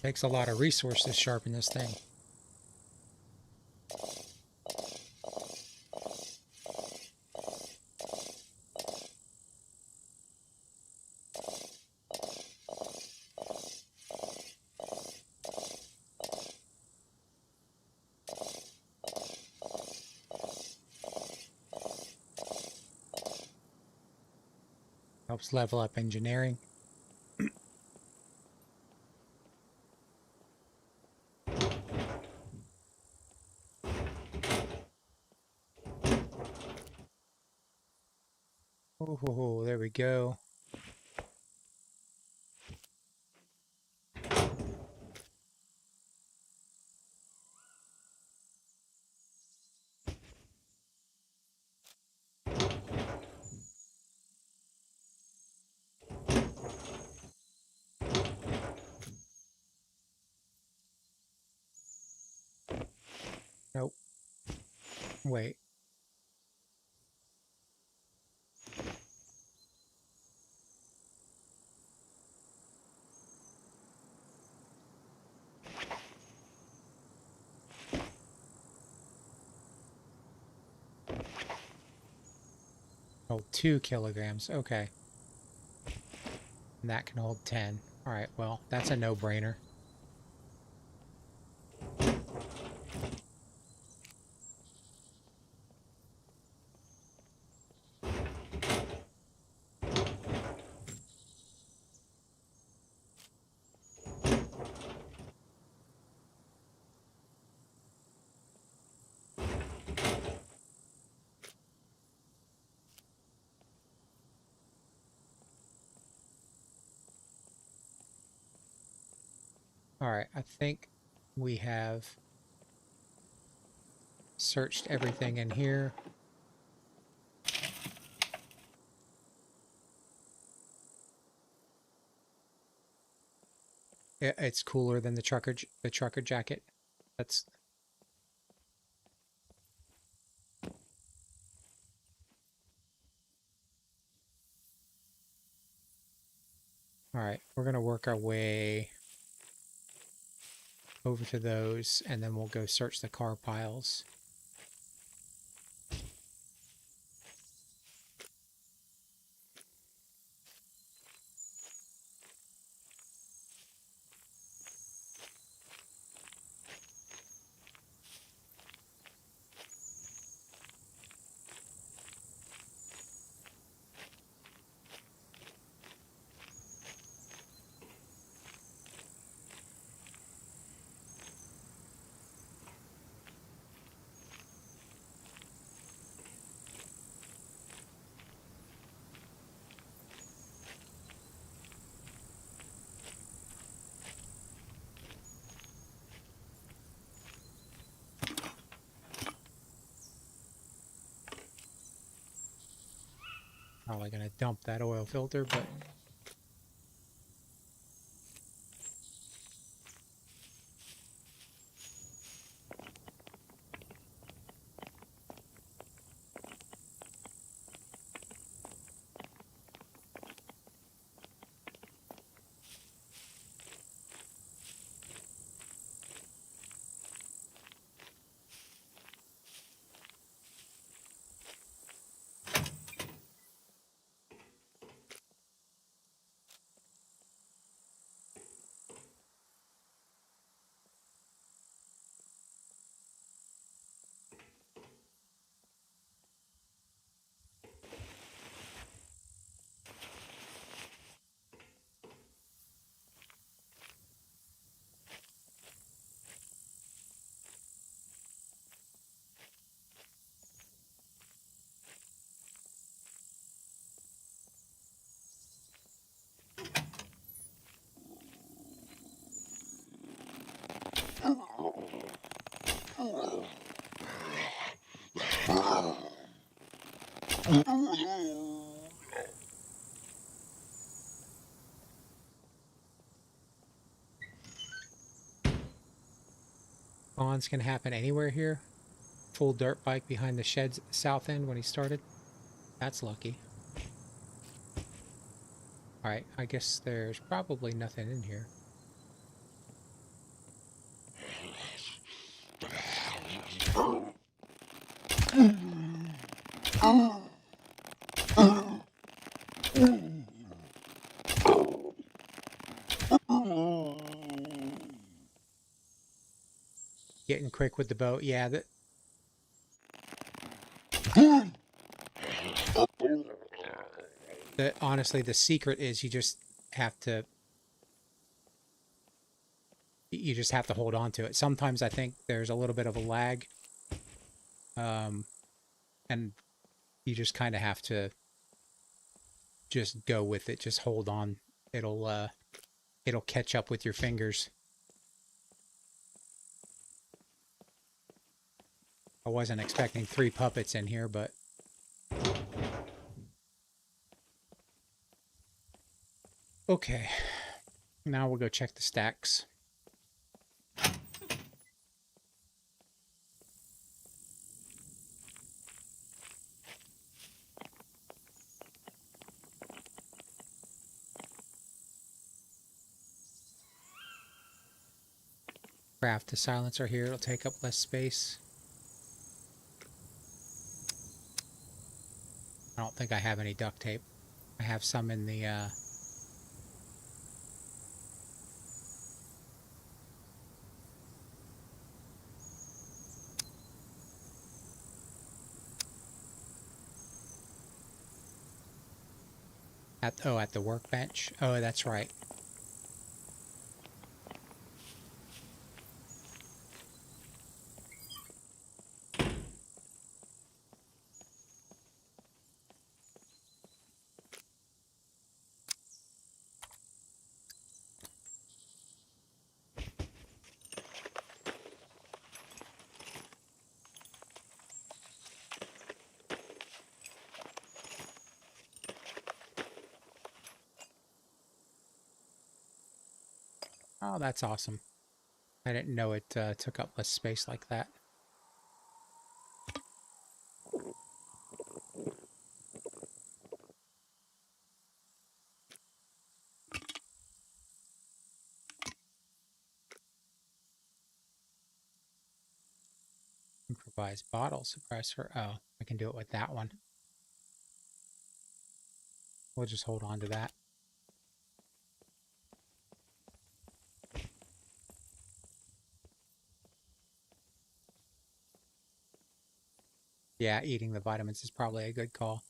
Takes a lot of resources to sharpen this thing. Helps level up engineering. Oh, there we go. Nope. Wait. Oh, 2 kilograms. Okay. And that can hold 10. All right, well, that's a no-brainer. All right, I think we have searched everything in here. It's cooler than the trucker jacket. That's all right. We're gonna work our way over to those, and then we'll go search the car piles. Probably gonna dump that oil filter, but Spawns can happen anywhere here. Full dirt bike behind the sheds at the south end when he started. That's lucky. Alright, I guess there's probably nothing in here. Getting quick with the boat. Yeah, honestly, the secret is you just have to hold on to it. Sometimes I think there's a little bit of a lag. And you just kind of have to just go with it. Just hold on. It'll catch up with your fingers. I wasn't expecting 3 puppets in here, but okay. Now we'll go check the stacks. Craft a silencer here. It'll take up less space. I don't think I have any duct tape. I have some in the at the workbench. Oh, that's right. Oh, that's awesome. I didn't know it took up less space like that. Improvise bottle suppressor. Oh, I can do it with that one. We'll just hold on to that. Yeah, eating the vitamins is probably a good call.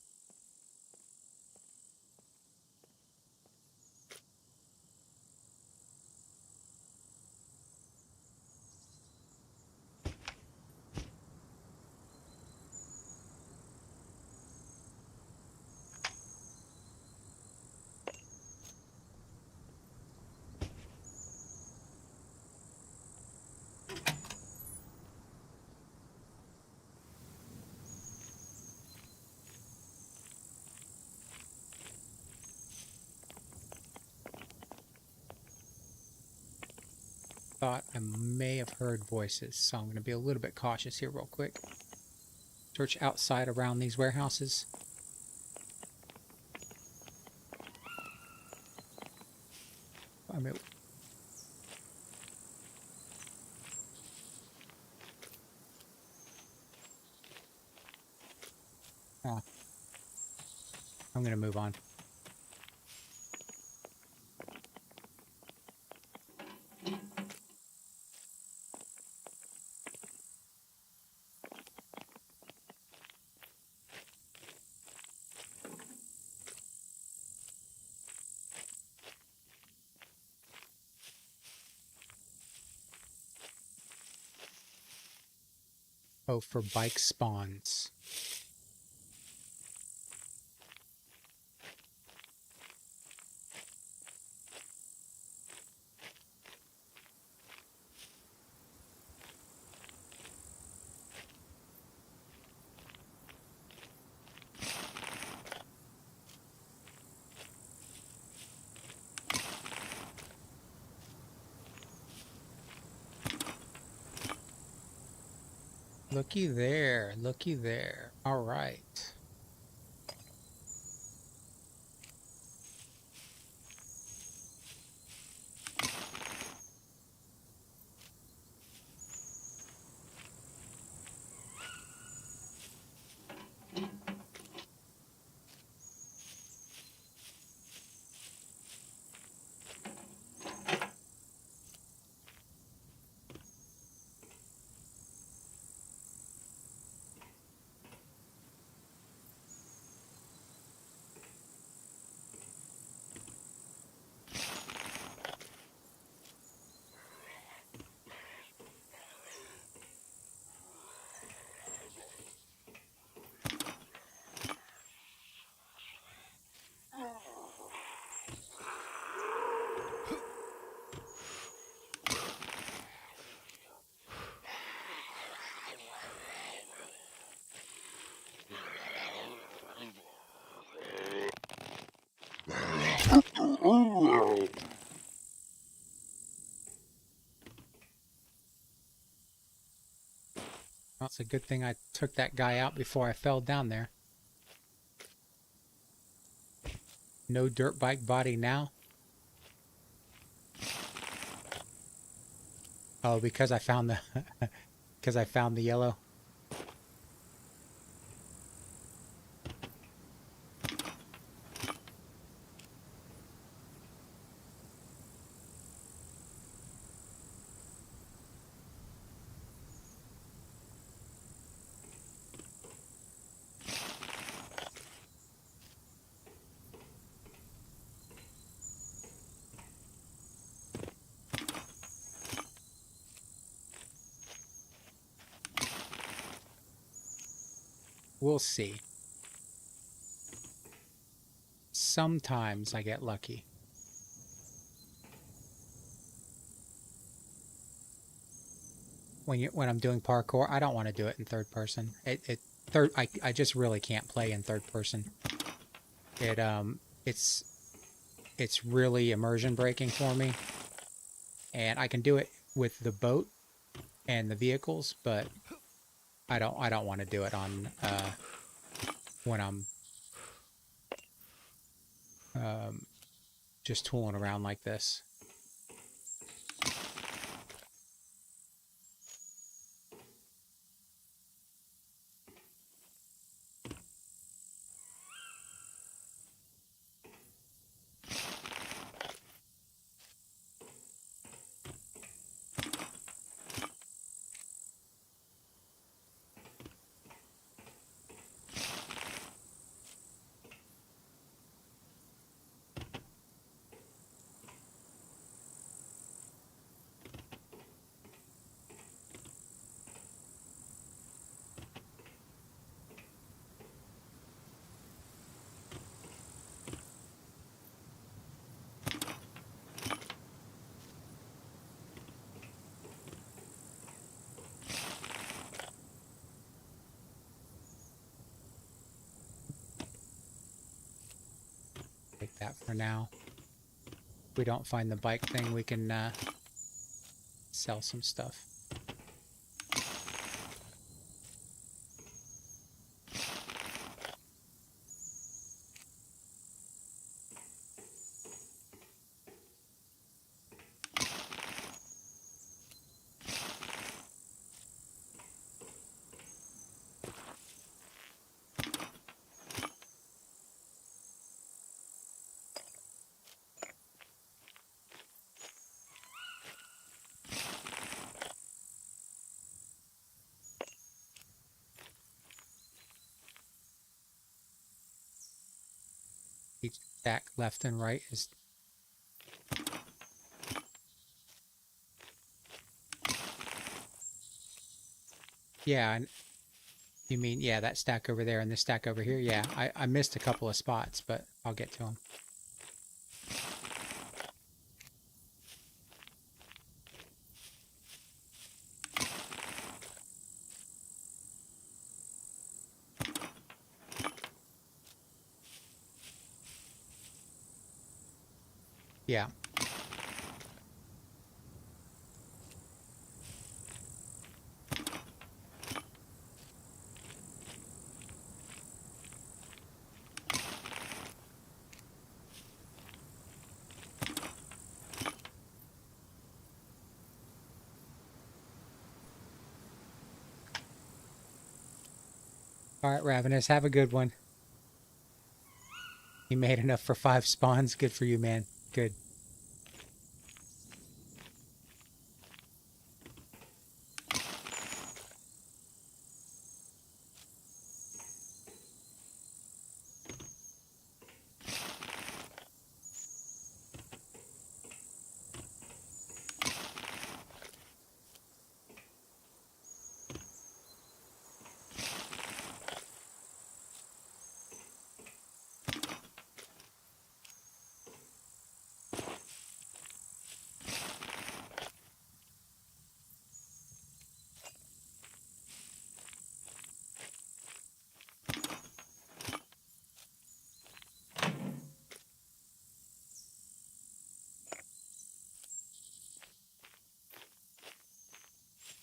Thought I may have heard voices, so I'm going to be a little bit cautious here real quick. Search outside around these warehouses. I mean, I'm going to move on. Oh, for bike spawns. Looky there. Looky there. All right. Well, it's a good thing I took that guy out before I fell down there. No dirt bike body now. Oh, because I found the because I found the yellow. We'll see. Sometimes I get lucky. When I'm doing parkour, I don't want to do it in third person. I just really can't play in third person. It's really immersion breaking for me. And I can do it with the boat and the vehicles, but I don't want to do it on when I'm just tooling around like this. Take that for now. If we don't find the bike thing, we can sell some stuff. Each stack left and right is yeah. And you mean yeah, that stack over there and this stack over here? Yeah, I missed a couple of spots, but I'll get to them. Yeah. All right, Ravenous, have a good one. You made enough for 5 spawns. Good for you, man. Good.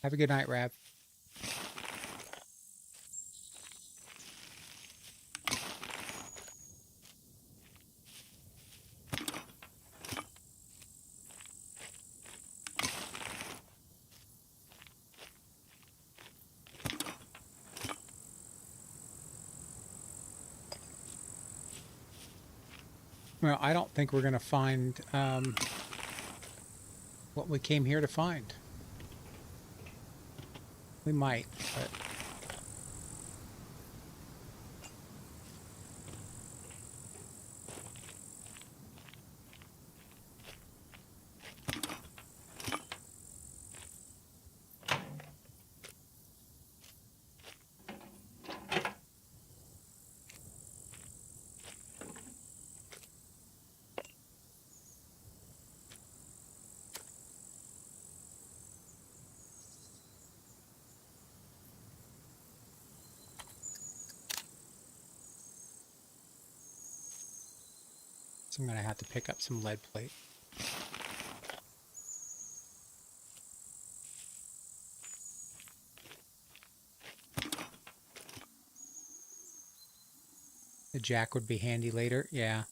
Have a good night, Rav. Well, I don't think we're going to find what we came here to find. We might, but... So I'm going to have to pick up some lead plate. The jack would be handy later. Yeah.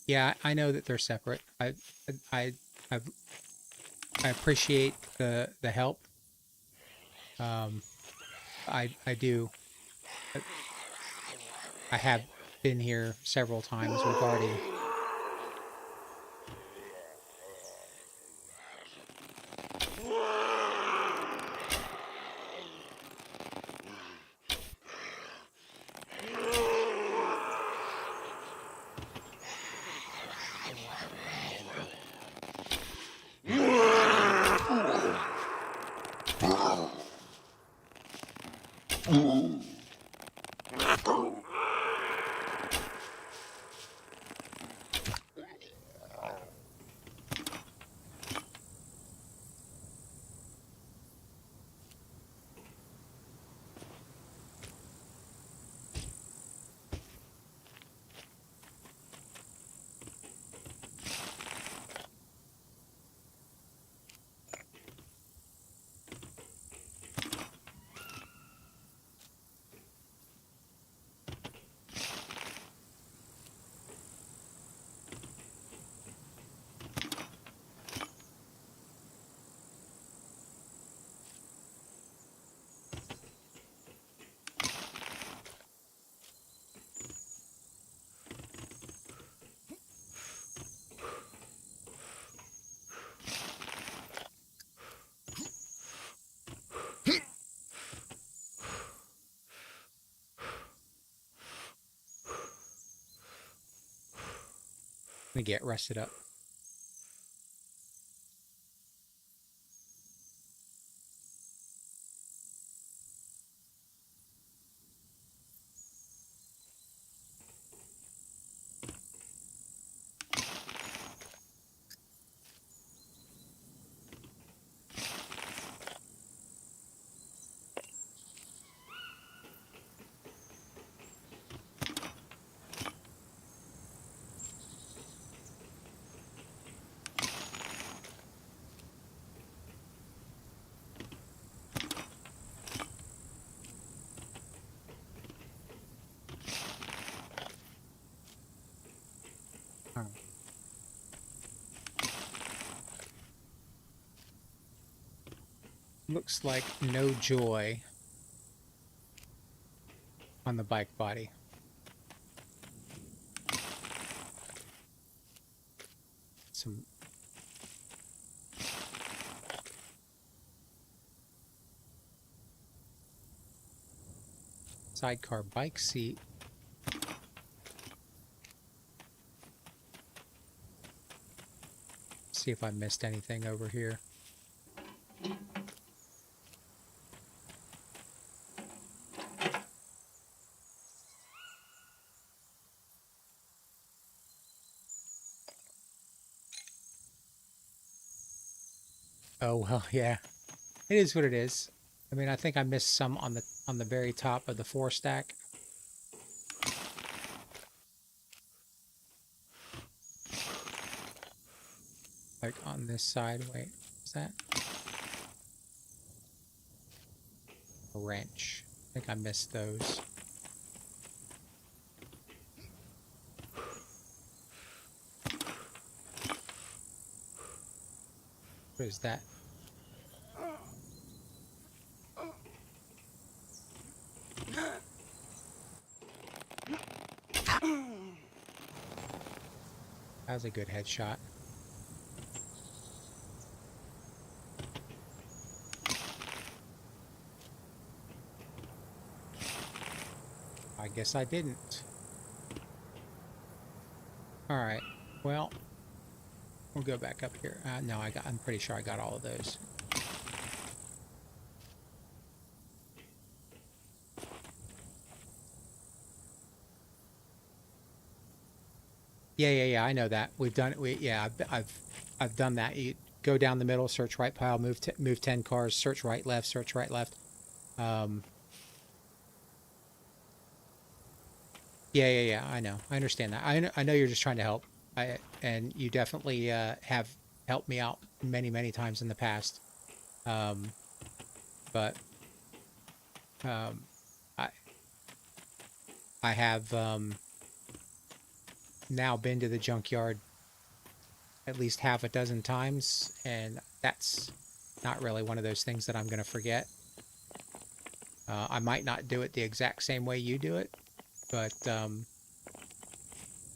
Yeah, I know that they're separate. I appreciate the help. I do. I have been here several times. We've already... Let me get rested up. Looks like no joy. on the bike body. Some sidecar bike seat. See if I missed anything over here. Oh well, yeah. It is what it is. I mean, I think I missed some on the very top of the 4 stack. Like on this side. Wait, is that a wrench? I think I missed those. What is that? That was a good headshot. I guess I didn't. Alright, well, we'll go back up here. No, I'm pretty sure I got all of those. Yeah, I know that. We've done it. Yeah, I've done that. You go down the middle, search right pile, move 10 cars, search right, left, search right, left. Yeah, I know. I understand that. I know you're just trying to help. And you definitely have helped me out many times in the past. But I have now been to the junkyard at least half a dozen times, and that's not really one of those things that I'm going to forget. I might not do it the exact same way you do it, but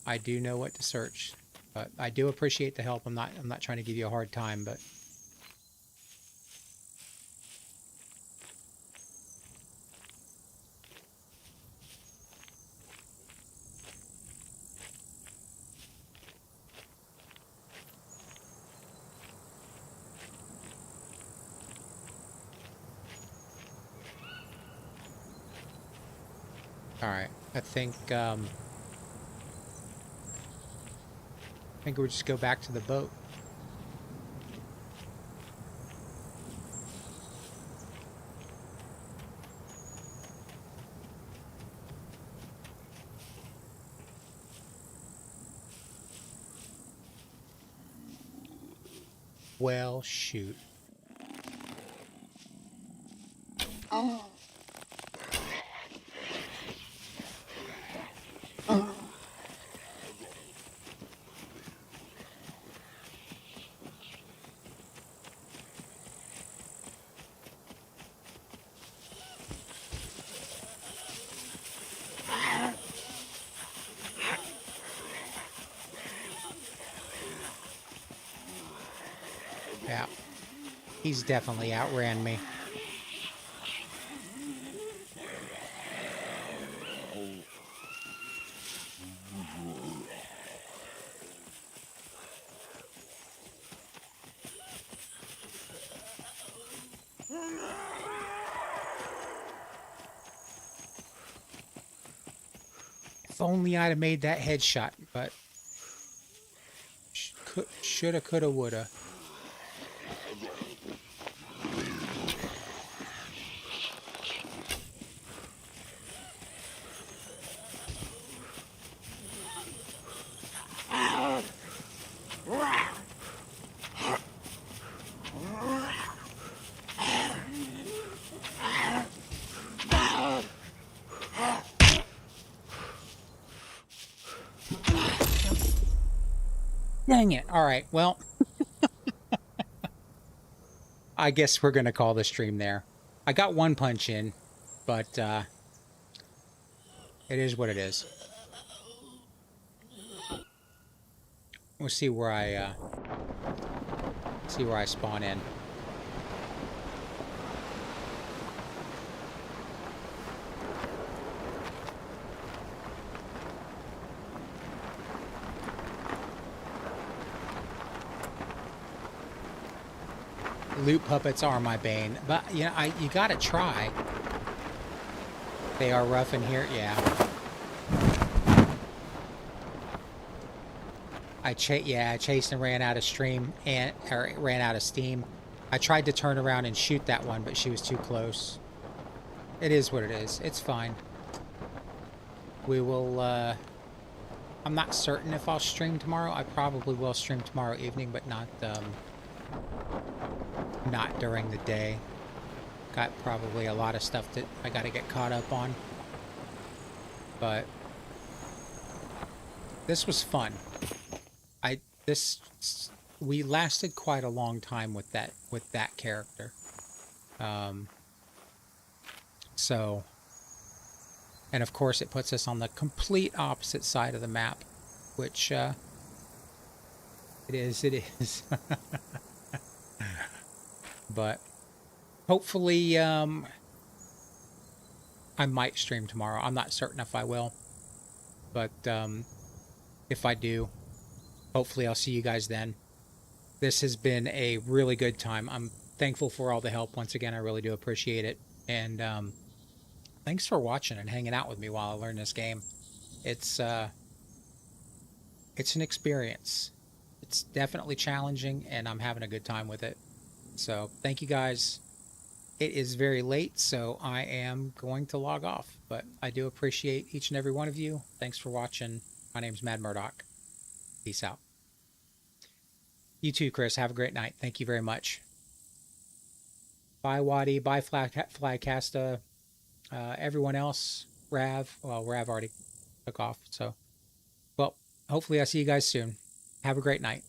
I do know what to search. But I do appreciate the help. I'm not trying to give you a hard time, but all right. I think we'll just go back to the boat. Well, shoot. Yeah, he's definitely outran me. If only I'd have made that headshot, but shoulda, coulda, woulda. Dang it. All right, well, I guess we're going to call the stream there. I got one punch in, but It is what it is. We'll see where I spawn in. Loot puppets are my bane, but you know, you gotta try. They are rough in here, yeah. I chased and ran out of steam. I tried to turn around and shoot that one, but she was too close. It is what it is. It's fine. We will. I'm not certain if I'll stream tomorrow. I probably will stream tomorrow evening, but not during the day. Got probably a lot of stuff that I got to get caught up on. But this was fun. We lasted quite a long time with that character. So, and of course it puts us on the complete opposite side of the map, which it is. But hopefully I might stream tomorrow. I'm not certain if I will, but if I do, hopefully I'll see you guys then. This has been a really good time. I'm thankful for all the help once again. I really do appreciate it. And thanks for watching and hanging out with me while I learn this game. It's an experience. It's definitely challenging, and I'm having a good time with it. So thank you guys. It is very late, so I am going to log off. But I do appreciate each and every one of you. Thanks for watching. My name's Mad Murdock. Peace out. You too, Chris. Have a great night. Thank you very much. Bye, Waddy. Bye, Flycasta. Everyone else. Rav. Well, Rav already took off. So, well, hopefully I'll see you guys soon. Have a great night.